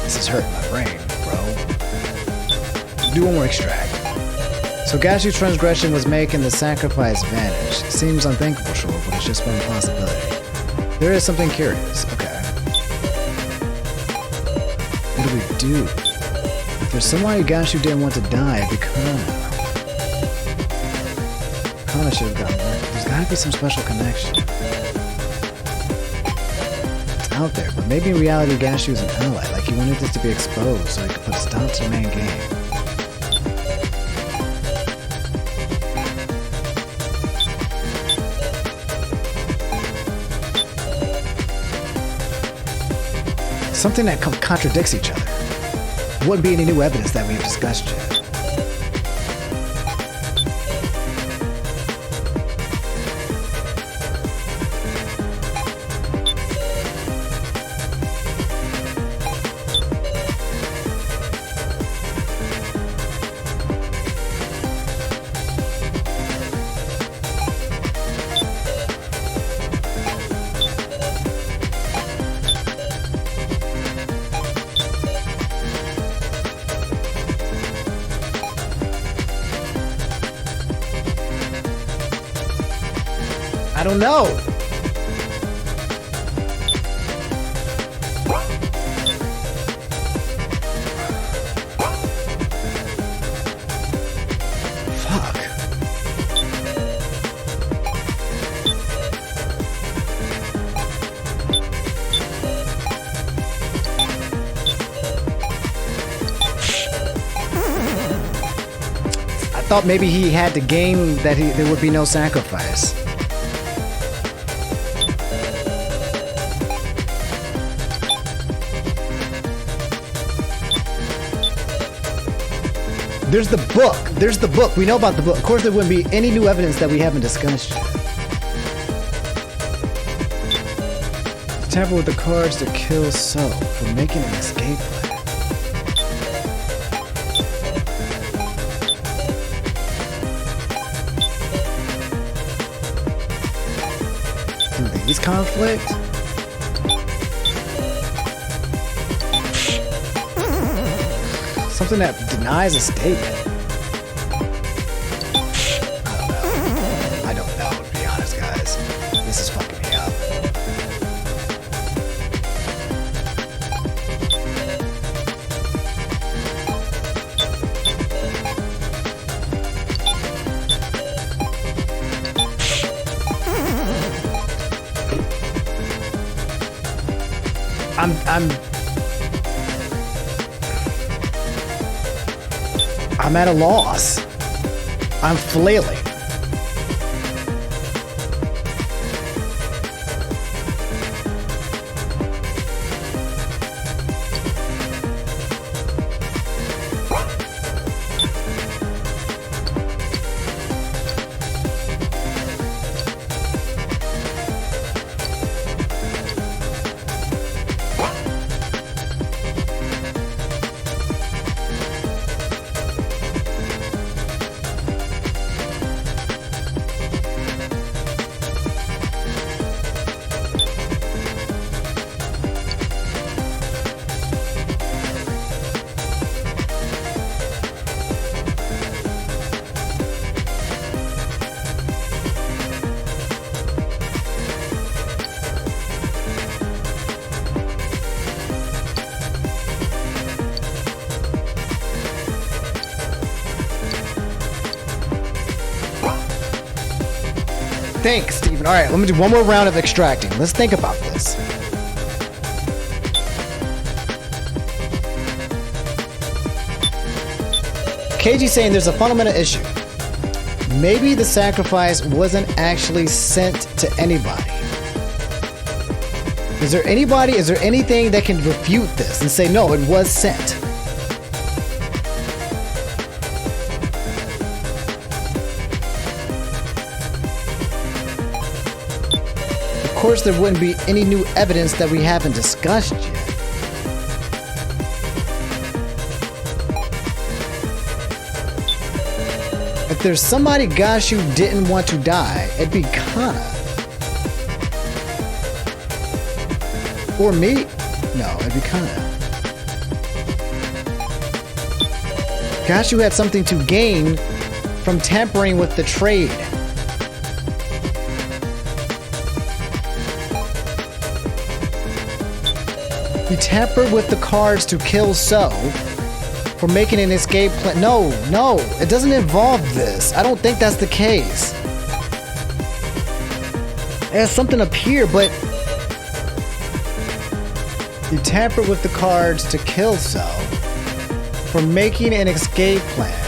A: This is hurting my brain, bro. Do one more extract. So Gashu's transgression was making the sacrifice vanish. Seems unthinkable, sure, but it's just one possibility. There is something curious. Okay. What do we do? If there's somebody Gashu didn't want to die, it'd be Kana. Kana should have gotten that. There's gotta be some special connection. It's out there, but maybe in reality Gashu's an ally. Like he wanted this to be exposed so he could put a stop to the main game. Something that contradicts each other. Wouldn't be any new evidence that we have discussed yet. I don't know. Fuck. I thought maybe he had to gain that there would be no sacrifice. There's the book. There's the book. We know about the book. Of course, there wouldn't be any new evidence that we haven't discussed yet. Tamper with the cards to kill So for making an escape plan. Do these conflict? Something that denies a statement. I don't know, to be honest, guys. This is fucking me up. I'm at a loss. I'm flailing. think, Steven. All right, let me do one more round of extracting. Let's think about this. KG saying there's a fundamental issue. Maybe the sacrifice wasn't actually sent to anybody. Is there anything that can refute this and say, no, it was sent? Of course, there wouldn't be any new evidence that we haven't discussed yet. If there's somebody Gashu didn't want to die, it'd be Kana. Or me? No, it'd be Kana. Gashu had something to gain from tampering with the trade. He tampered with the cards to kill So for making an escape plan. No, it doesn't involve this. I don't think that's the case. There's something up here, but he tampered with the cards to kill So for making an escape plan.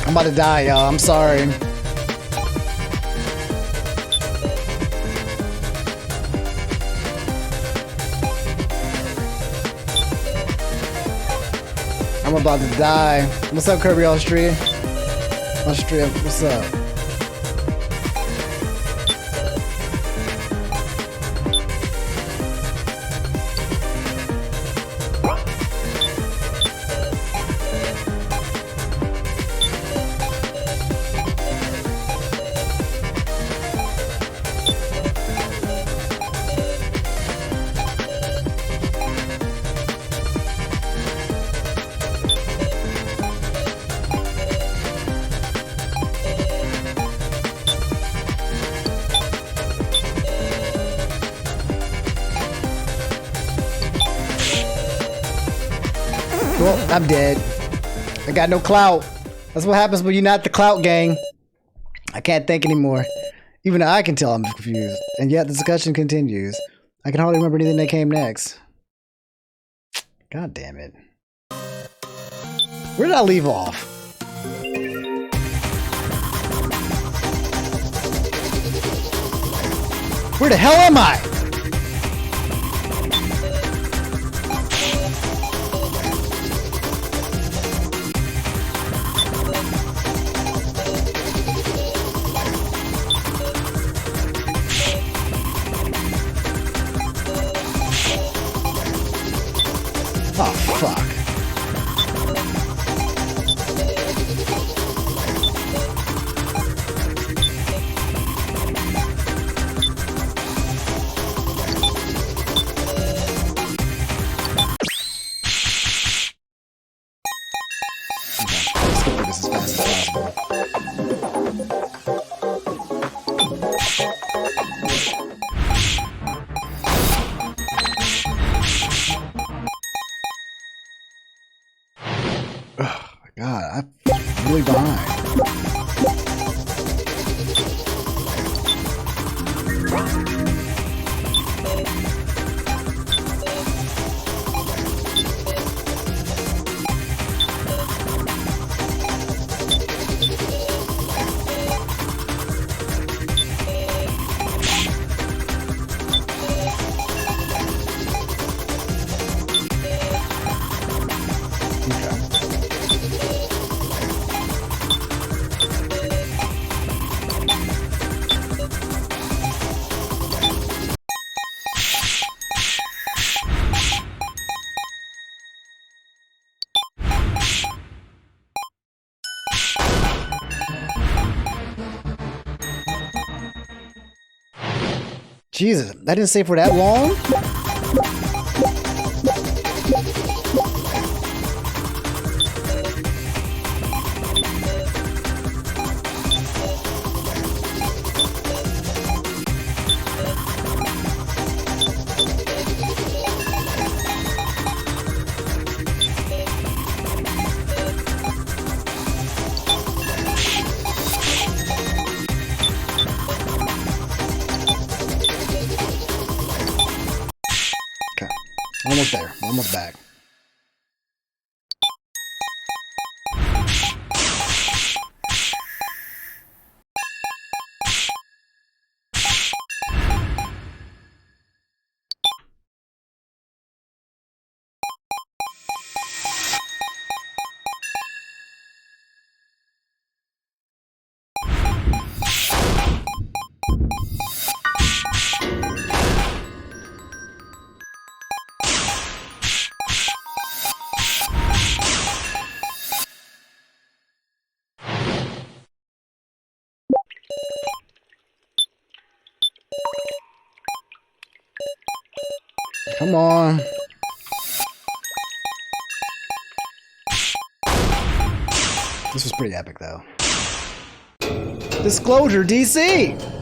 A: I'm about to die, y'all. I'm sorry. I'm about to die. What's up, Kirby Austria? Austria, what's up? Well, I'm dead. I got no clout. That's what happens when you're not the clout gang. I can't think anymore. Even I can tell I'm confused. And yet the discussion continues. I can hardly remember anything that came next. God damn it. Where did I leave off? Where the hell am I? Oh, fuck. Jesus, that didn't stay for that long? Almost there. We're almost back. Come on. This was pretty epic, though. Disclosure, DC!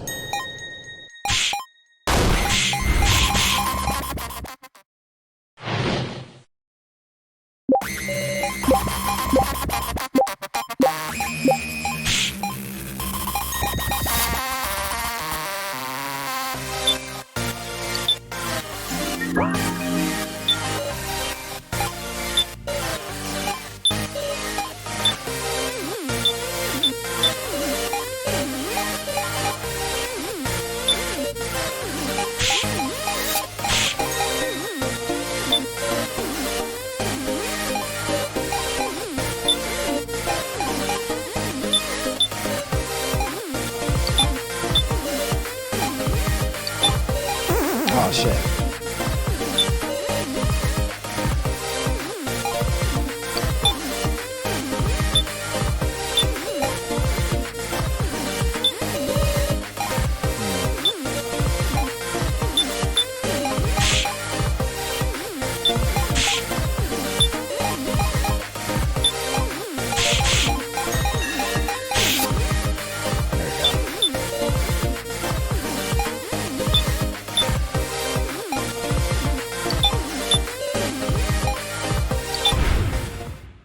A: Oh, shit.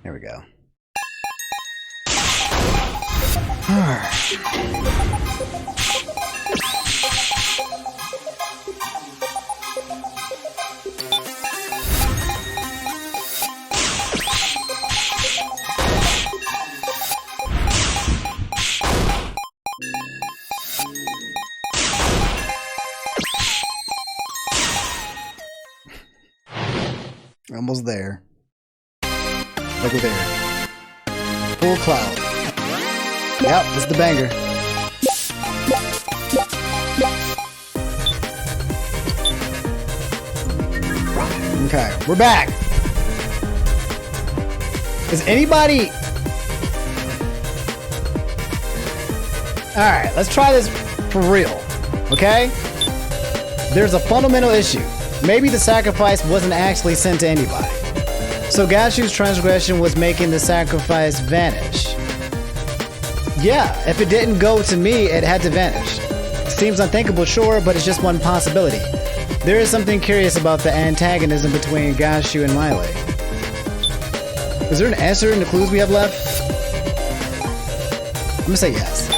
A: There we go. Almost there. Look at there. Full cloud. Yep, this is the banger. Okay, we're back. Is anybody... Alright, let's try this for real. Okay? There's a fundamental issue. Maybe the sacrifice wasn't actually sent to anybody. So Gashu's transgression was making the sacrifice vanish. Yeah, if it didn't go to me, it had to vanish. Seems unthinkable, sure, but it's just one possibility. There is something curious about the antagonism between Gashu and Miley. Is there an answer in the clues we have left? I'm gonna say yes.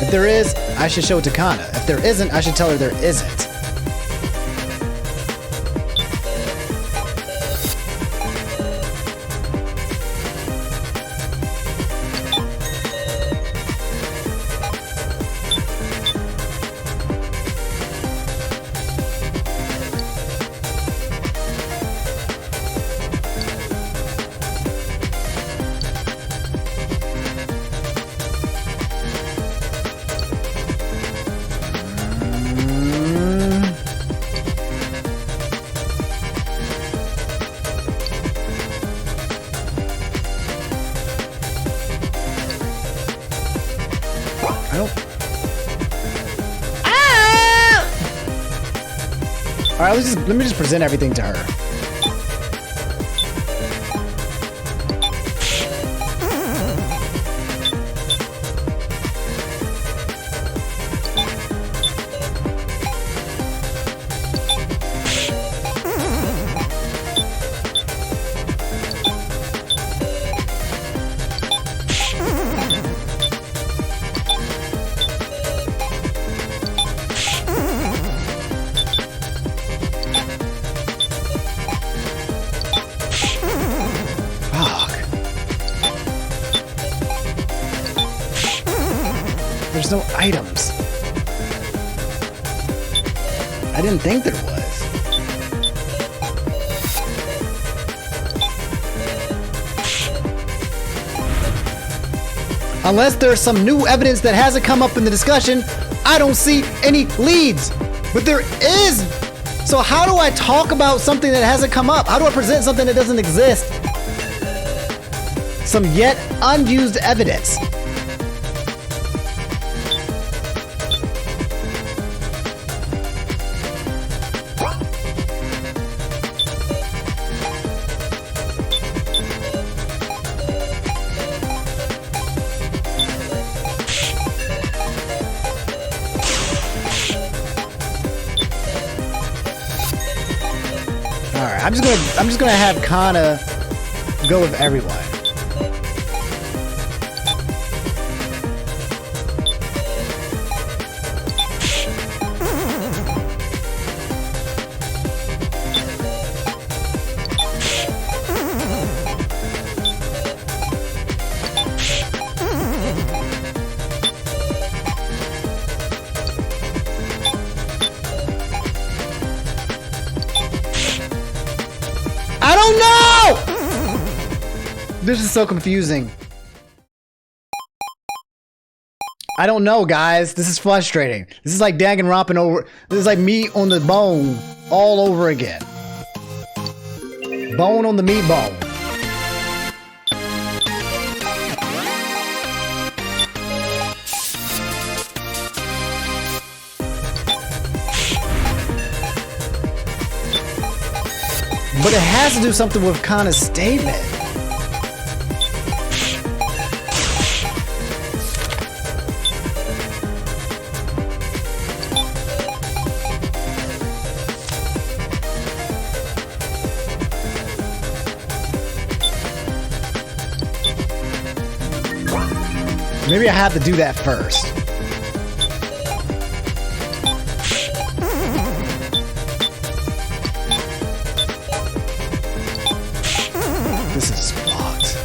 A: If there is, I should show it to Kana. If there isn't, I should tell her there isn't. right, let me just present everything to her. There's no items. I didn't think there was. Unless there's some new evidence that hasn't come up in the discussion, I don't see any leads. But there is. So how do I talk about something that hasn't come up? How do I present something that doesn't exist? Some yet unused evidence. Alright, I'm just gonna have Kana go with everyone. I don't know! This is so confusing. I don't know, guys. This is frustrating. This is like Danganronpa over. This is like meat on the bone all over again. Bone on the meat bone. But it has to do something with Kana's statement. Maybe I have to do that first. This is blocked.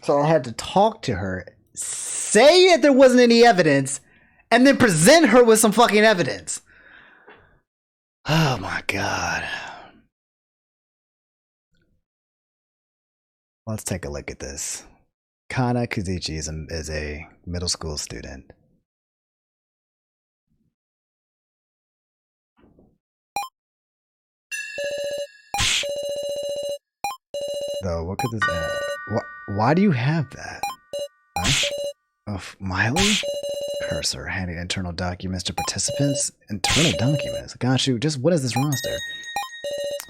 A: So I had to talk to her, say that there wasn't any evidence, and then present her with some fucking evidence. Oh my god. Let's take a look at this. Kana Kuzichi is a middle school student. Though, what could this add? Why do you have that? Huh? Oh, Miley? Cursor, handing internal documents to participants. Internal documents? Gosh, just what is this roster?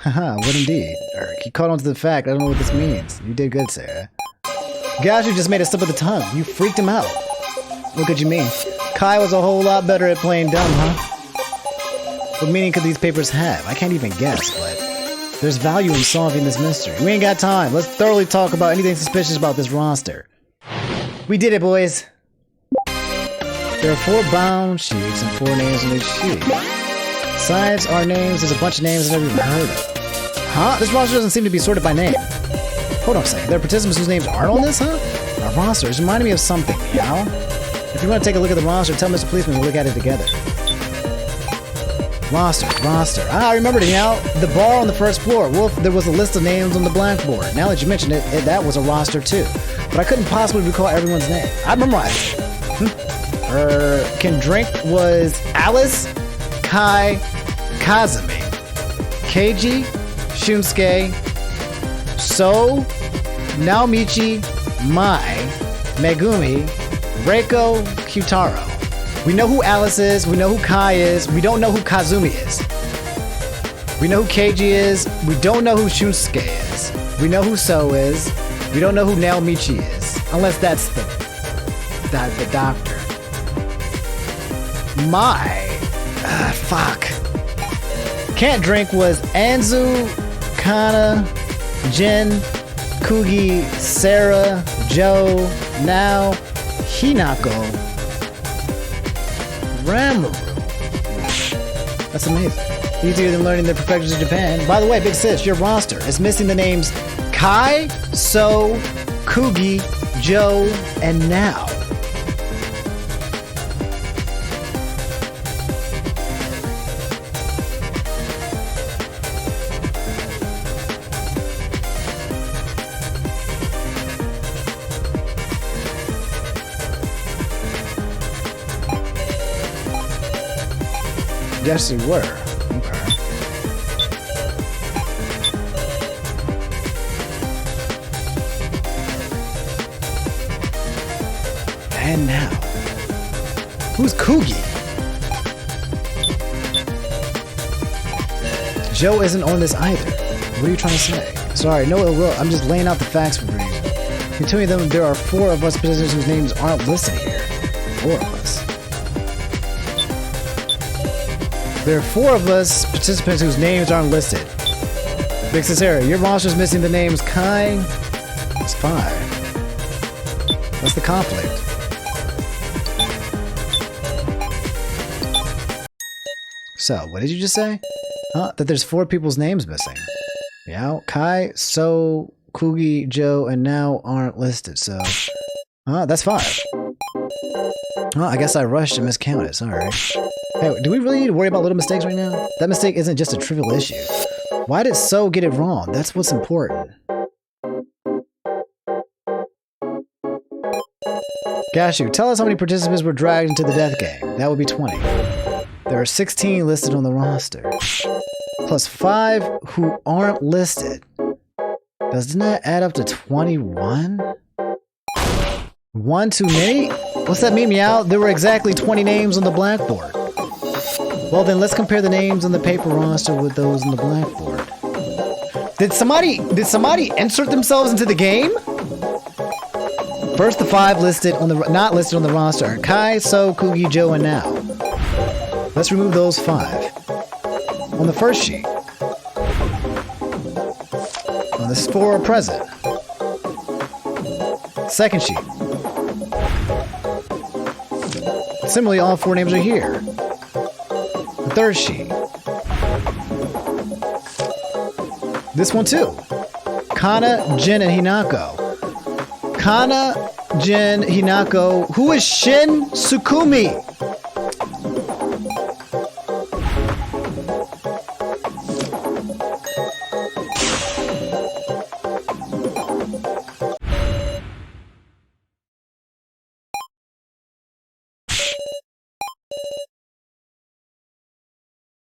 A: Haha, what indeed? Eric, you caught on to the fact. I don't know what this means. You did good, Sarah. Gosh, you just made a slip of the tongue. You freaked him out. What could you mean? Kai was a whole lot better at playing dumb, huh? What meaning could these papers have? I can't even guess, but there's value in solving this mystery. We ain't got time. Let's thoroughly talk about anything suspicious about this roster. We did it, boys. There are 4 bound sheets and 4 names on each sheet. Besides our names, there's a bunch of names I've never even heard of. Huh? This roster doesn't seem to be sorted by name. Hold on a second. There are participants whose names aren't on this, huh? Our roster is reminding me of something, meow. If you want to take a look at the roster, tell Mr. Policeman we'll look at it together. Roster. Ah, I remembered it now. The bar on the first floor. Wolf, there was a list of names on the blackboard. Now that you mention it, that was a roster too. But I couldn't possibly recall everyone's name. I memorized it. Can drink was Alice, Kai, Kazumi, Keiji, Shunsuke, So, Naomichi, Mai, Megumi, Reiko, Kyutaro. We know who Alice is, we know who Kai is, we don't know who Kazumi is. We know who Keiji is, we don't know who Shunsuke is. We know who So is, we don't know who Naomichi is. Unless that's the doctor. Fuck. Can't drink was Anzu, Kana, Jin, Kugi, Sarah, Joe, Now, Hinako, Ramaru. That's amazing. Easier than learning the perfections of Japan. By the way, Big Sis, your roster is missing the names Kai, So, Kugi, Joe, and Now. Yes, you were. Okay. And now, who's Kugi? Joe isn't on this either. What are you trying to say? Sorry, no ill will. I'm just laying out the facts for a reason. Between them, there are 4 of us participants whose names aren't listed here. 4 of us. There are 4 of us participants whose names aren't listed. Big Cesare, your roster's missing the names Kai. It's 5. What's the conflict? So, what did you just say? That there's 4 people's names missing. Yeah, Kai, So, Kugi, Joe, and Now aren't listed, so... that's 5. I guess I rushed and miscounted, sorry. Hey, do we really need to worry about little mistakes right now? That mistake isn't just a trivial issue. Why did So get it wrong? That's what's important. Gashu, tell us how many participants were dragged into the death game. That would be 20. There are 16 listed on the roster. Plus 5 who aren't listed. Doesn't that add up to 21? 1 too many? What's that mean, Meow? There were exactly 20 names on the blackboard. Well then, let's compare the names on the paper roster with those on the blackboard. Did somebody insert themselves into the game? First, the 5 listed on the not listed on the roster are Kai, So, Kugi, Joe, and Now. Let's remove those 5. On the first sheet. Oh, this is 4 are present. Second sheet. Similarly, all 4 names are here. The third sheet. This one too. Kana, Jin, and Hinako. Kana, Jin, Hinako. Who is Shin Sukumi?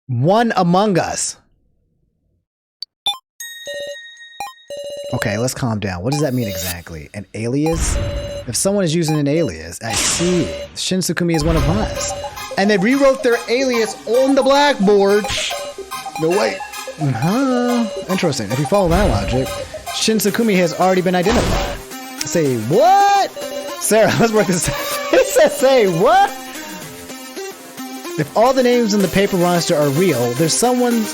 A: One Among Us. Okay, let's calm down. What does that mean exactly? An alias? If someone is using an alias, I see. Shin Sukumi is one of us. And they rewrote their alias on the blackboard. No, wait. Interesting. If you follow that logic, Shin Sukumi has already been identified. Say what? Sarah, let's work this. It says say what? If all the names in the paper roster are real, there's someone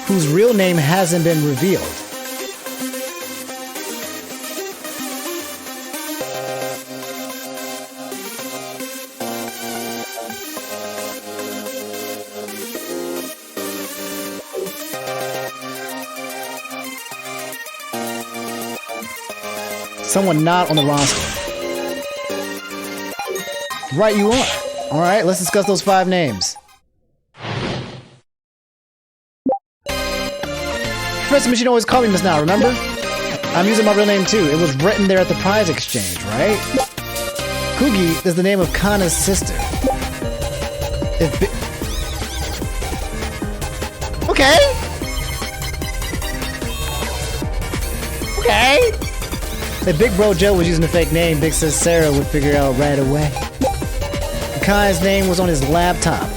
A: whose real name hasn't been revealed. Someone not on the roster. Right, you are. Alright, let's discuss those 5 names. Espresso Machine always called me Miss Now, remember? I'm using my real name too. It was written there at the prize exchange, right? Kugi is the name of Kana's sister. Okay. Okay. If Big Bro Joe was using a fake name, Big Sis Sarah would figure out right away. Kai's name was on his laptop.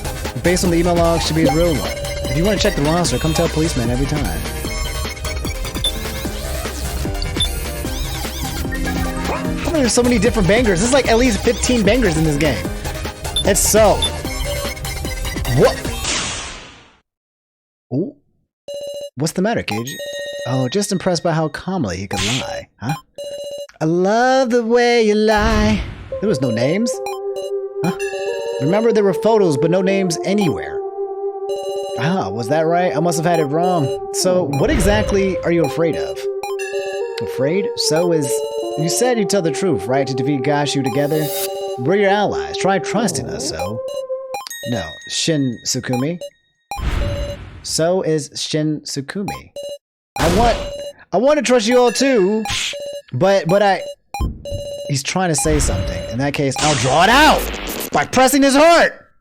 A: Based on the email log, should be his real one. If you want to check the roster, come tell policeman every time. How come there's so many different bangers? There's like at least 15 bangers in this game. It's so. What? Ooh. What's the matter, Cage? Oh, just impressed by how calmly he could lie, huh? I love the way you lie. There was no names. Huh? Remember, there were photos, but no names anywhere. Ah, was that right? I must have had it wrong. So, what exactly are you afraid of? Afraid? So is... You said you'd tell the truth, right? To defeat Gashu together? We're your allies. Try trusting us, so... No, Shin Sukumi. So is Shin Sukumi. I want to trust you all too, but he's trying to say something. In that case, I'll draw it out by pressing his heart.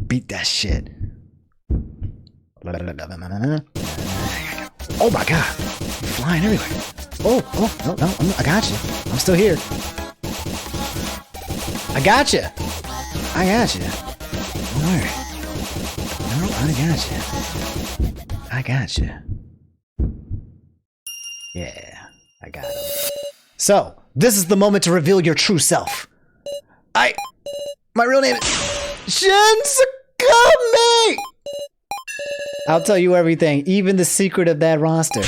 A: Beat that shit. Oh my god, you're flying everywhere. Oh, no, I got you. I'm still here. I got you. Don't worry. No, I got you. Yeah, I got him. So, this is the moment to reveal your true self. My real name is Shin Sukumi! I'll tell you everything, even the secret of that roster.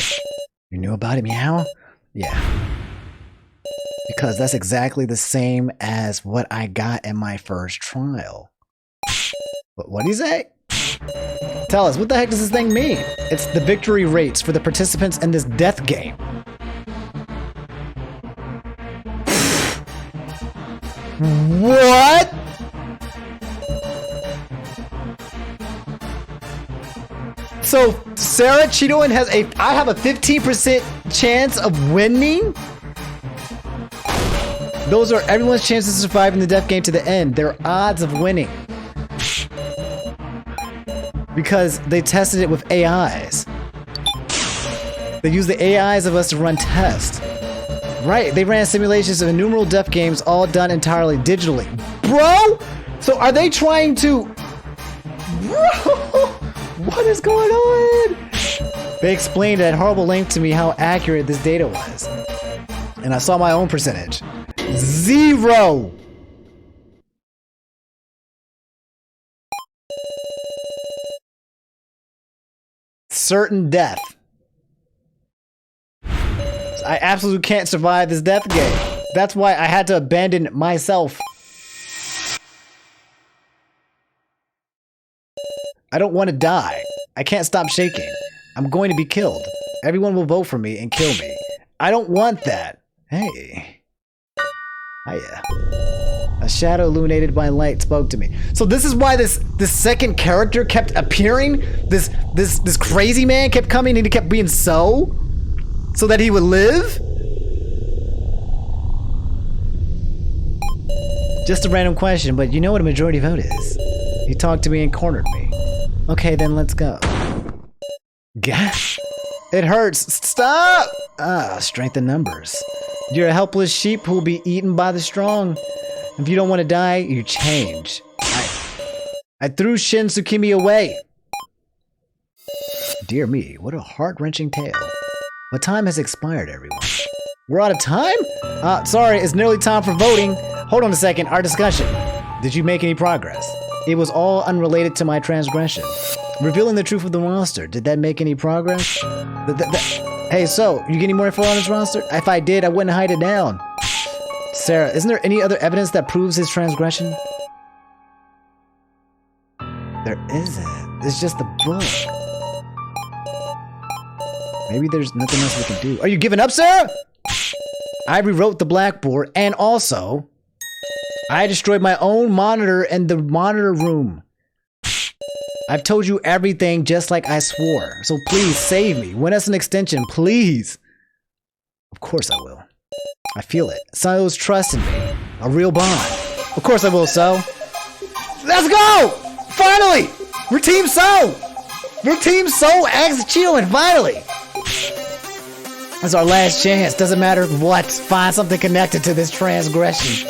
A: You knew about it, meow? Yeah. Because that's exactly the same as what I got in my first trial. What'd he say? Tell us, what the heck does this thing mean? It's the victory rates for the participants in this death game. What? So Sarah Cheeto has I have a 15% chance of winning? Those are everyone's chances to survive in the death game to the end. Their odds of winning. Because they tested it with AIs. They used the AIs of us to run tests. Right, they ran simulations of innumerable death games, all done entirely digitally. Bro! So are they trying to... Bro! What is going on? They explained at horrible length to me how accurate this data was. And I saw my own percentage. 0! Certain death. I absolutely can't survive this death game. That's why I had to abandon myself. I don't want to die. I can't stop shaking. I'm going to be killed. Everyone will vote for me and kill me. I don't want that. Hey. Hiya. A shadow illuminated by light spoke to me. So this is why this second character kept appearing. This crazy man kept coming and he kept being so that he would live? Just a random question, but you know what a majority vote is. He talked to me and cornered me. Okay, then let's go. Gosh. It hurts. Stop! Strength in numbers. You're a helpless sheep who will be eaten by the strong. If you don't want to die, you change. I threw Shin Sukumi away. Dear me, what a heart-wrenching tale. What time has expired, everyone? We're out of time? Sorry, it's nearly time for voting. Hold on a second, our discussion. Did you make any progress? It was all unrelated to my transgression. Revealing the truth of the roster, did that make any progress? Hey, so, you get any more info on this roster? If I did, I wouldn't hide it down. Sarah, isn't there any other evidence that proves his transgression? There isn't. It's just the book. Maybe there's nothing else we can do. Are you giving up, Sarah? I rewrote the blackboard, and also, I destroyed my own monitor in the monitor room. I've told you everything just like I swore. So please save me. Win us an extension, please. Of course I will. I feel it. So's trust in me. A real bond. Of course I will, So. Let's go! Finally! We're Team So! We're Team So X Chill, and finally! That's our last chance. Doesn't matter what. Find something connected to this transgression.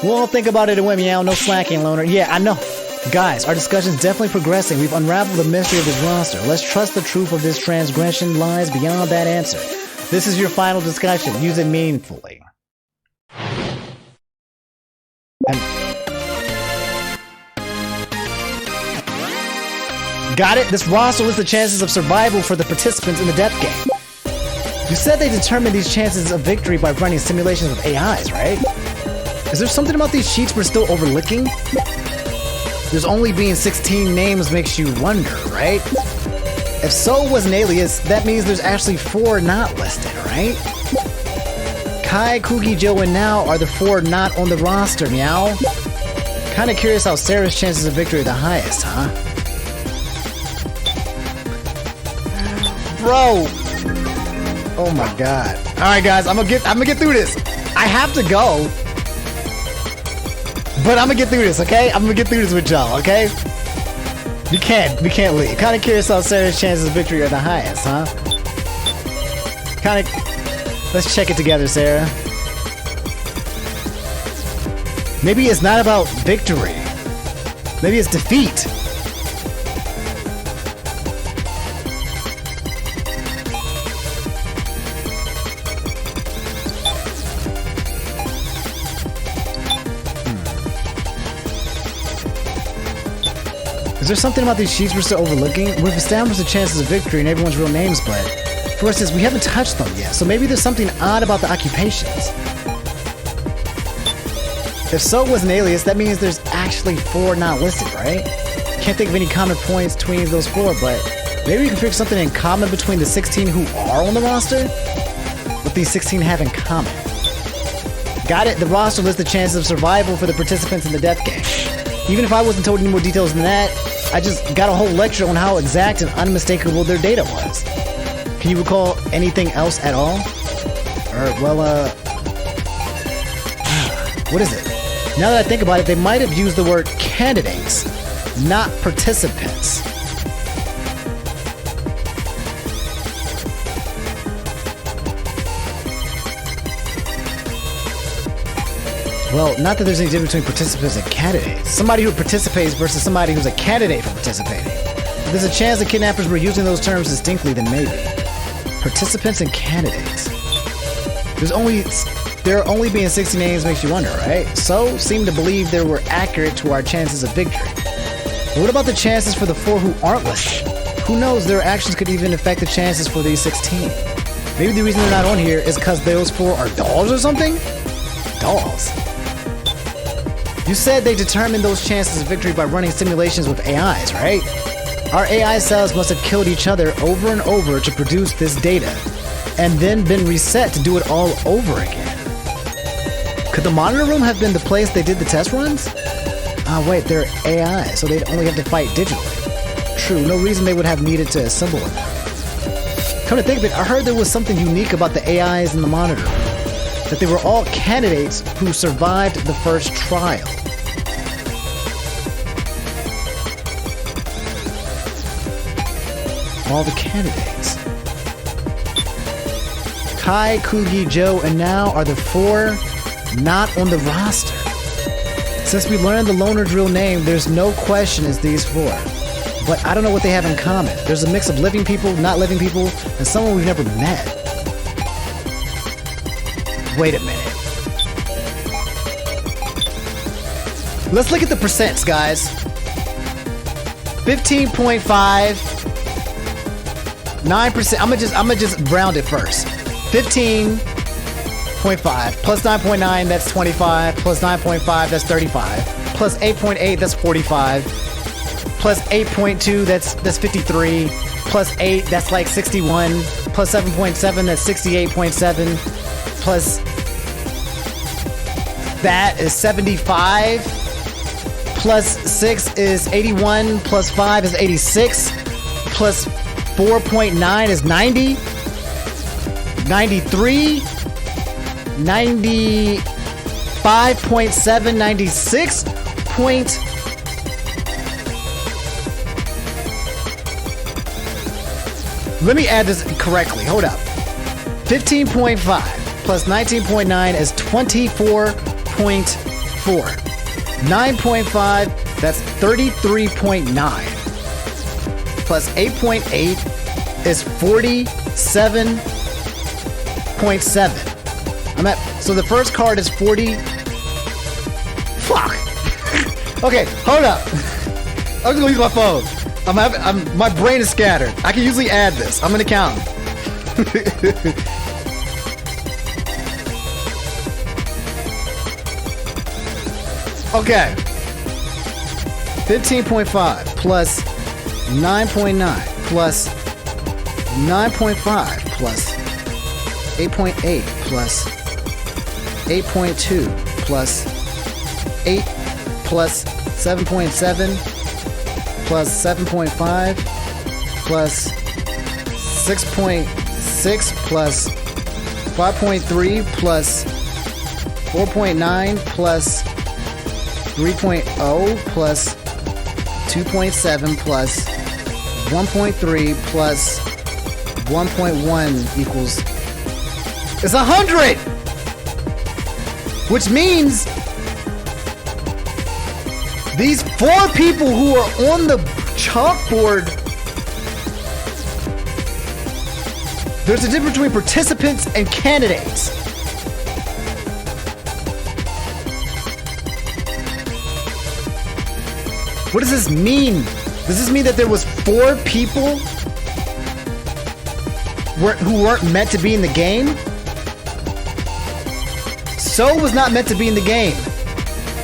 A: We'll think about it and win, meow. No slacking, loner. Yeah, I know. Guys, our discussion's definitely progressing. We've unraveled the mystery of this roster. Let's trust the truth of this transgression lies beyond that answer. This is your final discussion. Use it meaningfully. Got it? This roster lists the chances of survival for the participants in the death game. You said they determined these chances of victory by running simulations with AIs, right? Is there something about these sheets we're still overlooking? There's only being 16 names makes you wonder, right? If So was an alias, that means there's actually 4 not listed, right? Kai, Kugi, Joe, and Now are the 4 not on the roster, meow. Kinda curious how Sarah's chances of victory are the highest, huh? Bro! Oh my god. Alright guys, I'm gonna get through this. I have to go. But I'm gonna get through this, okay? I'm gonna get through this with y'all, okay? We can't leave. Kinda curious how Sarah's chances of victory are the highest, huh? Let's check it together, Sarah. Maybe it's not about victory. Maybe it's defeat. Is there something about these sheets we're still overlooking? We've established the chances of victory and everyone's real names, but for instance, we haven't touched them yet, so maybe there's something odd about the occupations. If So was an alias, that means there's actually 4 not listed, right? Can't think of any common points between those 4, but maybe we can figure something in common between the 16 who are on the roster? What these 16 have in common. Got it? The roster lists the chances of survival for the participants in the death game. Even if I wasn't told any more details than that, I just got a whole lecture on how exact and unmistakable their data was. Can you recall anything else at all? What is it? Now that I think about it, they might have used the word candidates, not participants. Well, not that there's any difference between participants and candidates. Somebody who participates versus somebody who's a candidate for participating. If there's a chance the kidnappers were using those terms distinctly, then maybe. Participants and candidates. There are only being 60 names makes you wonder, right? So, seem to believe they were accurate to our chances of victory. But what about the chances for the 4 who aren't listed? Who knows, their actions could even affect the chances for these 16. Maybe the reason they're not on here is because those 4 are dolls or something? Dolls. You said they determined those chances of victory by running simulations with AIs, right? Our AI cells must have killed each other over and over to produce this data, and then been reset to do it all over again. Could the monitor room have been the place they did the test runs? Ah, wait, they're AI, so they'd only have to fight digitally. True, no reason they would have needed to assemble it. Come to think of it, I heard there was something unique about the AIs in the monitor room. That they were all candidates who survived the first trial. All the candidates. Kai, Kugi, Joe, and Now are the 4 not on the roster. Since we learned the loner's real name, there's no question it's these 4. But I don't know what they have in common. There's a mix of living people, not living people, and someone we've never met. Wait a minute. Let's look at the percents, guys. 15.5, 9%. I'm gonna just round it first. 15.5 plus 9.9, that's 25. Plus 9.5, that's 35. Plus 8.8, that's 45. Plus 8.2, that's 53. Plus 8, that's like 61. Plus 7.7, that's 68.7. Plus that is 75. plus 6 is 81, plus 5 is 86, plus 4.9 is 90, 93, 95.7, 96 point. Let me add this correctly. Hold up. 15.5 plus 19.9 is 24.4. 9.5, that's 33.9. Plus 8.8 is 47.7. So the first card is 40. Fuck. Okay, hold up. I'm just gonna use my phone. My brain is scattered. I can usually add this. I'm gonna count. Okay. 15.5 plus 9.9 plus 9.5 plus 8.8 plus 8.2 plus 8 plus 7.7 plus 7.5 plus 6.6 plus 5.3 plus 4.9 plus 3.0 plus 2.7 plus 1.3 plus 1.1 equals... It's 100! Which means these 4 people who are on the chalkboard, there's a difference between participants and candidates. What does this mean? Does this mean that there was 4 people who weren't meant to be in the game? So was not meant to be in the game.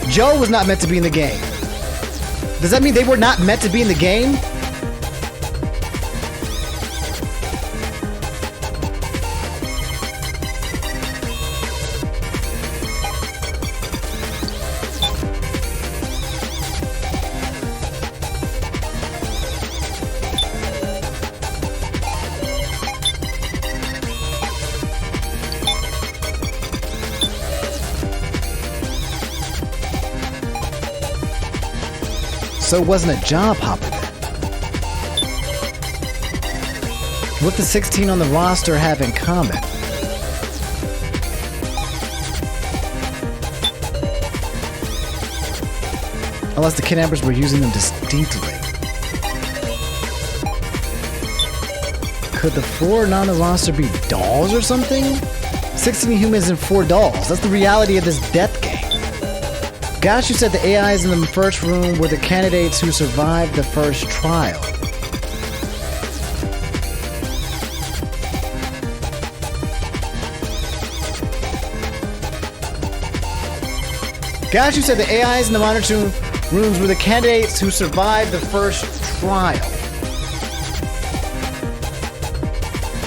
A: Joe was not meant to be in the game. Does that mean they were not meant to be in the game? So it wasn't a job hopper then. What the 16 on the roster have in common? Unless the kidnappers were using them distinctly. Could the 4 not on the roster be dolls or something? 16 humans and 4 dolls. That's the reality of this death game. Gosh, you said the AIs in the first room were the candidates who survived the first trial. Gosh, you said the AIs in the monitoring rooms were the candidates who survived the first trial.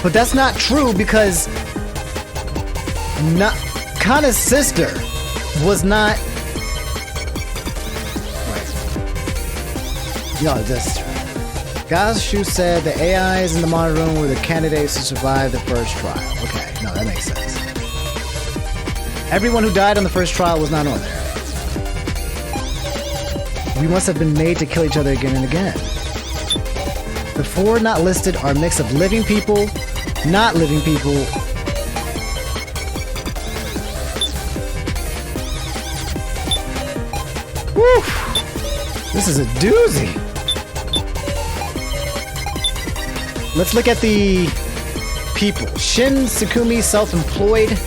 A: But that's not true because Kana's sister was not... No, that's true. Gashu said the AIs in the monitor room were the candidates who survived the first trial. Okay, no, that makes sense. Everyone who died on the first trial was not on there. We must have been made to kill each other again and again. The 4 not listed are a mix of living people, not living people. Woo! This is a doozy. Let's look at the people. Shin Tsukumi, self-employed.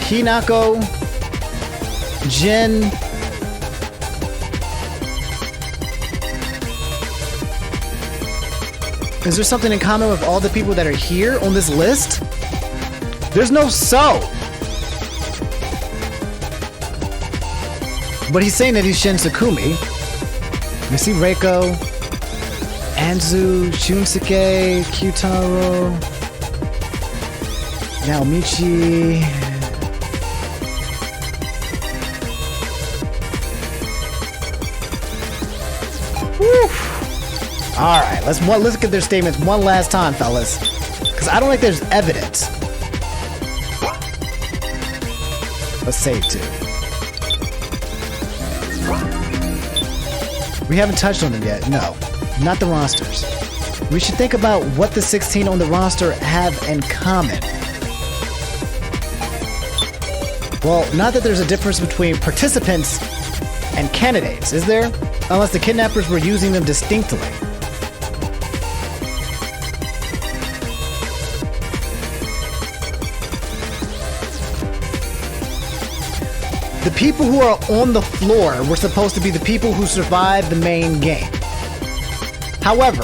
A: Hinako. Jin. Is there something in common with all the people that are here on this list? There's no so. But he's saying that he's Shin Tsukumi. We see Reiko, Anzu, Shunsuke, Kyutaro, Naomichi. All right, let's look at their statements one last time, fellas, because I don't think there's evidence. Let's save too. We haven't touched on them yet. No, not the rosters. We should think about what the 16 on the roster have in common. Well, not that there's a difference between participants and candidates, is there? Unless the kidnappers were using them distinctly. The people who are on the floor were supposed to be the people who survived the main game. However,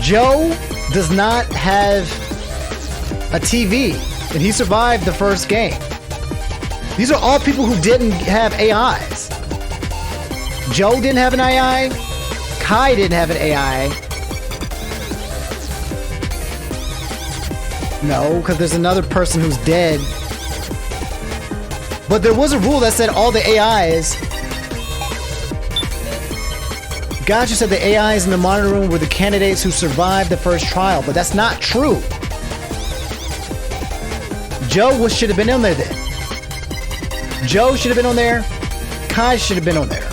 A: Joe does not have a TV, and he survived the first game. These are all people who didn't have AIs. Joe didn't have an AI. Kai didn't have an AI. No, because there's another person who's dead. But there was a rule that said all the AIs. Gotcha said the AIs in the monitor room were the candidates who survived the first trial, but that's not true. Joe should have been on there then. Joe should have been on there. Kai should have been on there.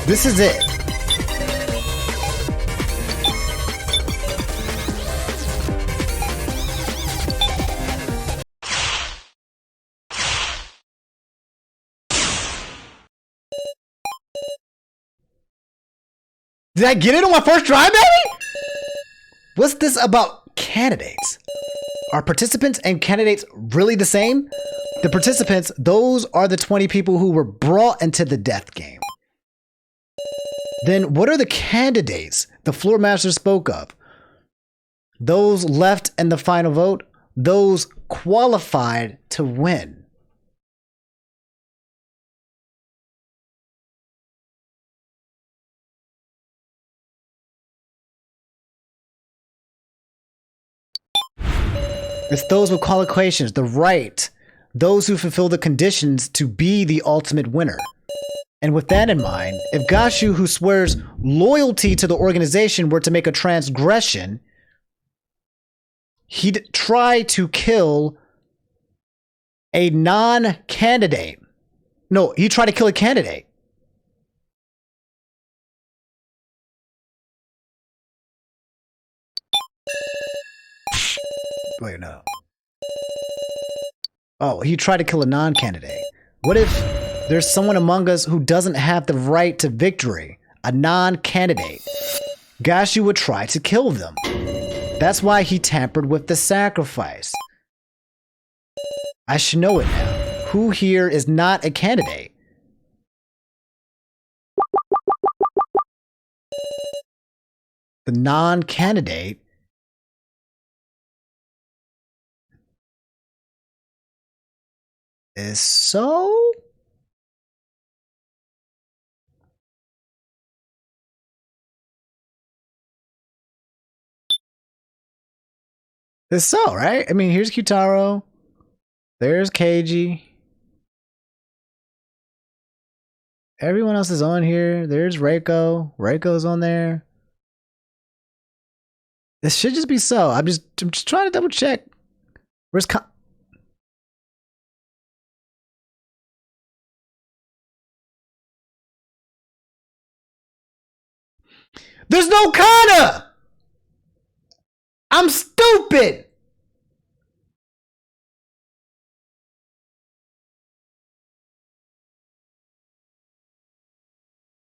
A: This is it. Did I get it on my first try, baby? What's this about candidates? Are participants and candidates really the same? The participants, those are the 20 people who were brought into the death game. Then what are the candidates the floor master spoke of? Those left in the final vote, those qualified to win. It's those with qualifications, the right, those who fulfill the conditions to be the ultimate winner. And with that in mind, if Gashu, who swears loyalty to the organization, were to make a transgression, he'd try to kill a non-candidate. No, he'd try to kill a candidate. Wait, no. Oh, he tried to kill a non-candidate. What if there's someone among us who doesn't have the right to victory, a non-candidate? Gashu would try to kill them. That's why he tampered with the sacrifice. I should know it now. Who here is not a candidate? The non-candidate is so? It's so, right? I mean, here's Kitaro. There's Keiji. Everyone else is on here. There's Reiko. Reiko's on there. This should just be so. I'm just trying to double check. Where's There's no Kana! I'm stupid!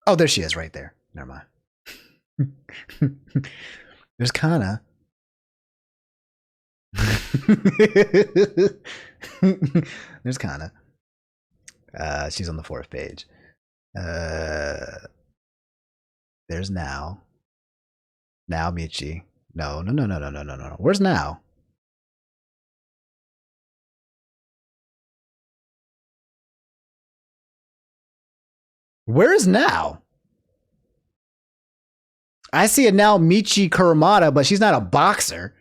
A: Oh, there she is right there. Never mind. There's Kana. There's Kana. She's on the 4th page. There's Now. Now Michi. No. Where's Now? Where is now? I see a now Michi Kurumada, but she's not a boxer.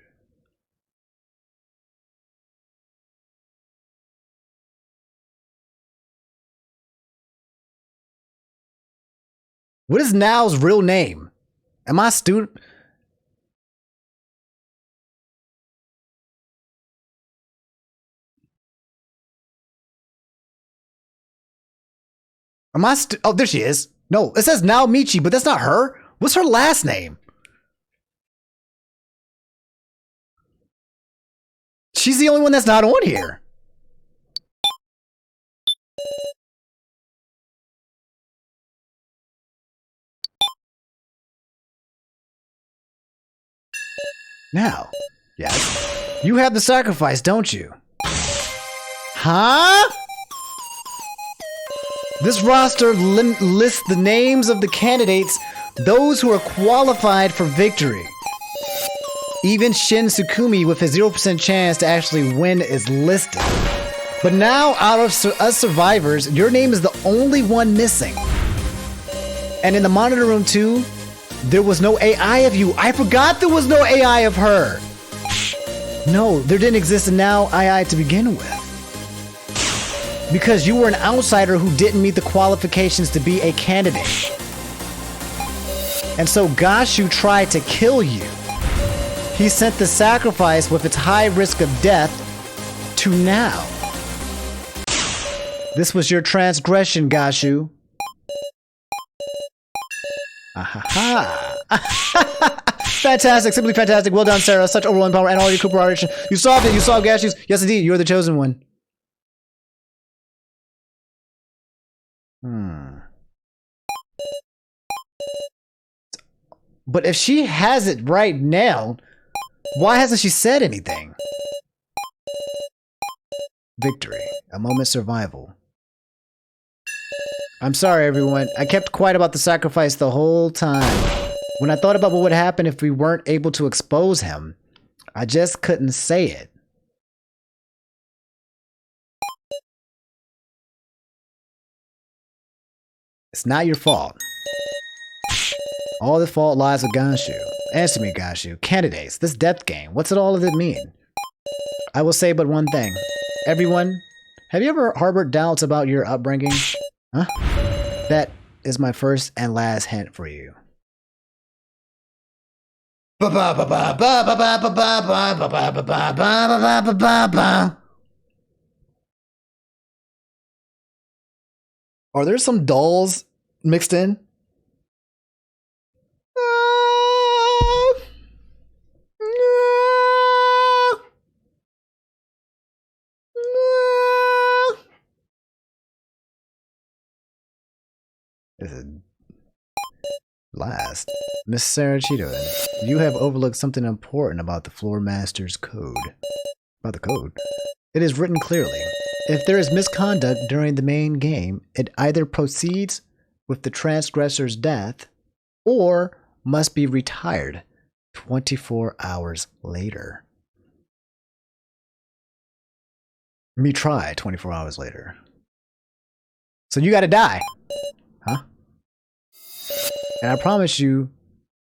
A: What is Now's real name? Am I stupid? Oh, there she is. No, it says Now Michi, but that's not her. What's her last name? She's the only one that's not on here. Now, yes. You have the sacrifice, don't you? Huh? This roster lists the names of the candidates, those who are qualified for victory. Even Shin Sukumi with his 0% chance to actually win is listed. But now, out of us survivors, your name is the only one missing. And in the monitor room too, there was no AI of you. I forgot there was no AI of her. No, there didn't exist a Now AI to begin with. Because you were an outsider who didn't meet the qualifications to be a candidate. And so Gashu tried to kill you. He sent the sacrifice with its high risk of death to Now. This was your transgression, Gashu. Ahaha. Fantastic, simply fantastic. Well done, Sarah. Such overwhelming power and all your cooperation. You solved it. You solved Gashu's. Yes, indeed. You're the chosen one. But if she has it right now, why hasn't she said anything? Victory. A moment's survival. I'm sorry, everyone. I kept quiet about the sacrifice the whole time. When I thought about what would happen if we weren't able to expose him, I just couldn't say it. It's not your fault. All the fault lies with Ganshu. Answer me, Ganshu. Candidates, this death game, what's it all of it mean? I will say but one thing. Everyone, have you ever harbored doubts about your upbringing? Huh? That is my first and last hint for you. Are there some dolls mixed in? This is last. Miss Sarah Cheeto, you have overlooked something important about the Floor Master's code. About the code? It is written clearly. If there is misconduct during the main game, it either proceeds with the transgressor's death or must be retired 24 hours later. Me try 24 hours later. So you gotta die. Huh? And I promise you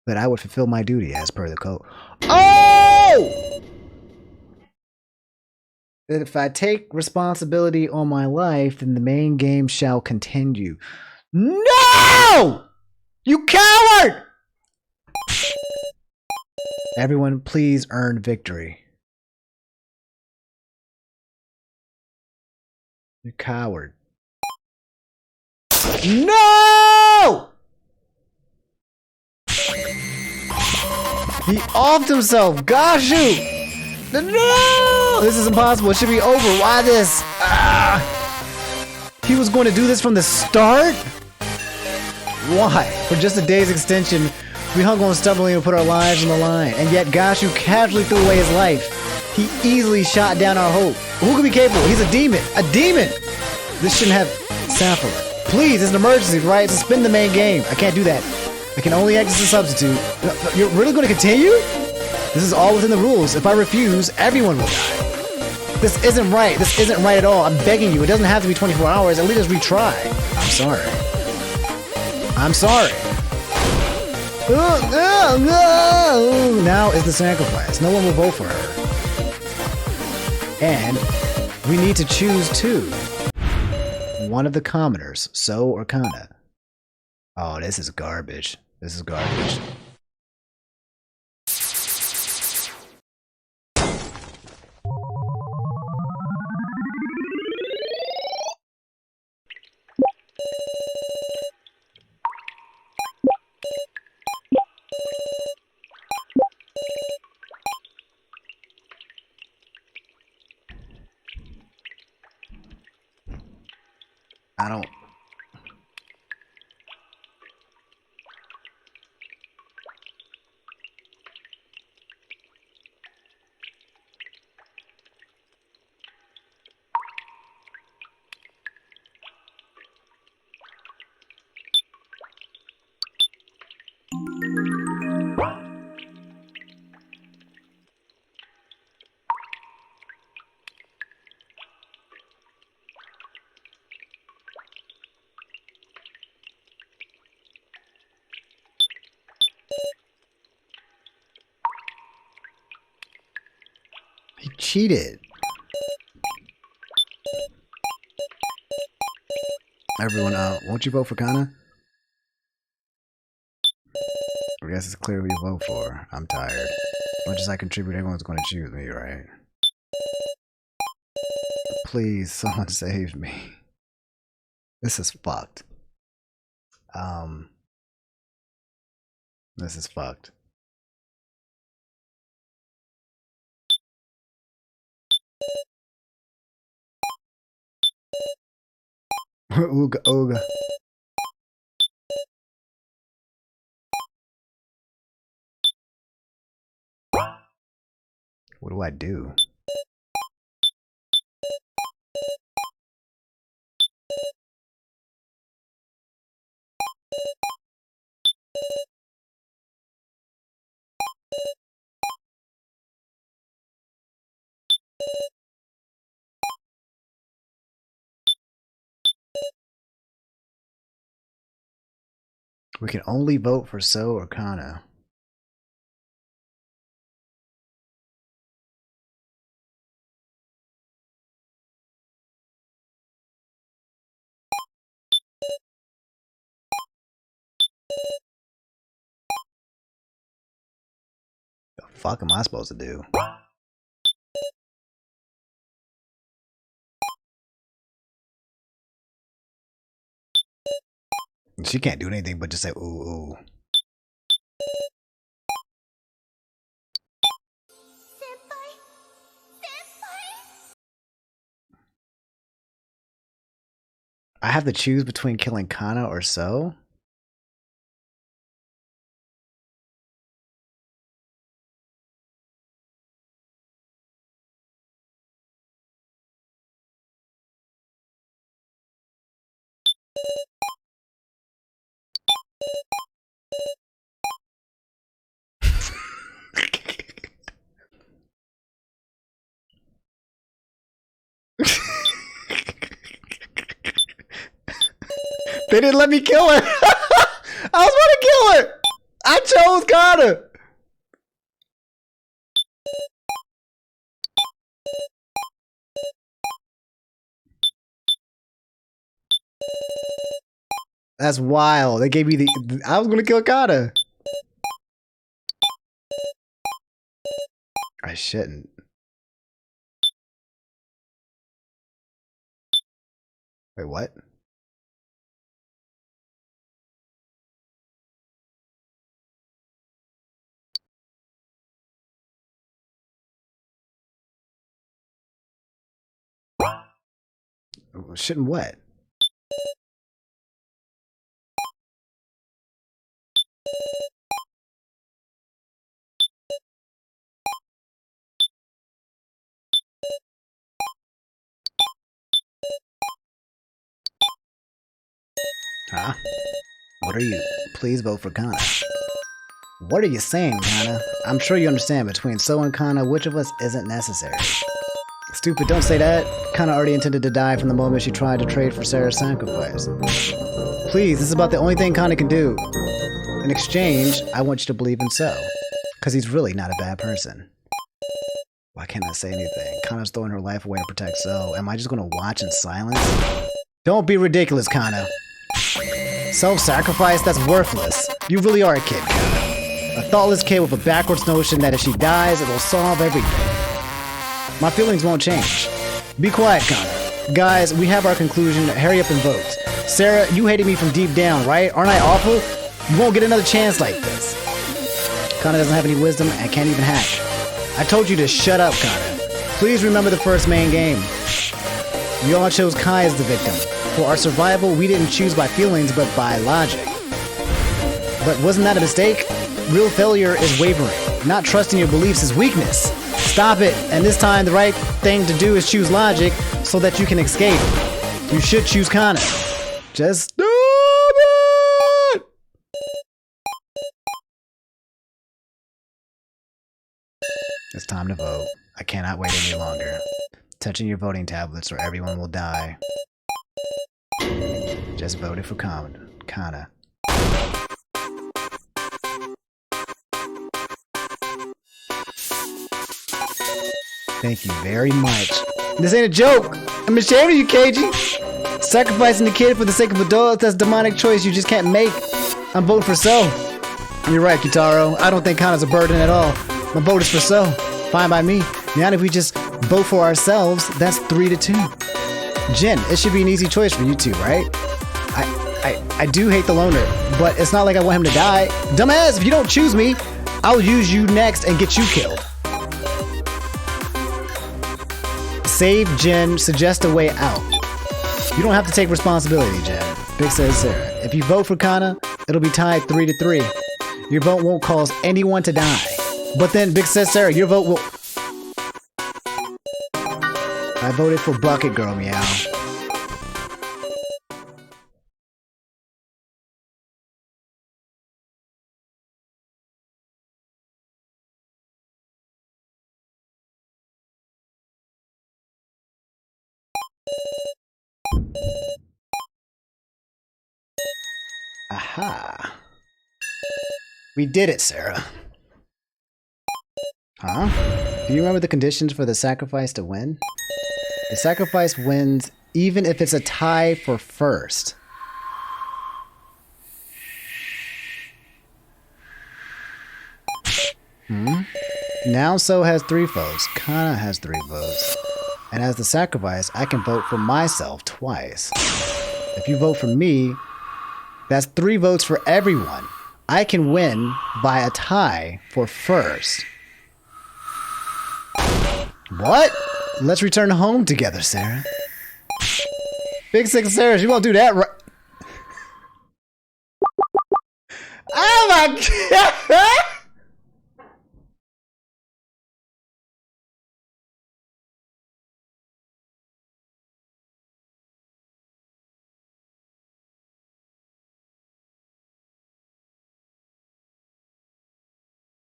A: that I would fulfill my duty as per the code. Oh! That if I take responsibility on my life, then the main game shall continue. No! You coward! Everyone, please earn victory. You coward. No! He offed himself. Gashu! No! This is impossible. It should be over. Why this? He was going to do this from the start? Why? For just a day's extension, we hung on stubbornly and put our lives on the line. And yet Gashu casually threw away his life. He easily shot down our hope. Who could be capable? He's a demon. A demon! This shouldn't have Saffron. Please, it's an emergency, right? Suspend the main game. I can't do that. I can only exit the substitute. You're really going to continue? This is all within the rules. If I refuse, everyone will die. This isn't right. This isn't right at all. I'm begging you. It doesn't have to be 24 hours. At least retry. I'm sorry. I'm sorry. Now is the sacrifice. No one will vote for her. And we need to choose two. One of the commoners, So or Kana. Oh, this is garbage. This is garbage. I don't. He cheated. Everyone, won't you vote for Kana? I guess it's clear who you vote for. I'm tired. As much as I contribute, everyone's going to choose me, right? Please, someone save me. This is fucked. This is fucked. Ooga ooga. What do I do? We can only vote for So or Kana. The fuck am I supposed to do? She can't do anything but just say ooh ooh. I have to choose between killing Kana or So? They didn't let me kill her. I was going to kill her. I chose Kana. That's wild. They gave me the. I was going to kill Kana. I shouldn't. Wait, what? Shouldn't what? Huh? What are you? Please vote for Kana. What are you saying, Kana? I'm sure you understand between So and Kana, which of us isn't necessary? Stupid, don't say that. Kana already intended to die from the moment she tried to trade for Sarah's sacrifice. Please, this is about the only thing Kana can do. In exchange, I want you to believe in So. Because he's really not a bad person. Why can't I say anything? Kana's throwing her life away to protect So. Am I just gonna watch in silence? Don't be ridiculous, Kana. Self-sacrifice? That's worthless. You really are a kid, Kana. A thoughtless kid with a backwards notion that if she dies, it will solve everything. My feelings won't change. Be quiet, Kana. Guys, we have our conclusion. Hurry up and vote. Sarah, you hated me from deep down, right? Aren't I awful? You won't get another chance like this. Kana doesn't have any wisdom and can't even hack. I told you to shut up, Kana. Please remember the first main game. We all chose Kai as the victim. For our survival, we didn't choose by feelings, but by logic. But wasn't that a mistake? Real failure is wavering. Not trusting your beliefs is weakness. Stop it, and this time the right thing to do is choose logic so that you can escape. You should choose Kana. Just stop it! It's time to vote. I cannot wait any longer. Touching your voting tablets or everyone will die. Just voted for Kana. Thank you very much. This ain't a joke. I'm ashamed of you, KG. Sacrificing the kid for the sake of adults, that's a demonic choice you just can't make. I'm voting for So. You're right, Kitaro. I don't think Kana's a burden at all. My vote is for So. Fine by me. Now if we just vote for ourselves, that's 3-2. Jin, it should be an easy choice for you two, right? I do hate the loner, but it's not like I want him to die. Dumbass, if you don't choose me, I'll use you next and get you killed. Save Jin, suggest a way out. You don't have to take responsibility, Jin. Big says Sarah. If you vote for Kana, it'll be tied 3-3. Your vote won't cause anyone to die. But then Big says Sarah, your vote will... I voted for Bucket Girl, meow. Aha. We did it, Sarah. Huh? Do you remember the conditions for the sacrifice to win? The sacrifice wins even if it's a tie for first. Now So has 3 votes. Kana has 3 votes. And as the sacrifice, I can vote for myself twice. If you vote for me, that's 3 votes for everyone. I can win by a tie for first. What? Let's return home together, Sarah. Big Six Sarah, she won't do that right. Oh my god!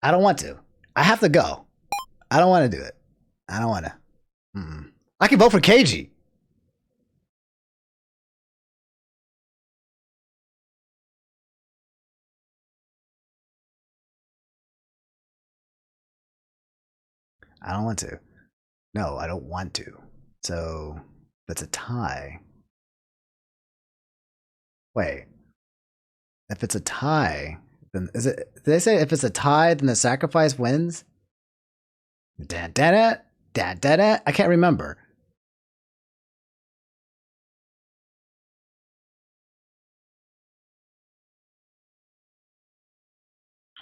A: I don't want to. I have to go. I don't want to do it. I don't want to. I can vote for KG. I don't want to. No, I don't want to. So, that's a tie. Wait. If it's a tie, then is it... Did they say if it's a tie, then the sacrifice wins? Da-da-da? Da-da-da? I can't remember.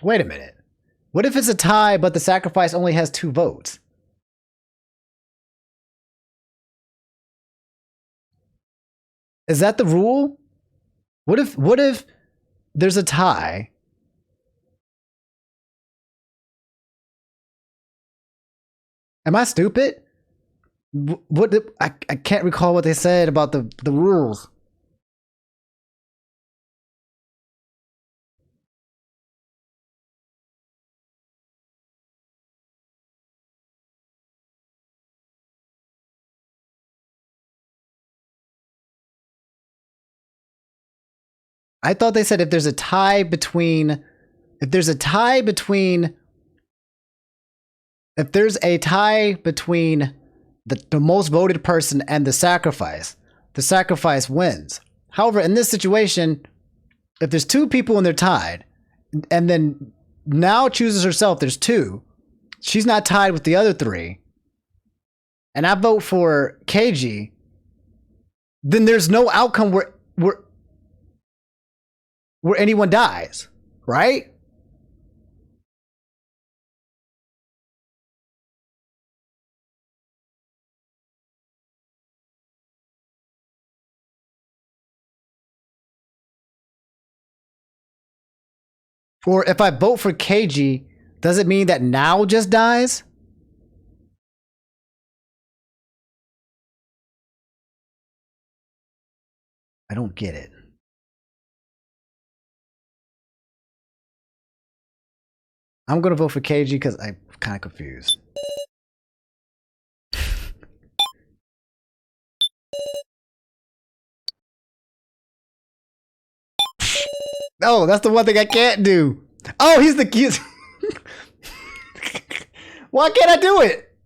A: Wait a minute. What if it's a tie, but the sacrifice only has 2 votes? Is that the rule? What if there's a tie? Am I stupid? I can't recall what they said about the rules. I thought they said if there's a tie between if there's a tie between the most voted person and the sacrifice wins. However, in this situation, if there's two people and they're tied, and then now chooses herself, there's two, she's not tied with the other three, and I vote for KG, then there's no outcome where anyone dies, right? Or if I vote for KG, does it mean that now just dies? I don't get it. I'm going to vote for KG because I'm kind of confused. Oh, that's the one thing I can't do. Oh, he's the cute. Why can't I do it?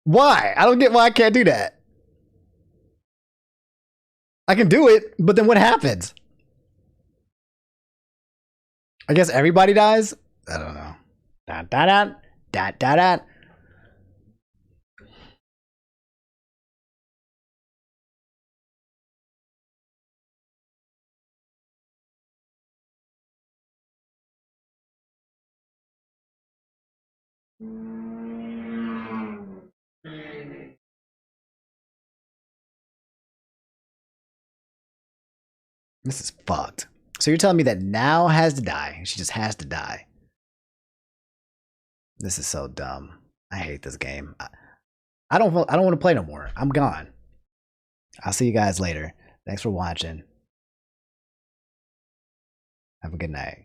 A: Why? I don't get why I can't do that. I can do it, but then what happens? I guess everybody dies? I don't know. Dot, dot, dot, dot, dot, dot. This is fucked. So you're telling me that now has to die. She just has to die. This is so dumb. I hate this game. I don't want to play no more. I'm gone. I'll see you guys later. Thanks for watching. Have a good night.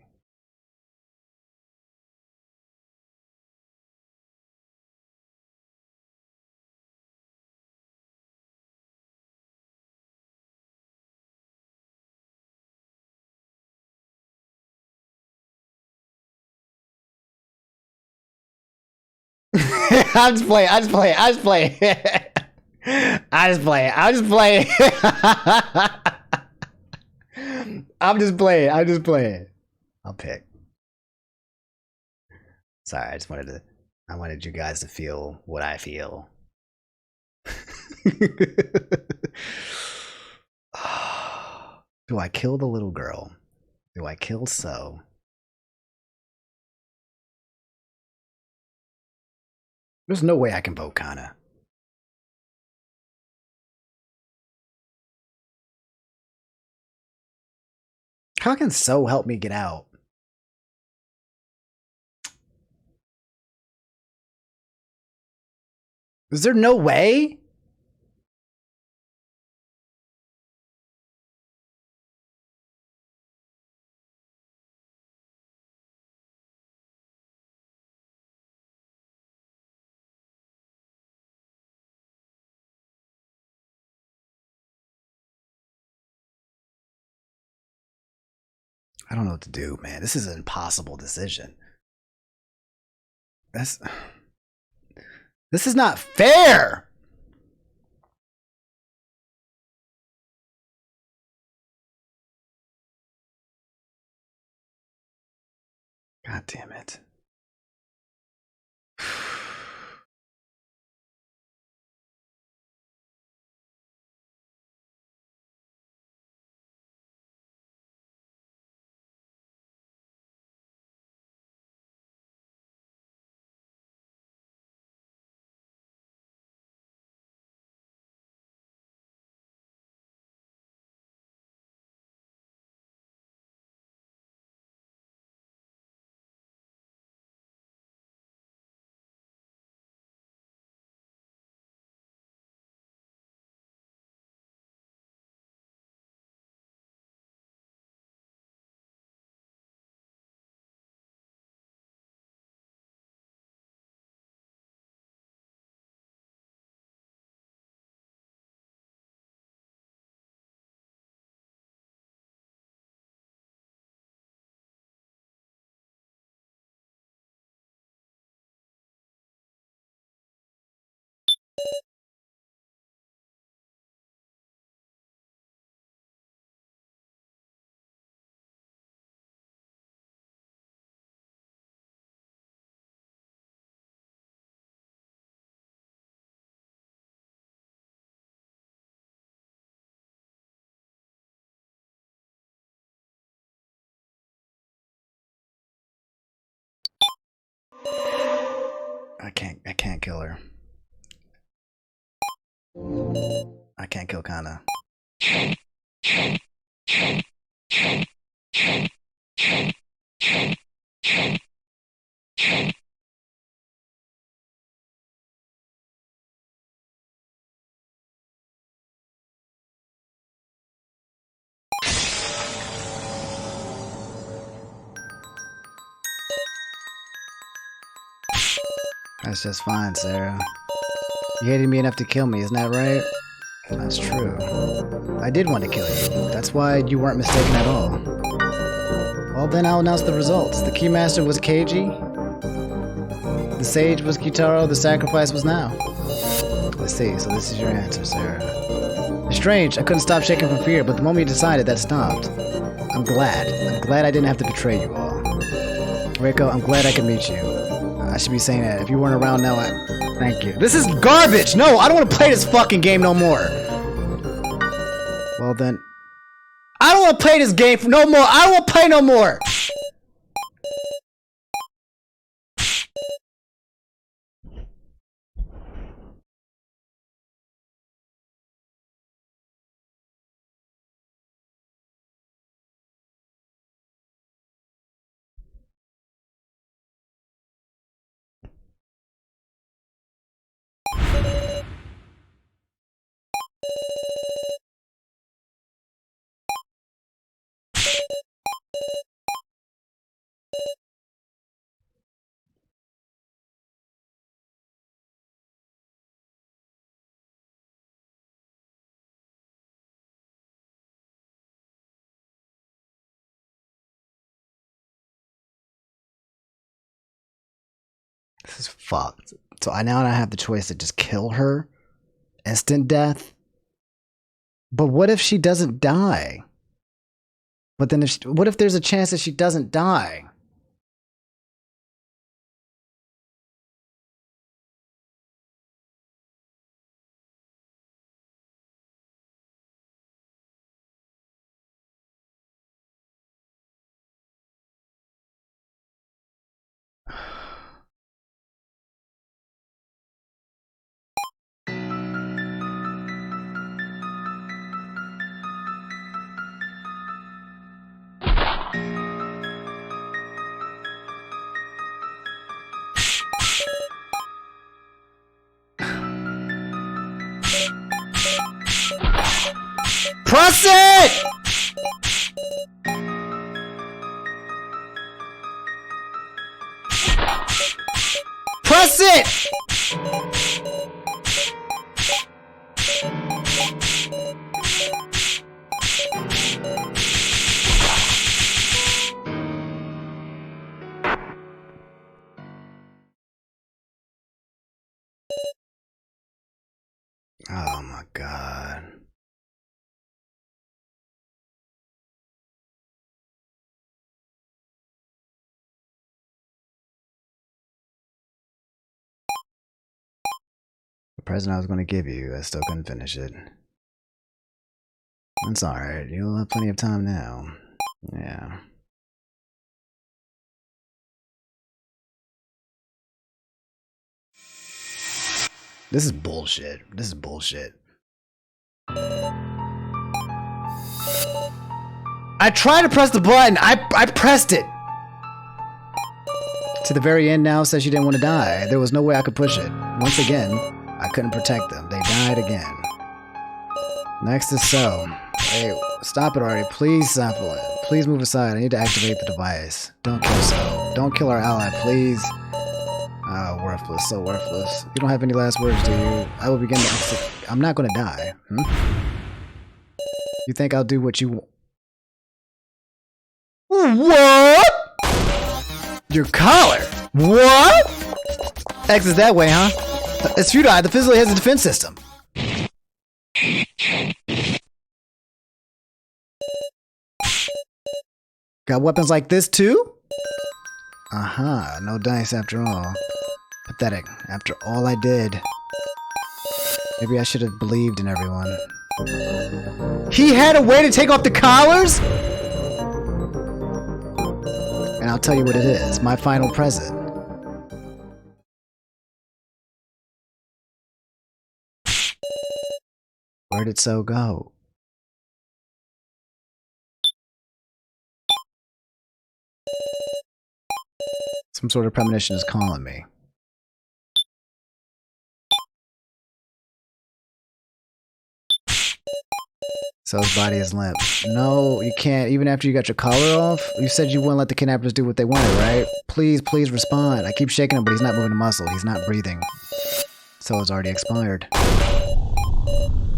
A: I'm just playing. I'll pick. Sorry, I wanted you guys to feel what I feel. Do I kill the little girl? Do I kill So? There's no way I can vote Kana. How can So help me get out? Is there no way? I don't know what to do, man. This is an impossible decision. This is not fair. God damn it. I can't kill her. I can't kill Kana. That's just fine, Sarah. You hated me enough to kill me, isn't that right? That's true. I did want to kill you. That's why you weren't mistaken at all. Well, then I'll announce the results. The Keymaster was Keiji. The Sage was Kitaro. The Sacrifice was Now. Let's see. So this is your answer, Sarah. It's strange. I couldn't stop shaking from fear, but the moment you decided, that stopped. I'm glad. I'm glad I didn't have to betray you all. Reiko, I'm glad I could meet you. I should be saying that. If you weren't around now, thank you. This is garbage! No, I don't want to play this fucking game no more! Well then... I don't want to play this game no more! I don't want to play no more! This is fucked. So I now have the choice to just kill her? Instant death? But what if she doesn't die? But then what if there's a chance that she doesn't die? Press it! Press it! Oh my god. The present I was going to give you, I still couldn't finish it. That's alright, you'll have plenty of time now. Yeah. This is bullshit. This is bullshit. I tried to press the button. I pressed it. To the very end now says you didn't want to die. There was no way I could push it. Once again, I couldn't protect them. They died again. Next is So. Hey, stop it already. Please stop it. Please move aside. I need to activate the device. Don't kill So. Don't kill our ally, please. Oh, worthless. So worthless. You don't have any last words, do you? I will begin to exit. I'm not going to die. You think I'll do what you want? What? Your collar? What? X is that way, huh? It's futile. The facility has a defense system. Got weapons like this too? Uh-huh. No dice after all. Pathetic. After all I did. Maybe I should have believed in everyone. He had a way to take off the collars? And I'll tell you what it is. My final present. Where did So go? Some sort of premonition is calling me. So's body is limp. No, you can't. Even after you got your collar off? You said you wouldn't let the kidnappers do what they wanted, right? Please, please respond. I keep shaking him, but he's not moving a muscle. He's not breathing. So it's already expired.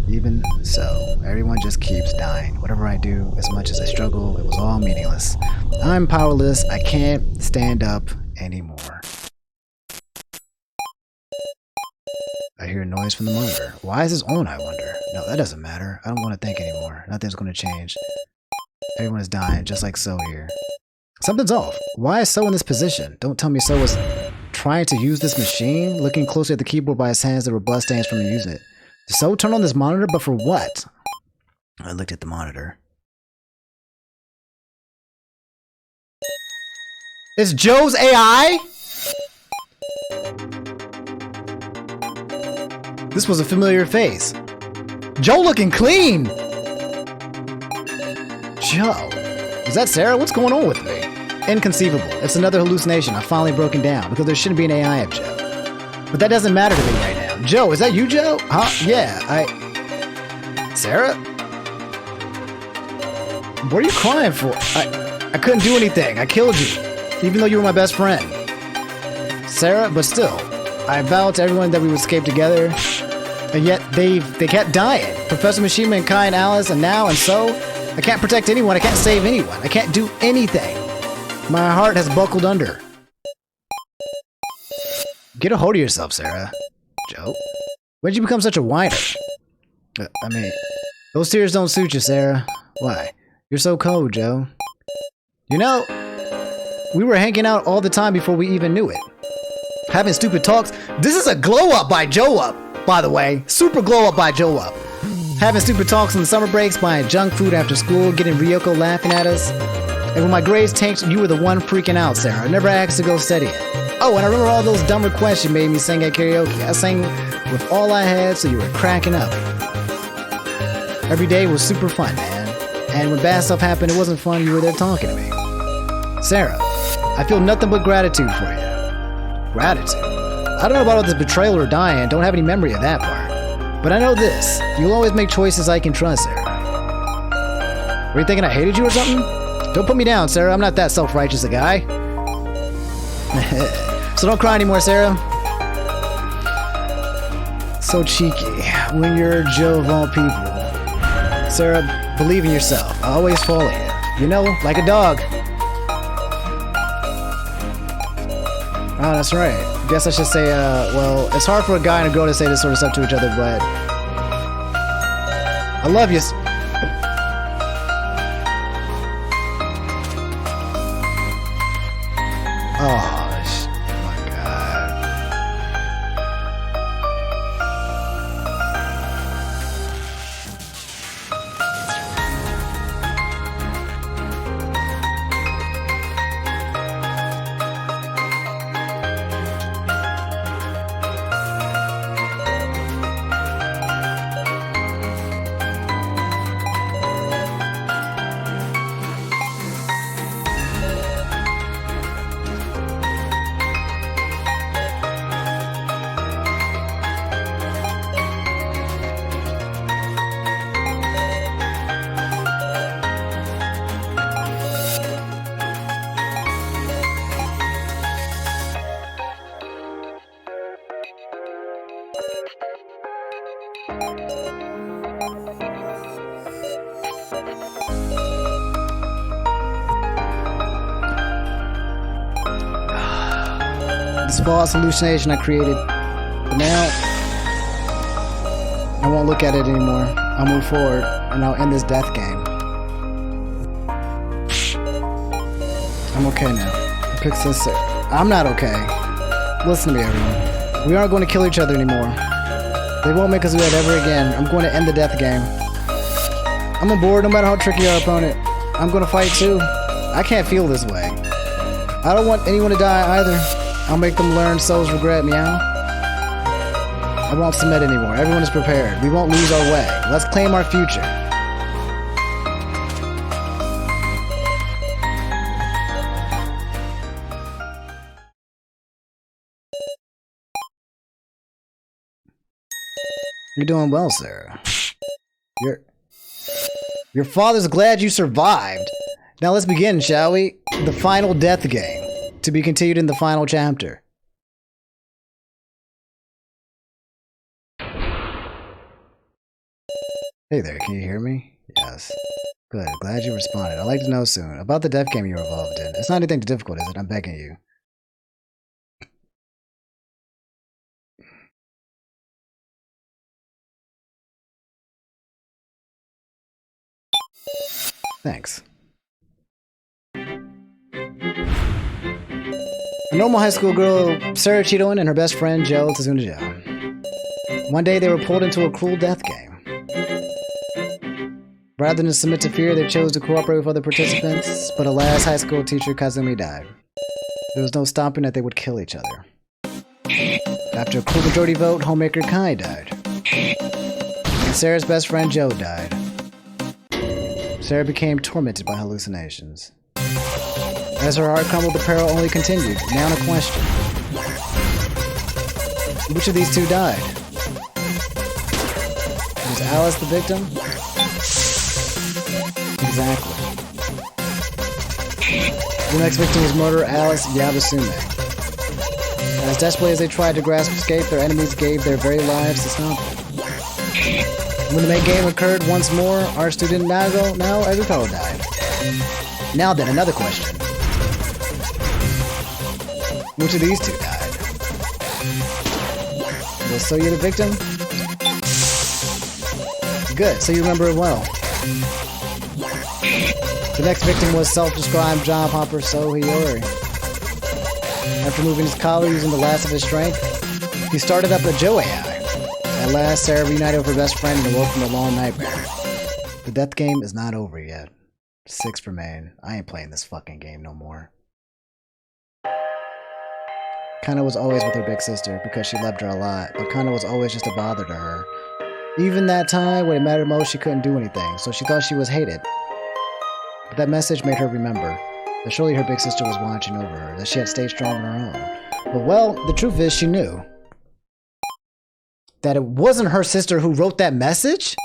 A: Even so, everyone just keeps dying. Whatever I do, as much as I struggle, it was all meaningless. I'm powerless. I can't stand up anymore. I hear a noise from the monitor. Why is this on, I wonder? No, that doesn't matter. I don't want to think anymore. Nothing's going to change. Everyone is dying, just like So here. Something's off. Why is So in this position? Don't tell me So was trying to use this machine? Looking closely at the keyboard by his hands, there were bloodstains from using it. Did So turn on this monitor, but for what? I looked at the monitor. It's Joe's AI? This was a familiar face. Joe looking clean! Joe. Is that Sarah? What's going on with me? Inconceivable. It's another hallucination. I've finally broken down because there shouldn't be an AI of Joe. But that doesn't matter to me right now. Joe, is that you, Joe? Huh? Yeah, Sarah? What are you crying for? I couldn't do anything. I killed you. Even though you were my best friend. Sarah, but still. I vowed to everyone that we would escape together. And yet, they kept dying. Professor Mishima and Kai and Alice and now and So. I can't protect anyone. I can't save anyone. I can't do anything. My heart has buckled under. Get a hold of yourself, Sarah. Joe? When did you become such a whiner? I mean, those tears don't suit you, Sarah. Why? You're so cold, Joe. You know, we were hanging out all the time before we even knew it. Having stupid talks. This is a glow up by Joe Up, by the way. Super glow up by Joe Up. Having stupid talks on the summer breaks, buying junk food after school, getting Ryoko laughing at us. And when my grades tanked, you were the one freaking out, Sarah. I never asked to go study it. Oh, and I remember all those dumb requests you made me sing at karaoke. I sang with all I had, so you were cracking up. Every day was super fun, man. And when bad stuff happened, it wasn't fun. You were there talking to me. Sarah, I feel nothing but gratitude for you. Gratitude? I don't know about all this betrayal or dying. Don't have any memory of that part. But I know this. You'll always make choices I can trust, Sarah. Were you thinking I hated you or something? Don't put me down, Sarah. I'm not that self-righteous a guy. So don't cry anymore, Sarah. So cheeky. When you're Joe of all people. Sarah, believe in yourself. I always follow you. You know, like a dog. Oh, that's right. Guess I should say, well, it's hard for a guy and a girl to say this sort of stuff to each other, but I love you. Oh, my God. This false hallucination I created, But now, I won't look at it anymore. I'll move forward, and I'll end this death game. I'm okay now. Pick sister. I'm not okay. Listen to me, everyone. We aren't going to kill each other anymore. They won't make us do that ever again. I'm going to end the death game. I'm on board no matter how tricky our opponent. I'm going to fight too. I can't feel this way. I don't want anyone to die either. I'll make them learn souls regret, meow. I won't submit anymore. Everyone is prepared. We won't lose our way. Let's claim our future. You're doing well, Sarah. Your father's glad you survived. Now let's begin, shall we? The final death game. To be continued in the final chapter. Hey there, can you hear me? Yes. Good, glad you responded. I'd like to know soon. About the death game you were involved in. It's not anything too difficult, is it? I'm begging you. Thanks. A normal high school girl, Sarah Cheetoin, and her best friend, Joe Tsunaja. One day they were pulled into a cruel death game. Rather than submit to fear, they chose to cooperate with other participants, but alas, high school teacher Kazumi died. There was no stopping that they would kill each other. After a cruel majority vote, homemaker Kai died. And Sarah's best friend Joe died. Sarah became tormented by hallucinations. As her heart crumbled, the peril only continued. Now a question. Which of these two died? Was Alice the victim? Exactly. The next victim was murderer Alice Yabasume. As desperately as they tried to grasp escape, their enemies gave their very lives to stop them. When the main game occurred once more, our student Nago, now Eguko died. Now then, another question. Which of these two died? Was Soya the victim? Good, so you remember it well. The next victim was self-described job hopper Sohiyori. After moving his collar using the last of his strength, he started up a Joe AI. At last, Sarah reunited with her best friend and awoke from a long nightmare. The death game is not over yet. 6 remain. I ain't playing this fucking game no more. Kana was always with her big sister because she loved her a lot, but Kana was always just a bother to her. Even that time when it mattered most, she couldn't do anything, so she thought she was hated. But that message made her remember that surely her big sister was watching over her, that she had stayed strong on her own. But well, the truth is she knew that it wasn't her sister who wrote that message.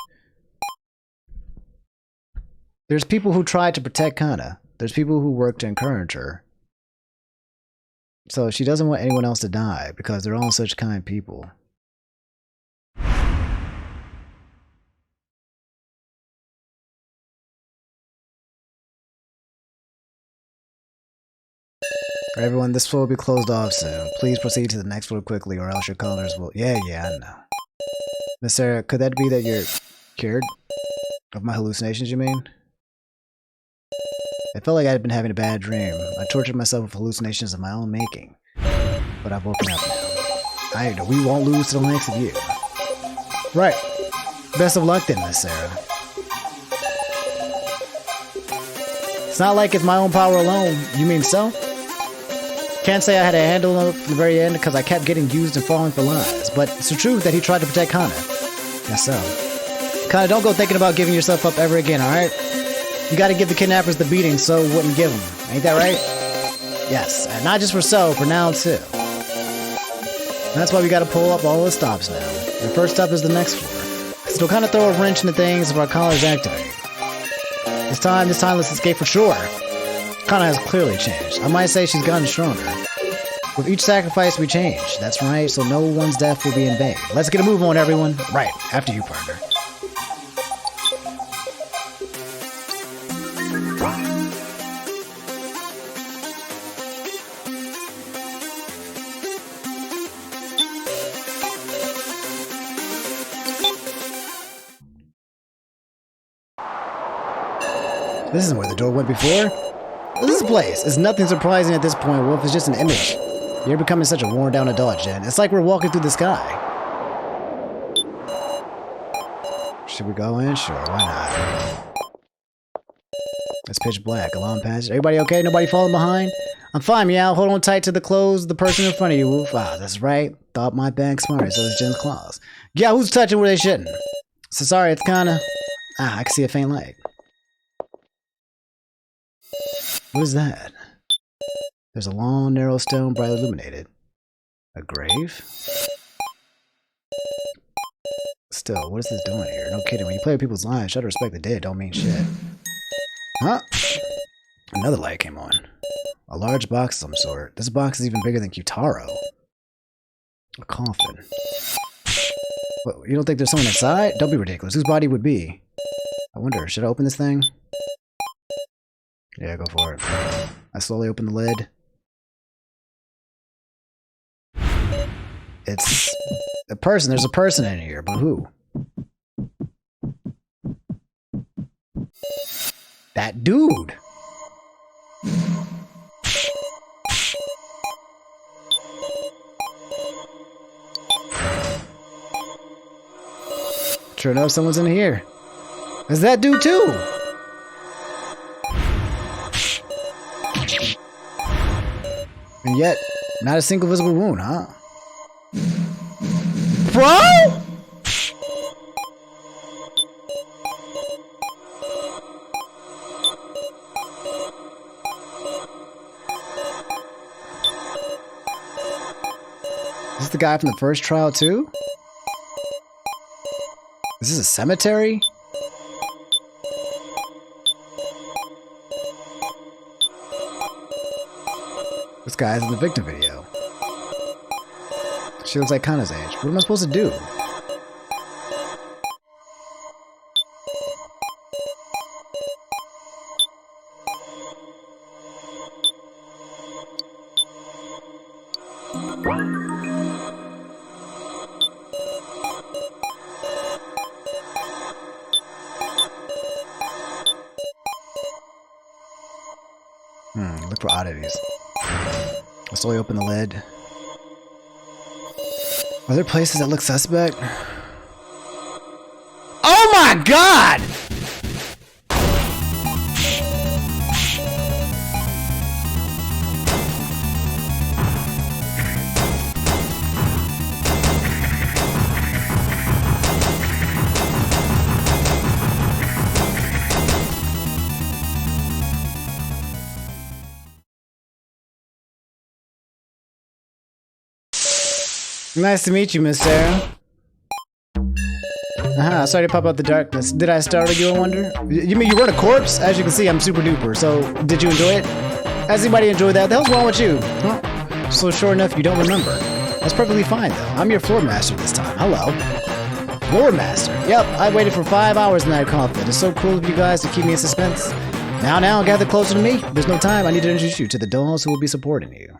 A: There's people who tried to protect Kana. There's people who worked to encourage her. So she doesn't want anyone else to die because they're all such kind people. Everyone, this floor will be closed off soon. Please proceed to the next floor quickly or else your callers will... Yeah, I know. Miss Sarah, could that be that you're cured? Of my hallucinations, you mean? I felt like I had been having a bad dream. I tortured myself with hallucinations of my own making. But I've woken up now. I know we won't lose to the likes of you. Right. Best of luck then, Miss Sarah. It's not like it's my own power alone. You mean so? Can't say I had a handle on it from the very end because I kept getting used and falling for lies. But it's the truth that he tried to protect Kana. Yes, so. Kana, don't go thinking about giving yourself up ever again, alright? You gotta give the kidnappers the beating So wouldn't give them. Ain't that right? Yes, and not just for So, for now too. And that's why we gotta pull up all the stops now. The first stop is the next floor. Cause it'll kinda throw a wrench into things if our collars activate. This time, let's escape for sure. Kana has clearly changed. I might say she's gotten stronger. With each sacrifice we change. That's right, so no one's death will be in vain. Let's get a move on, everyone. Right, after you, partner. This isn't where the door went before. This place is nothing surprising at this point. Wolf is just an image. You're becoming such a worn down adult, Jen. It's like we're walking through the sky. Should we go in? Sure, why not? It's pitch black. A long passage. Everybody okay? Nobody falling behind? I'm fine, Meow. Hold on tight to the clothes. The person in front of you. Wolf. Ah, that's right. Thought my bag smarter, so it's Jen's claws. Yeah, who's touching where they shouldn't? So sorry, it's kinda... Ah, I can see a faint light. What is that? There's a long, narrow stone, brightly illuminated. A grave? Still, what is this doing here? No kidding, when you play with people's lives, try to respect the dead, don't mean shit. Huh? Another light came on. A large box of some sort. This box is even bigger than Kyutaro. A coffin. What, you don't think there's someone inside? Don't be ridiculous. Whose body would be? I wonder, should I open this thing? Yeah, go for it. I slowly open the lid. It's a person. There's a person in here, but who? That dude. Sure enough, someone's in here. Is that dude too? And yet, not a single visible wound, huh? Bro? Is this the guy from the first trial too? Is this a cemetery? This guy's in the victim video. She looks like Kana's age. What am I supposed to do? Look for oddities. I'll slowly open the lid. Are there places that look suspect? Oh my god! Nice to meet you, Miss Sarah. Sorry to pop out the darkness. Did I startle you, I wonder? You mean you weren't a corpse? As you can see, I'm super duper. So, did you enjoy it? Has anybody enjoyed that? The hell's wrong with you? Huh? So sure enough, you don't remember. That's perfectly fine, though. I'm your floor master this time. Hello. Floor master? Yep, I waited for 5 hours in that coffin. It's so cool of you guys to keep me in suspense. Now, gather closer to me. There's no time. I need to introduce you to the dolls who will be supporting you.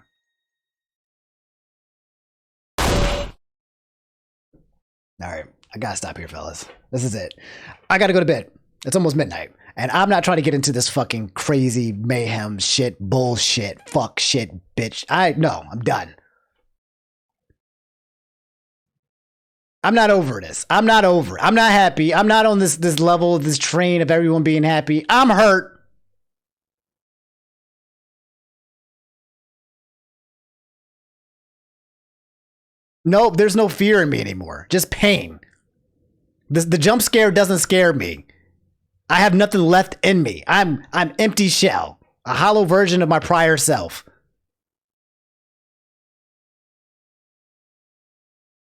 A: Alright, I gotta stop here, fellas. This is it. I gotta go to bed. It's almost midnight. And I'm not trying to get into this fucking crazy mayhem shit, bullshit, fuck shit, bitch. No, I'm done. I'm not over this. I'm not over it. I'm not happy. I'm not on this level, this train of everyone being happy. I'm hurt. Nope, there's no fear in me anymore. Just pain. The jump scare doesn't scare me. I have nothing left in me. I'm empty shell. A hollow version of my prior self.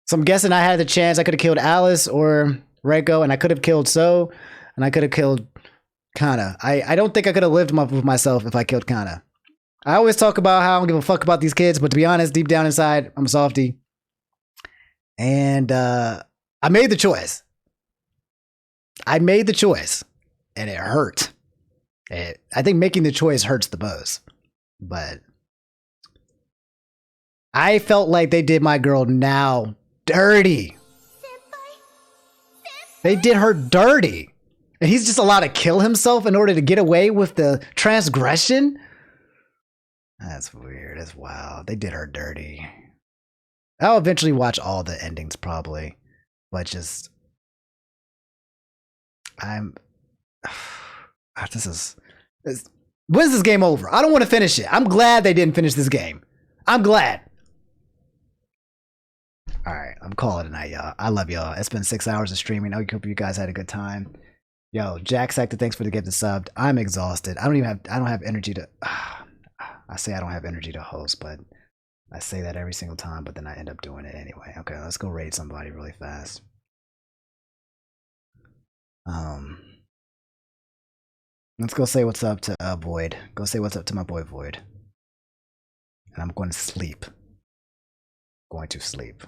A: So I'm guessing I had the chance. I could have killed Alice or Reiko, and I could have killed So, and I could have killed Kana. I don't think I could have lived with myself if I killed Kana. I always talk about how I don't give a fuck about these kids, but to be honest, deep down inside, I'm a softie. And I made the choice. I made the choice. And it hurt. I think making the choice hurts the most. But I felt like they did my girl now dirty. They did her dirty. And he's just allowed to kill himself in order to get away with the transgression? That's weird. That's wild. They did her dirty. I'll eventually watch all the endings probably. But just... When's this game over? I don't want to finish it. I'm glad they didn't finish this game. I'm glad. All right, I'm calling it a night, y'all. I love y'all. It's been 6 hours of streaming. I hope you guys had a good time. Yo, Jack Sector, thanks for the gift of subbed. I'm exhausted. I don't have energy to. I say I don't have energy to host, but I say that every single time, but then I end up doing it anyway. Okay, let's go raid somebody really fast. Let's go say what's up to Void. Go say what's up to my boy Void. And I'm going to sleep. Going to sleep.